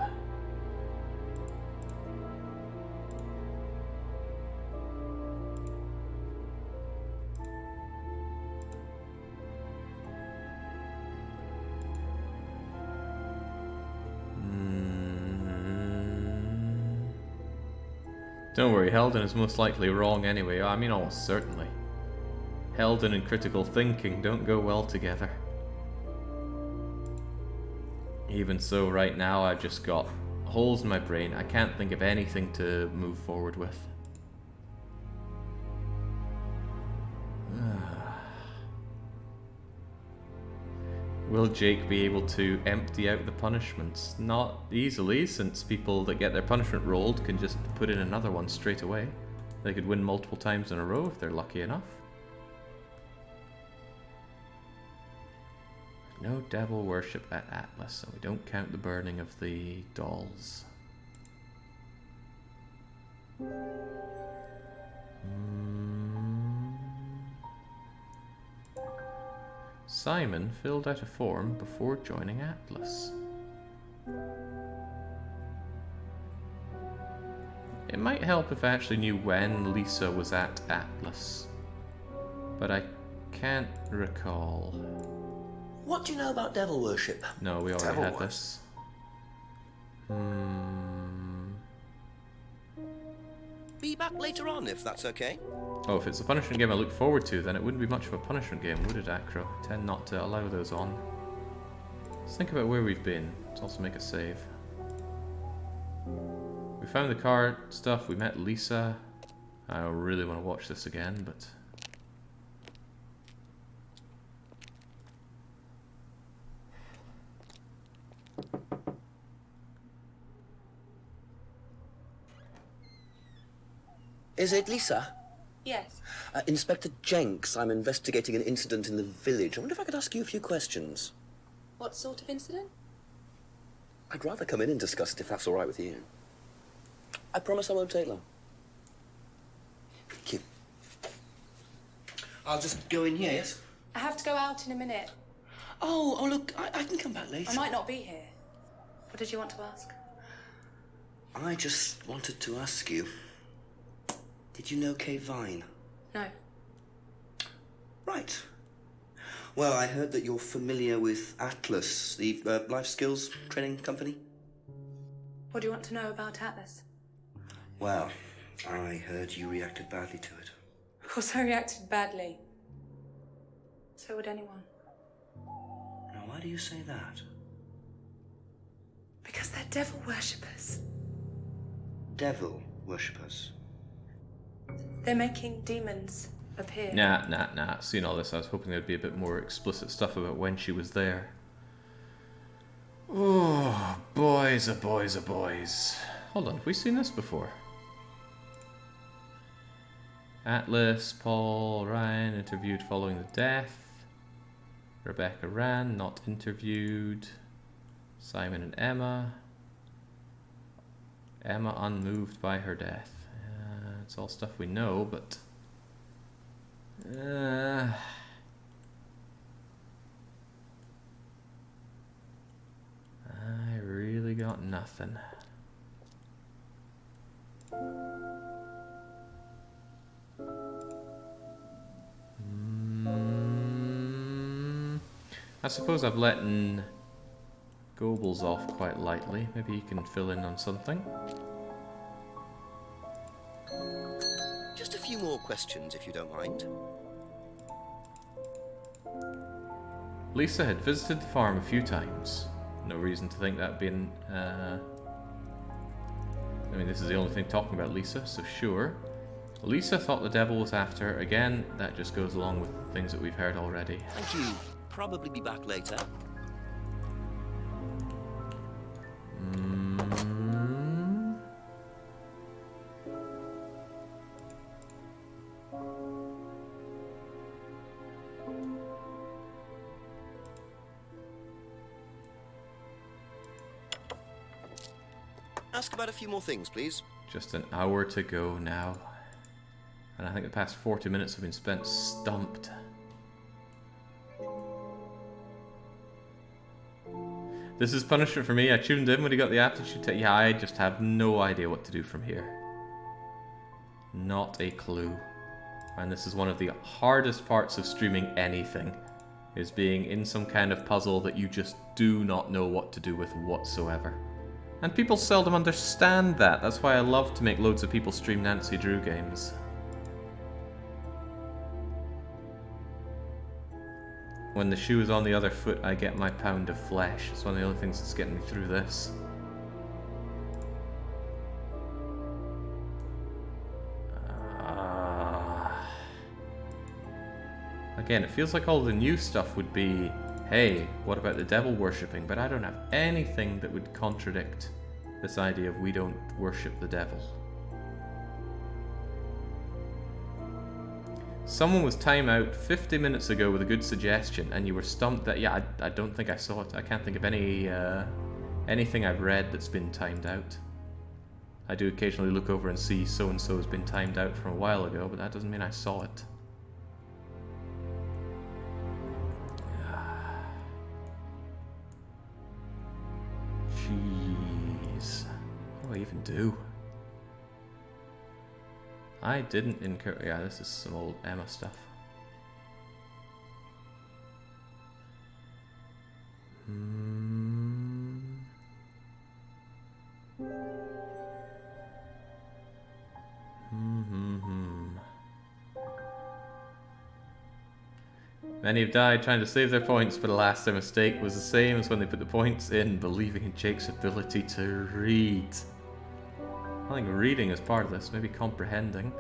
Don't worry, Heldon is most likely wrong anyway. I mean, almost certainly. Heldon and critical thinking don't go well together. Even so, right now I've just got holes in my brain. I can't think of anything to move forward with. Will Jake be able to empty out the punishments? Not easily, since people that get their punishment rolled can just put in another one straight away. They could win multiple times in a row if they're lucky enough. No devil worship at Atlas, so we don't count the burning of the dolls. Simon filled out a form before joining Atlas. It might help if I actually knew when Lisa was at Atlas, but I can't recall. What do you know about devil worship? No, we already had this. Be back later on, if that's okay. Oh, if it's a punishment game I look forward to, then it wouldn't be much of a punishment game, would it, Acro? I tend not to allow those on. Let's think about where we've been. Let's also make a save. We found the car stuff, we met Lisa. I really want to watch this again, but... Is it Lisa? Yes. Inspector Jenks, I'm investigating an incident in the village. I wonder if I could ask you a few questions. What sort of incident? I'd rather come in and discuss it if that's all right with you. I promise I won't take long. Thank you. I'll just go in here, yes? I have to go out in a minute. Oh, look, I can come back later. I might not be here. What did you want to ask? I just wanted to ask you, did you know Kate Vine? No. Right. Well, I heard that you're familiar with Atlas, the life skills training company. What do you want to know about Atlas? Well, I heard you reacted badly to it. Of course I reacted badly. So would anyone. Now, why do you say that? Because they're devil worshippers. Devil worshippers? They're making demons appear. Nah. Seeing all this, I was hoping there'd be a bit more explicit stuff about when she was there. Oh, boys, oh boys, oh boys. Hold on, have we seen this before? Atlas, Paul, Ryan, interviewed following the death. Rebecca Rand, not interviewed. Simon and Emma. Emma unmoved by her death. It's all stuff we know, but... I really got nothing. I suppose I've let Goebbels off quite lightly. Maybe he can fill in on something. Just a few more questions, if you don't mind. Lisa had visited the farm a few times. No reason to think that'd been... I mean, this is the only thing talking about Lisa, so sure. Lisa thought the devil was after her. Again, that just goes along with things that we've heard already. Thank you. Probably be back later. ask about a few more things, please? Just an hour to go now. And I think the past 40 minutes have been spent stumped. This is punishment for me. I tuned in when he got the aptitude test. Yeah, I just have no idea what to do from here. Not a clue. And this is one of the hardest parts of streaming anything, is being in some kind of puzzle that you just do not know what to do with whatsoever. And people seldom understand that. That's why I love to make loads of people stream Nancy Drew games. When the shoe is on the other foot, I get my pound of flesh. It's one of the only things that's getting me through this. Again, it feels like all the new stuff would be, hey, what about the devil worshipping? But I don't have anything that would contradict this idea of we don't worship the devil. Someone was time out 50 minutes ago with a good suggestion, and you were stumped that, yeah, I don't think I saw it. I can't think of any anything I've read that's been timed out. I do occasionally look over and see so-and-so has been timed out from a while ago, but that doesn't mean I saw it. Jeez. What do I even do? I didn't incur... Yeah, this is some old Emma stuff. Many have died trying to save their points, but alas, their mistake was the same as when they put the points in, believing in Jake's ability to read. I think reading is part of this, maybe comprehending.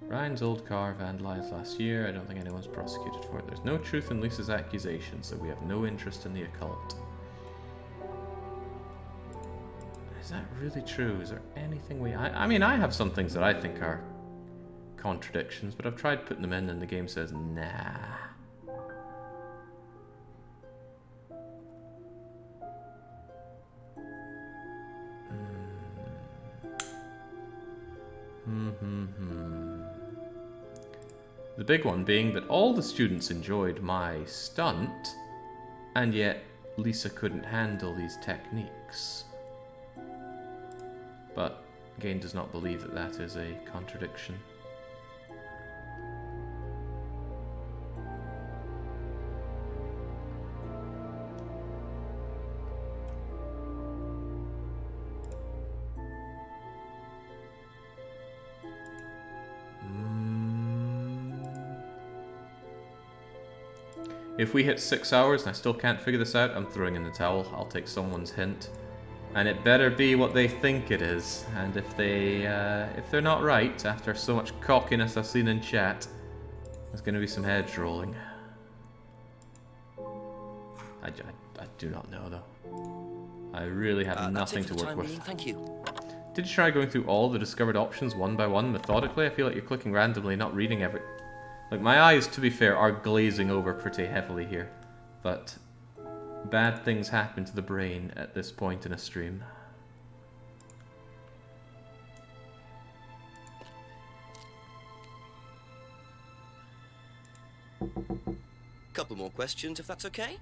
Ryan's old car vandalized last year. I don't think anyone's prosecuted for it. There's no truth in Lisa's accusation, so we have no interest in the occult. Is that really true? Is there anything we... I mean, I have some things that I think are contradictions, but I've tried putting them in and the game says, nah. The big one being that all the students enjoyed my stunt, and yet Lisa couldn't handle these techniques. But game does not believe that that is a contradiction. If we hit 6 hours and I still can't figure this out, I'm throwing in the towel. I'll take someone's hint. And it better be what they think it is. And if they're not right, after so much cockiness I've seen in chat, there's going to be some heads rolling. I do not know, though. I really have nothing to work with. Thank you. Did you try going through all the discovered options one by one, methodically? I feel like you're clicking randomly, not reading every... Like, my eyes, to be fair, are glazing over pretty heavily here. But bad things happen to the brain at this point in a stream. Couple more questions, if that's okay?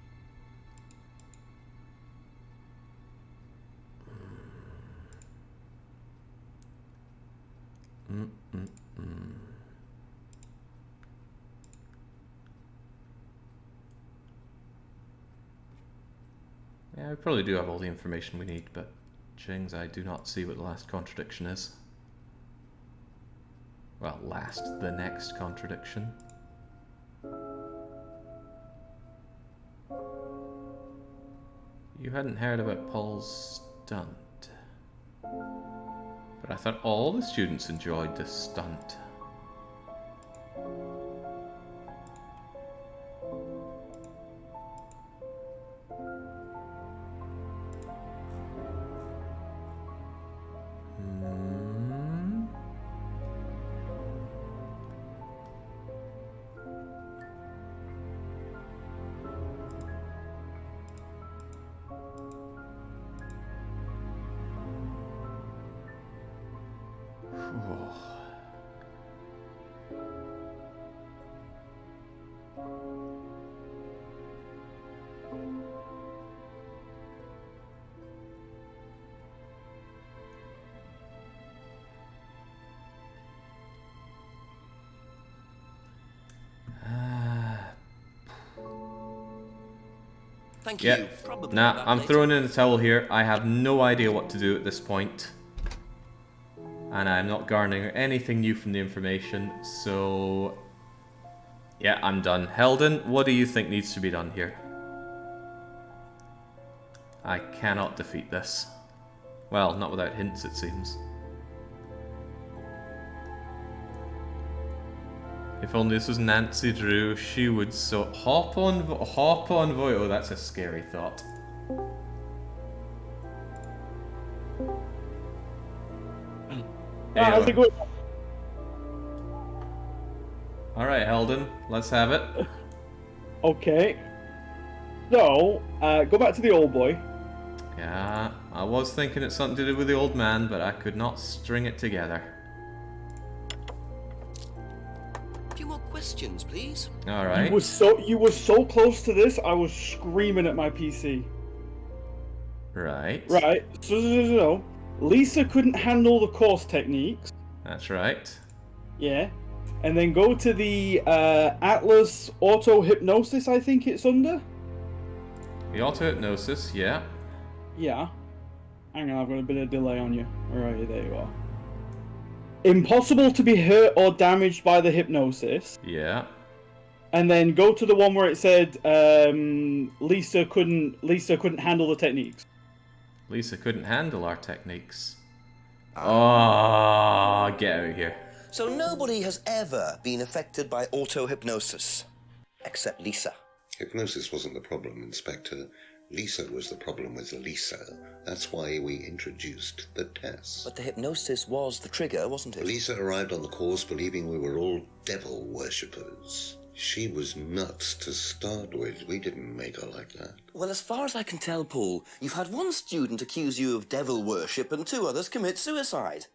Yeah, we probably do have all the information we need, but Jings, I do not see what the last contradiction is. Well, the next contradiction. You hadn't heard about Paul's stunt. But I thought all the students enjoyed this stunt. Thank Yeah. you. Probably Nah, about I'm later. throwing in the towel here. I have no idea what to do at this point. And I'm not garnering anything new from the information, so... Yeah, I'm done. Heldon, what do you think needs to be done here? I cannot defeat this. Well, not without hints, it seems. If only this was Nancy Drew, she would so... Hop on Void. Oh, that's a scary thought. How's it going? Alright, Heldon, let's have it. Okay. So, go back to the old boy. Yeah, I was thinking it's something to do with the old man, but I could not string it together. A few more questions, please. Alright. You were so close to this, I was screaming at my PC. Right. Right. So, Lisa couldn't handle the course techniques. That's right. Yeah. And then go to the Atlas Auto Hypnosis, I think it's under. The auto-hypnosis, yeah. Yeah. Hang on, I've got a bit of delay on you. Alright, there you are. Impossible to be hurt or damaged by the hypnosis. Yeah. And then go to the one where it said Lisa couldn't handle the techniques. Lisa couldn't handle our techniques. Oh, get out of here. So nobody has ever been affected by auto-hypnosis, except Lisa. Hypnosis wasn't the problem, Inspector. Lisa was the problem with Lisa. That's why we introduced the test. But the hypnosis was the trigger, wasn't it? Lisa arrived on the course believing we were all devil worshippers. She was nuts to start with. We didn't make her like that. Well, as far as I can tell, Paul, you've had one student accuse you of devil worship and 2 others commit suicide.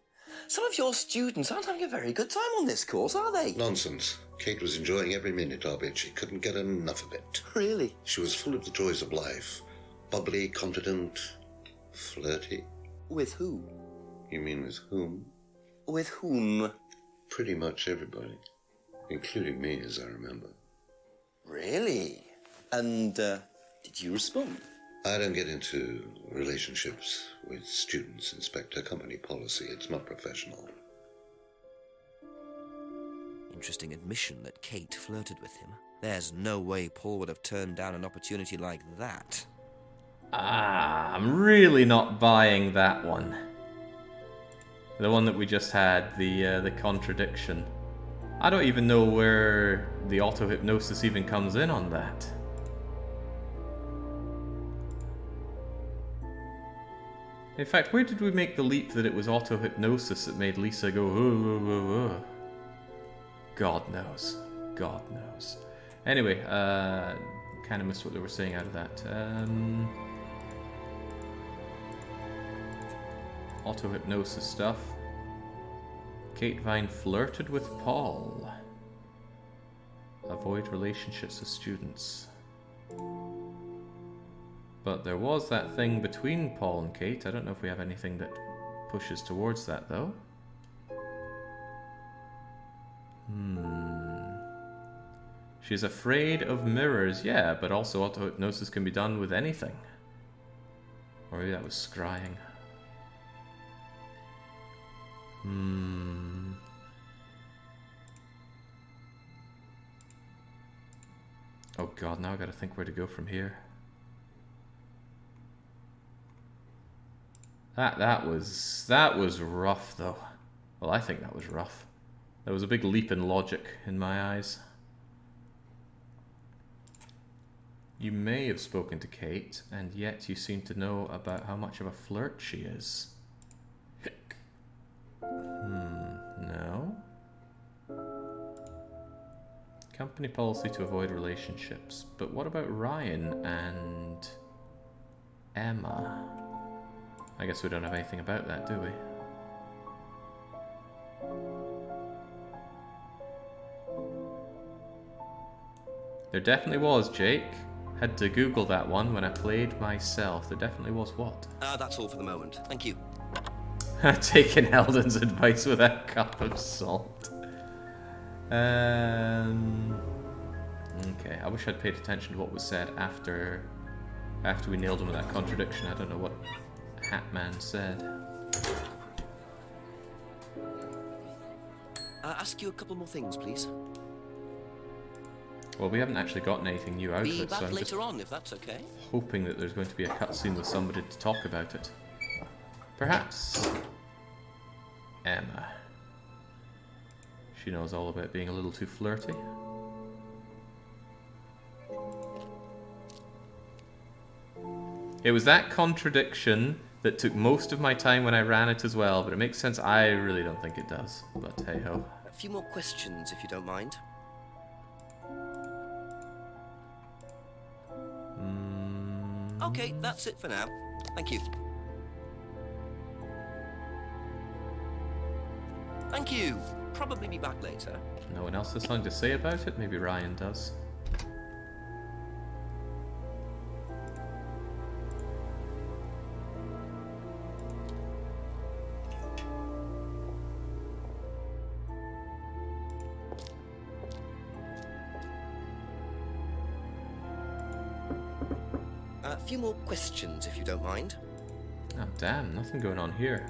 Some of your students aren't having a very good time on this course, are they? Nonsense. Kate was enjoying every minute of it. She couldn't get enough of it. Really? She was full of the joys of life. Bubbly, confident, flirty. With who? You mean with whom? With whom? Pretty much everybody. Including me, as I remember. Really? And, did you respond? I don't get into relationships with students, Inspector. Company policy. It's not professional. Interesting admission that Kate flirted with him. There's no way Paul would have turned down an opportunity like that. I'm really not buying that one. The one that we just had, the contradiction. I don't even know where the auto-hypnosis even comes in on that. In fact, where did we make the leap that it was auto-hypnosis that made Lisa go, oh. God knows. God knows. Anyway, kind of missed what they were saying out of that. Auto-hypnosis stuff. Kate Vine flirted with Paul. Avoid relationships with students. But there was that thing between Paul and Kate. I don't know if we have anything that pushes towards that, though. She's afraid of mirrors. Yeah, but also auto-hypnosis can be done with anything. Or maybe that was scrying. Oh god, now I gotta think where to go from here. That was rough though. Well, I think that was rough. There was a big leap in logic in my eyes. You may have spoken to Kate, and yet you seem to know about how much of a flirt she is. No? Company policy to avoid relationships. But what about Ryan and Emma? I guess we don't have anything about that, do we? There definitely was, Jake. Had to Google that one when I played myself. There definitely was what? That's all for the moment. Thank you. Taking Eldon's advice with a cup of salt. Okay, I wish I'd paid attention to what was said after After we nailed him with that contradiction, I don't know what Hatman said. Ask you a couple more things, please. Well, we haven't actually gotten anything new out of Be it, so back I'm just later on, if that's okay. hoping that there's going to be a cutscene with somebody to talk about it. Perhaps Emma. She knows all about being a little too flirty. It was that contradiction that took most of my time when I ran it as well, but it makes sense. I really don't think it does, but hey-ho. A few more questions, if you don't mind. Okay, that's it for now. Thank you. Thank you. Probably be back later. No one else has something to say about it? Maybe Ryan does. A few more questions, if you don't mind. Oh, damn, nothing going on here.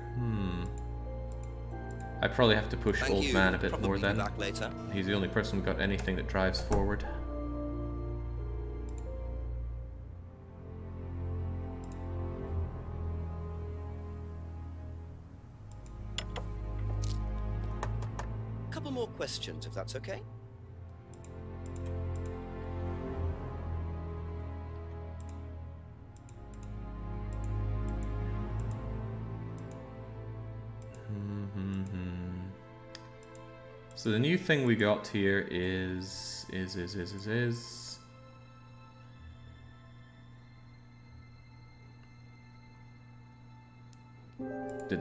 I probably have to push Thank Old you. Man a bit Probably more be then. back later. He's the only person who got anything that drives forward. Couple more questions, if that's okay. So the new thing we got here is did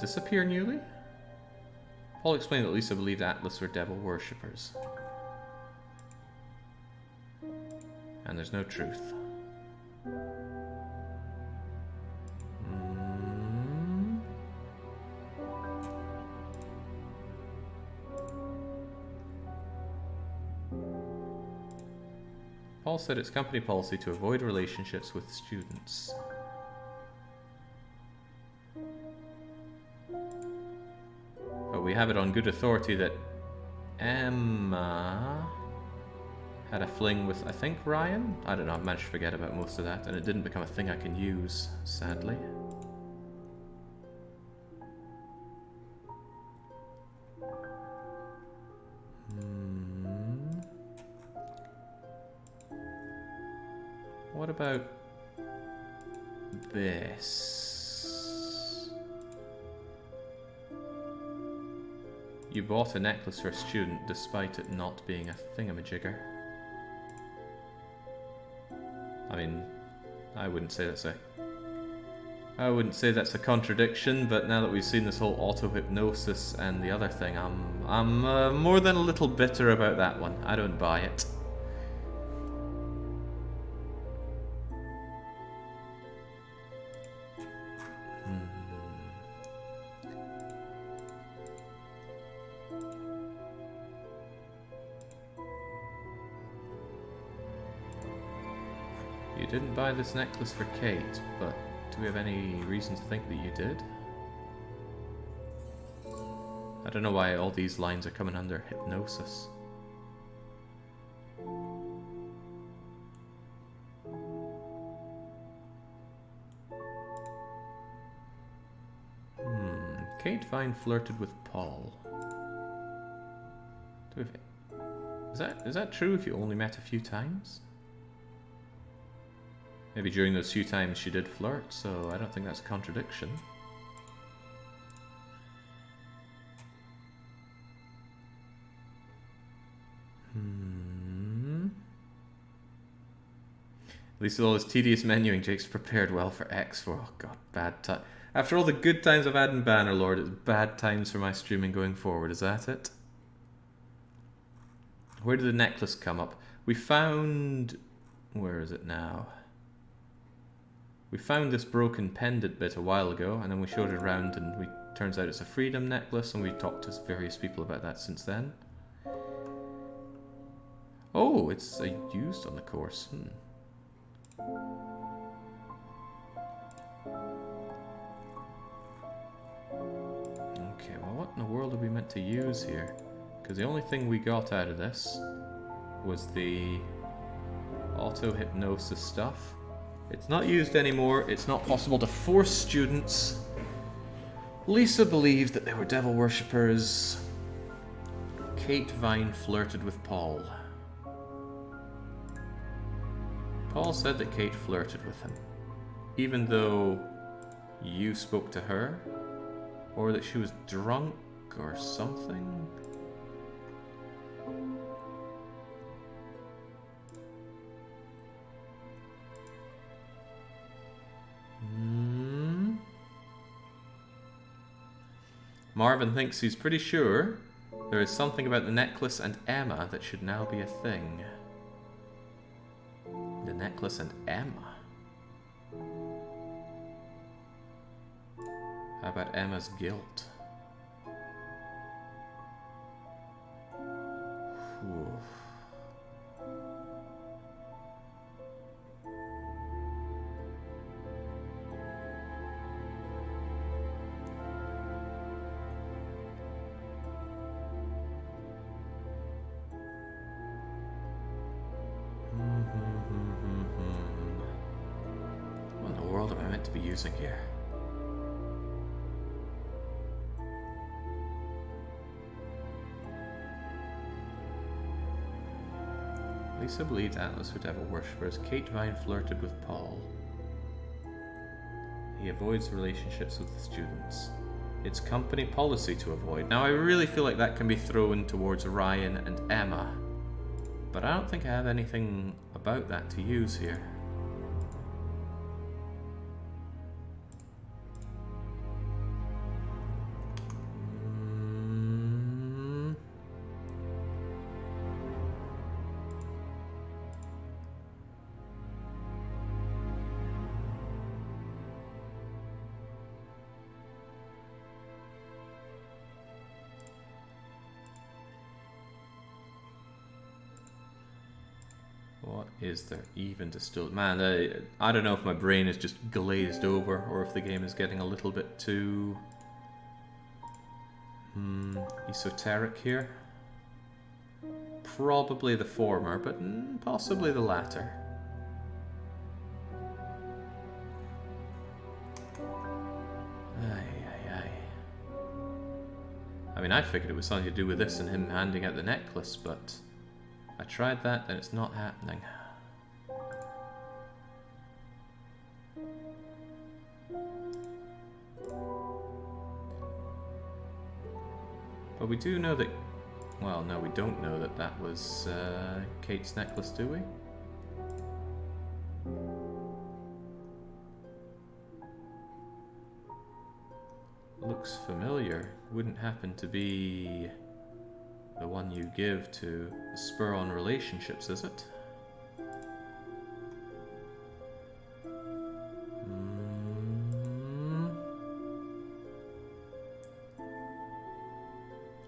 this appear newly? Paul explained that Lisa believed Atlas were devil worshippers. And there's no truth. Paul said it's company policy to avoid relationships with students. But we have it on good authority that Emma had a fling with, I think, Ryan? I don't know, I've managed to forget about most of that, and it didn't become a thing I can use, sadly. What about this? You bought a necklace for a student despite it not being a thingamajigger. I mean, I wouldn't say that's a contradiction, but now that we've seen this whole auto-hypnosis and the other thing, I'm more than a little bitter about that one. I don't buy it. You didn't buy this necklace for Kate, but do we have any reason to think that you did? I don't know why all these lines are coming under hypnosis. Kate Vine flirted with Paul. Is that true if you only met a few times? Maybe during those few times she did flirt, so I don't think that's a contradiction. At least with all this tedious menuing, Jake's prepared well for X4. Oh god, bad time. After all the good times I've had in Bannerlord, it's bad times for my streaming going forward, is that it? Where did the necklace come up? We found... where is it now? We found this broken pendant bit a while ago, and then we showed it around, and turns out it's a freedom necklace, and we talked to various people about that since then. Oh, it's used on the course. in the world are we meant to use here? Because the only thing we got out of this was the auto-hypnosis stuff. It's not used anymore. It's not possible to force students. Lisa believed that they were devil worshippers. Kate Vine flirted with Paul. Paul said that Kate flirted with him, even though you spoke to her, or that she was drunk or something. Marvin thinks he's pretty sure there is something about the necklace and Emma that should now be a thing. The necklace and Emma? How about Emma's guilt? Oof. What in the world am I meant to be using here? Lisa believed Atlas were devil worshippers. Kate Vine flirted with Paul. He avoids relationships with the students. It's company policy to avoid. Now I really feel like that can be thrown towards Ryan and Emma, but I don't think I have anything about that to use here. What is there even to still... Man, I don't know if my brain is just glazed over or if the game is getting a little bit too... esoteric here. Probably the former, but possibly the latter. I mean, I figured it was something to do with this and him handing out the necklace, but... I tried that and it's not happening. But we do know that... Well, no, we don't know that that was Kate's necklace, do we? Looks familiar. Wouldn't happen to be the one you give to spur on relationships, is it?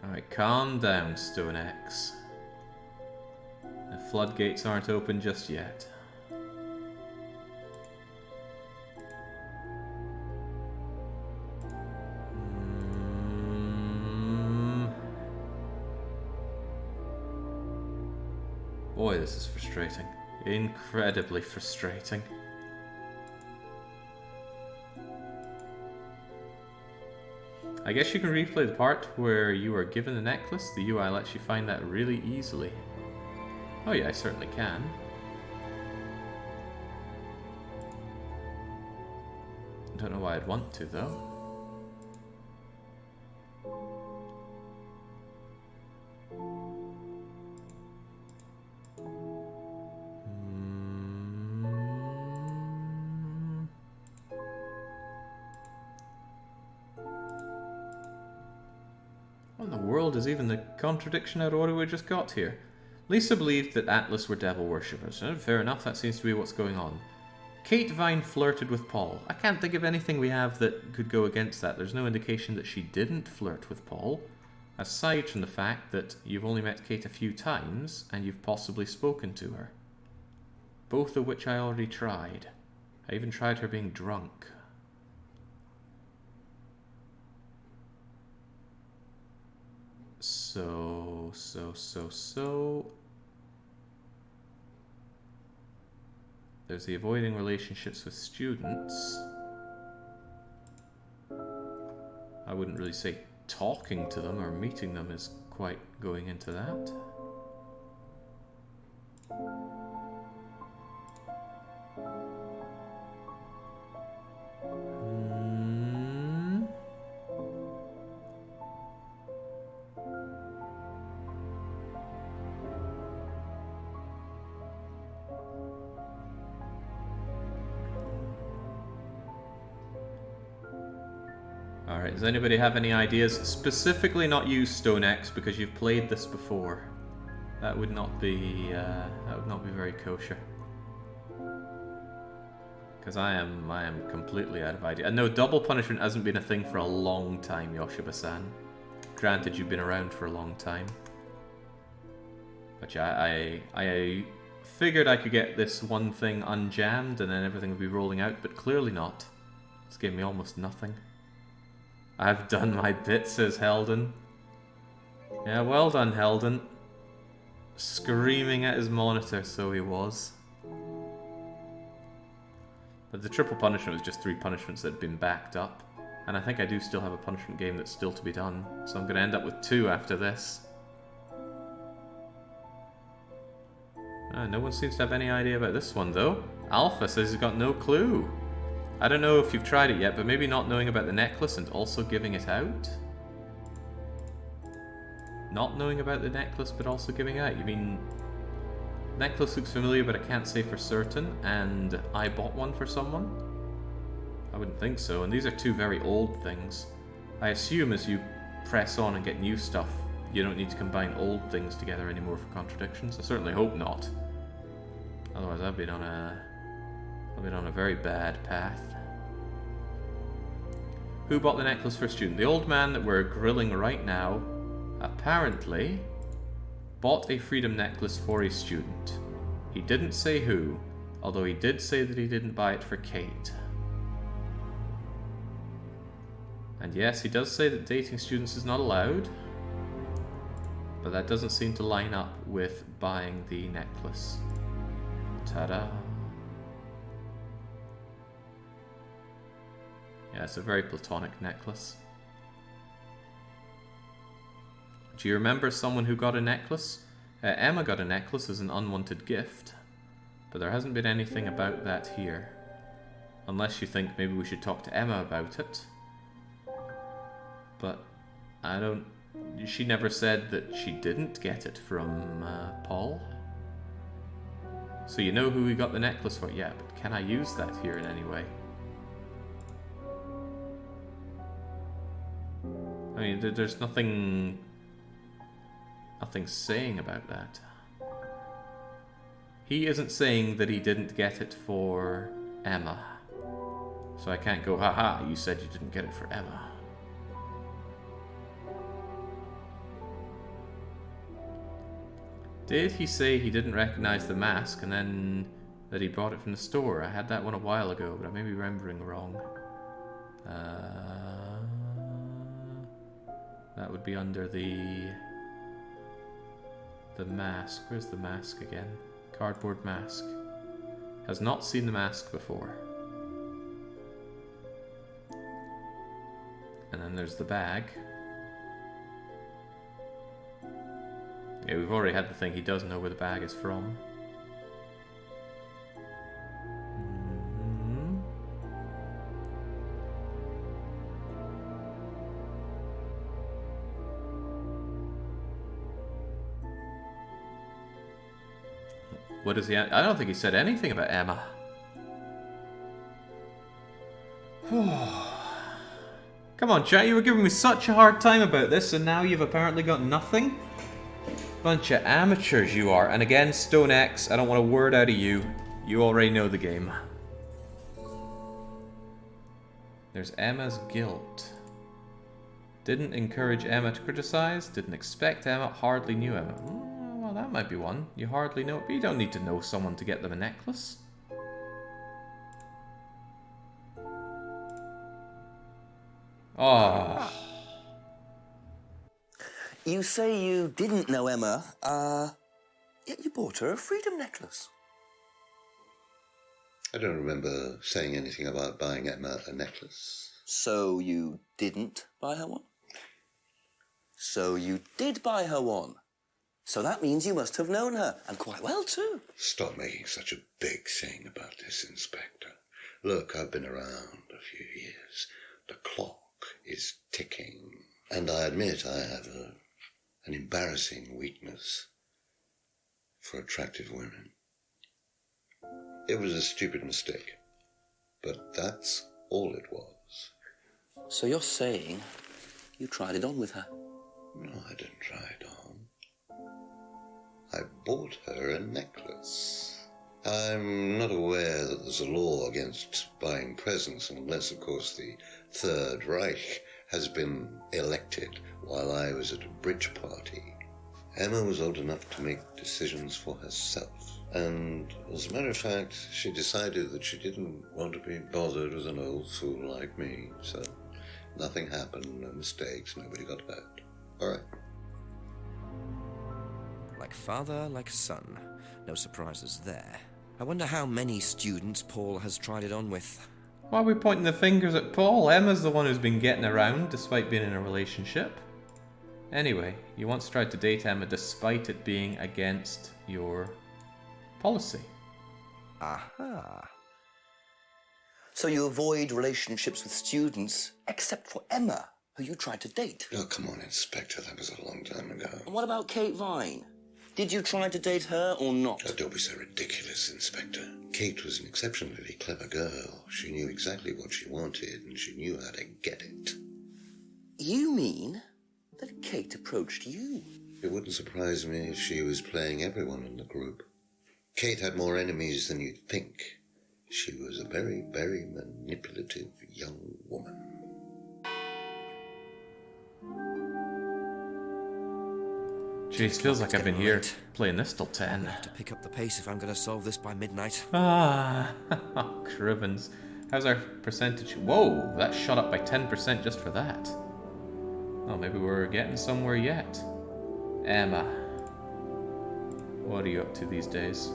Alright, calm down, Stone X. The floodgates aren't open just yet. Boy, this is frustrating. Incredibly frustrating. I guess you can replay the part where you are given the necklace. The UI lets you find that really easily. Oh yeah, I certainly can. Don't know why I'd want to, though. Is even the contradiction out of what we just got here. Lisa believed that Atlas were devil worshippers. Fair enough, that seems to be what's going on. Kate Vine flirted with Paul. I can't think of anything we have that could go against that. There's no indication that she didn't flirt with Paul, aside from the fact that you've only met Kate a few times and you've possibly spoken to her. Both of which I already tried. I even tried her being drunk. So. There's the avoiding relationships with students. I wouldn't really say talking to them or meeting them is quite going into that. Alright, does anybody have any ideas? Specifically not you, StoneX, because you've played this before. That would not be very kosher. Because I am completely out of idea. And no, double punishment hasn't been a thing for a long time, Yoshiba-san. Granted, you've been around for a long time. But yeah, I figured I could get this one thing unjammed and then everything would be rolling out, but clearly not. It's giving me almost nothing. I've done my bit, says Heldon. Yeah, well done, Heldon. Screaming at his monitor, so he was. But the triple punishment was just 3 punishments that had been backed up. And I think I do still have a punishment game that's still to be done. So I'm going to end up with 2 after this. No one seems to have any idea about this one, though. Alpha says he's got no clue. I don't know if you've tried it yet, but maybe not knowing about the necklace and also giving it out? Not knowing about the necklace, but also giving out. You mean, necklace looks familiar, but I can't say for certain, and I bought one for someone? I wouldn't think so, and these are 2 very old things. I assume as you press on and get new stuff, you don't need to combine old things together anymore for contradictions. I certainly hope not. Otherwise I've been on a very bad path. Who bought the necklace for a student? The old man that we're grilling right now apparently bought a freedom necklace for a student. He didn't say who, although he did say that he didn't buy it for Kate. And yes, he does say that dating students is not allowed, but that doesn't seem to line up with buying the necklace. Ta-da! Yeah, it's a very platonic necklace. Do you remember someone who got a necklace? Emma got a necklace as an unwanted gift, but there hasn't been anything about that here. Unless you think maybe we should talk to Emma about it. But I don't... She never said that she didn't get it from Paul. So you know who we got the necklace for? Yeah, but can I use that here in any way? I mean, there's nothing saying about that. He isn't saying that he didn't get it for Emma. So I can't go, haha, you said you didn't get it for Emma. Did he say he didn't recognize the mask and then that he bought it from the store? I had that one a while ago, but I may be remembering wrong. That would be under the mask. Where's the mask again? Cardboard mask. Has not seen the mask before. And then there's the bag. Yeah, we've already had the thing. He does know where the bag is from. What is he? I don't think he said anything about Emma. Come on, chat. You were giving me such a hard time about this, and now you've apparently got nothing? Bunch of amateurs you are. And again, Stone X, I don't want a word out of you. You already know the game. There's Emma's guilt. Didn't encourage Emma to criticize. Didn't expect Emma. Hardly knew Emma. Well, that might be one. You hardly know. But you don't need to know someone to get them a necklace. Oh. You say you didn't know Emma, yet you bought her a freedom necklace. I don't remember saying anything about buying Emma a necklace. So you didn't buy her one? So you did buy her one. So that means you must have known her, and quite well too. Stop making such a big thing about this, Inspector. Look, I've been around a few years. The clock is ticking. And I admit I have an embarrassing weakness for attractive women. It was a stupid mistake, but that's all it was. So you're saying you tried it on with her? No, I didn't try it on. I bought her a necklace. I'm not aware that there's a law against buying presents unless, of course, the Third Reich has been elected while I was at a bridge party. Emma was old enough to make decisions for herself. And as a matter of fact, she decided that she didn't want to be bothered with an old fool like me. So nothing happened, no mistakes, nobody got hurt. All right. Like father, like son. No surprises there. I wonder how many students Paul has tried it on with. Why are we pointing the fingers at Paul? Emma's the one who's been getting around despite being in a relationship. Anyway, you once tried to date Emma despite it being against your policy. Aha. So you avoid relationships with students except for Emma, who you tried to date. Oh, come on, Inspector, that was a long time ago. And what about Kate Vine? Did you try to date her or not? Oh, don't be so ridiculous, Inspector. Kate was an exceptionally clever girl. She knew exactly what she wanted, and she knew how to get it. You mean that Kate approached you? It wouldn't surprise me if she was playing everyone in the group. Kate had more enemies than you'd think. She was a very, very manipulative young woman. Jeez, feels like I've been here playing this till 10. I have to pick up the pace if I'm going to solve this by midnight. Ah, Crivens. How's our percentage? Whoa, that shot up by 10% just for that. Oh, maybe we're getting somewhere yet. Emma. What are you up to these days?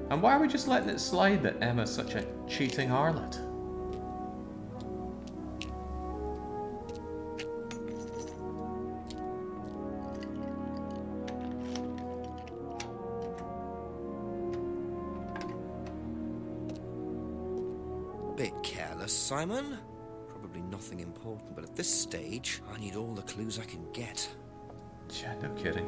And why are we just letting it slide that Emma's such a cheating harlot? Bit careless, Simon. Probably nothing important, but at this stage, I need all the clues I can get. Yeah, no kidding.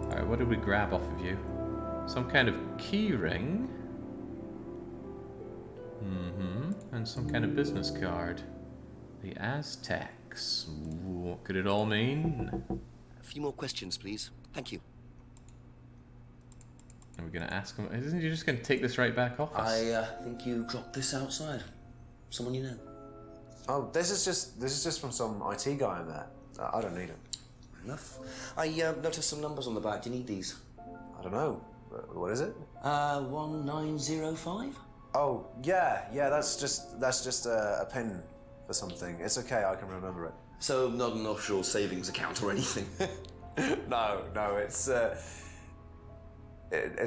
Alright, what did we grab off of you? Some kind of key ring. And some kind of business card. The Aztecs. Ooh, what could it all mean? A few more questions, please. Thank you. Are we going to ask him? Isn't he just going to take this right back off us? I think you dropped this outside. Someone you know. Oh, this is just from some IT guy I met. I don't need him. Fair enough. I noticed some numbers on the back. Do you need these? I don't know. What is it? 1905? Oh, yeah, that's just a pin for something. It's okay, I can remember it. So not an offshore savings account or anything? No, it's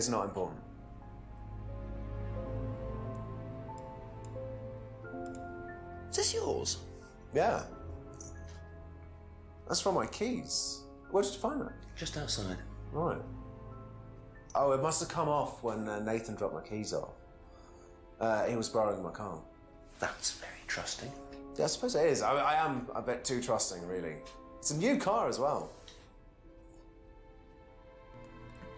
not important. Is this yours? Yeah. That's from my keys. Where did you find that? Just outside. Right. Oh, it must have come off when Nathan dropped my keys off. He was borrowing my car. That's very trusting. Yeah, I suppose it is. I am a bit too trusting, really. It's a new car as well.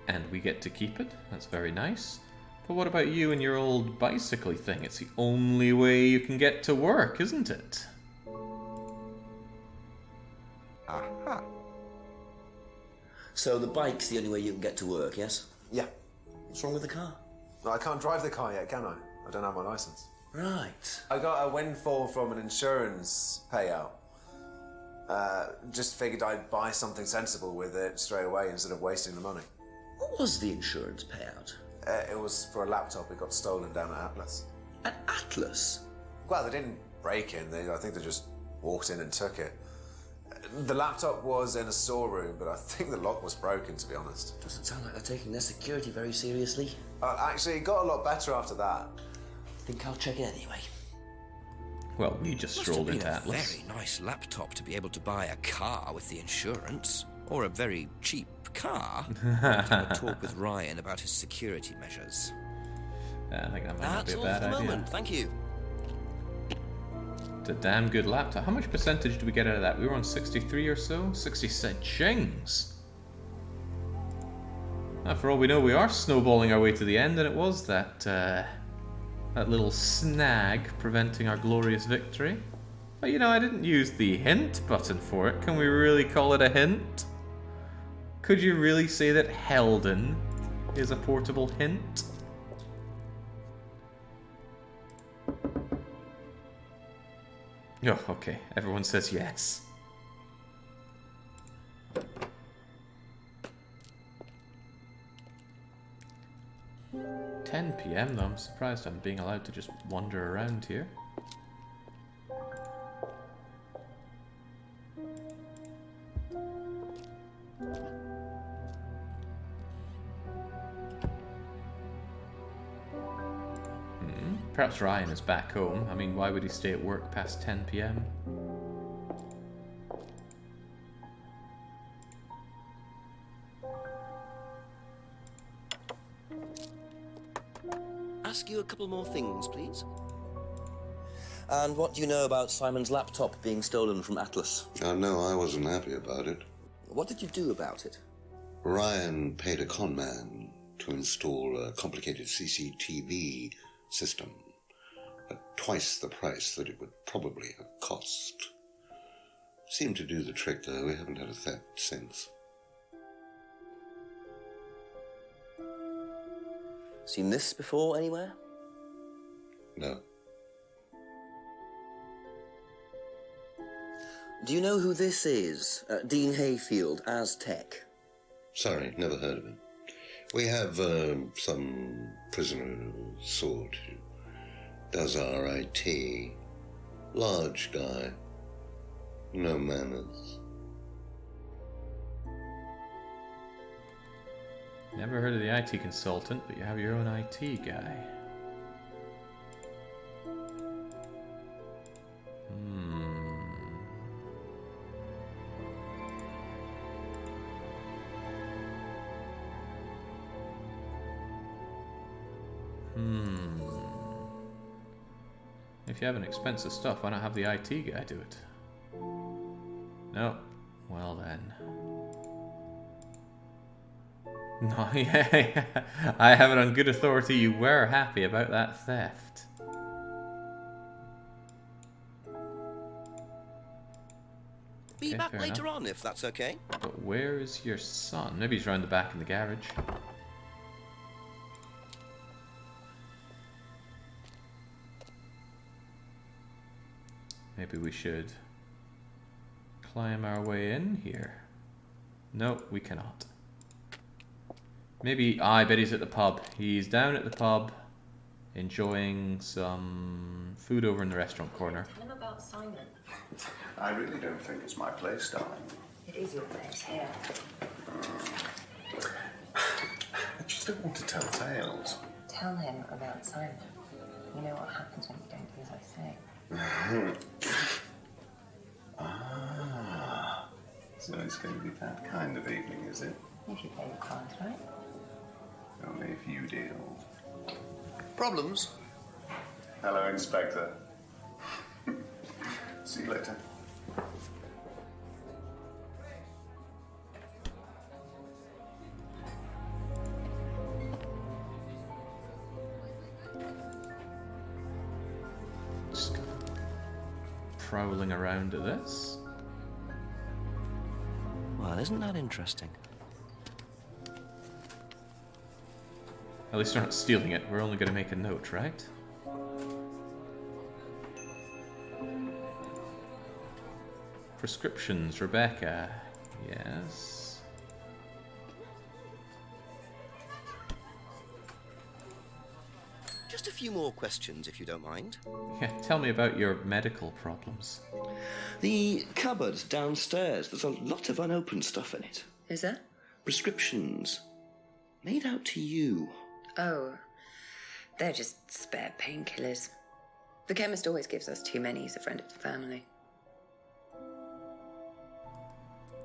And we get to keep it. That's very nice. But what about you and your old bicycle thing? It's the only way you can get to work, isn't it? Aha. So the bike's the only way you can get to work, yes? Yeah. What's wrong with the car? I can't drive the car yet, can I? I don't have my license. Right. I got a windfall from an insurance payout. Just figured I'd buy something sensible with it straight away instead of wasting the money. What was the insurance payout? It was for a laptop that got stolen down at Atlas. At Atlas? Well, they didn't break in. I think they just walked in and took it. The laptop was in a storeroom, but I think the lock was broken, to be honest. Doesn't sound like they're taking their security very seriously. Actually, it got a lot better after that. I think I'll check it anyway. Well, we just strolled into Must have been a Atlas. very nice laptop to be able to buy a car with the insurance, or a very cheap car. Have a talk with Ryan about his security measures. Yeah, I think that might not be That's a all bad for the idea. moment. Thank you. It's a damn good laptop. How much percentage do we get out of that? We were on 63 or so? 66 chings! Now, for all we know, we are snowballing our way to the end, and it was that little snag preventing our glorious victory. But you know, I didn't use the hint button for it. Can we really call it a hint? Could you really say that Helden is a portable hint? Oh, okay. Everyone says yes. (10 p.m. though. I'm surprised I'm being allowed to just wander around here. Perhaps Ryan is back home. I mean, why would he stay at work past 10 p.m.? Ask you a couple more things, please. And what do you know about Simon's laptop being stolen from Atlas? No, I wasn't happy about it. What did you do about it? Ryan paid a con man to install a complicated CCTV system at twice the price that it would probably have cost. Seemed to do the trick, though. We haven't had a theft since. Seen this before anywhere? No. Do you know who this is? Dean Hayfield, Aztec. Sorry, never heard of him. We have some prisoner sort who does our IT. Large guy. No manners. Never heard of the IT consultant, but you have your own IT guy. If you have an expensive stuff, why not have the IT guy do it? No. Well then. No, yeah. I have it on good authority you were happy about that theft. Be Okay, back fair later enough. on, if that's okay. But where is your son? Maybe he's round the back in the garage. Maybe we should climb our way in here. No, we cannot. Maybe, I bet he's at the pub. He's down at the pub, enjoying some food over in the restaurant corner. Tell him about Simon. I really don't think it's my place, darling. It is your place here. I just don't want to tell tales. Tell him about Simon. You know what happens when you don't do as I say. Ah, so it's going to be that kind of evening, is it? If you play your cards right. Only if you deal. Problems? Hello, Inspector. See you later. Just prowling around at this. Well, isn't that interesting? At least we're not stealing it. We're only going to make a note, right? prescriptions, Rebecca. Yes. Just a few more questions, if you don't mind. Yeah, tell me about your medical problems. The cupboard downstairs, there's a lot of unopened stuff in it. Is there? Prescriptions. Made out to you. Oh, they're just spare painkillers. The chemist always gives us too many. He's a friend of the family.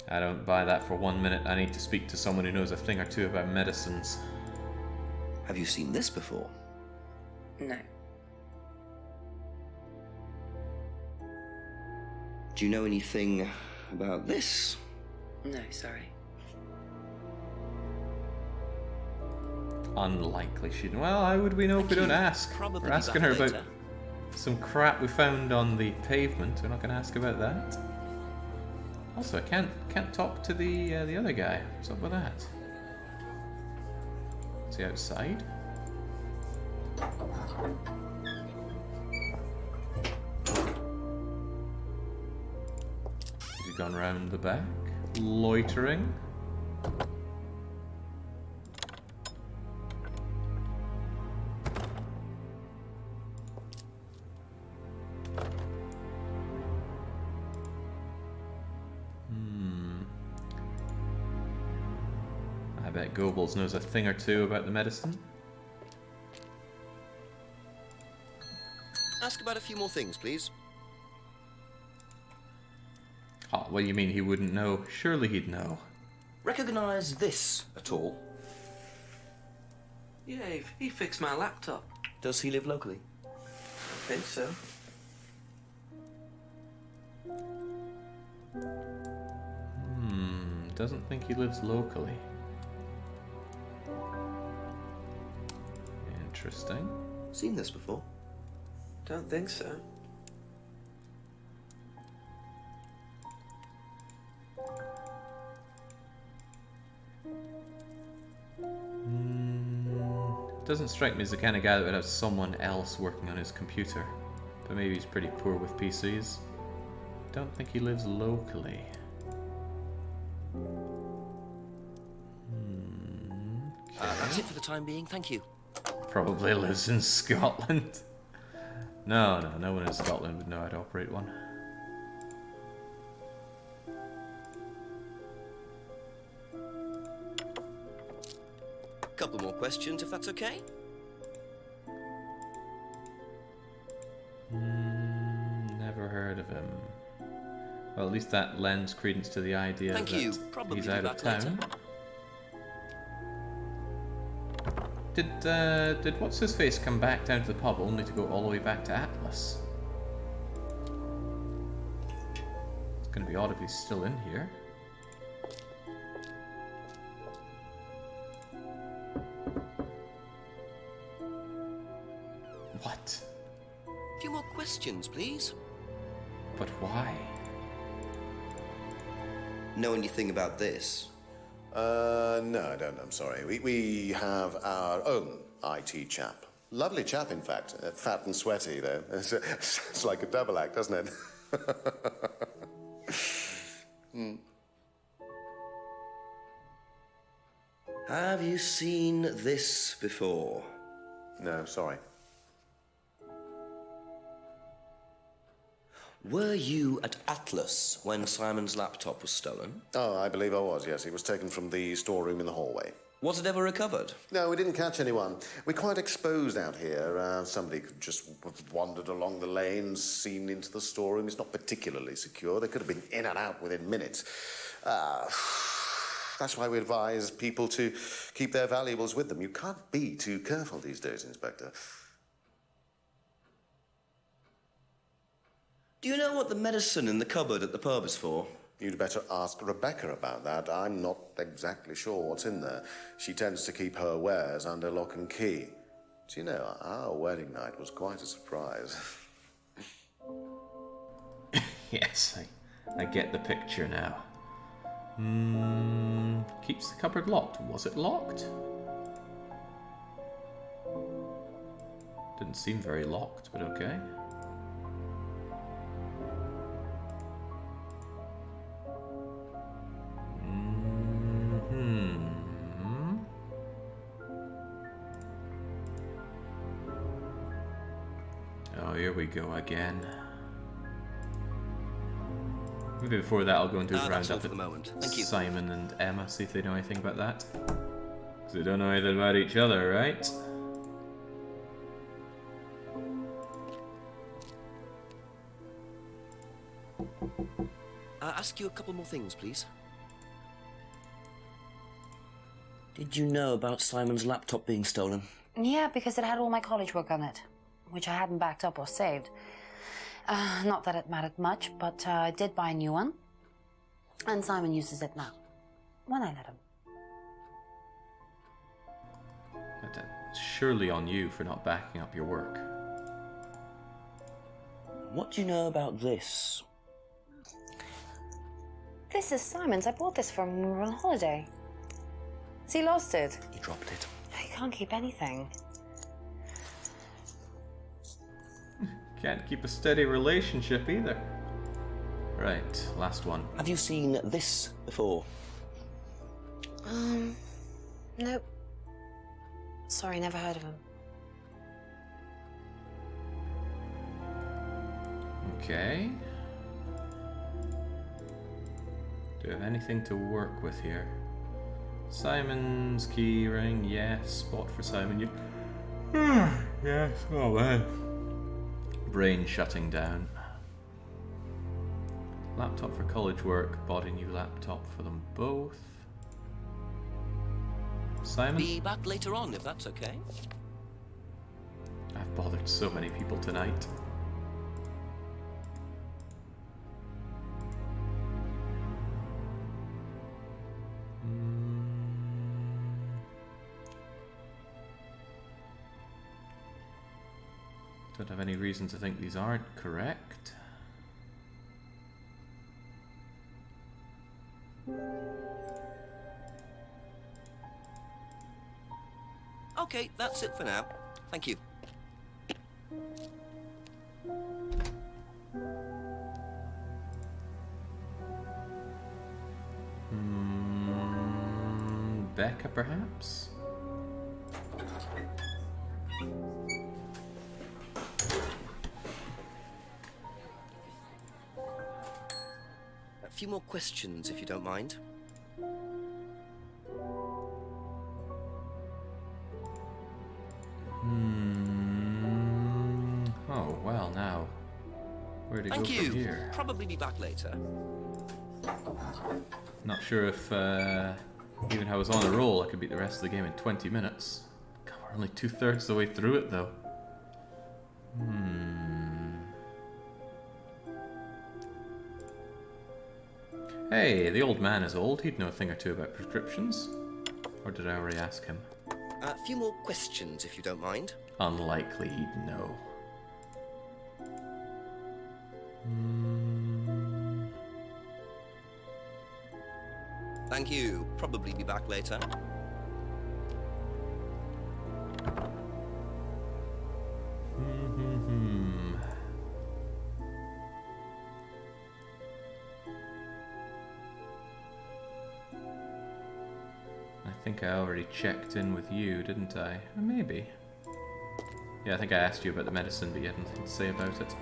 I don't buy that for 1 minute. I need to speak to someone who knows a thing or two about medicines. Have you seen this before? No. Do you know anything about this? No, sorry. Unlikely she'd... Well, how would we know if we don't ask? We're asking her about some crap we found on the pavement. We're not going to ask about that. Also, I can't talk to the other guy. What's up with that? Is he outside? Has he gone round the back? Loitering? I bet Goebbels knows a thing or two about the medicine. Ask about a few more things, please. Oh, what do you mean he wouldn't know? Surely he'd know. Recognize this at all? Yeah, he fixed my laptop. Does he live locally? I think so. Doesn't think he lives locally. Interesting. Seen this before? Don't think so. Doesn't strike me as the kind of guy that would have someone else working on his computer. But maybe he's pretty poor with PCs. Don't think he lives locally. That's it for the time being, thank you. Probably lives in Scotland. No one in Scotland would know how to operate one. Couple more questions, if that's okay? Never heard of him. Well, at least that lends credence to the idea Thank that you. Probably he's be out of back later. town. Did what's his face come back down to the pub only to go all the way back to Atlas? It's going to be odd if he's still in here. What? A few more questions, please. But why? Know anything about this? No, I don't. I'm sorry. We have our own IT chap. Lovely chap, in fact. Fat and sweaty, though. It's like a double act, doesn't it? Have you seen this before? No, sorry. Were you at Atlas when Simon's laptop was stolen? Oh, I believe I was, yes. It was taken from the storeroom in the hallway. Was it ever recovered? No, we didn't catch anyone. We're quite exposed out here. Somebody could just wandered along the lanes, seen into the storeroom. It's not particularly secure. They could have been in and out within minutes. That's why we advise people to keep their valuables with them. You can't be too careful these days, Inspector. Do you know what the medicine in the cupboard at the pub is for? You'd better ask Rebecca about that. I'm not exactly sure what's in there. She tends to keep her wares under lock and key. Do you know, our wedding night was quite a surprise. Yes, I get the picture now. Keeps the cupboard locked. Was it locked? Didn't seem very locked, but okay. here we go again. Maybe before that I'll go and do a That's round all up for the moment. Thank you. Simon and Emma, see if they know anything about that. Because they don't know anything about each other, right? Ask you a couple more things, please. Did you know about Simon's laptop being stolen? Yeah, because it had all my college work on it, which I hadn't backed up or saved. Not that it mattered much, but I did buy a new one. And Simon uses it now, when I let him. That's surely on you for not backing up your work. What do you know about this? This is Simon's. I bought this for him when we were on holiday. Has he lost it? He dropped it. He can't keep anything. Can't keep a steady relationship either. Right, last one. Have you seen this before? Nope. Sorry, never heard of him. Okay. Do you have anything to work with here? Simon's key ring, yes. Spot for Simon, you. Yes, oh man. Brain shutting down. Laptop for college work, bought a new laptop for them both. Simon? Be back later on, if that's okay. I've bothered so many people tonight. Don't have any reason to think these aren't correct. Okay, that's it for now. Thank you. Becca, perhaps? A few more questions, if you don't mind. Oh, well, now. Where to go Thank you. from here? Probably be back later. Not sure if, even if I was on a roll, I could beat the rest of the game in 20 minutes. God, we're only 2/3 the way through it, though. Hey, the old man is old. He'd know a thing or two about prescriptions. Or did I already ask him? A few more questions, if you don't mind. Unlikely he'd know. Thank you. Probably be back later. I think I already checked in with you, didn't I? Maybe. Yeah, I think I asked you about the medicine, but you had nothing to say about it.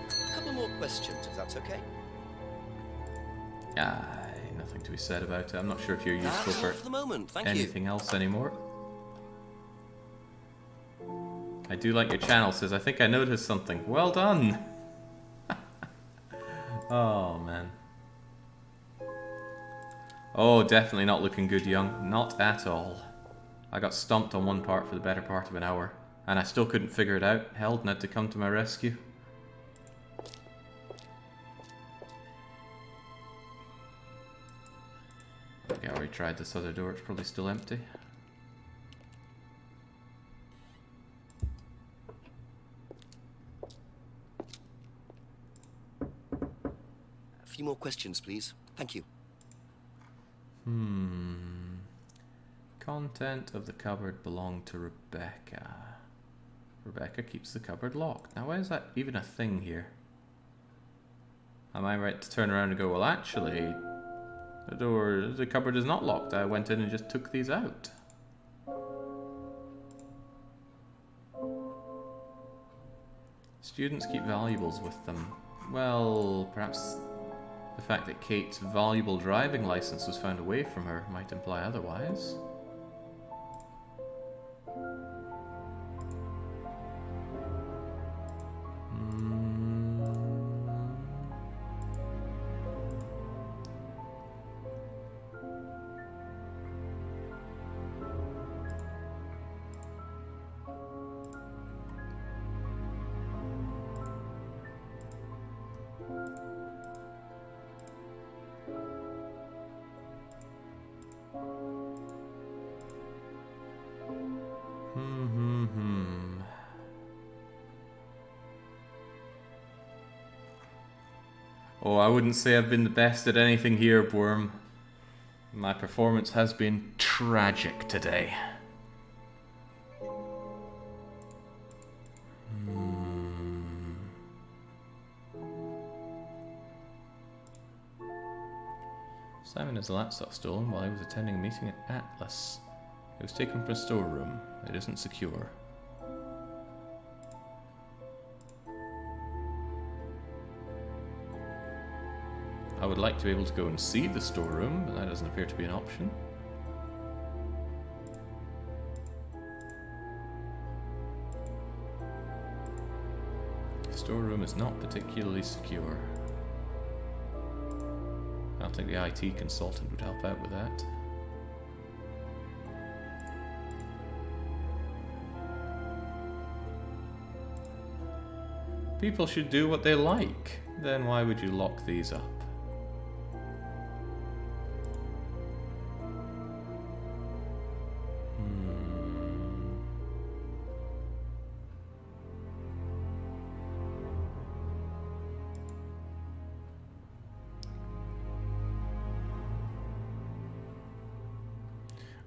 A couple more questions, if that's okay. Nothing to be said about it. I'm not sure if you're useful That's all for the moment. Thank you. anything else anymore. I do like your channel, says, I think I noticed something. Well done! Oh, man. Oh, definitely not looking good, young. Not at all. I got stomped on one part for the better part of an hour, and I still couldn't figure it out. Heldon had to come to my rescue. Okay, I already tried this other door. It's probably still empty. A few more questions, please. Thank you. Content of the cupboard belonged to Rebecca. Rebecca keeps the cupboard locked. Now, why is that even a thing here? Am I right to turn around and go, well, actually, the cupboard is not locked. I went in and just took these out. Students keep valuables with them. Well, perhaps the fact that Kate's valuable driving license was found away from her might imply otherwise. Oh, I wouldn't say I've been the best at anything here, Worm. My performance has been tragic today. Simon has a laptop stolen while he was attending a meeting at Atlas. It was taken from a storeroom. It isn't secure. I would like to be able to go and see the storeroom, but that doesn't appear to be an option. The storeroom is not particularly secure. I don't think the IT consultant would help out with that. People should do what they like. Then why would you lock these up?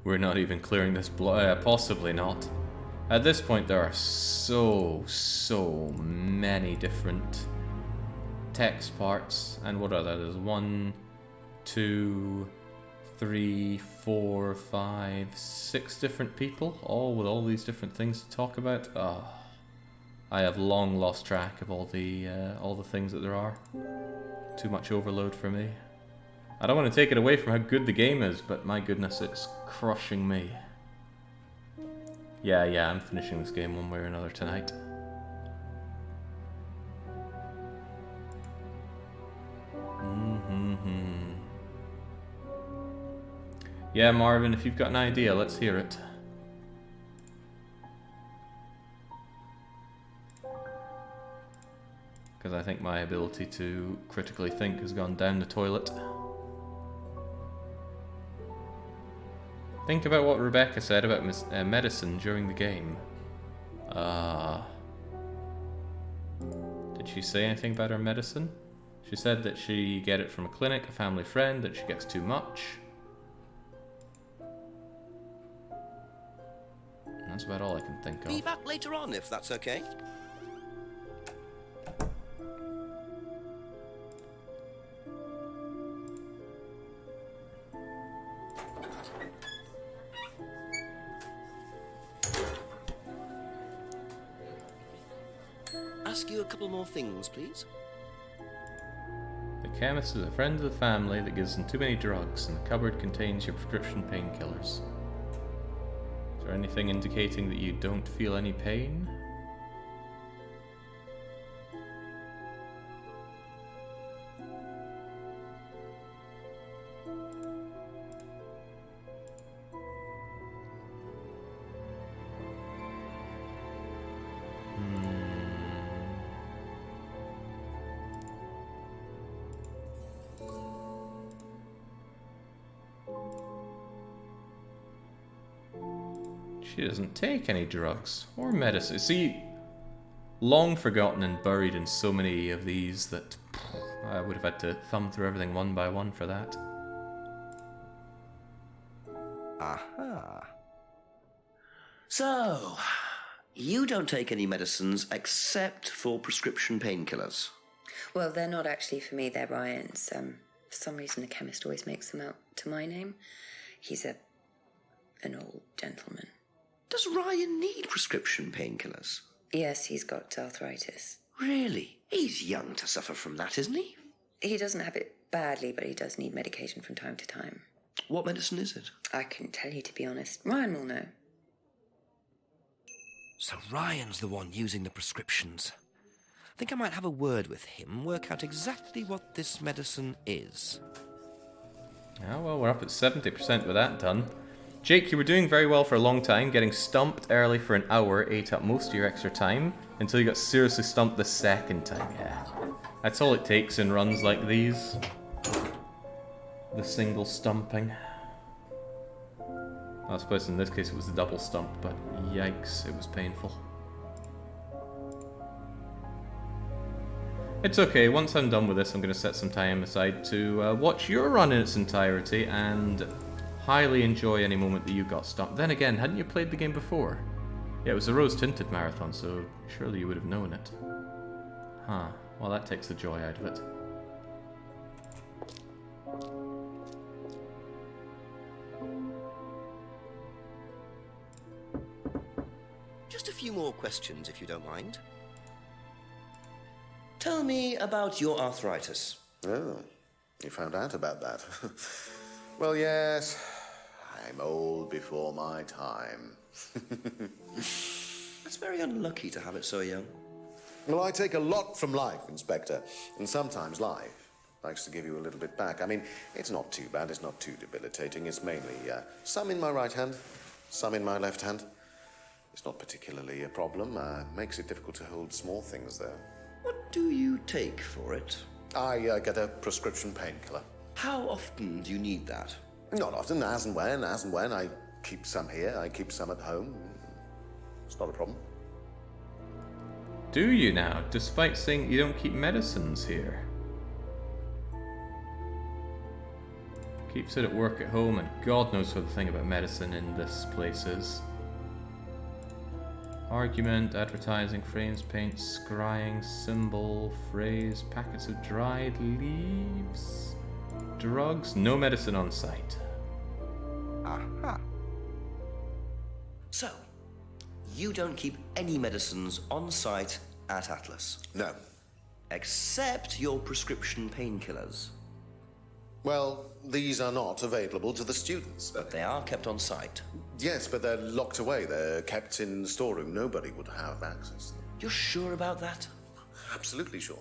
We're not even clearing this possibly not. At this point there are so many different text parts, and what are that? There's 1, 2, 3, 4, 5, 6 different people, all with all these different things to talk about. Oh, I have long lost track of all the things that there are. Too much overload for me. I don't want to take it away from how good the game is, but my goodness, it's crushing me. Yeah, I'm finishing this game one way or another tonight. Yeah, Marvin, if you've got an idea, let's hear it. Because I think my ability to critically think has gone down the toilet. Think about what Rebecca said about medicine during the game. Did she say anything about her medicine? She said that she get it from a clinic, a family friend, that she gets too much. And that's about all I can think of. Be back later on, if that's okay. Ask you a couple more things, please. The chemist is a friend of the family that gives them too many drugs, and the cupboard contains your prescription painkillers. Is there anything indicating that you don't feel any pain? She doesn't take any drugs or medicine. See, long forgotten and buried in so many of these that I would have had to thumb through everything one by one for that. Aha. So, you don't take any medicines except for prescription painkillers? Well, they're not actually for me, they're Ryan's. For some reason, the chemist always makes them out to my name. He's an old gentleman. Does Ryan need prescription painkillers? Yes, he's got arthritis. Really? He's young to suffer from that, isn't he? He doesn't have it badly, but he does need medication from time to time. What medicine is it? I couldn't tell you, to be honest. Ryan will know. So Ryan's the one using the prescriptions. I think I might have a word with him, work out exactly what this medicine is. Oh, well, we're up at 70% with that done. Jake, you were doing very well for a long time, getting stumped early for an hour ate up most of your extra time, until you got seriously stumped the second time. Yeah, that's all it takes in runs like these. The single stumping. I suppose in this case it was the double stump, but yikes, it was painful. It's okay, once I'm done with this I'm going to set some time aside to watch your run in its entirety and highly enjoy any moment that you got stumped. Then again, hadn't you played the game before? Yeah, it was a rose-tinted marathon, so surely you would have known it. Huh, well that takes the joy out of it. Just a few more questions, if you don't mind. Tell me about your arthritis. Oh, you found out about that. Well, yes, I'm old before my time. That's very unlucky to have it so young. Well, I take a lot from life, Inspector, and sometimes life likes to give you a little bit back. I mean, it's not too bad, it's not too debilitating. It's mainly some in my right hand, some in my left hand. It's not particularly a problem. Makes it difficult to hold small things, though. What do you take for it? I get a prescription painkiller. How often do you need that? Not often, as and when. I keep some here, I keep some at home. It's not a problem. Do you now, despite saying you don't keep medicines here? Keeps it at work at home, and God knows what the thing about medicine in this place is. Argument, advertising, frames, paint, scrying, symbol, phrase, packets of dried leaves, drugs, no medicine on site. Aha. So, you don't keep any medicines on site at Atlas? No. Except your prescription painkillers? Well, these are not available to the students. But they are kept on site? Yes, but they're locked away. They're kept in the storeroom. Nobody would have access to them. You're sure about that? Absolutely sure.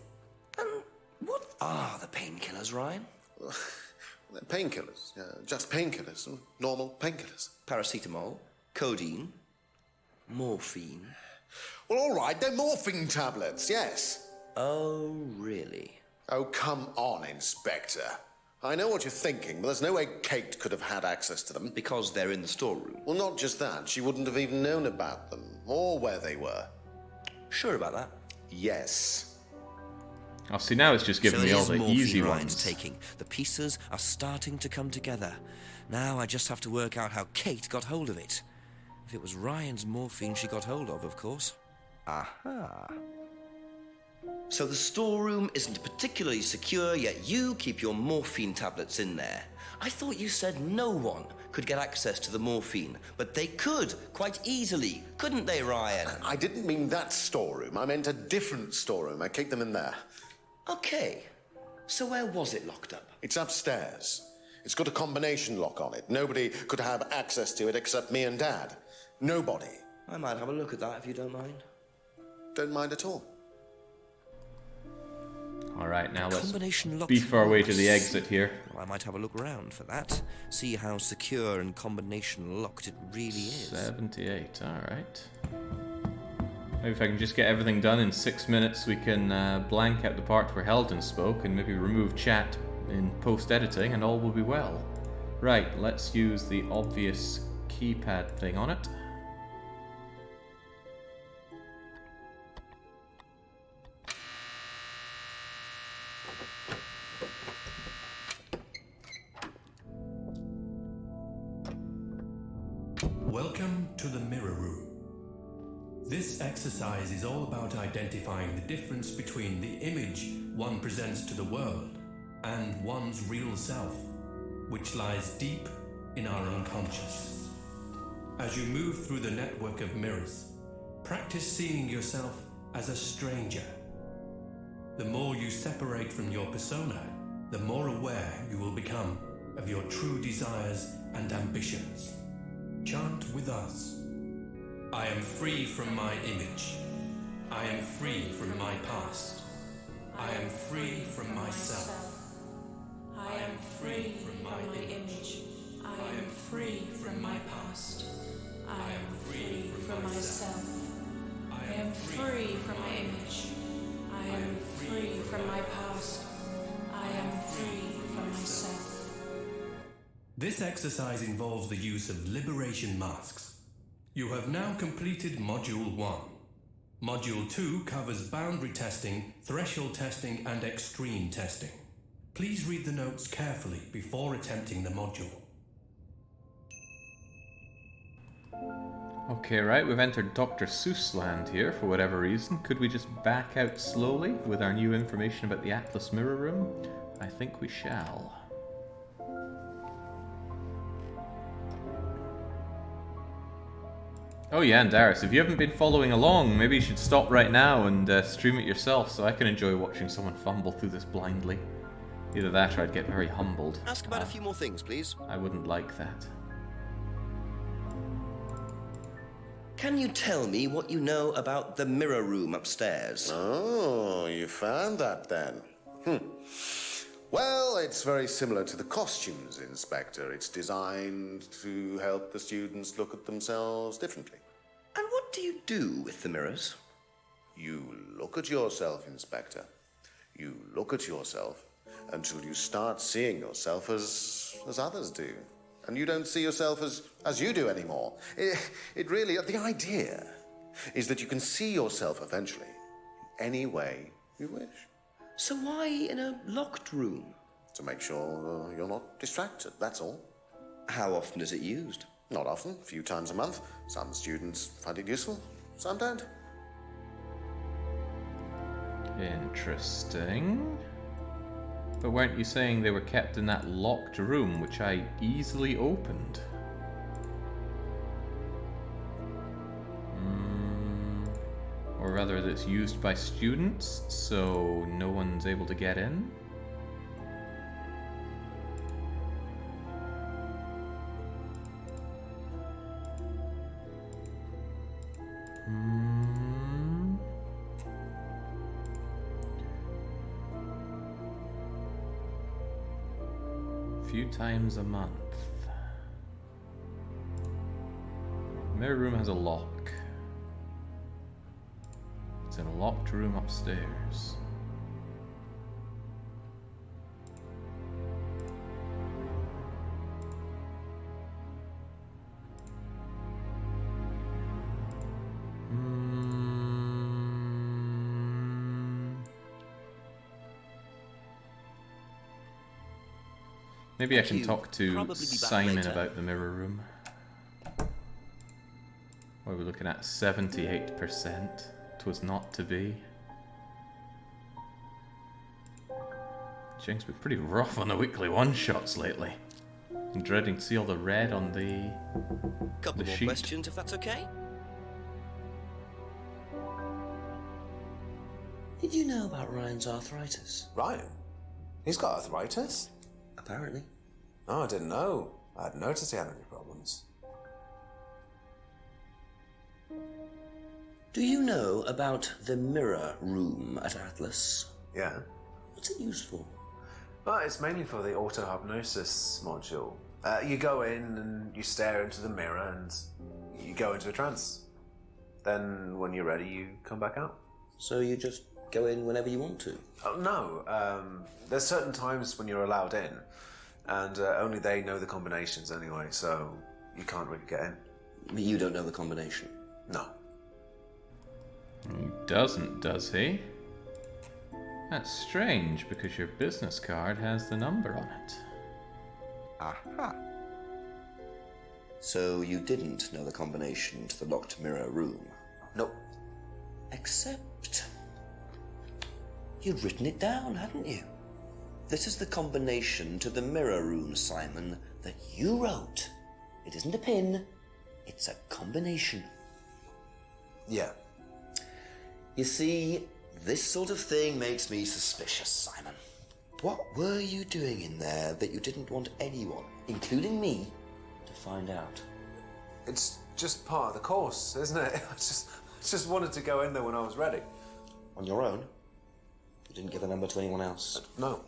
And what are the painkillers, Ryan? They're painkillers. Just painkillers. Normal painkillers. Paracetamol, codeine, morphine. Well, all right, they're morphine tablets, yes. Oh, really? Oh, come on, Inspector. I know what you're thinking, but there's no way Kate could have had access to them. Because they're in the storeroom? Well, not just that. She wouldn't have even known about them, or where they were. Sure about that? Yes. Oh, see, now it's just giving me all the easy ones. Taking. The pieces are starting to come together. Now I just have to work out how Kate got hold of it. If it was Ryan's morphine she got hold of course. Aha. So the storeroom isn't particularly secure, yet you keep your morphine tablets in there. I thought you said no one could get access to the morphine, but they could, quite easily, couldn't they, Ryan? I didn't mean that storeroom. I meant a different storeroom. I keep them in there. Okay. So where was it locked up? It's upstairs. It's got a combination lock on it. Nobody could have access to it except me and Dad. Nobody. I might have a look at that if you don't mind. Don't mind at all. Alright, now let's beef our way to the exit here. Well, I might have a look around for that. See how secure and combination locked it really is. 78, alright. Maybe if I can just get everything done in 6 minutes, we can blank out the part where Heldon spoke and maybe remove chat in post-editing and all will be well. Right, let's use the obvious keypad thing on it. Welcome to the Mirror Room. This exercise is all about identifying the difference between the image one presents to the world and one's real self, which lies deep in our unconscious. As you move through the network of mirrors, practice seeing yourself as a stranger, The more you separate from your persona, the more aware you will become of your true desires and ambitions. Chant with us. I am free from my image. I am free from my past. I am free from myself. I am free from my image. I am free from my past. I am free from myself. I am free from my image. I am free from my past. I am free from myself. This exercise involves the use of liberation masks. You have now completed Module 1. Module 2 covers boundary testing, threshold testing, and extreme testing. Please read the notes carefully before attempting the module. Okay, right, we've entered Dr. Seuss land here for whatever reason. Could we just back out slowly with our new information about the Atlas Mirror Room? I think we shall. Oh yeah, and Darius, if you haven't been following along, maybe you should stop right now and stream it yourself so I can enjoy watching someone fumble through this blindly. Either that or I'd get very humbled. Ask about a few more things, please. I wouldn't like that. Can you tell me what you know about the mirror room upstairs? Oh, you found that then. Well, it's very similar to the costumes, Inspector. It's designed to help the students look at themselves differently. And what do you do with the mirrors? You look at yourself, Inspector. You look at yourself until you start seeing yourself as others do. And you don't see yourself as you do anymore. It really, the idea is that you can see yourself eventually in any way you wish. So why in a locked room? To make sure you're not distracted, that's all. How often is it used? Not often, a few times a month. Some students find it useful, some don't. Interesting. But weren't you saying they were kept in that locked room, which I easily opened? Or rather that it's used by students, so no one's able to get in? Few times a month. Mirror room has a lock. It's in a locked room upstairs. Maybe I can talk to Simon about the mirror room. What are we looking at? 78%. 'Twas not to be. Jink's been pretty rough on the weekly one-shots lately. I'm dreading to see all the red on the Couple more sheet. questions, if that's okay. Did you know about Ryan's arthritis? Ryan? He's got arthritis? Apparently. Oh, I didn't know. I hadn't noticed he had any problems. Do you know about the mirror room at Atlas? Yeah. What's it used for? Well, it's mainly for the auto-hypnosis module. You go in and you stare into the mirror and you go into a trance. Then, when you're ready, you come back out. So you just go in whenever you want to? Oh, no. There's certain times when you're allowed in, and only they know the combinations anyway, so you can't really get in. But you don't know the combination? No. He doesn't, does he? That's strange, because your business card has the number on it. Aha. So you didn't know the combination to the locked mirror room? Nope. Except you'd written it down, hadn't you? This is the combination to the mirror room, Simon, that you wrote. It isn't a pin, it's a combination. Yeah. You see, This sort of thing makes me suspicious, Simon. What were you doing in there that you didn't want anyone, including me, to find out? It's just part of the course, isn't it? I just wanted to go in there when I was ready. On your own? You didn't give the number to anyone else? No.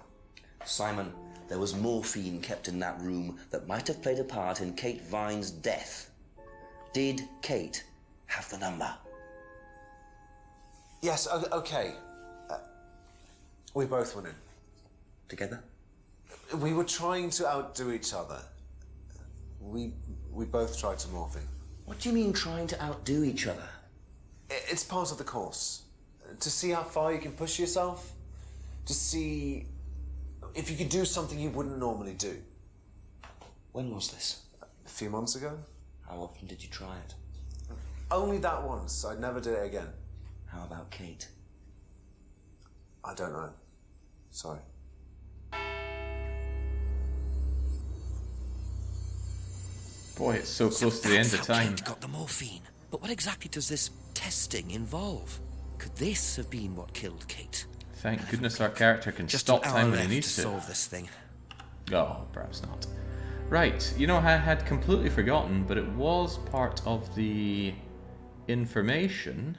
Simon, there was morphine kept in that room that might have played a part in Kate Vine's death. Did Kate have the number? Yes, okay. We both went in. Together? We were trying to outdo each other. We both tried to morphine. What do you mean trying to outdo each other? It's part of the course. To see how far you can push yourself. To see if you could do something you wouldn't normally do. When was this? A few months ago. How often did you try it? Only that once. I'd never do it again. How about Kate? I don't know. Sorry. Boy, it's so close to the end of time. Kate got the morphine. But what exactly does this testing involve? Could this have been what killed Kate? Thank goodness our character can Just stop an hour time when he left needs to solve this thing. Oh, perhaps not. Right, you know, I had completely forgotten, but it was part of the information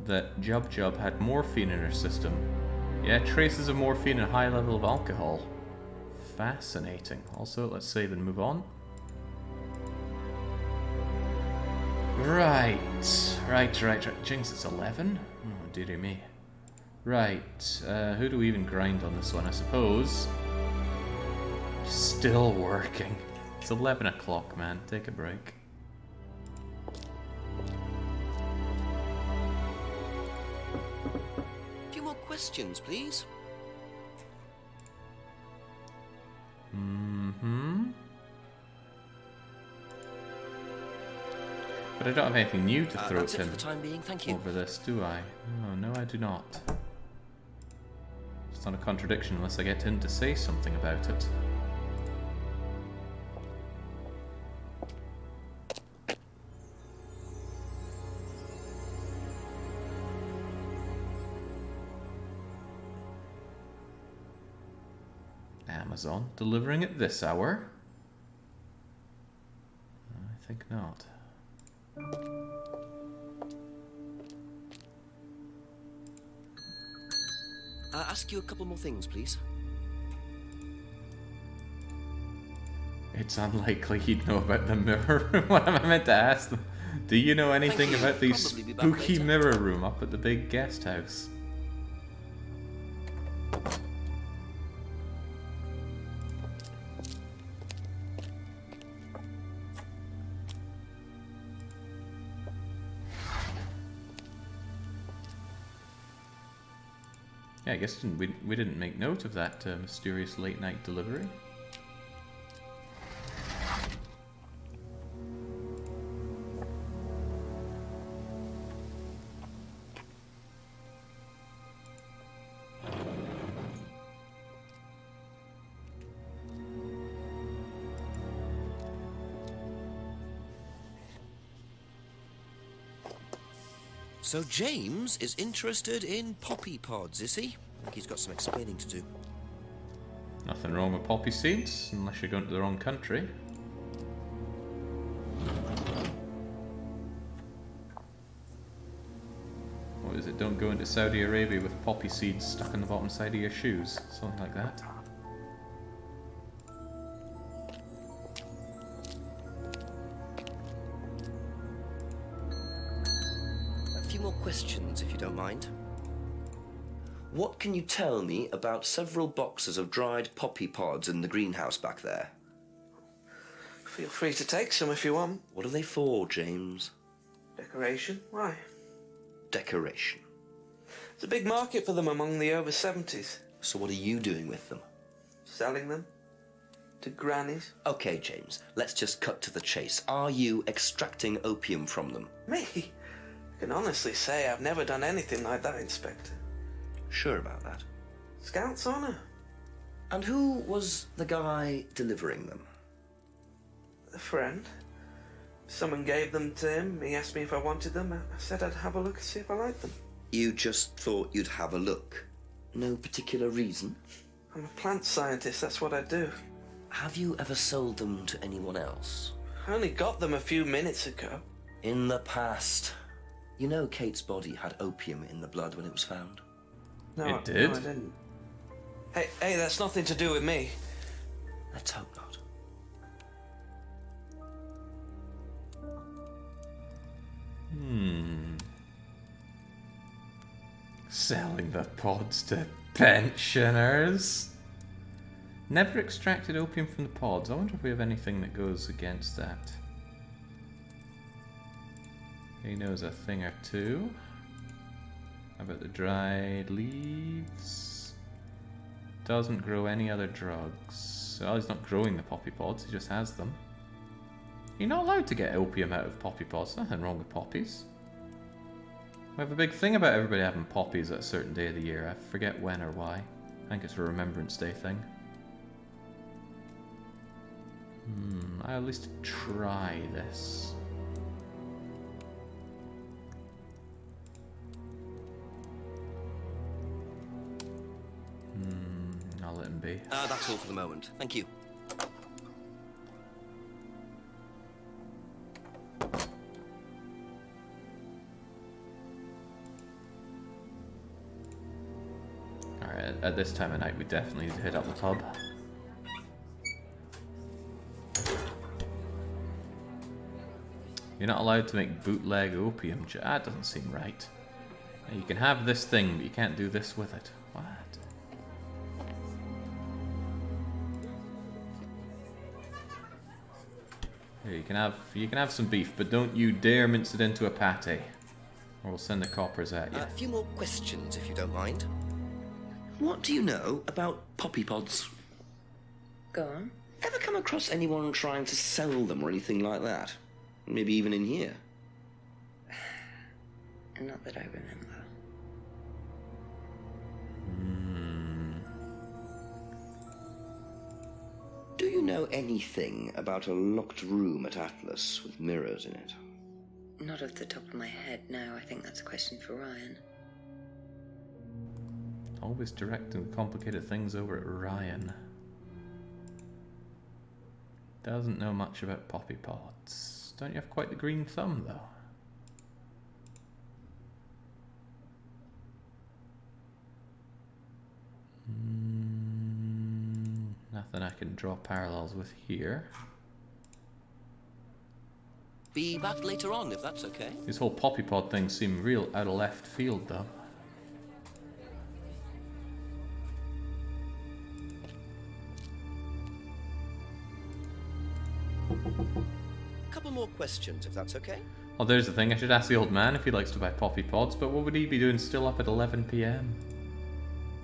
that Jub had morphine in her system. Yeah, traces of morphine and high level of alcohol. Fascinating. Also, let's save and move on. Right. Jinx, it's 11? Oh, dearie me. Right, who do we even grind on this one, I suppose? Still working. It's 11 o'clock, man. Take a break. A few more questions, please. But I don't have anything new to throw that's at it him for the time being, thank you. over this, do I? No, I do not. It's not a contradiction unless I get him to say something about it. Amazon delivering at this hour? I think not. Ask you a couple more things, please. It's unlikely he'd know about the mirror. What am I meant to ask them? Do you know anything about the spooky mirror room up at the big guest house? Yeah, I guess we didn't make note of that mysterious late night delivery. So James is interested in poppy pods, is he? I think he's got some explaining to do. Nothing wrong with poppy seeds, unless you're going to the wrong country. What is it? Don't go into Saudi Arabia with poppy seeds stuck on the bottom side of your shoes. Something like that. Questions, if you don't mind. What can you tell me about several boxes of dried poppy pods in the greenhouse back there? Feel free to take some if you want. What are they for, James? Decoration? Why? Decoration. There's a big market for them among the over 70s. So what are you doing with them? Selling them. To grannies. Okay, James, let's just cut to the chase. Are you extracting opium from them? Me? I can honestly say I've never done anything like that, Inspector. Sure about that? Scout's honour. And who was the guy delivering them? A friend. Someone gave them to him. He asked me if I wanted them. I said I'd have a look and see if I liked them. You just thought you'd have a look? No particular reason? I'm a plant scientist, that's what I do. Have you ever sold them to anyone else? I only got them a few minutes ago. In the past. You know Kate's body had opium in the blood when it was found? No, It did? No, I didn't. Hey, that's nothing to do with me. Let's hope not. Selling the pods to pensioners. Never extracted opium from the pods. I wonder if we have anything that goes against that. He knows a thing or two. How about the dried leaves? Doesn't grow any other drugs. Well, he's not growing the poppy pods, he just has them. You're not allowed to get opium out of poppy pods. Nothing wrong with poppies. We have a big thing about everybody having poppies at a certain day of the year. I forget when or why. I think it's a Remembrance Day thing. I'll at least try this. I'll let him be. That's all for the moment. Thank you. Alright, at this time of night we definitely need to hit up the pub. You're not allowed to make bootleg opium. That doesn't seem right. You can have this thing, but you can't do this with it. What? Here, you can have some beef, but don't you dare mince it into a patty, or we'll send the coppers at you. A few more questions, if you don't mind. What do you know about poppy pods? Go on. Ever come across anyone trying to sell them or anything like that? Maybe even in here? Not that I remember. Do you know anything about a locked room at Atlas with mirrors in it? Not off the top of my head, no. I think that's a question for Ryan. Always directing complicated things over at Ryan. Doesn't know much about poppy pods. Don't you have quite the green thumb, though? Nothing I can draw parallels with here. Be back later on, if that's okay. These whole poppy pod things seem real out of left field, though. Couple more questions, if that's okay. Well, there's the thing. I should ask the old man if he likes to buy poppy pods, but what would he be doing still up at 11 PM?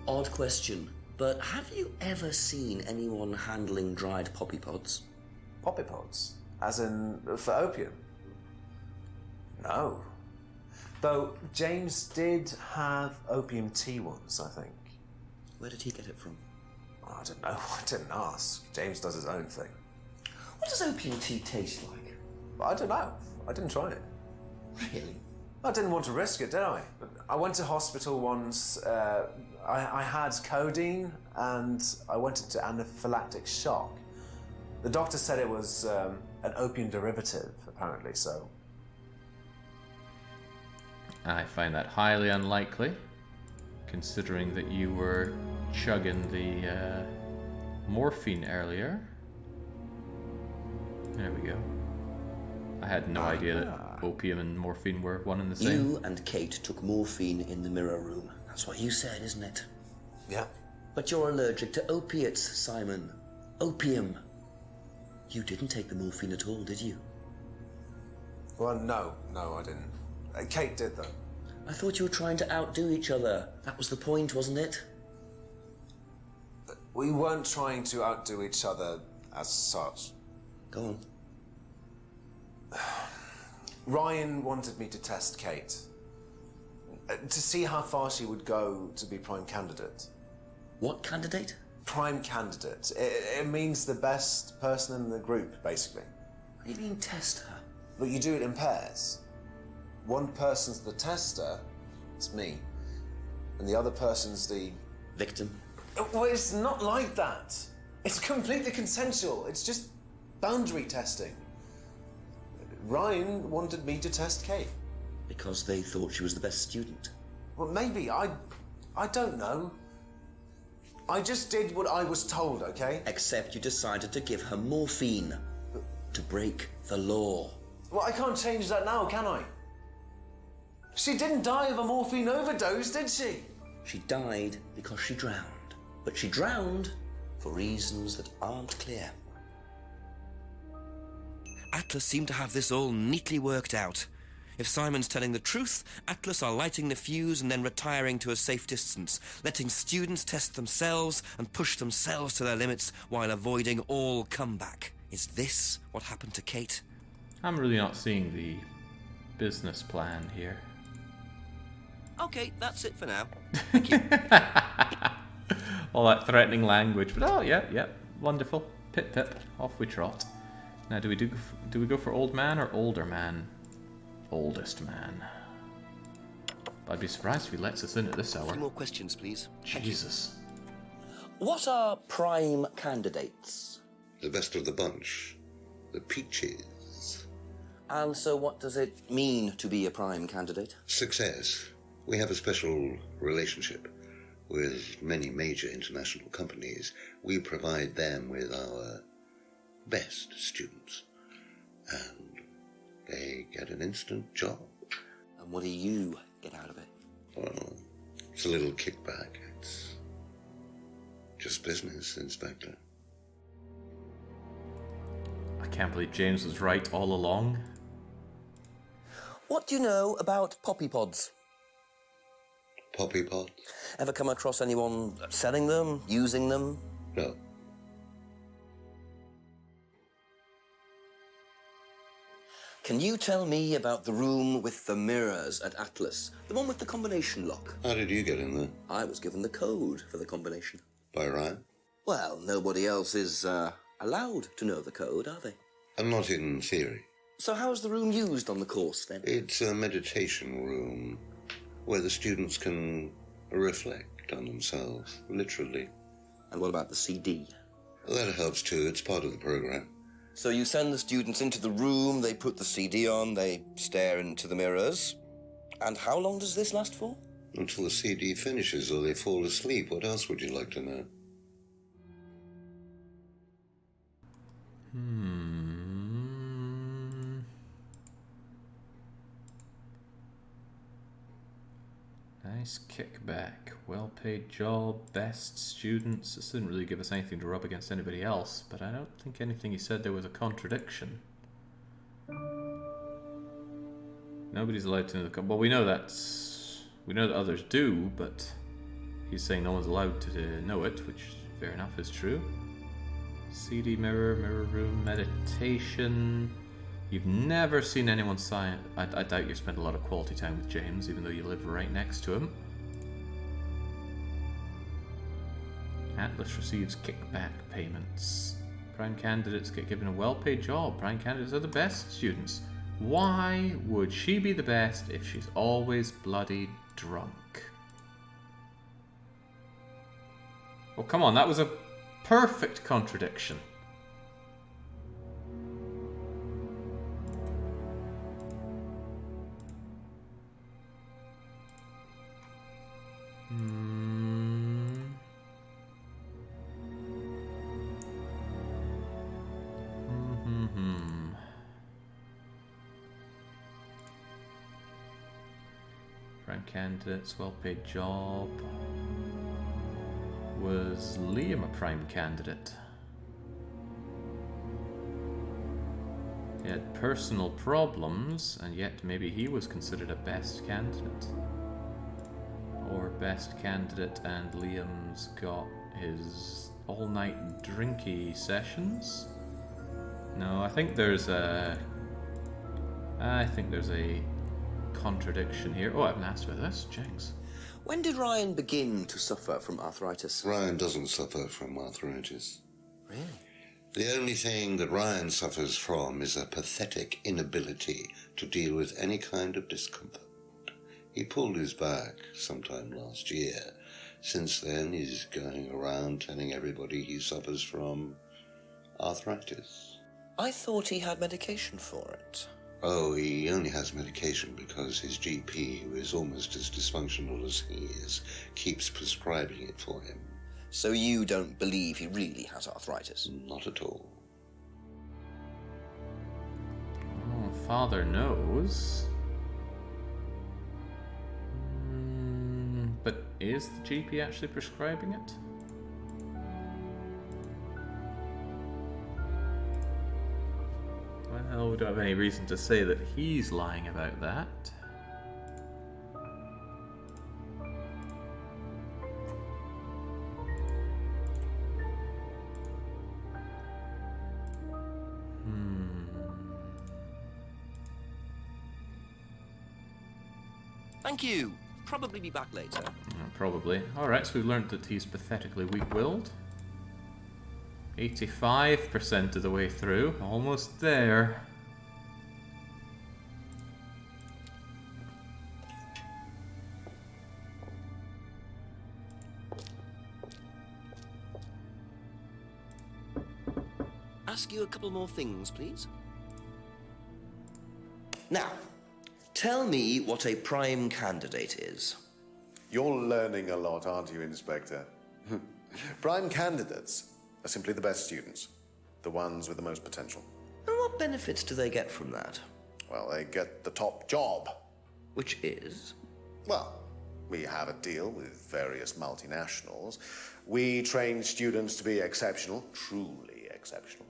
Odd question, but have you ever seen anyone handling dried poppy pods? Poppy pods? As in, for opium? No. Though James did have opium tea once, I think. Where did he get it from? Oh, I don't know. I didn't ask. James does his own thing. What does opium tea taste like? I don't know. I didn't try it. Really? I didn't want to risk it, did I? But I went to hospital once. I had codeine and I went into anaphylactic shock. The doctor said it was an opium derivative, apparently, so. I find that highly unlikely, considering that you were chugging the morphine earlier. There we go. I had no idea that opium and morphine were one and the same. You and Kate took morphine in the mirror room. That's what you said, isn't it? Yeah. But you're allergic to opiates, Simon. Opium. You didn't take the morphine at all, did you? Well, no, I didn't. Kate did, though. I thought you were trying to outdo each other. That was the point, wasn't it? We weren't trying to outdo each other as such. Go on. Ryan wanted me to test Kate. To see how far she would go to be prime candidate. What candidate? Prime candidate. It means the best person in the group, basically. What do you mean, test her? But you do it in pairs. One person's the tester, It's me. And the other person's the... Victim? Well, it's not like that. It's completely consensual. It's just boundary testing. Ryan wanted me to test Kate. Because they thought she was the best student? Well, maybe. I don't know. I just did what I was told, okay? Except you decided to give her morphine. To break the law. Well, I can't change that now, can I? She didn't die of a morphine overdose, did she? She died because she drowned. But she drowned for reasons that aren't clear. Atlas seemed to have this all neatly worked out. If Simon's telling the truth, Atlas are lighting the fuse and then retiring to a safe distance, letting students test themselves and push themselves to their limits while avoiding all comeback. Is this what happened to Kate? I'm really not seeing the business plan here. Okay, that's it for now. All that threatening language, but oh yeah, wonderful. Pip pip, off we trot. Now, do we go for old man or older man? Oldest man. I'd be surprised if he lets us in at this hour. A few more questions, please. Jesus. What are prime candidates? The best of the bunch. The peaches. And so what does it mean to be a prime candidate? Success. We have a special relationship with many major international companies. We provide them with our best students. And they get an instant job. And what do you get out of it? Well, it's a little kickback. It's just business, Inspector. I can't believe James was right all along. What do you know about poppy pods? Poppy pods? Ever come across anyone selling them, using them? No. Can you tell me about the room with the mirrors at Atlas? The one with the combination lock? How did you get in there? I was given the code for the combination. By Ryan? Well, nobody else is allowed to know the code, are they? And not in theory. So how is the room used on the course, then? It's a meditation room where the students can reflect on themselves, literally. And what about the CD? That helps too. It's part of the program. So you send the students into the room, they put the CD on, they stare into the mirrors. And how long does this last for? Until the CD finishes or they fall asleep. What else would you like to know? Nice kickback. Well-paid job, best students. This didn't really give us anything to rub against anybody else, but I don't think anything he said there was a contradiction. Nobody's allowed to know the... Well, we know that others do, but he's saying no one's allowed to know it, which fair enough is true. CD mirror, mirror room, meditation. You've never seen anyone sign... I doubt you've spent a lot of quality time with James, even though you live right next to him. Atlas receives kickback payments. Prime candidates get given a well-paid job. Prime candidates are the best students. Why would she be the best if she's always bloody drunk? Oh, come on, that was a perfect contradiction. Prime candidates, well-paid job. Was Liam a prime candidate? He had personal problems, and yet maybe he was considered a best candidate. Or best candidate and Liam's got his all-night drinky sessions? No, I think there's a contradiction here. Oh, I haven't asked about this. Jenks. When did Ryan begin to suffer from arthritis? Ryan doesn't suffer from arthritis. Really? The only thing that Ryan suffers from is a pathetic inability to deal with any kind of discomfort. He pulled his back sometime last year. Since then, he's going around telling everybody he suffers from arthritis. I thought he had medication for it. Oh, he only has medication because his GP, who is almost as dysfunctional as he is, keeps prescribing it for him. So you don't believe he really has arthritis? Not at all. Oh, Father knows. But is the GP actually prescribing it? Well, we don't have any reason to say that he's lying about that. Thank you. Probably be back later. Probably. Alright, so we learned that he's pathetically weak-willed. 85% of the way through. Almost there. Ask you a couple more things, please. Now, tell me what a prime candidate is. You're learning a lot, aren't you, Inspector? Prime candidates are simply the best students, the ones with the most potential. And what benefits do they get from that? Well, they get the top job. Which is? Well, we have a deal with various multinationals. We train students to be exceptional, truly exceptional.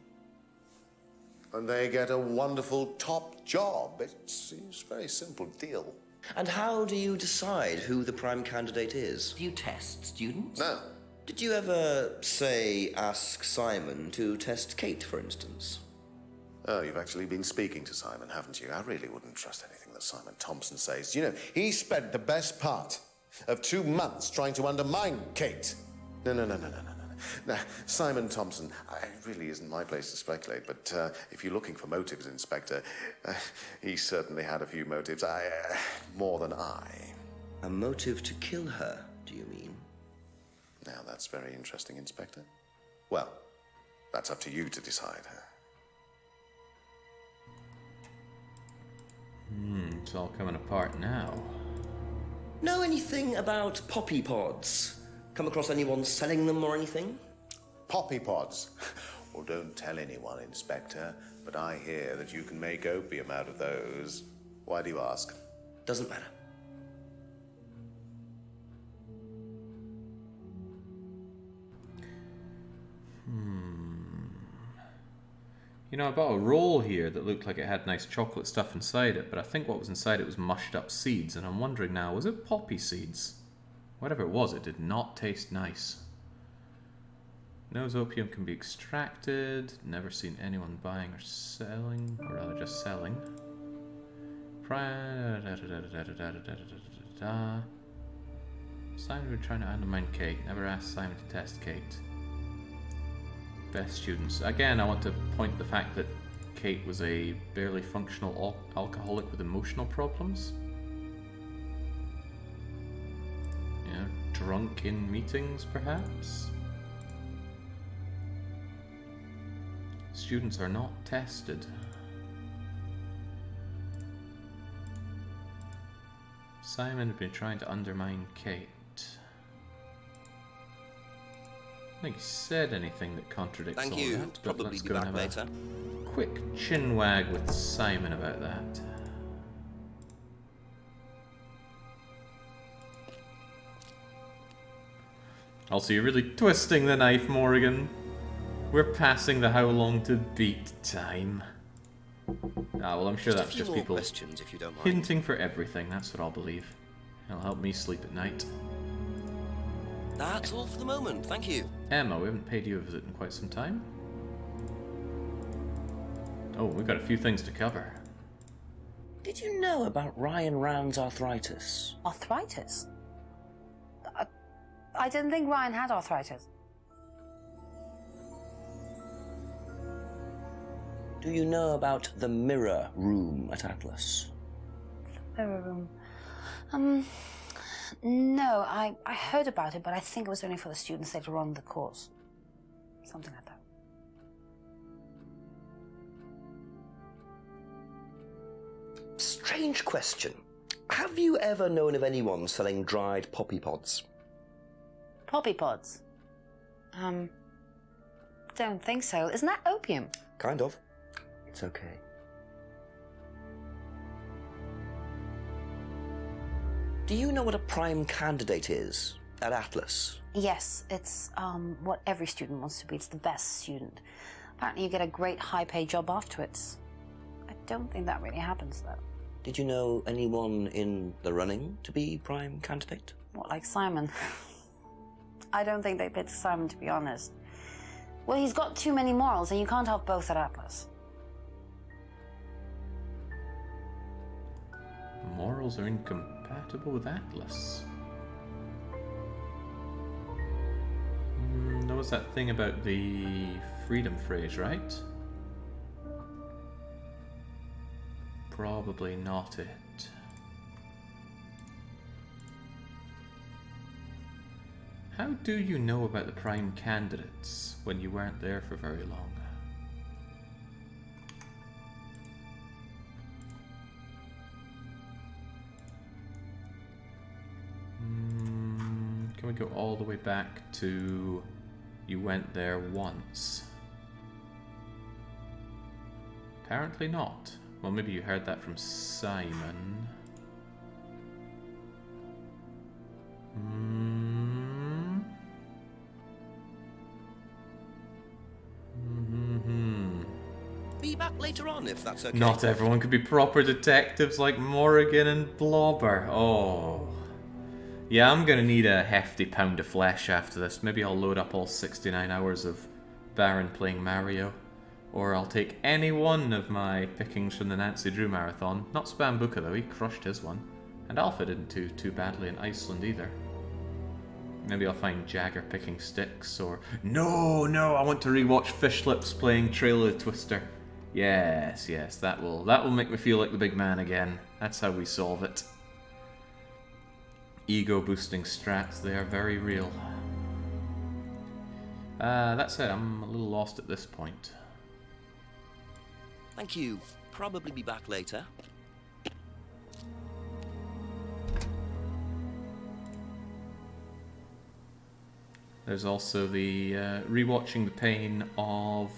And they get a wonderful top job. It's a very simple deal. And how do you decide who the prime candidate is? Do you test students? No. Did you ever, say, ask Simon to test Kate, for instance? Oh, you've actually been speaking to Simon, haven't you? I really wouldn't trust anything that Simon Thompson says. You know, he spent the best part of 2 months trying to undermine Kate. No. Now, Simon Thompson, it really isn't my place to speculate, but if you're looking for motives, Inspector, he certainly had a few motives. More than I. A motive to kill her, do you mean? Now, that's very interesting, Inspector. Well, that's up to you to decide. It's all coming apart now. Know anything about poppy pods? Come across anyone selling them or anything? Poppy pods? Well, don't tell anyone, Inspector, but I hear that you can make opium out of those. Why do you ask? Doesn't matter. You know, I bought a roll here that looked like it had nice chocolate stuff inside it, but I think what was inside it was mushed up seeds, and I'm wondering now, was it poppy seeds? Whatever it was, it did not taste nice. Knows opium can be extracted. Never seen anyone buying or selling, or rather just selling. Simon would trying to undermine Kate. Never asked Simon to test Kate. Best students. Again, I want to point the fact that Kate was a barely functional alcoholic with emotional problems. Yeah, drunk in meetings, perhaps. Students are not tested. Simon had been trying to undermine Kate. I don't think he said anything that contradicts Thank all you. that, but Probably let's be go and back have later. a quick chinwag with Simon about that. Also, you're really twisting the knife, Morrigan. We're passing the how long to beat time. Ah, well, I'm sure that's just people questions, if you don't mind. hinting for everything. That's what I'll believe. It'll help me sleep at night. That's all for the moment, thank you. Emma, we haven't paid you a visit in quite some time. Oh, we've got a few things to cover. Did you know about Ryan Rand's arthritis? Arthritis? I didn't think Ryan had arthritis. Do you know about the mirror room at Atlas? Mirror room. No, I heard about it, but I think it was only for the students later on in the course. Something like that. Strange question. Have you ever known of anyone selling dried poppy pods? Poppy pods? Don't think so. Isn't that opium? Kind of. It's okay. Do you know what a prime candidate is at Atlas? Yes, it's what every student wants to be. It's the best student. Apparently you get a great high-paid job afterwards. I don't think that really happens, though. Did you know anyone in the running to be prime candidate? What, like Simon? I don't think they picked Simon, to be honest. Well, he's got too many morals, and you can't have both at Atlas. Morals are incompatible with Atlas. There was that thing about the freedom phrase, right? Probably not it. How do you know about the prime candidates when you weren't there for very long? Can we go all the way back to you went there once? Apparently not. Well, maybe you heard that from Simon. Be back later on if that's okay. Not everyone could be proper detectives like Morrigan and Blobber. Oh. Yeah, I'm gonna need a hefty pound of flesh after this. Maybe I'll load up all 69 hours of Baron playing Mario. Or I'll take any one of my pickings from the Nancy Drew marathon. Not Spambuka though, he crushed his one. And Alpha didn't do too badly in Iceland either. Maybe I'll find Jagger picking sticks, or... No, I want to rewatch Fish Lips playing Trail of the Twister. Yes, that will make me feel like the big man again. That's how we solve it. Ego-boosting strats, they are very real. That said, I'm a little lost at this point. Thank you. Probably be back later. There's also the rewatching the pain of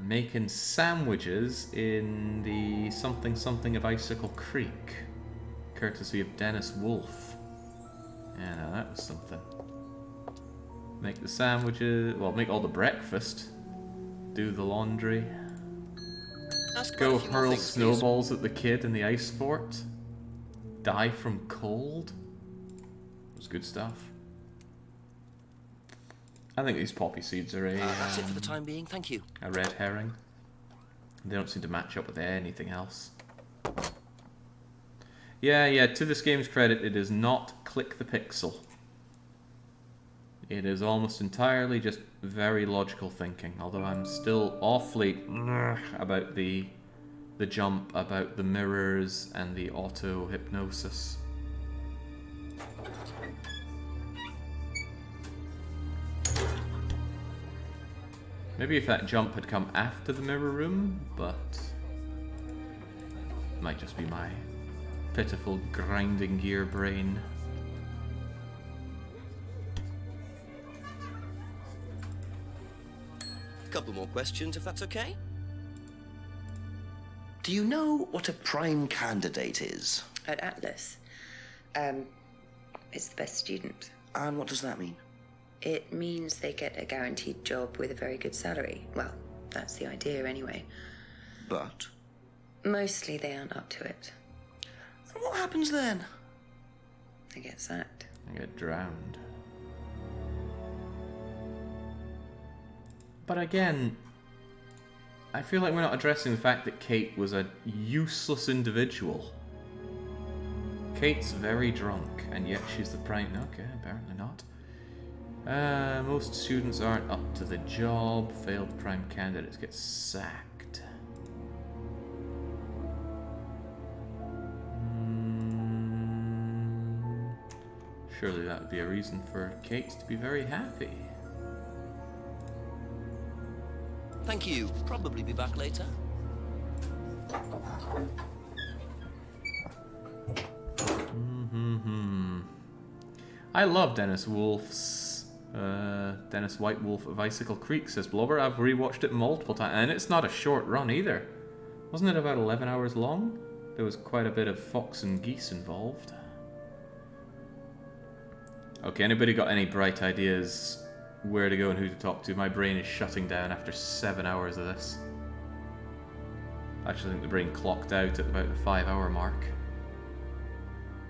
making sandwiches in the something of Icicle Creek, courtesy of Dennis Wolfe. Yeah, no, that was something. Make the sandwiches, well, make all the breakfast, do the laundry, go hurl snowballs at the kid in the ice fort, die from cold. It was good stuff. I think these poppy seeds are that's it for the time being, thank you. A red herring. They don't seem to match up with anything else. Yeah, to this game's credit, it is not click the pixel. It is almost entirely just very logical thinking, although I'm still awfully about the jump, about the mirrors and the auto-hypnosis. Maybe if that jump had come after the mirror room, but it might just be my pitiful grinding gear brain. Couple more questions, if that's okay. Do you know what a prime candidate is? At Atlas, it's the best student. And what does that mean? It means they get a guaranteed job with a very good salary. Well, that's the idea anyway. But? Mostly they aren't up to it. And what happens then? They get sacked. They get drowned. But again, I feel like we're not addressing the fact that Kate was a useless individual. Kate's very drunk, and yet she's the prime... Okay, apparently not. Most students aren't up to the job. Failed prime candidates get sacked. Surely that would be a reason for Kate to be very happy. Thank you. Probably be back later. I love Dennis Wolf's Dennis White Wolf of Icicle Creek, says Blobber. I've rewatched it multiple times, and it's not a short run either. Wasn't it about 11 hours long? There was quite a bit of fox and geese involved. Okay, anybody got any bright ideas where to go and who to talk to? My brain is shutting down after 7 hours of this. I actually think the brain clocked out at about the 5-hour mark.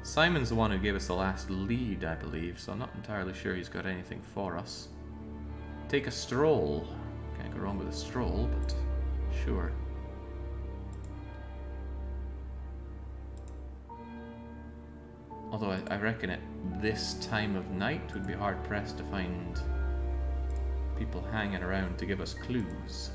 Simon's the one who gave us the last lead, I believe, so I'm not entirely sure he's got anything for us. Take a stroll. Can't go wrong with a stroll, but sure. Although I reckon at this time of night would be hard pressed to find people hanging around to give us clues.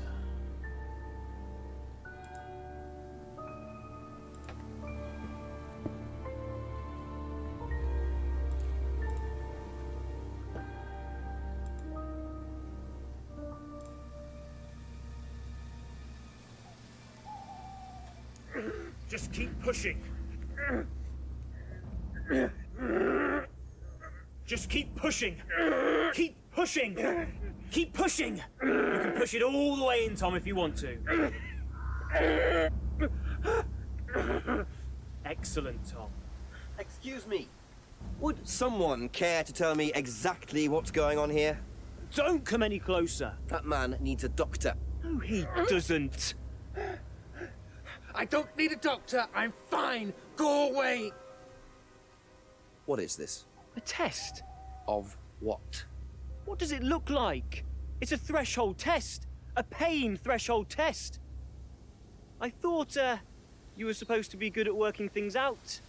Just keep pushing. Just keep pushing. Keep pushing. Keep pushing. You can push it all the way in, Tom, if you want to. Excellent, Tom. Excuse me. Would someone care to tell me exactly what's going on here? Don't come any closer. That man needs a doctor. No, he doesn't. I don't need a doctor. I'm fine. Go away. What is this? A test. Of what? What does it look like? It's a threshold test. A pain threshold test. I thought, you were supposed to be good at working things out,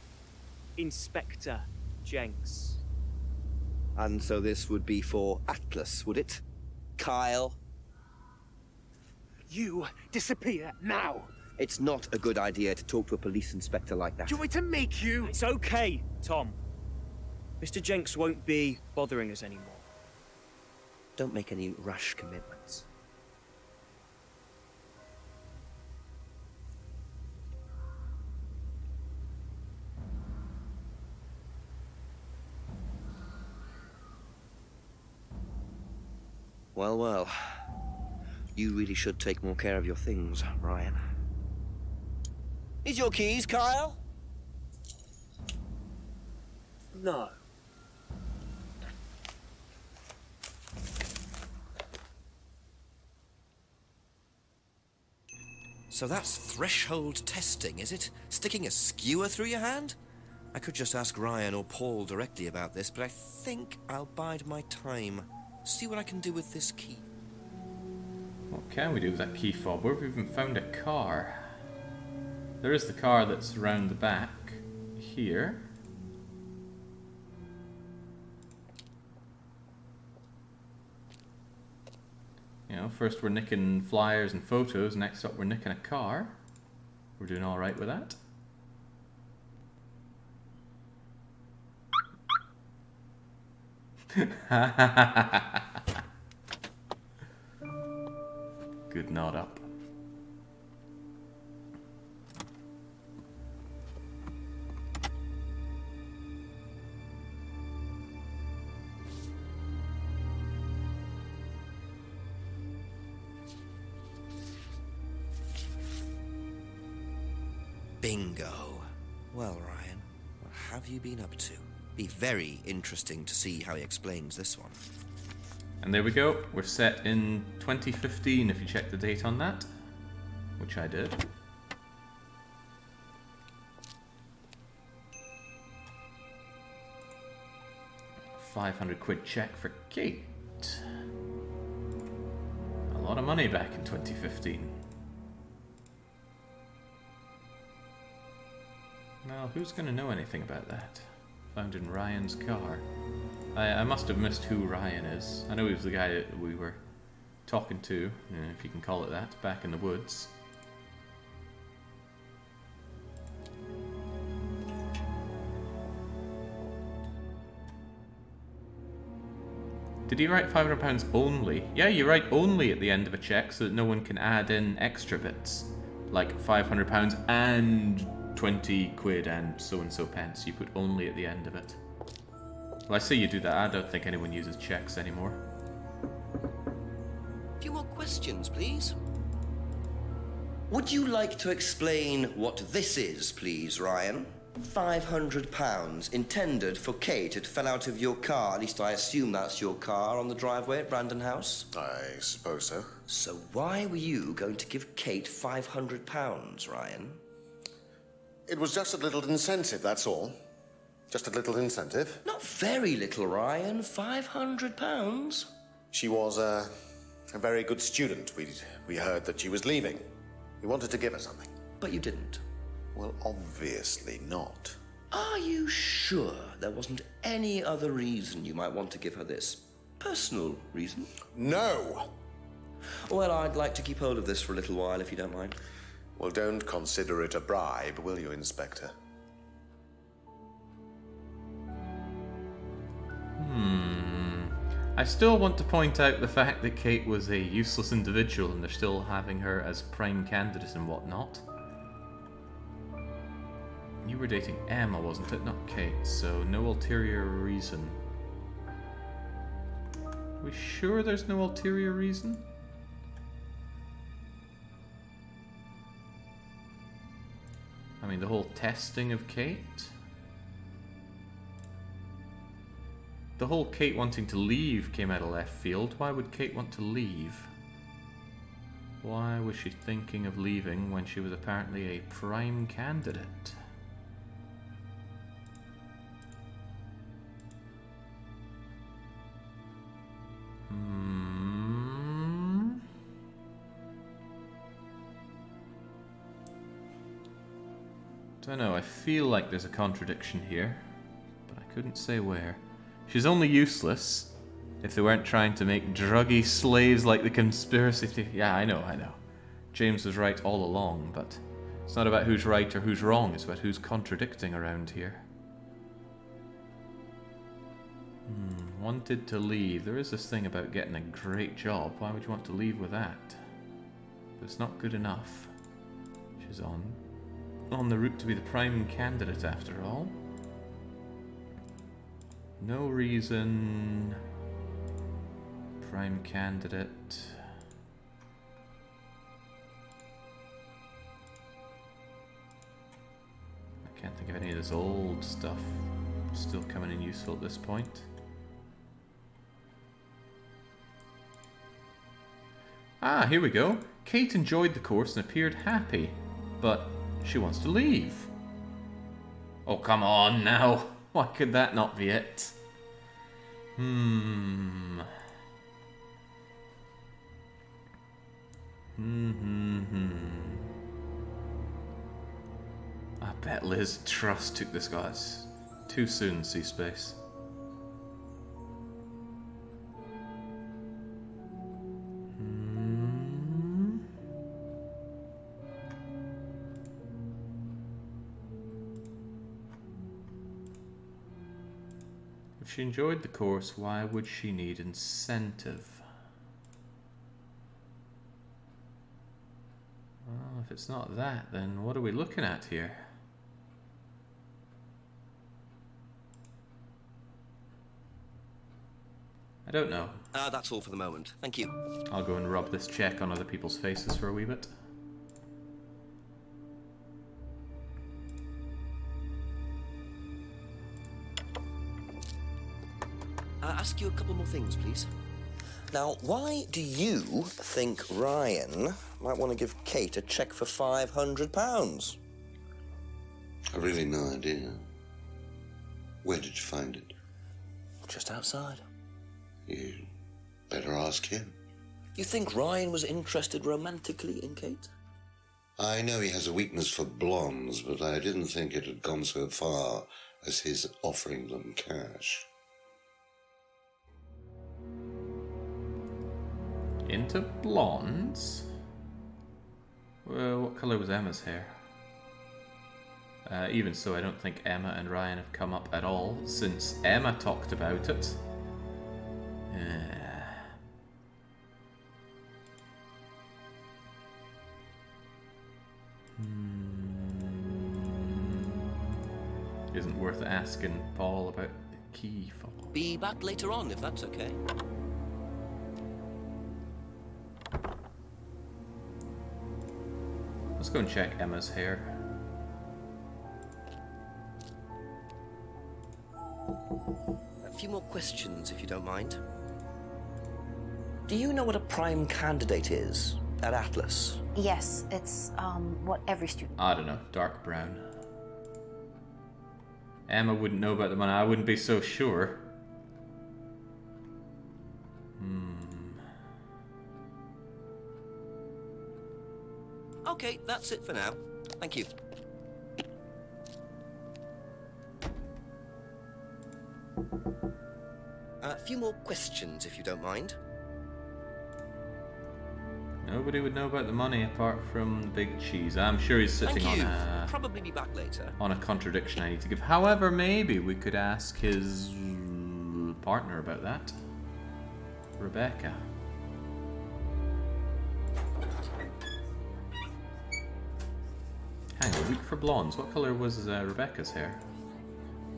Inspector Jenks. And so this would be for Atlas, would it? Kyle? You disappear now. It's not a good idea to talk to a police inspector like that. Do you want me to make you? It's okay, Tom. Mr. Jenks won't be bothering us anymore. Don't make any rash commitments. Well, well. You really should take more care of your things, Ryan. Is your keys, Kyle? No. So that's threshold testing, is it? Sticking a skewer through your hand? I could just ask Ryan or Paul directly about this, but I think I'll bide my time. See what I can do with this key. What can we do with that key fob? Where have we even found a car? There is the car that's around the back here. You know, first we're nicking flyers and photos, next up we're nicking a car. We're doing alright with that. Good nod up. Bingo. Well, Ryan, what have you been up to? Be very interesting to see how he explains this one. And there we go. We're set in 2015 if you check the date on that, which I did. £500 check for Kate. A lot of money back in 2015. Now, who's going to know anything about that? Found in Ryan's car. I must have missed who Ryan is. I know he was the guy that we were talking to, if you can call it that, back in the woods. Did he write £500 only? Yeah, you write only at the end of a cheque so that no one can add in extra bits. Like £500 and 20 quid and so pence. You put only at the end of it. Well, I say you do that. I don't think anyone uses cheques anymore. A few more questions, please. Would you like to explain what this is, please, Ryan? £500 intended for Kate. It fell out of your car. At least I assume that's your car on the driveway at Brandon House. I suppose so. So why were you going to give Kate £500, Ryan? It was just a little incentive, that's all. Just a little incentive. Not very little, Ryan. £500. She was a very good student. We heard that she was leaving. We wanted to give her something. But you didn't. Well, obviously not. Are you sure there wasn't any other reason you might want to give her this? Personal reason? No! Well, I'd like to keep hold of this for a little while, if you don't mind. Well, don't consider it a bribe, will you, Inspector? I still want to point out the fact that Kate was a useless individual and they're still having her as prime candidate and whatnot. You were dating Emma, wasn't it? Not Kate, so no ulterior reason. Are we sure there's no ulterior reason? I mean, the whole testing of Kate? The whole Kate wanting to leave came out of left field. Why would Kate want to leave? Why was she thinking of leaving when she was apparently a prime candidate? Don't know, I feel like there's a contradiction here, but I couldn't say where. She's only useless if they weren't trying to make druggy slaves like the conspiracy theory. Yeah, I know. James was right all along, but it's not about who's right or who's wrong, it's about who's contradicting around here. Wanted to leave. There is this thing about getting a great job. Why would you want to leave with that? But it's not good enough. She's on the route to be the prime candidate after all. No reason. Prime candidate. I can't think of any of this old stuff still coming in useful at this point. Ah, here we go. Kate enjoyed the course and appeared happy, but she wants to leave. Oh, come on now. Why could that not be it? I bet Liz Truss took this guy's too soon, C-Space. If she enjoyed the course, why would she need incentive? Well, if it's not that, then what are we looking at here? I don't know. That's all for the moment. Thank you. I'll go and rub this check on other people's faces for a wee bit. Ask you a couple more things, please. Now, why do you think Ryan might want to give Kate a cheque for £500? I've really no idea. Where did you find it? Just outside. You better ask him. You think Ryan was interested romantically in Kate? I know he has a weakness for blondes, but I didn't think it had gone so far as his offering them cash. Into blondes? Well, what colour was Emma's hair? Even so, I don't think Emma and Ryan have come up at all since Emma talked about it. Isn't worth asking Paul about the key for. Be back later on, if that's okay. Let's go and check Emma's hair. A few more questions, if you don't mind. Do you know what a prime candidate is at Atlas? Yes, it's what every student. I don't know, dark brown. Emma wouldn't know about the money. I wouldn't be so sure. Okay, that's it for now. Thank you. A few more questions, if you don't mind. Nobody would know about the money apart from the big cheese. I'm sure he's sitting Thank you. on Probably be back later. a contradiction I need to give. However, maybe we could ask his partner about that. Rebecca. Hang on, weak for blondes. What colour was Rebecca's hair?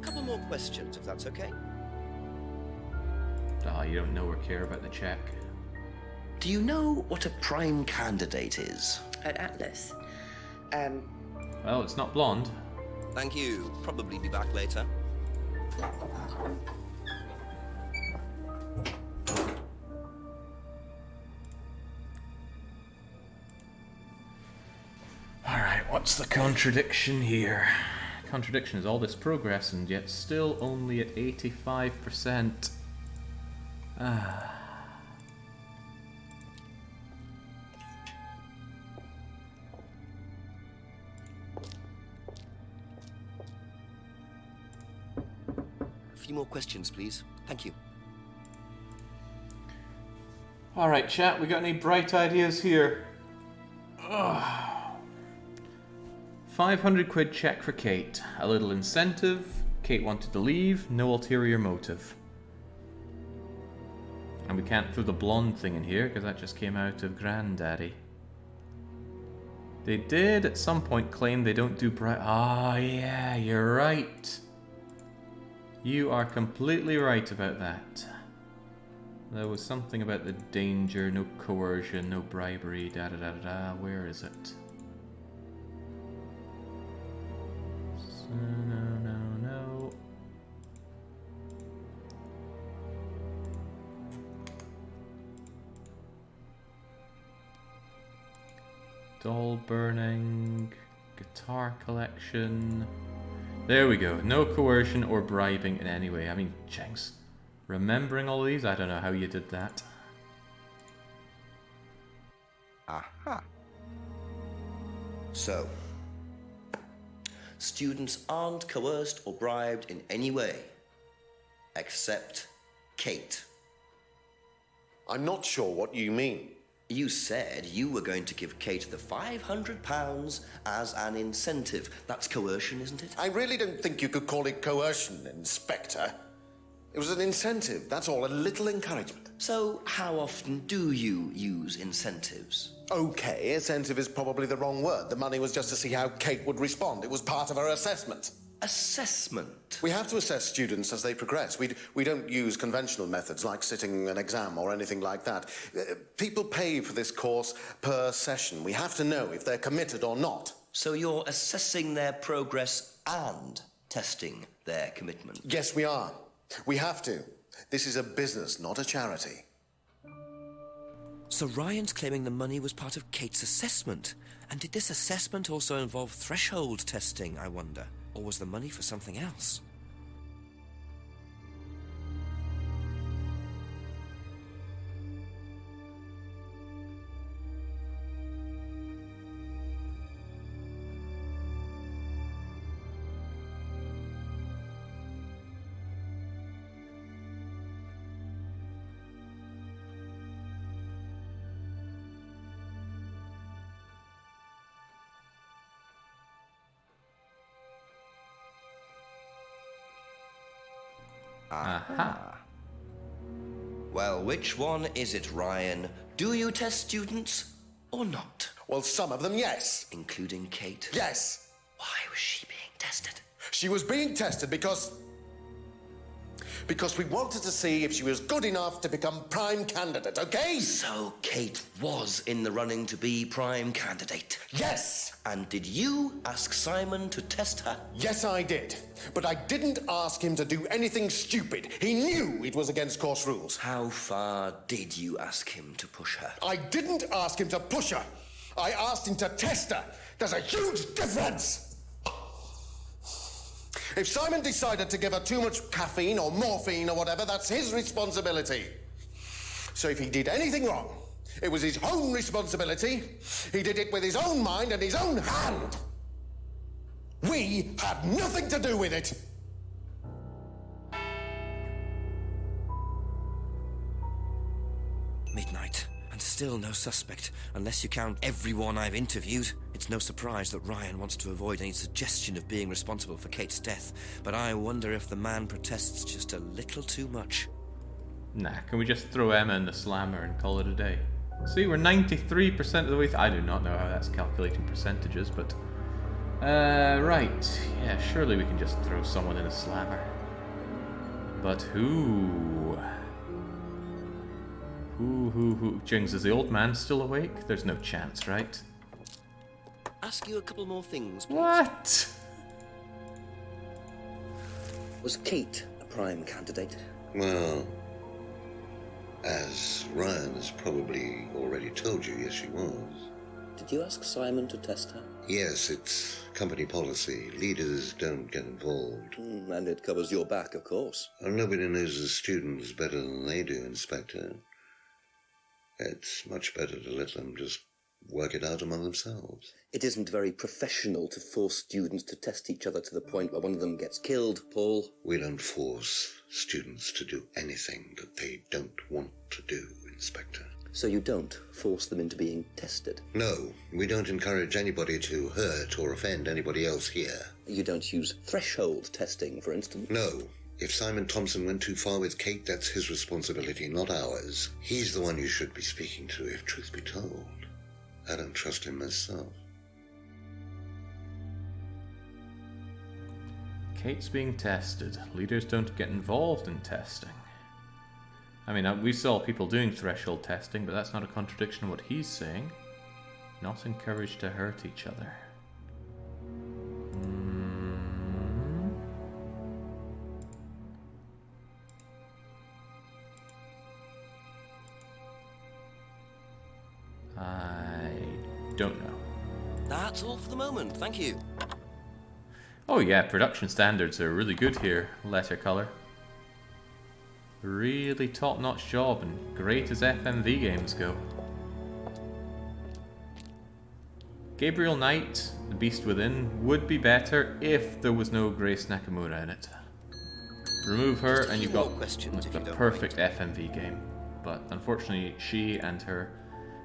A couple more questions, if that's okay. Ah, you don't know or care about the check. Do you know what a prime candidate is? At Atlas. Well, it's not blonde. Thank you. Probably be back later. Alright, what's the contradiction here? Contradiction is all this progress and yet still only at 85%. Ah. A few more questions, please. Thank you. Alright, chat, we got any bright ideas here? Ugh. 500 quid check for Kate. A little incentive. Kate wanted to leave. No ulterior motive. And we can't throw the blonde thing in here because that just came out of Granddaddy. They did at some point claim they don't do bright. Ah, yeah, you're right. You are completely right about that. There was something about the danger, no coercion, no bribery, da da da da da. Where is it? No. Doll burning, guitar collection. There we go. No coercion or bribing in any way. I mean, Jenks, remembering all these, I don't know how you did that. Aha. So, students aren't coerced or bribed in any way, except Kate. I'm not sure what you mean. You said you were going to give Kate the £500 as an incentive. That's coercion, isn't it? I really don't think you could call it coercion, Inspector. It was an incentive, that's all, a little encouragement. So, how often do you use incentives? Okay, incentive is probably the wrong word. The money was just to see how Kate would respond. It was part of her assessment. Assessment? We have to assess students as they progress. We don't use conventional methods like sitting an exam or anything like that. People pay for this course per session. We have to know if they're committed or not. So you're assessing their progress and testing their commitment? Yes, we are. We have to. This is a business, not a charity. So Ryan's claiming the money was part of Kate's assessment. And did this assessment also involve threshold testing, I wonder? Or was the money for something else? Aha. Well, which one is it, Ryan? Do you test students or not? Well, some of them, yes. Including Kate? Yes. Why was she being tested? She was being tested because we wanted to see if she was good enough to become prime candidate, okay? So Kate was in the running to be prime candidate? Yes! And did you ask Simon to test her? Yes, I did. But I didn't ask him to do anything stupid. He knew it was against course rules. How far did you ask him to push her? I didn't ask him to push her. I asked him to test her. There's a huge difference! If Simon decided to give her too much caffeine or morphine or whatever, that's his responsibility. So if he did anything wrong, it was his own responsibility. He did it with his own mind and his own hand. We had nothing to do with it. Midnight, and still no suspect, unless you count everyone I've interviewed. It's no surprise that Ryan wants to avoid any suggestion of being responsible for Kate's death, but I wonder if the man protests just a little too much. Nah, can we just throw Emma in the slammer and call it a day? See, we're 93% of the way I do not know how that's calculating percentages, but... right. Yeah, surely we can just throw someone in a slammer. But who? Who? Jings, is the old man still awake? There's no chance, right? Ask you a couple more things, please. What? Was Kate a prime candidate? Well, as Ryan has probably already told you, yes, she was. Did you ask Simon to test her? Yes, it's company policy. Leaders don't get involved. And it covers your back, of course. Well, nobody knows the students better than they do, Inspector. It's much better to let them just work it out among themselves. It isn't very professional to force students to test each other to the point where one of them gets killed, Paul. We don't force students to do anything that they don't want to do, Inspector. So you don't force them into being tested? No, we don't encourage anybody to hurt or offend anybody else here. You don't use threshold testing, for instance? No. If Simon Thompson went too far with Kate, that's his responsibility, not ours. He's the one you should be speaking to, if truth be told. I don't trust him myself. Kate's being tested. Leaders don't get involved in testing. I mean, we saw people doing threshold testing, but that's not a contradiction of what he's saying. Not encouraged to hurt each other. I don't know. That's all for the moment, thank you. Oh yeah, production standards are really good here, Lettercolor. Really top-notch job, and great as FMV games go. Gabriel Knight, The Beast Within, would be better if there was no Grace Nakamura in it. Remove her and you've got the perfect FMV game. But unfortunately, she and her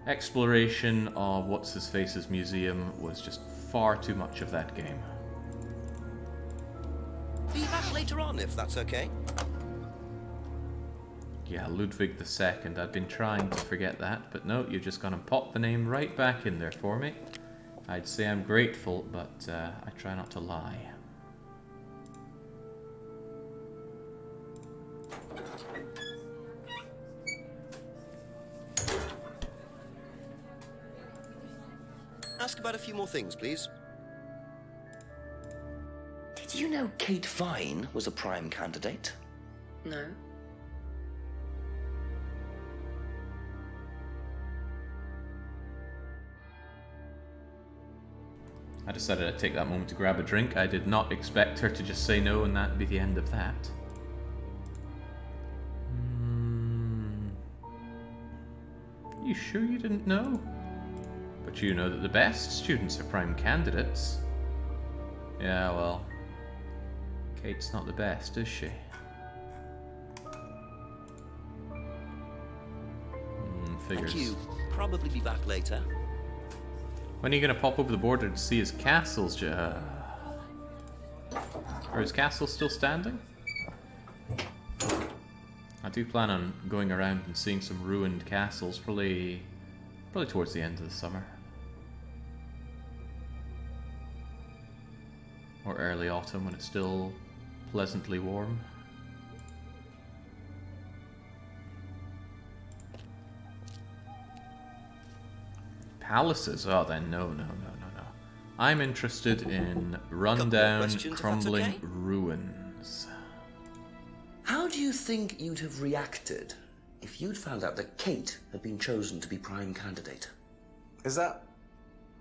exploration of What's-His-Face's museum was just far too much of that game. Be back later on, if that's okay. Yeah, Ludwig II. I'd been trying to forget that, but no, you're just gonna pop the name right back in there for me. I'd say I'm grateful, but I try not to lie. Ask about a few more things, please. Did you know Kate Vine was a prime candidate? No. I decided I'd take that moment to grab a drink. I did not expect her to just say no and that be the end of that. You sure you didn't know? But you know that the best students are prime candidates. Yeah, well, Kate's not the best, is she? Figures. Thank you. Probably be back later. When are you going to pop over the border to see his castles, Are his castles still standing? I do plan on going around and seeing some ruined castles, probably towards the end of the summer. Or early autumn when it's still pleasantly warm. Palaces? Oh, then no. I'm interested in rundown, crumbling okay? ruins. How do you think you'd have reacted if you'd found out that Kate had been chosen to be prime candidate? Is that...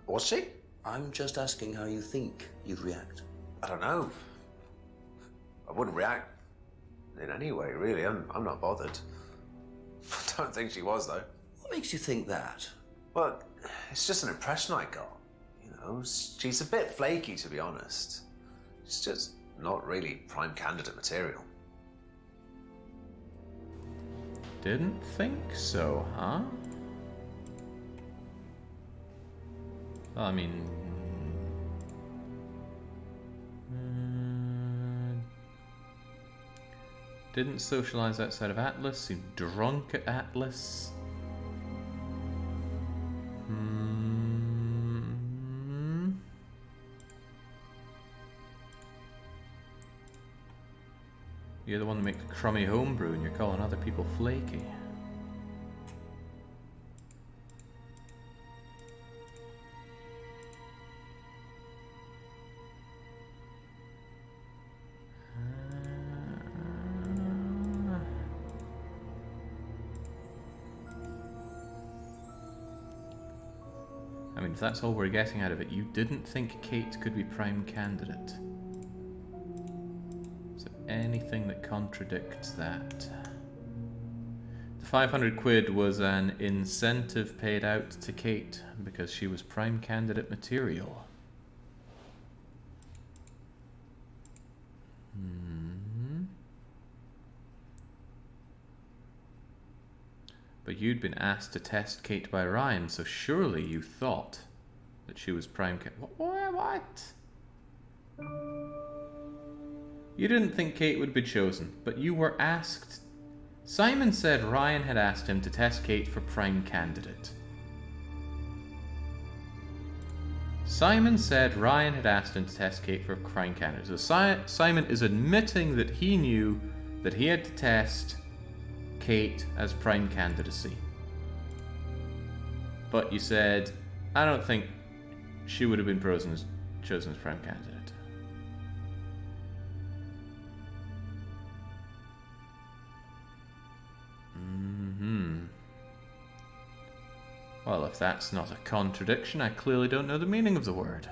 was she? I'm just asking how you think you'd react. I don't know. I wouldn't react in any way, really. I'm not bothered. I don't think she was, though. What makes you think that? Well, it's just an impression I got. You know, she's a bit flaky, to be honest. She's just not really prime candidate material. Didn't think so, huh? Well, I mean... didn't socialize outside of Atlas, seemed drunk at Atlas. You're the one that makes the crummy homebrew and you're calling other people flaky. I mean, if that's all we're getting out of it, you didn't think Kate could be prime candidate. Is there anything that contradicts that? The 500 quid was an incentive paid out to Kate because she was prime candidate material. But you'd been asked to test Kate by Ryan, so surely you thought that she was prime What? You didn't think Kate would be chosen, but you were asked. Simon said Ryan had asked him to test Kate for prime candidate. Simon said Ryan had asked him to test Kate for prime candidate. So Simon is admitting that he knew that he had to test Kate as prime candidacy. But you said, I don't think she would have been chosen as prime candidate. Well, if that's not a contradiction, I clearly don't know the meaning of the word.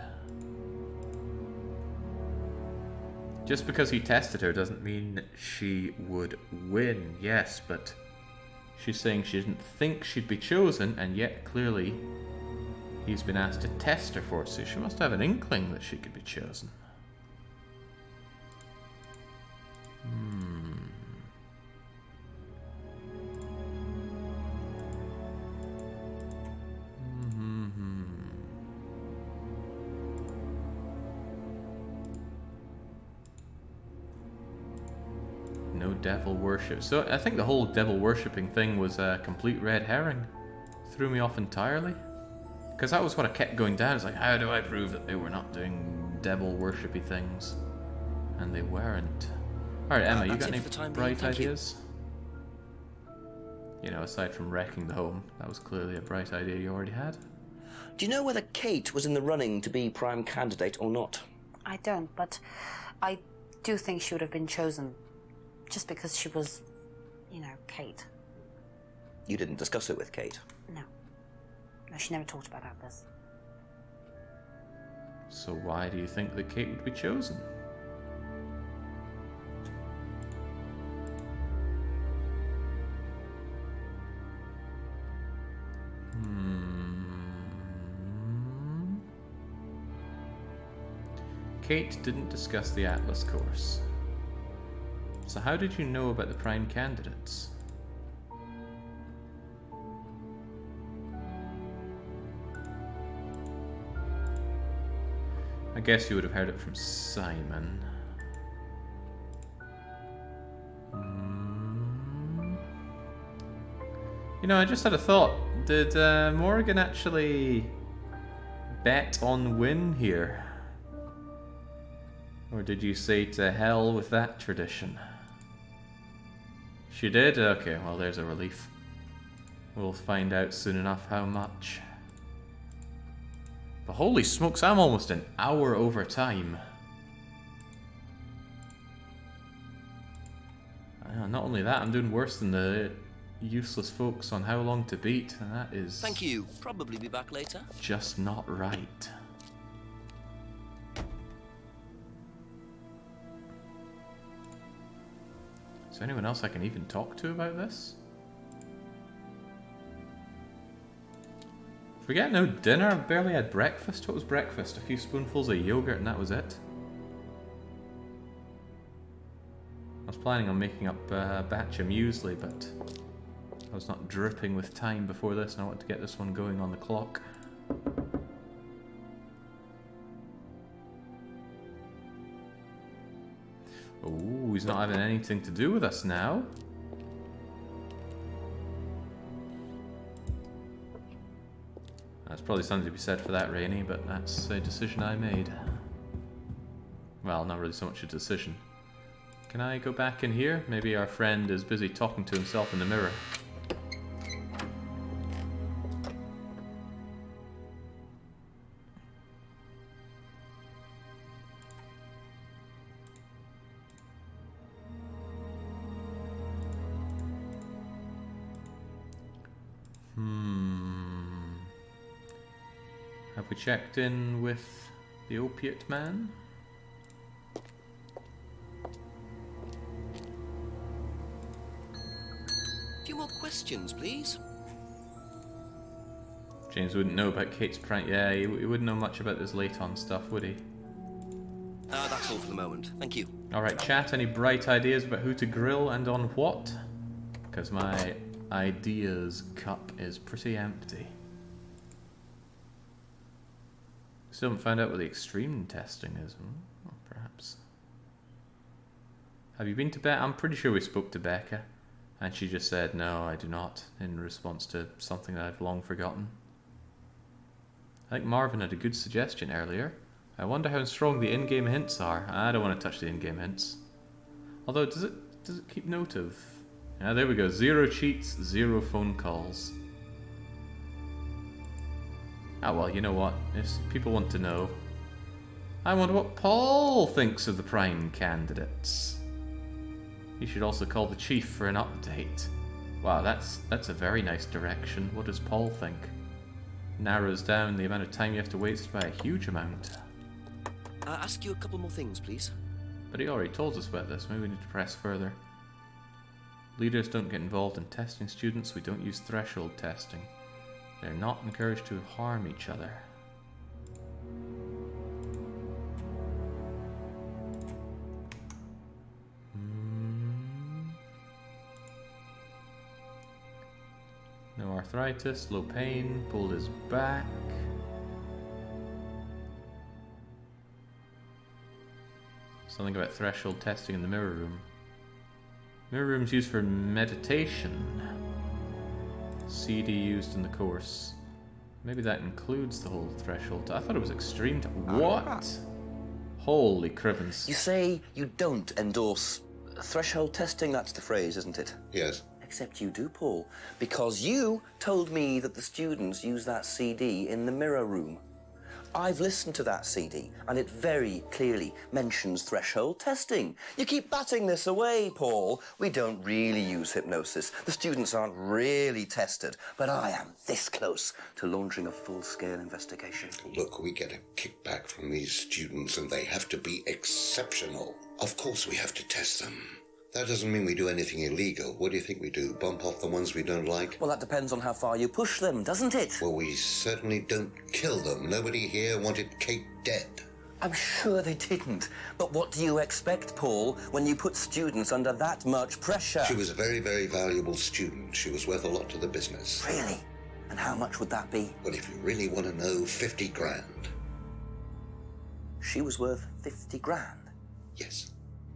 Just because he tested her doesn't mean she would win, yes, but she's saying she didn't think she'd be chosen, and yet clearly he's been asked to test her for it, so she must have an inkling that she could be chosen. No devil worship. So I think the whole devil worshipping thing was a complete red herring. Threw me off entirely. Because that was what I kept going down. It's like, how do I prove that they were not doing devil worshipy things? And they weren't. Alright, Emma, you got any bright ideas? You know, aside from wrecking the home, that was clearly a bright idea you already had. Do you know whether Kate was in the running to be prime candidate or not? I don't, but I do think she would have been chosen just because she was, you know, Kate. You didn't discuss it with Kate? No. No, she never talked about Atlas. So why do you think that Kate would be chosen? Kate didn't discuss the Atlas course. So how did you know about the prime candidates? I guess you would have heard it from Simon. You know, I just had a thought. Did Morgan actually bet on win here? Or did you say to hell with that tradition? She did? Okay, well there's a relief. We'll find out soon enough how much. But holy smokes, I'm almost an hour over time. Not only that, I'm doing worse than the useless folks on how long to beat, and that is... Thank you. Probably be back later. Just not right. Is there anyone else I can even talk to about this? Forget no dinner, I've barely had breakfast. What was breakfast? A few spoonfuls of yogurt and that was it. I was planning on making up a batch of muesli, but I was not dripping with time before this, and I wanted to get this one going on the clock. Oh, he's not having anything to do with us now. There's probably something to be said for that, Rainey, but that's a decision I made. Well, not really so much a decision. Can I go back in here? Maybe our friend is busy talking to himself in the mirror. Have we checked in with the opiate man? A few more questions, please. James wouldn't know about Kate's prank. Yeah, he wouldn't know much about this late-on stuff, would he? That's all for the moment. Thank you. Alright, chat, any bright ideas about who to grill and on what? Because my ideas cup is pretty empty. Still haven't found out what the extreme testing is. Well, perhaps. Have you been to Becca? I'm pretty sure we spoke to Becca. And she just said, no, I do not, in response to something that I've long forgotten. I think Marvin had a good suggestion earlier. I wonder how strong the in-game hints are. I don't want to touch the in-game hints. Although, does it keep note of... Yeah, there we go. 0 cheats, 0 phone calls. Ah, well, you know what? If people want to know, I wonder what Paul thinks of the prime candidates. He should also call the chief for an update. Wow, that's a very nice direction. What does Paul think? Narrows down the amount of time you have to waste by a huge amount. Ask you a couple more things, please. But he already told us about this. Maybe we need to press further. Leaders don't get involved in testing students. We don't use threshold testing. They're not encouraged to harm each other. No arthritis, low pain, pulled his back. Something about threshold testing in the mirror room. Mirror room's used for meditation. CD used in the course. Maybe that includes the whole threshold. I thought it was extreme. What? Holy crivens. You say you don't endorse threshold testing? That's the phrase, isn't it? Yes. Except you do, Paul. Because you told me that the students use that CD in the mirror room. I've listened to that CD, and it very clearly mentions threshold testing. You keep batting this away, Paul. We don't really use hypnosis. The students aren't really tested, but I am this close to launching a full-scale investigation. Look, we get a kickback from these students, and they have to be exceptional. Of course we have to test them. That doesn't mean we do anything illegal. What do you think we do? Bump off the ones we don't like? Well, that depends on how far you push them, doesn't it? Well, we certainly don't kill them. Nobody here wanted Kate dead. I'm sure they didn't. But what do you expect, Paul, when you put students under that much pressure? She was a very, very valuable student. She was worth a lot to the business. Really? And how much would that be? Well, if you really want to know, 50 grand. She was worth 50 grand? Yes.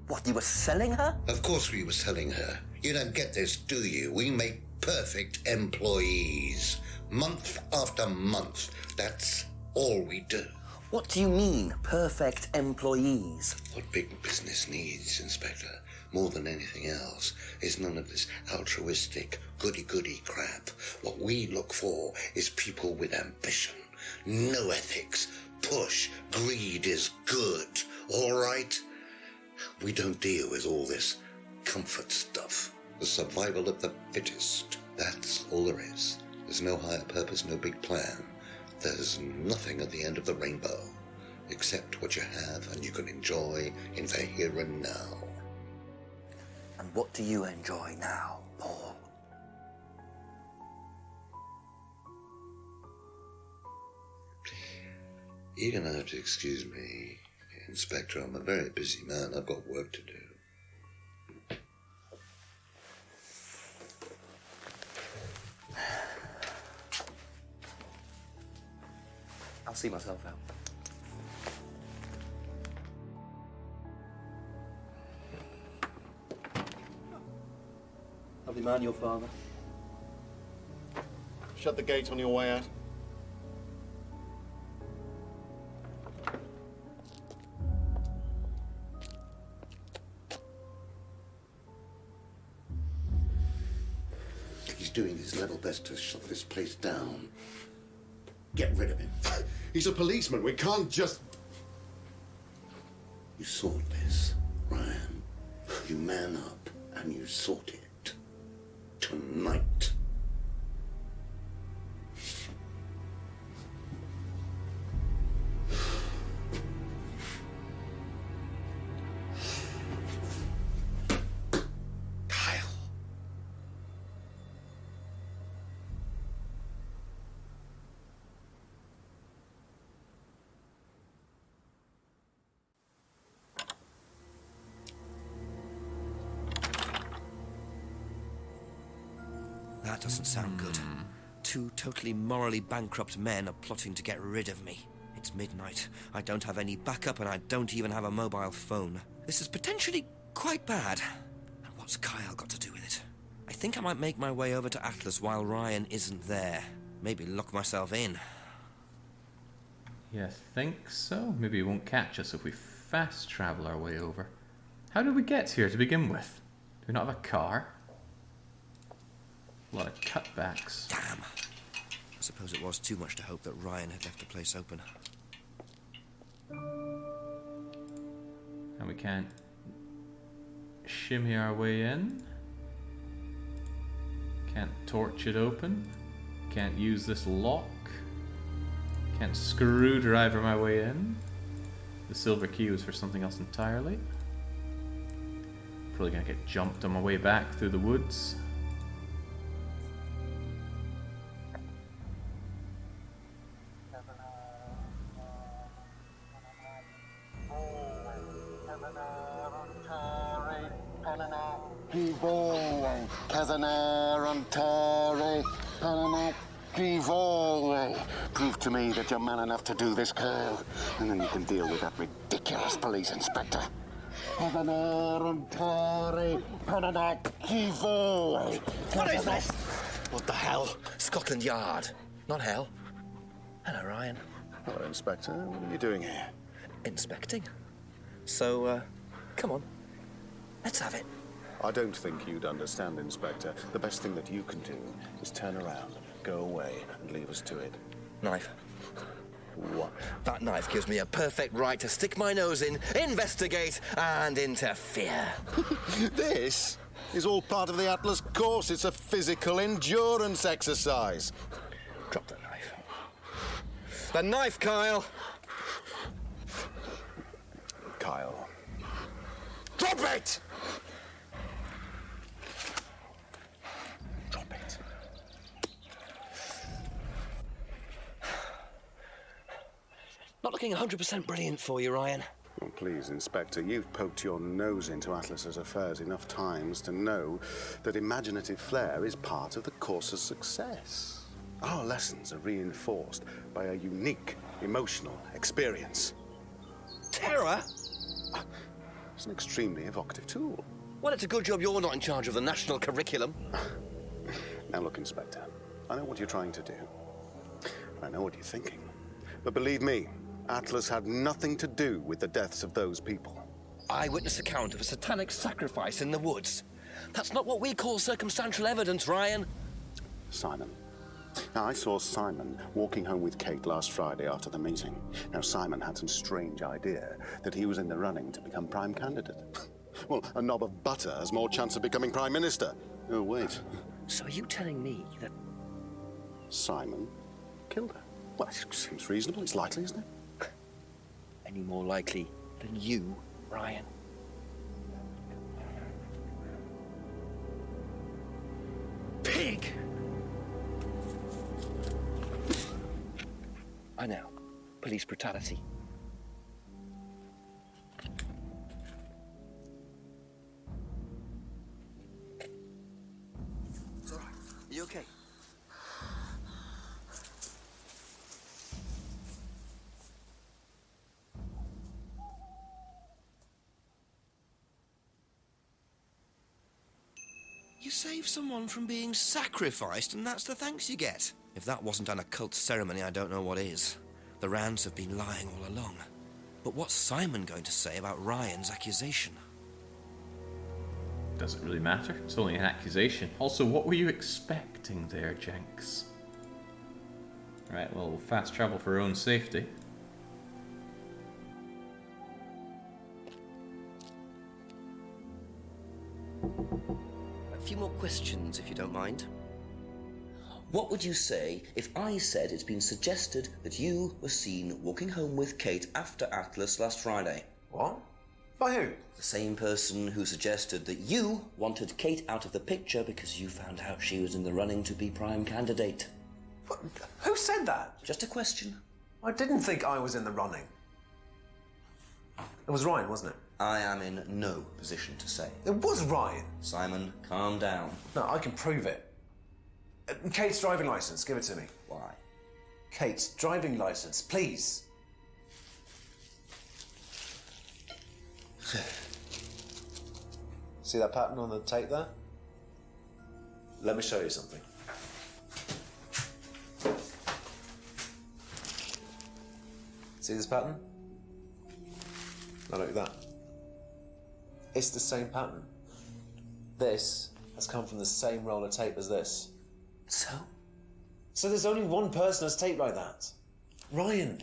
What, you were selling her? Of course we were selling her. You don't get this, do you? We make perfect employees. Month after month. That's all we do. What do you mean, perfect employees? What big business needs, Inspector, more than anything else, is none of this altruistic, goody-goody crap. What we look for is people with ambition, no ethics, push, greed is good, all right? We don't deal with all this comfort stuff. The survival of the fittest. That's all there is. There's no higher purpose, no big plan. There's nothing at the end of the rainbow, except what you have and you can enjoy in the here and now. And what do you enjoy now, Paul? You're going to have to excuse me, Inspector. I'm a very busy man. I've got work to do. I'll see myself out. Lovely man, your father. Shut the gate on your way out. He's doing his level best to shut this place down. Get rid of him. He's a policeman. We can't just... You sort this, Ryan. You man up and you sort it. Tonight. That doesn't sound good. Two totally morally bankrupt men are plotting to get rid of me. It's midnight. I don't have any backup and I don't even have a mobile phone. This is potentially quite bad. And what's Kyle got to do with it? I think I might make my way over to Atlas while Ryan isn't there. Maybe lock myself in. Yeah, I think so. Maybe he won't catch us if we fast travel our way over. How did we get here to begin with? Do we not have a car? A lot of cutbacks. Damn. I suppose it was too much to hope that Ryan had left the place open. And we can't shimmy our way in. Can't torch it open. Can't use this lock. Can't screwdriver my way in. The silver key was for something else entirely. Probably gonna get jumped on my way back through the woods. Prove to me that you're man enough to do this, Kyle, and then you can deal with that ridiculous police inspector. What is this? What the hell? Scotland Yard. Not hell. Hello, Ryan. Hello, Inspector. What are you doing here? Inspecting. So, come on. Let's have it. I don't think you'd understand, Inspector. The best thing that you can do is turn around, go away, and leave us to it. Knife. What? That knife gives me a perfect right to stick my nose in, investigate, and interfere. This is all part of the Atlas course. It's a physical endurance exercise. Drop the knife. The knife, Kyle! Kyle. Drop it! Drop it. Not looking 100% brilliant for you, Ryan. Oh, please, Inspector, you've poked your nose into Atlas's affairs enough times to know that imaginative flair is part of the course's success. Our lessons are reinforced by a unique emotional experience. Terror? It's an extremely evocative tool. Well, it's a good job you're not in charge of the national curriculum. Now look, Inspector, I know what you're trying to do. I know what you're thinking. But believe me, Atlas had nothing to do with the deaths of those people. Eyewitness account of a satanic sacrifice in the woods. That's not what we call circumstantial evidence, Ryan. Simon. Now, I saw Simon walking home with Kate last Friday after the meeting. Now, Simon had some strange idea that he was in the running to become prime candidate. Well, a knob of butter has more chance of becoming prime minister. Oh, wait. So are you telling me that Simon killed her? Well, it seems reasonable. It's likely, isn't it? any more likely than you, Ryan? Pig! I know. Police brutality. It's all right. Are you okay? You save someone from being sacrificed, and that's the thanks you get. If that wasn't an occult ceremony, I don't know what is. The Rands have been lying all along. But what's Simon going to say about Ryan's accusation? Doesn't really matter. It's only an accusation. Also, what were you expecting there, Jenks? Right, well, we'll fast travel for our own safety. A few more questions, if you don't mind. What would you say if I said it's been suggested that you were seen walking home with Kate after Atlas last Friday? What? By who? The same person who suggested that you wanted Kate out of the picture because you found out she was in the running to be prime candidate. What? Who said that? Just a question. I didn't think I was in the running. It was Ryan, wasn't it? I am in no position to say. It was Ryan. Simon, calm down. No, I can prove it. Kate's driving license, give it to me. Why? Kate's driving license, please. See that pattern on the tape there? Let me show you something. See this pattern? Now look at that. It's the same pattern. This has come from the same roll of tape as this. So? So there's only one person that's taped like that. Ryan.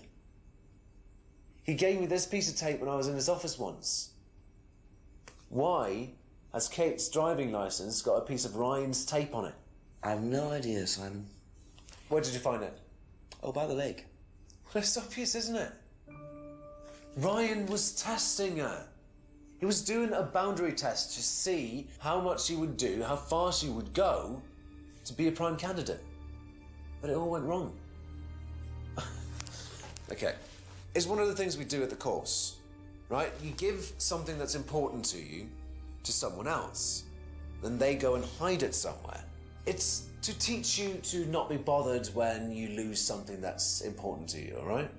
He gave me this piece of tape when I was in his office once. Why has Kate's driving license got a piece of Ryan's tape on it? I have no idea, Simon. Where did you find it? Oh, by the lake. Well, it's obvious, isn't it? Ryan was testing her. He was doing a boundary test to see how much she would do, how far she would go to be a prime candidate. But it all went wrong. Okay. It's one of the things we do at the course, right? You give something that's important to you to someone else. Then they go and hide it somewhere. It's to teach you to not be bothered when you lose something that's important to you, all right?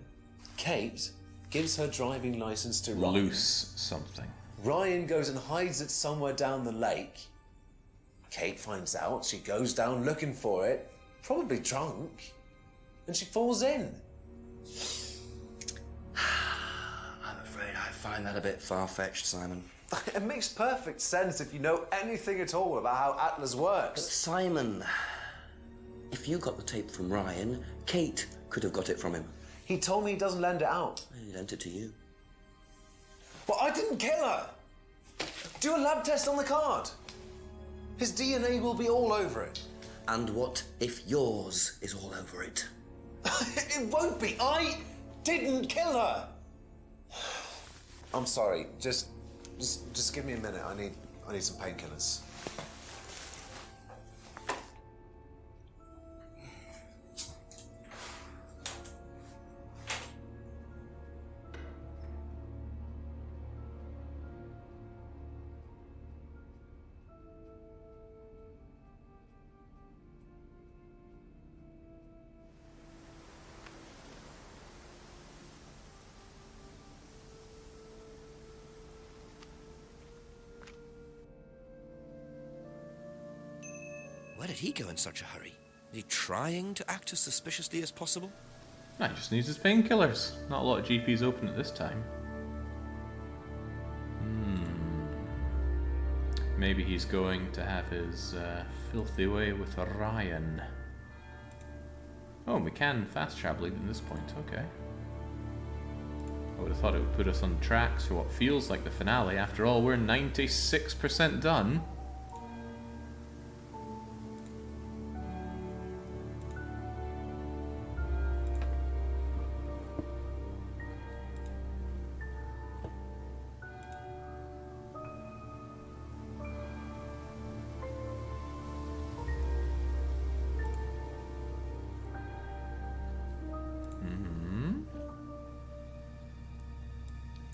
Kate gives her driving license to Ryan. Loose something. Ryan goes and hides it somewhere down the lake. Kate finds out, she goes down looking for it, probably drunk, and she falls in. I'm afraid I find that a bit far-fetched, Simon. It makes perfect sense if you know anything at all about how Atlas works. But Simon, if you got the tape from Ryan, Kate could have got it from him. He told me he doesn't lend it out. He lent it to you. But I didn't kill her! Do a lab test on the card. His DNA will be all over it. And what if yours is all over it? It won't be. I didn't kill her. I'm sorry. Just give me a minute. I need some painkillers. Where did he go in such a hurry? Is he trying to act as suspiciously as possible? No, he just needs his painkillers. Not a lot of GPs open at this time. Maybe he's going to have his filthy way with Ryan. Oh, we can fast travel even at this point, okay. I would have thought it would put us on tracks for what feels like the finale. After all, we're 96% done.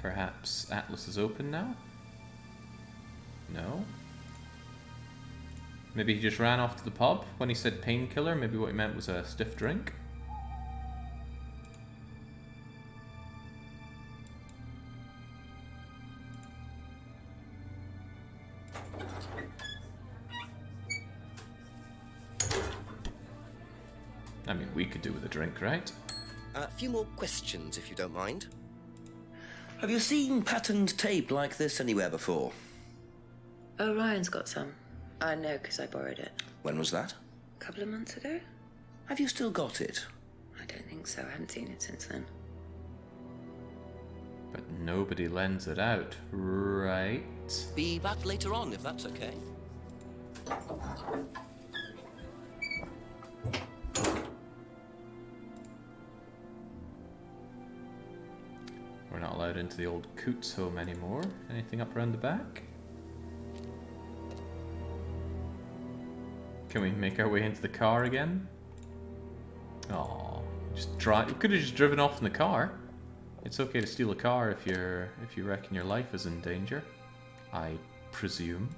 Perhaps Atlas is open now? No? Maybe he just ran off to the pub when he said painkiller. Maybe what he meant was a stiff drink. I mean, we could do with a drink, right? A few more questions, if you don't mind. Have you seen patterned tape like this anywhere before? Oh, Ryan's got some. I know because I borrowed it. When was that? A couple of months ago? Have you still got it? I don't think so. I haven't seen it since then. But nobody lends it out, right? Be back later on, if that's okay. We're not allowed into the old Coots home anymore. Anything up around the back? Can we make our way into the car again? Oh, just drive. You could have just driven off in the car. It's okay to steal a car if you reckon your life is in danger, I presume.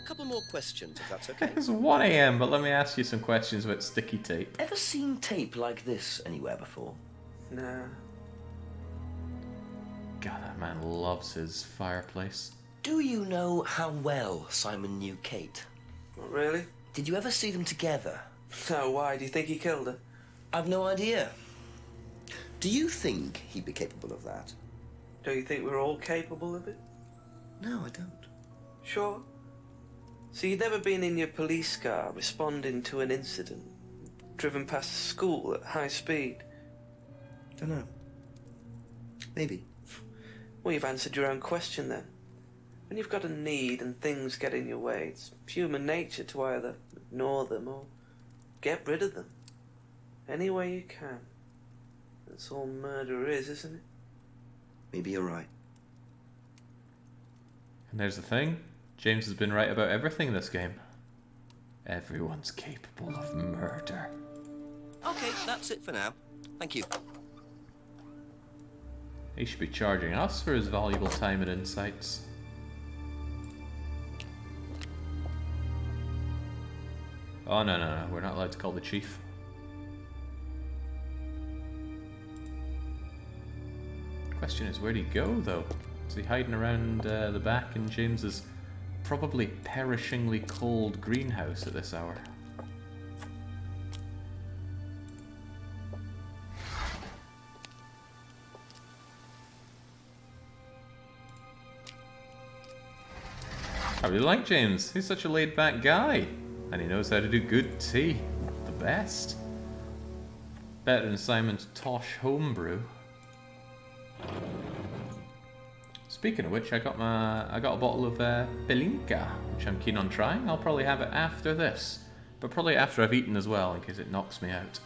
Couple more questions, if that's okay. It's 1 AM, but let me ask you some questions about sticky tape. Ever seen tape like this anywhere before? No. God, that man loves his fireplace. Do you know how well Simon knew Kate? Not really. Did you ever see them together? No, why? Do you think he killed her? I've no idea. Do you think he'd be capable of that? Don't you think we're all capable of it? No, I don't. Sure. So you'd never been in your police car responding to an incident, driven past a school at high speed? Don't know. Maybe. Well, you've answered your own question then. When you've got a need and things get in your way, it's human nature to either ignore them or get rid of them. Any way you can. That's all murder is, isn't it? Maybe you're right. And there's the thing. James has been right about everything in this game. Everyone's capable of murder. Okay, that's it for now. Thank you. He should be charging us for his valuable time and insights. Oh, no. We're not allowed to call the chief. Question is, where'd he go, though? Is he hiding around the back in James's probably perishingly cold greenhouse at this hour? I really like James. He's such a laid-back guy. And he knows how to do good tea. The best. Better than Simon's tosh homebrew. Speaking of which, I got a bottle of Belinka, which I'm keen on trying. I'll probably have it after this. But probably after I've eaten as well, in case it knocks me out.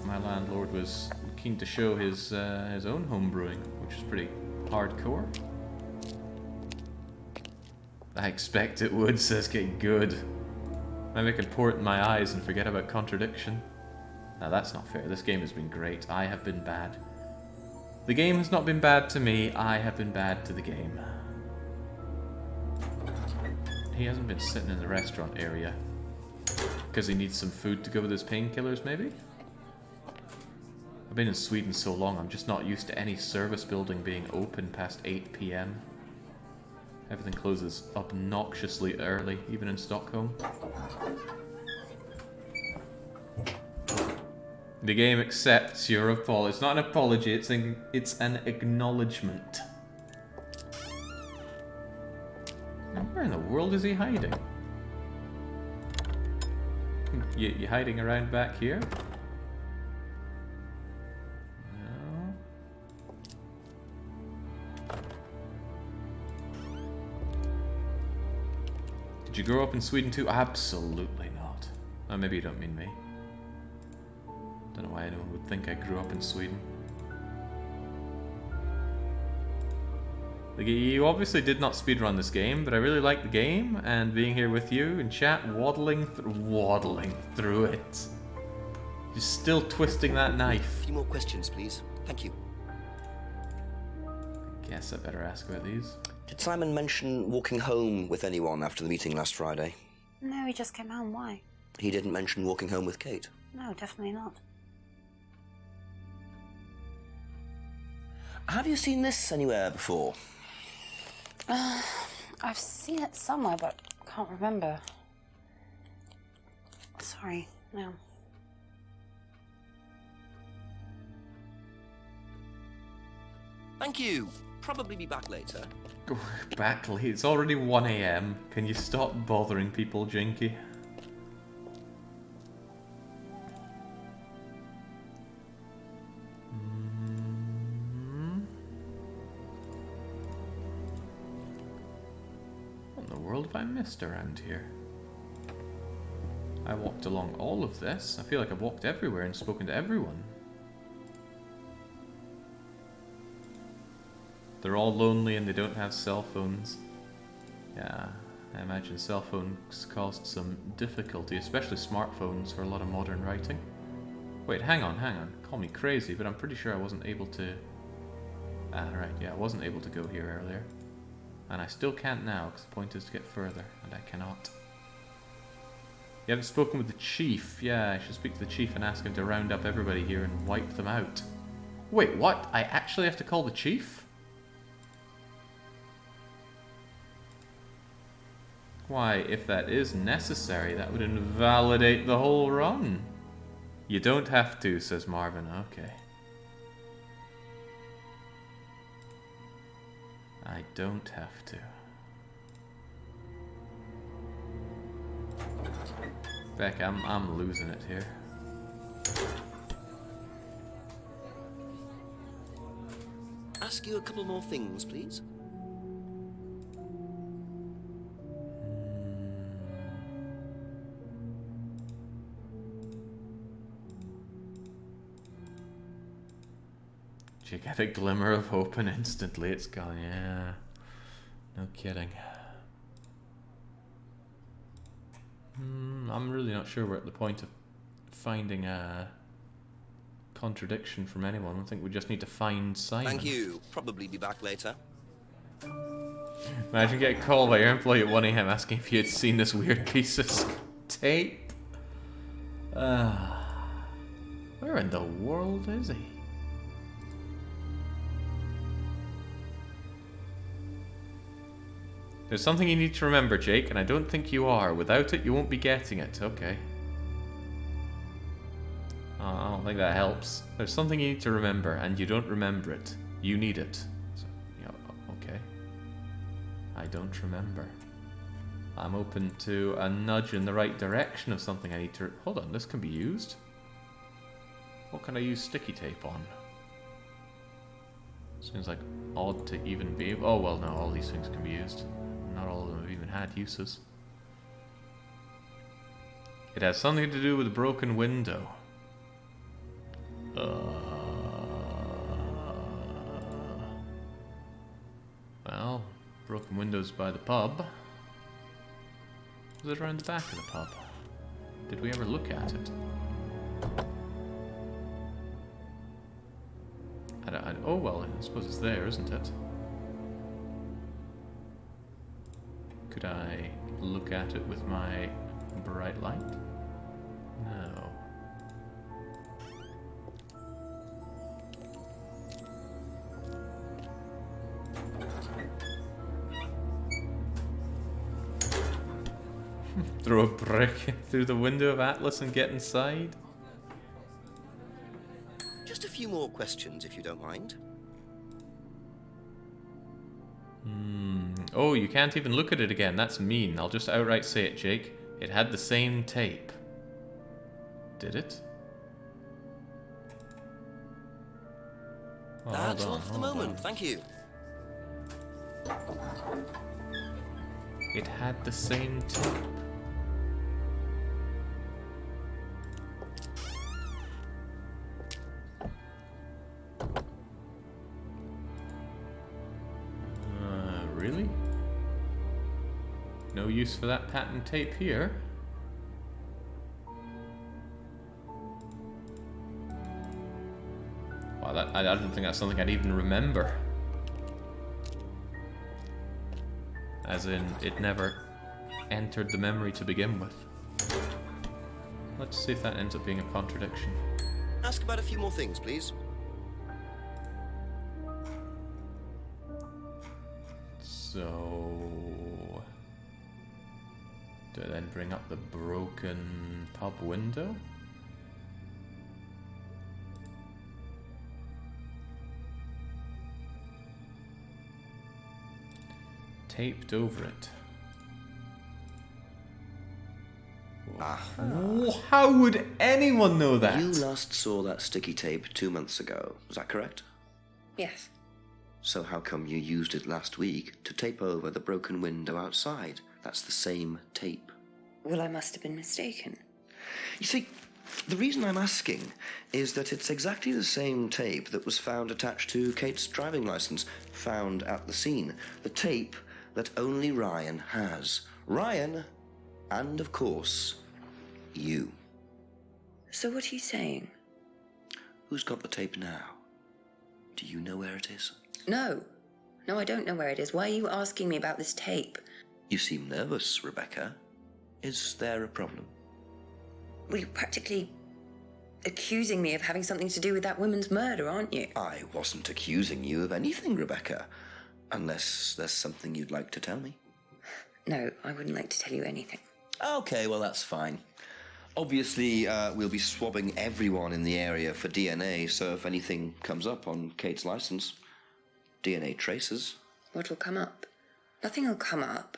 My landlord was keen to show his own home brewing, which is pretty hardcore. I expect it would, says Get Good. Maybe I could pour it in my eyes and forget about Contradiction. Now that's not fair. This game has been great. I have been bad. The game has not been bad to me. I have been bad to the game. He hasn't been sitting in the restaurant area because he needs some food to go with his painkillers, maybe? I've been in Sweden so long, I'm just not used to any service building being open past 8 PM. Everything closes obnoxiously early, even in Stockholm. The game accepts your apology. It's not an apology, it's an acknowledgement. Now, where in the world is he hiding? You hiding around back here? No. Did you grow up in Sweden too? Absolutely not. Oh, maybe you don't mean me. Don't know why anyone would think I grew up in Sweden. Like, you obviously did not speedrun this game, but I really like the game, and being here with you in chat, waddling through it. Just still twisting that knife. A few more questions, please. Thank you. Guess I better ask about these. Did Simon mention walking home with anyone after the meeting last Friday? No, he just came home. Why? He didn't mention walking home with Kate? No, definitely not. Have you seen this anywhere before? I've seen it somewhere, but can't remember. Sorry, no. Thank you. Probably be back later. Back late. It's already 1 AM. Can you stop bothering people, Jinky? What in the world have I missed around here? I walked along all of this. I feel like I've walked everywhere and spoken to everyone. They're all lonely and they don't have cell phones. Yeah, I imagine cell phones caused some difficulty, especially smartphones, for a lot of modern writing. Wait, hang on. Call me crazy, but I'm pretty sure I wasn't able to... Ah, right, yeah, I wasn't able to go here earlier. And I still can't now, because the point is to get further, and I cannot. You haven't spoken with the chief. Yeah, I should speak to the chief and ask him to round up everybody here and wipe them out. Wait, what? I actually have to call the chief? Why, if that is necessary, that would invalidate the whole run. You don't have to, says Marvin. Okay. I don't have to. Beck, I'm losing it here. Ask you a couple more things, please. You get a glimmer of hope and instantly it's gone. Yeah, no kidding. I'm really not sure we're at the point of finding a contradiction from anyone. I think we just need to find Simon. Thank you. Probably be back later. Imagine getting called by your employee at 1 AM asking if you had seen this weird piece of tape. Where in the world is he? There's something you need to remember, Jake, and I don't think you are. Without it, you won't be getting it. Okay. Oh, I don't think that helps. There's something you need to remember, and you don't remember it. You need it. So, yeah, okay. I don't remember. I'm open to a nudge in the right direction of something I need to... Hold on, this can be used. What can I use sticky tape on? Seems like odd to even be... Oh, well, no, all these things can be used. Not all of them have even had uses. It has something to do with a broken window. Well, broken windows by the pub. Was it around the back of the pub? Did we ever look at it? Oh well, I suppose it's there, isn't it? Could I look at it with my bright light? No. Throw a brick through the window of Atlas and get inside? Just a few more questions, if you don't mind. Oh, you can't even look at it again. That's mean. I'll just outright say it, Jake. It had the same tape. Did it? Oh, That's all for the moment, thank you. It had the same tape. Really? No use for that patent tape here. Wow, I don't think that's something I'd even remember. As in, it never entered the memory to begin with. Let's see if that ends up being a contradiction. Ask about a few more things, please. So... do I then bring up the broken pub window? Taped over it. How would anyone know that? You last saw that sticky tape 2 months ago, is that correct? Yes. So how come you used it last week to tape over the broken window outside? That's the same tape. Well, I must have been mistaken. You see, the reason I'm asking is that it's exactly the same tape that was found attached to Kate's driving license, found at the scene. The tape that only Ryan has. Ryan, and of course, you. So what are you saying? Who's got the tape now? Do you know where it is? No. No, I don't know where it is. Why are you asking me about this tape? You seem nervous, Rebecca. Is there a problem? Well, you're practically accusing me of having something to do with that woman's murder, aren't you? I wasn't accusing you of anything, Rebecca. Unless there's something you'd like to tell me. No, I wouldn't like to tell you anything. Okay, well, that's fine. Obviously, we'll be swabbing everyone in the area for DNA, so if anything comes up on Kate's license, DNA traces. What'll come up? Nothing will come up.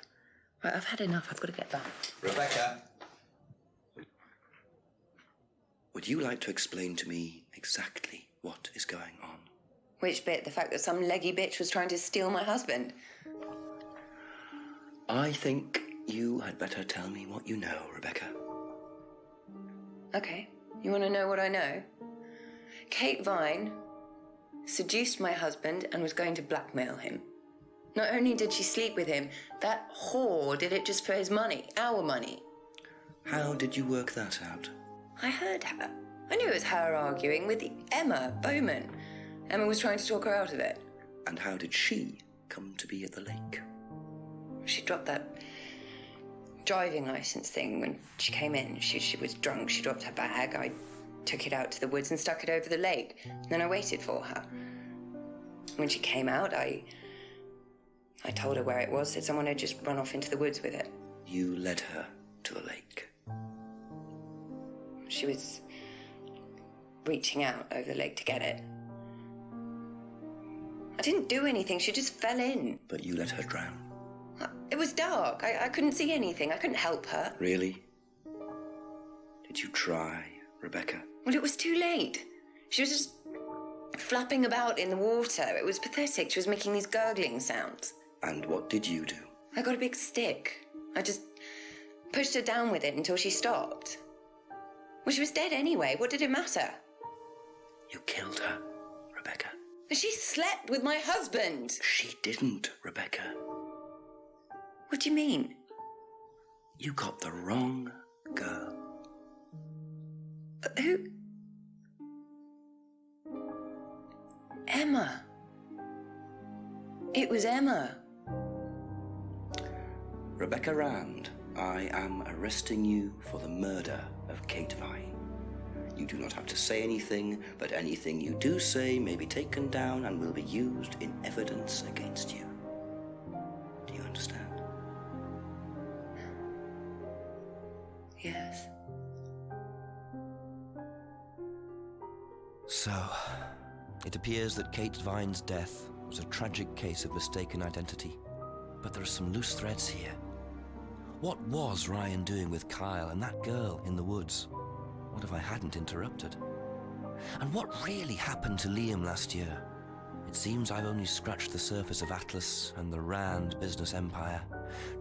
Right, I've had enough. I've got to get back. Rebecca! Would you like to explain to me exactly what is going on? Which bit? The fact that some leggy bitch was trying to steal my husband? I think you had better tell me what you know, Rebecca. Okay. You want to know what I know? Kate Vine seduced my husband and was going to blackmail him. Not only did she sleep with him, that whore did it just for his money, our money. How did you work that out? I heard her. I knew it was her arguing with Emma Bowman. Emma was trying to talk her out of it. And how did she come to be at the lake? She dropped that driving license thing when she came in. She was drunk. She dropped her bag. I took it out to the woods and stuck it over the lake. Then I waited for her. When she came out, I told her where it was, said someone had just run off into the woods with it. You led her to the lake. She was reaching out over the lake to get it. I didn't do anything. She just fell in. But you let her drown. It was dark. I couldn't see anything. I couldn't help her. Really? Did you try, Rebecca? Well, it was too late. She was just flapping about in the water. It was pathetic. She was making these gurgling sounds. And what did you do? I got a big stick. I just pushed her down with it until she stopped. Well, she was dead anyway. What did it matter? You killed her, Rebecca. She slept with my husband. She didn't, Rebecca. What do you mean? You got the wrong girl. Who? Emma. It was Emma. Rebecca Rand, I am arresting you for the murder of Kate Vine. You do not have to say anything, but anything you do say may be taken down and will be used in evidence against you. Do you understand? So, it appears that Kate Vine's death was a tragic case of mistaken identity. But there are some loose threads here. What was Ryan doing with Kyle and that girl in the woods? What if I hadn't interrupted? And what really happened to Liam last year? It seems I've only scratched the surface of Atlas and the Rand business empire.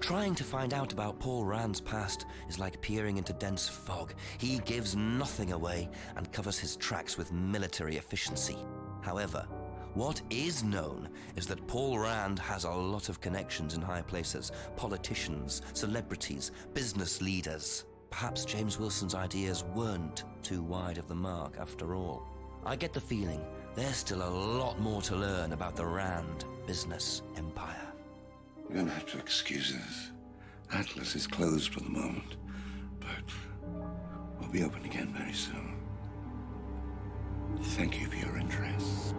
Trying to find out about Paul Rand's past is like peering into dense fog. He gives nothing away and covers his tracks with military efficiency. However, what is known is that Paul Rand has a lot of connections in high places, politicians, celebrities, business leaders. Perhaps James Wilson's ideas weren't too wide of the mark after all. I get the feeling there's still a lot more to learn about the Rand business empire. You're gonna have to excuse us. Atlas is closed for the moment, but we'll be open again very soon. Thank you for your interest.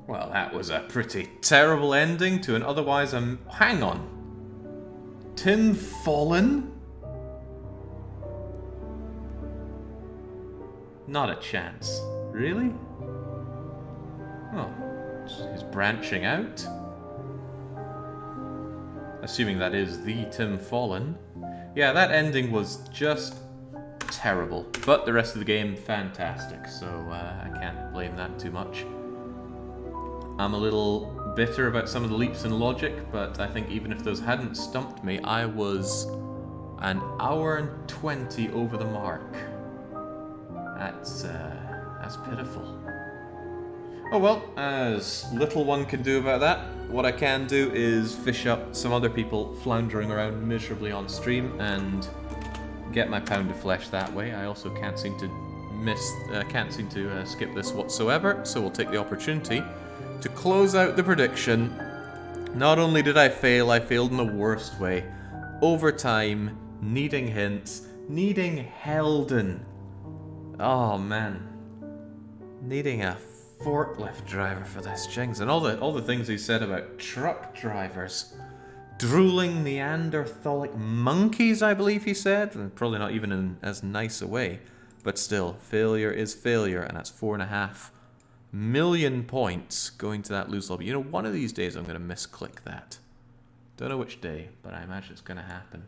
Well, that was a pretty terrible ending to an otherwise hang on. Tim Fallen? Not a chance. Really? Oh, he's branching out. Assuming that is the Tim Fallen. Yeah, that ending was just terrible. But the rest of the game, fantastic. So I can't blame that too much. I'm a little bitter about some of the leaps in logic, but I think even if those hadn't stumped me, I was an hour and 20 over the mark. That's pitiful. Oh well, as little one can do about that. What I can do is fish up some other people floundering around miserably on stream and get my pound of flesh that way. I also can't seem to skip this whatsoever, so we'll take the opportunity to close out the prediction. Not only did I fail, I failed in the worst way. Overtime, needing hints, needing Helden. Oh man. Needing a forklift driver for this, Jings. And all the things he said about truck drivers. Drooling Neanderthalic monkeys, I believe he said. And probably not even in as nice a way. But still, failure is failure, and that's 4.5 million points going to that loose lobby. You know, one of these days I'm going to misclick that. Don't know which day, but I imagine it's going to happen.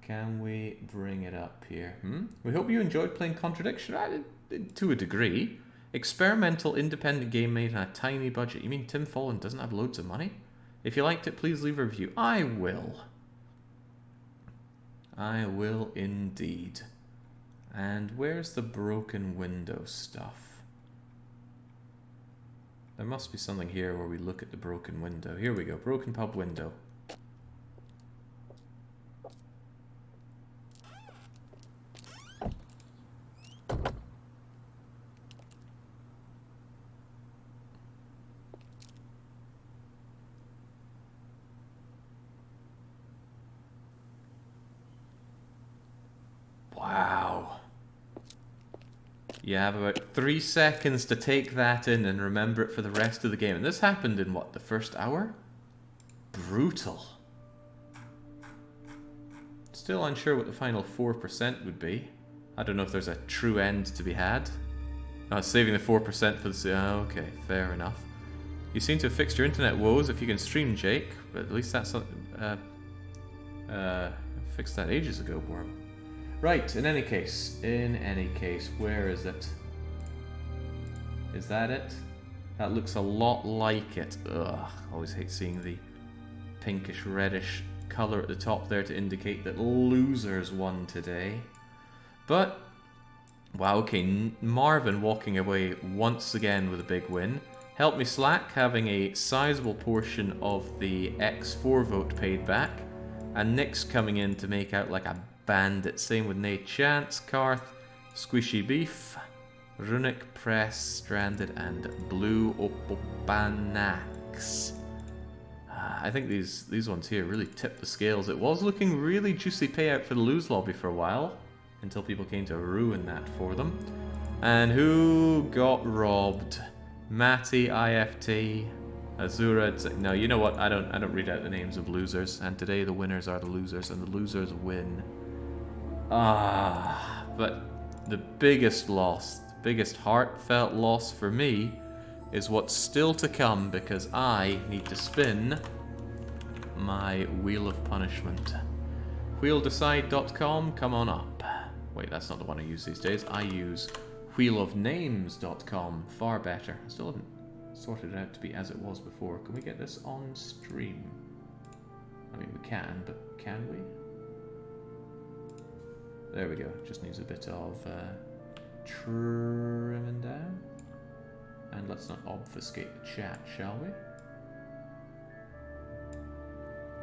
Can we bring it up here? We hope you enjoyed playing Contradiction. To a degree. Experimental independent game made on a tiny budget. You mean Tim Fallen doesn't have loads of money? If you liked it, please leave a review. I will. I will indeed. And where's the broken window stuff? There must be something here where we look at the broken window. Here we go, broken pub window. Wow. You have about 3 seconds to take that in and remember it for the rest of the game. And this happened in, what, the first hour? Brutal. Still unsure what the final 4% would be. I don't know if there's a true end to be had. Oh, saving the 4% for the... Oh, okay, fair enough. You seem to have fixed your internet woes if you can stream, Jake. But at least that's... fixed that ages ago, Worm. Right, in any case, where is it? Is that it? That looks a lot like it. Ugh, always hate seeing the pinkish reddish colour at the top there to indicate that losers won today. But, wow, okay, Marvin walking away once again with a big win. Help Me Slack having a sizable portion of the X4 vote paid back. And Nick's coming in to make out like a bandit. Same with Nate Chance, Karth, Squishy Beef, Runic Press, Stranded, and Blue Opopanax. I think these ones here really tipped the scales. It was looking really juicy payout for the lose lobby for a while, until people came to ruin that for them. And who got robbed? Matty, IFT, Azura. No, you know what? I don't read out the names of losers. And today the winners are the losers, and the losers win. But the biggest loss, the biggest heartfelt loss for me, is what's still to come, because I need to spin my Wheel of Punishment. Wheeldecide.com, come on up. Wait, that's not the one I use these days. I use wheelofnames.com, far better. I still haven't sorted it out to be as it was before. Can we get this on stream? I mean, we can, but can we? There we go. Just needs a bit of trimming down. And let's not obfuscate the chat, shall we?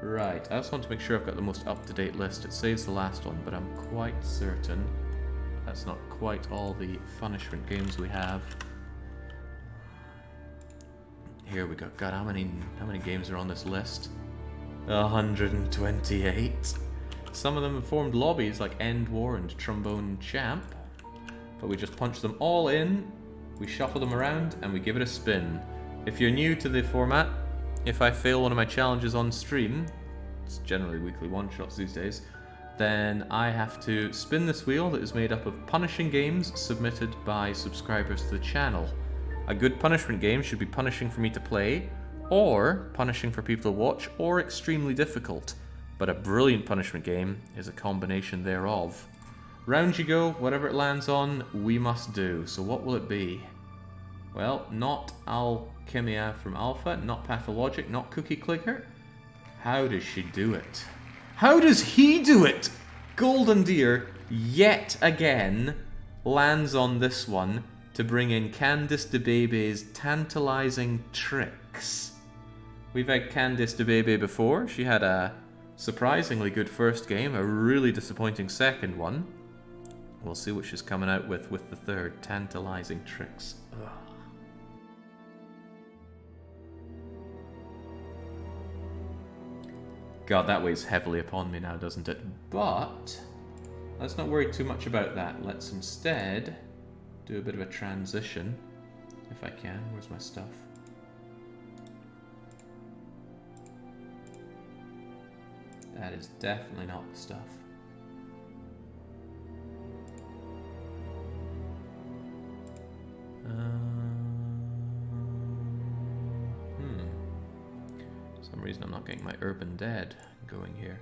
Right, I just want to make sure I've got the most up-to-date list. It saves the last one, but I'm quite certain that's not quite all the punishment games we have. Here we go. God, how many games are on this list? 128. Some of them have formed lobbies like End War and Trombone Champ, but we just punch them all in, we shuffle them around, and we give it a spin. If you're new to the format, if I fail one of my challenges on stream, it's generally weekly one-shots these days, then I have to spin this wheel that is made up of punishing games submitted by subscribers to the channel. A good punishment game should be punishing for me to play, or punishing for people to watch, or extremely difficult. But a brilliant punishment game is a combination thereof. Round you go, whatever it lands on, we must do. So what will it be? Well, not Alchemia from Alpha, not Pathologic, not Cookie Clicker. How does she do it? How does he do it? Golden Deer, yet again, lands on this one to bring in Candice DeBaby's tantalizing tricks. We've had Candice DeBaby before. She had a surprisingly good first game, a really disappointing second one. We'll see what she's coming out with the third, tantalizing tricks. Ugh. God, that weighs heavily upon me now, doesn't it? But let's not worry too much about that. Let's instead do a bit of a transition, if I can. Where's my stuff? That is definitely not the stuff. For some reason I'm not getting my Urban Dead going here.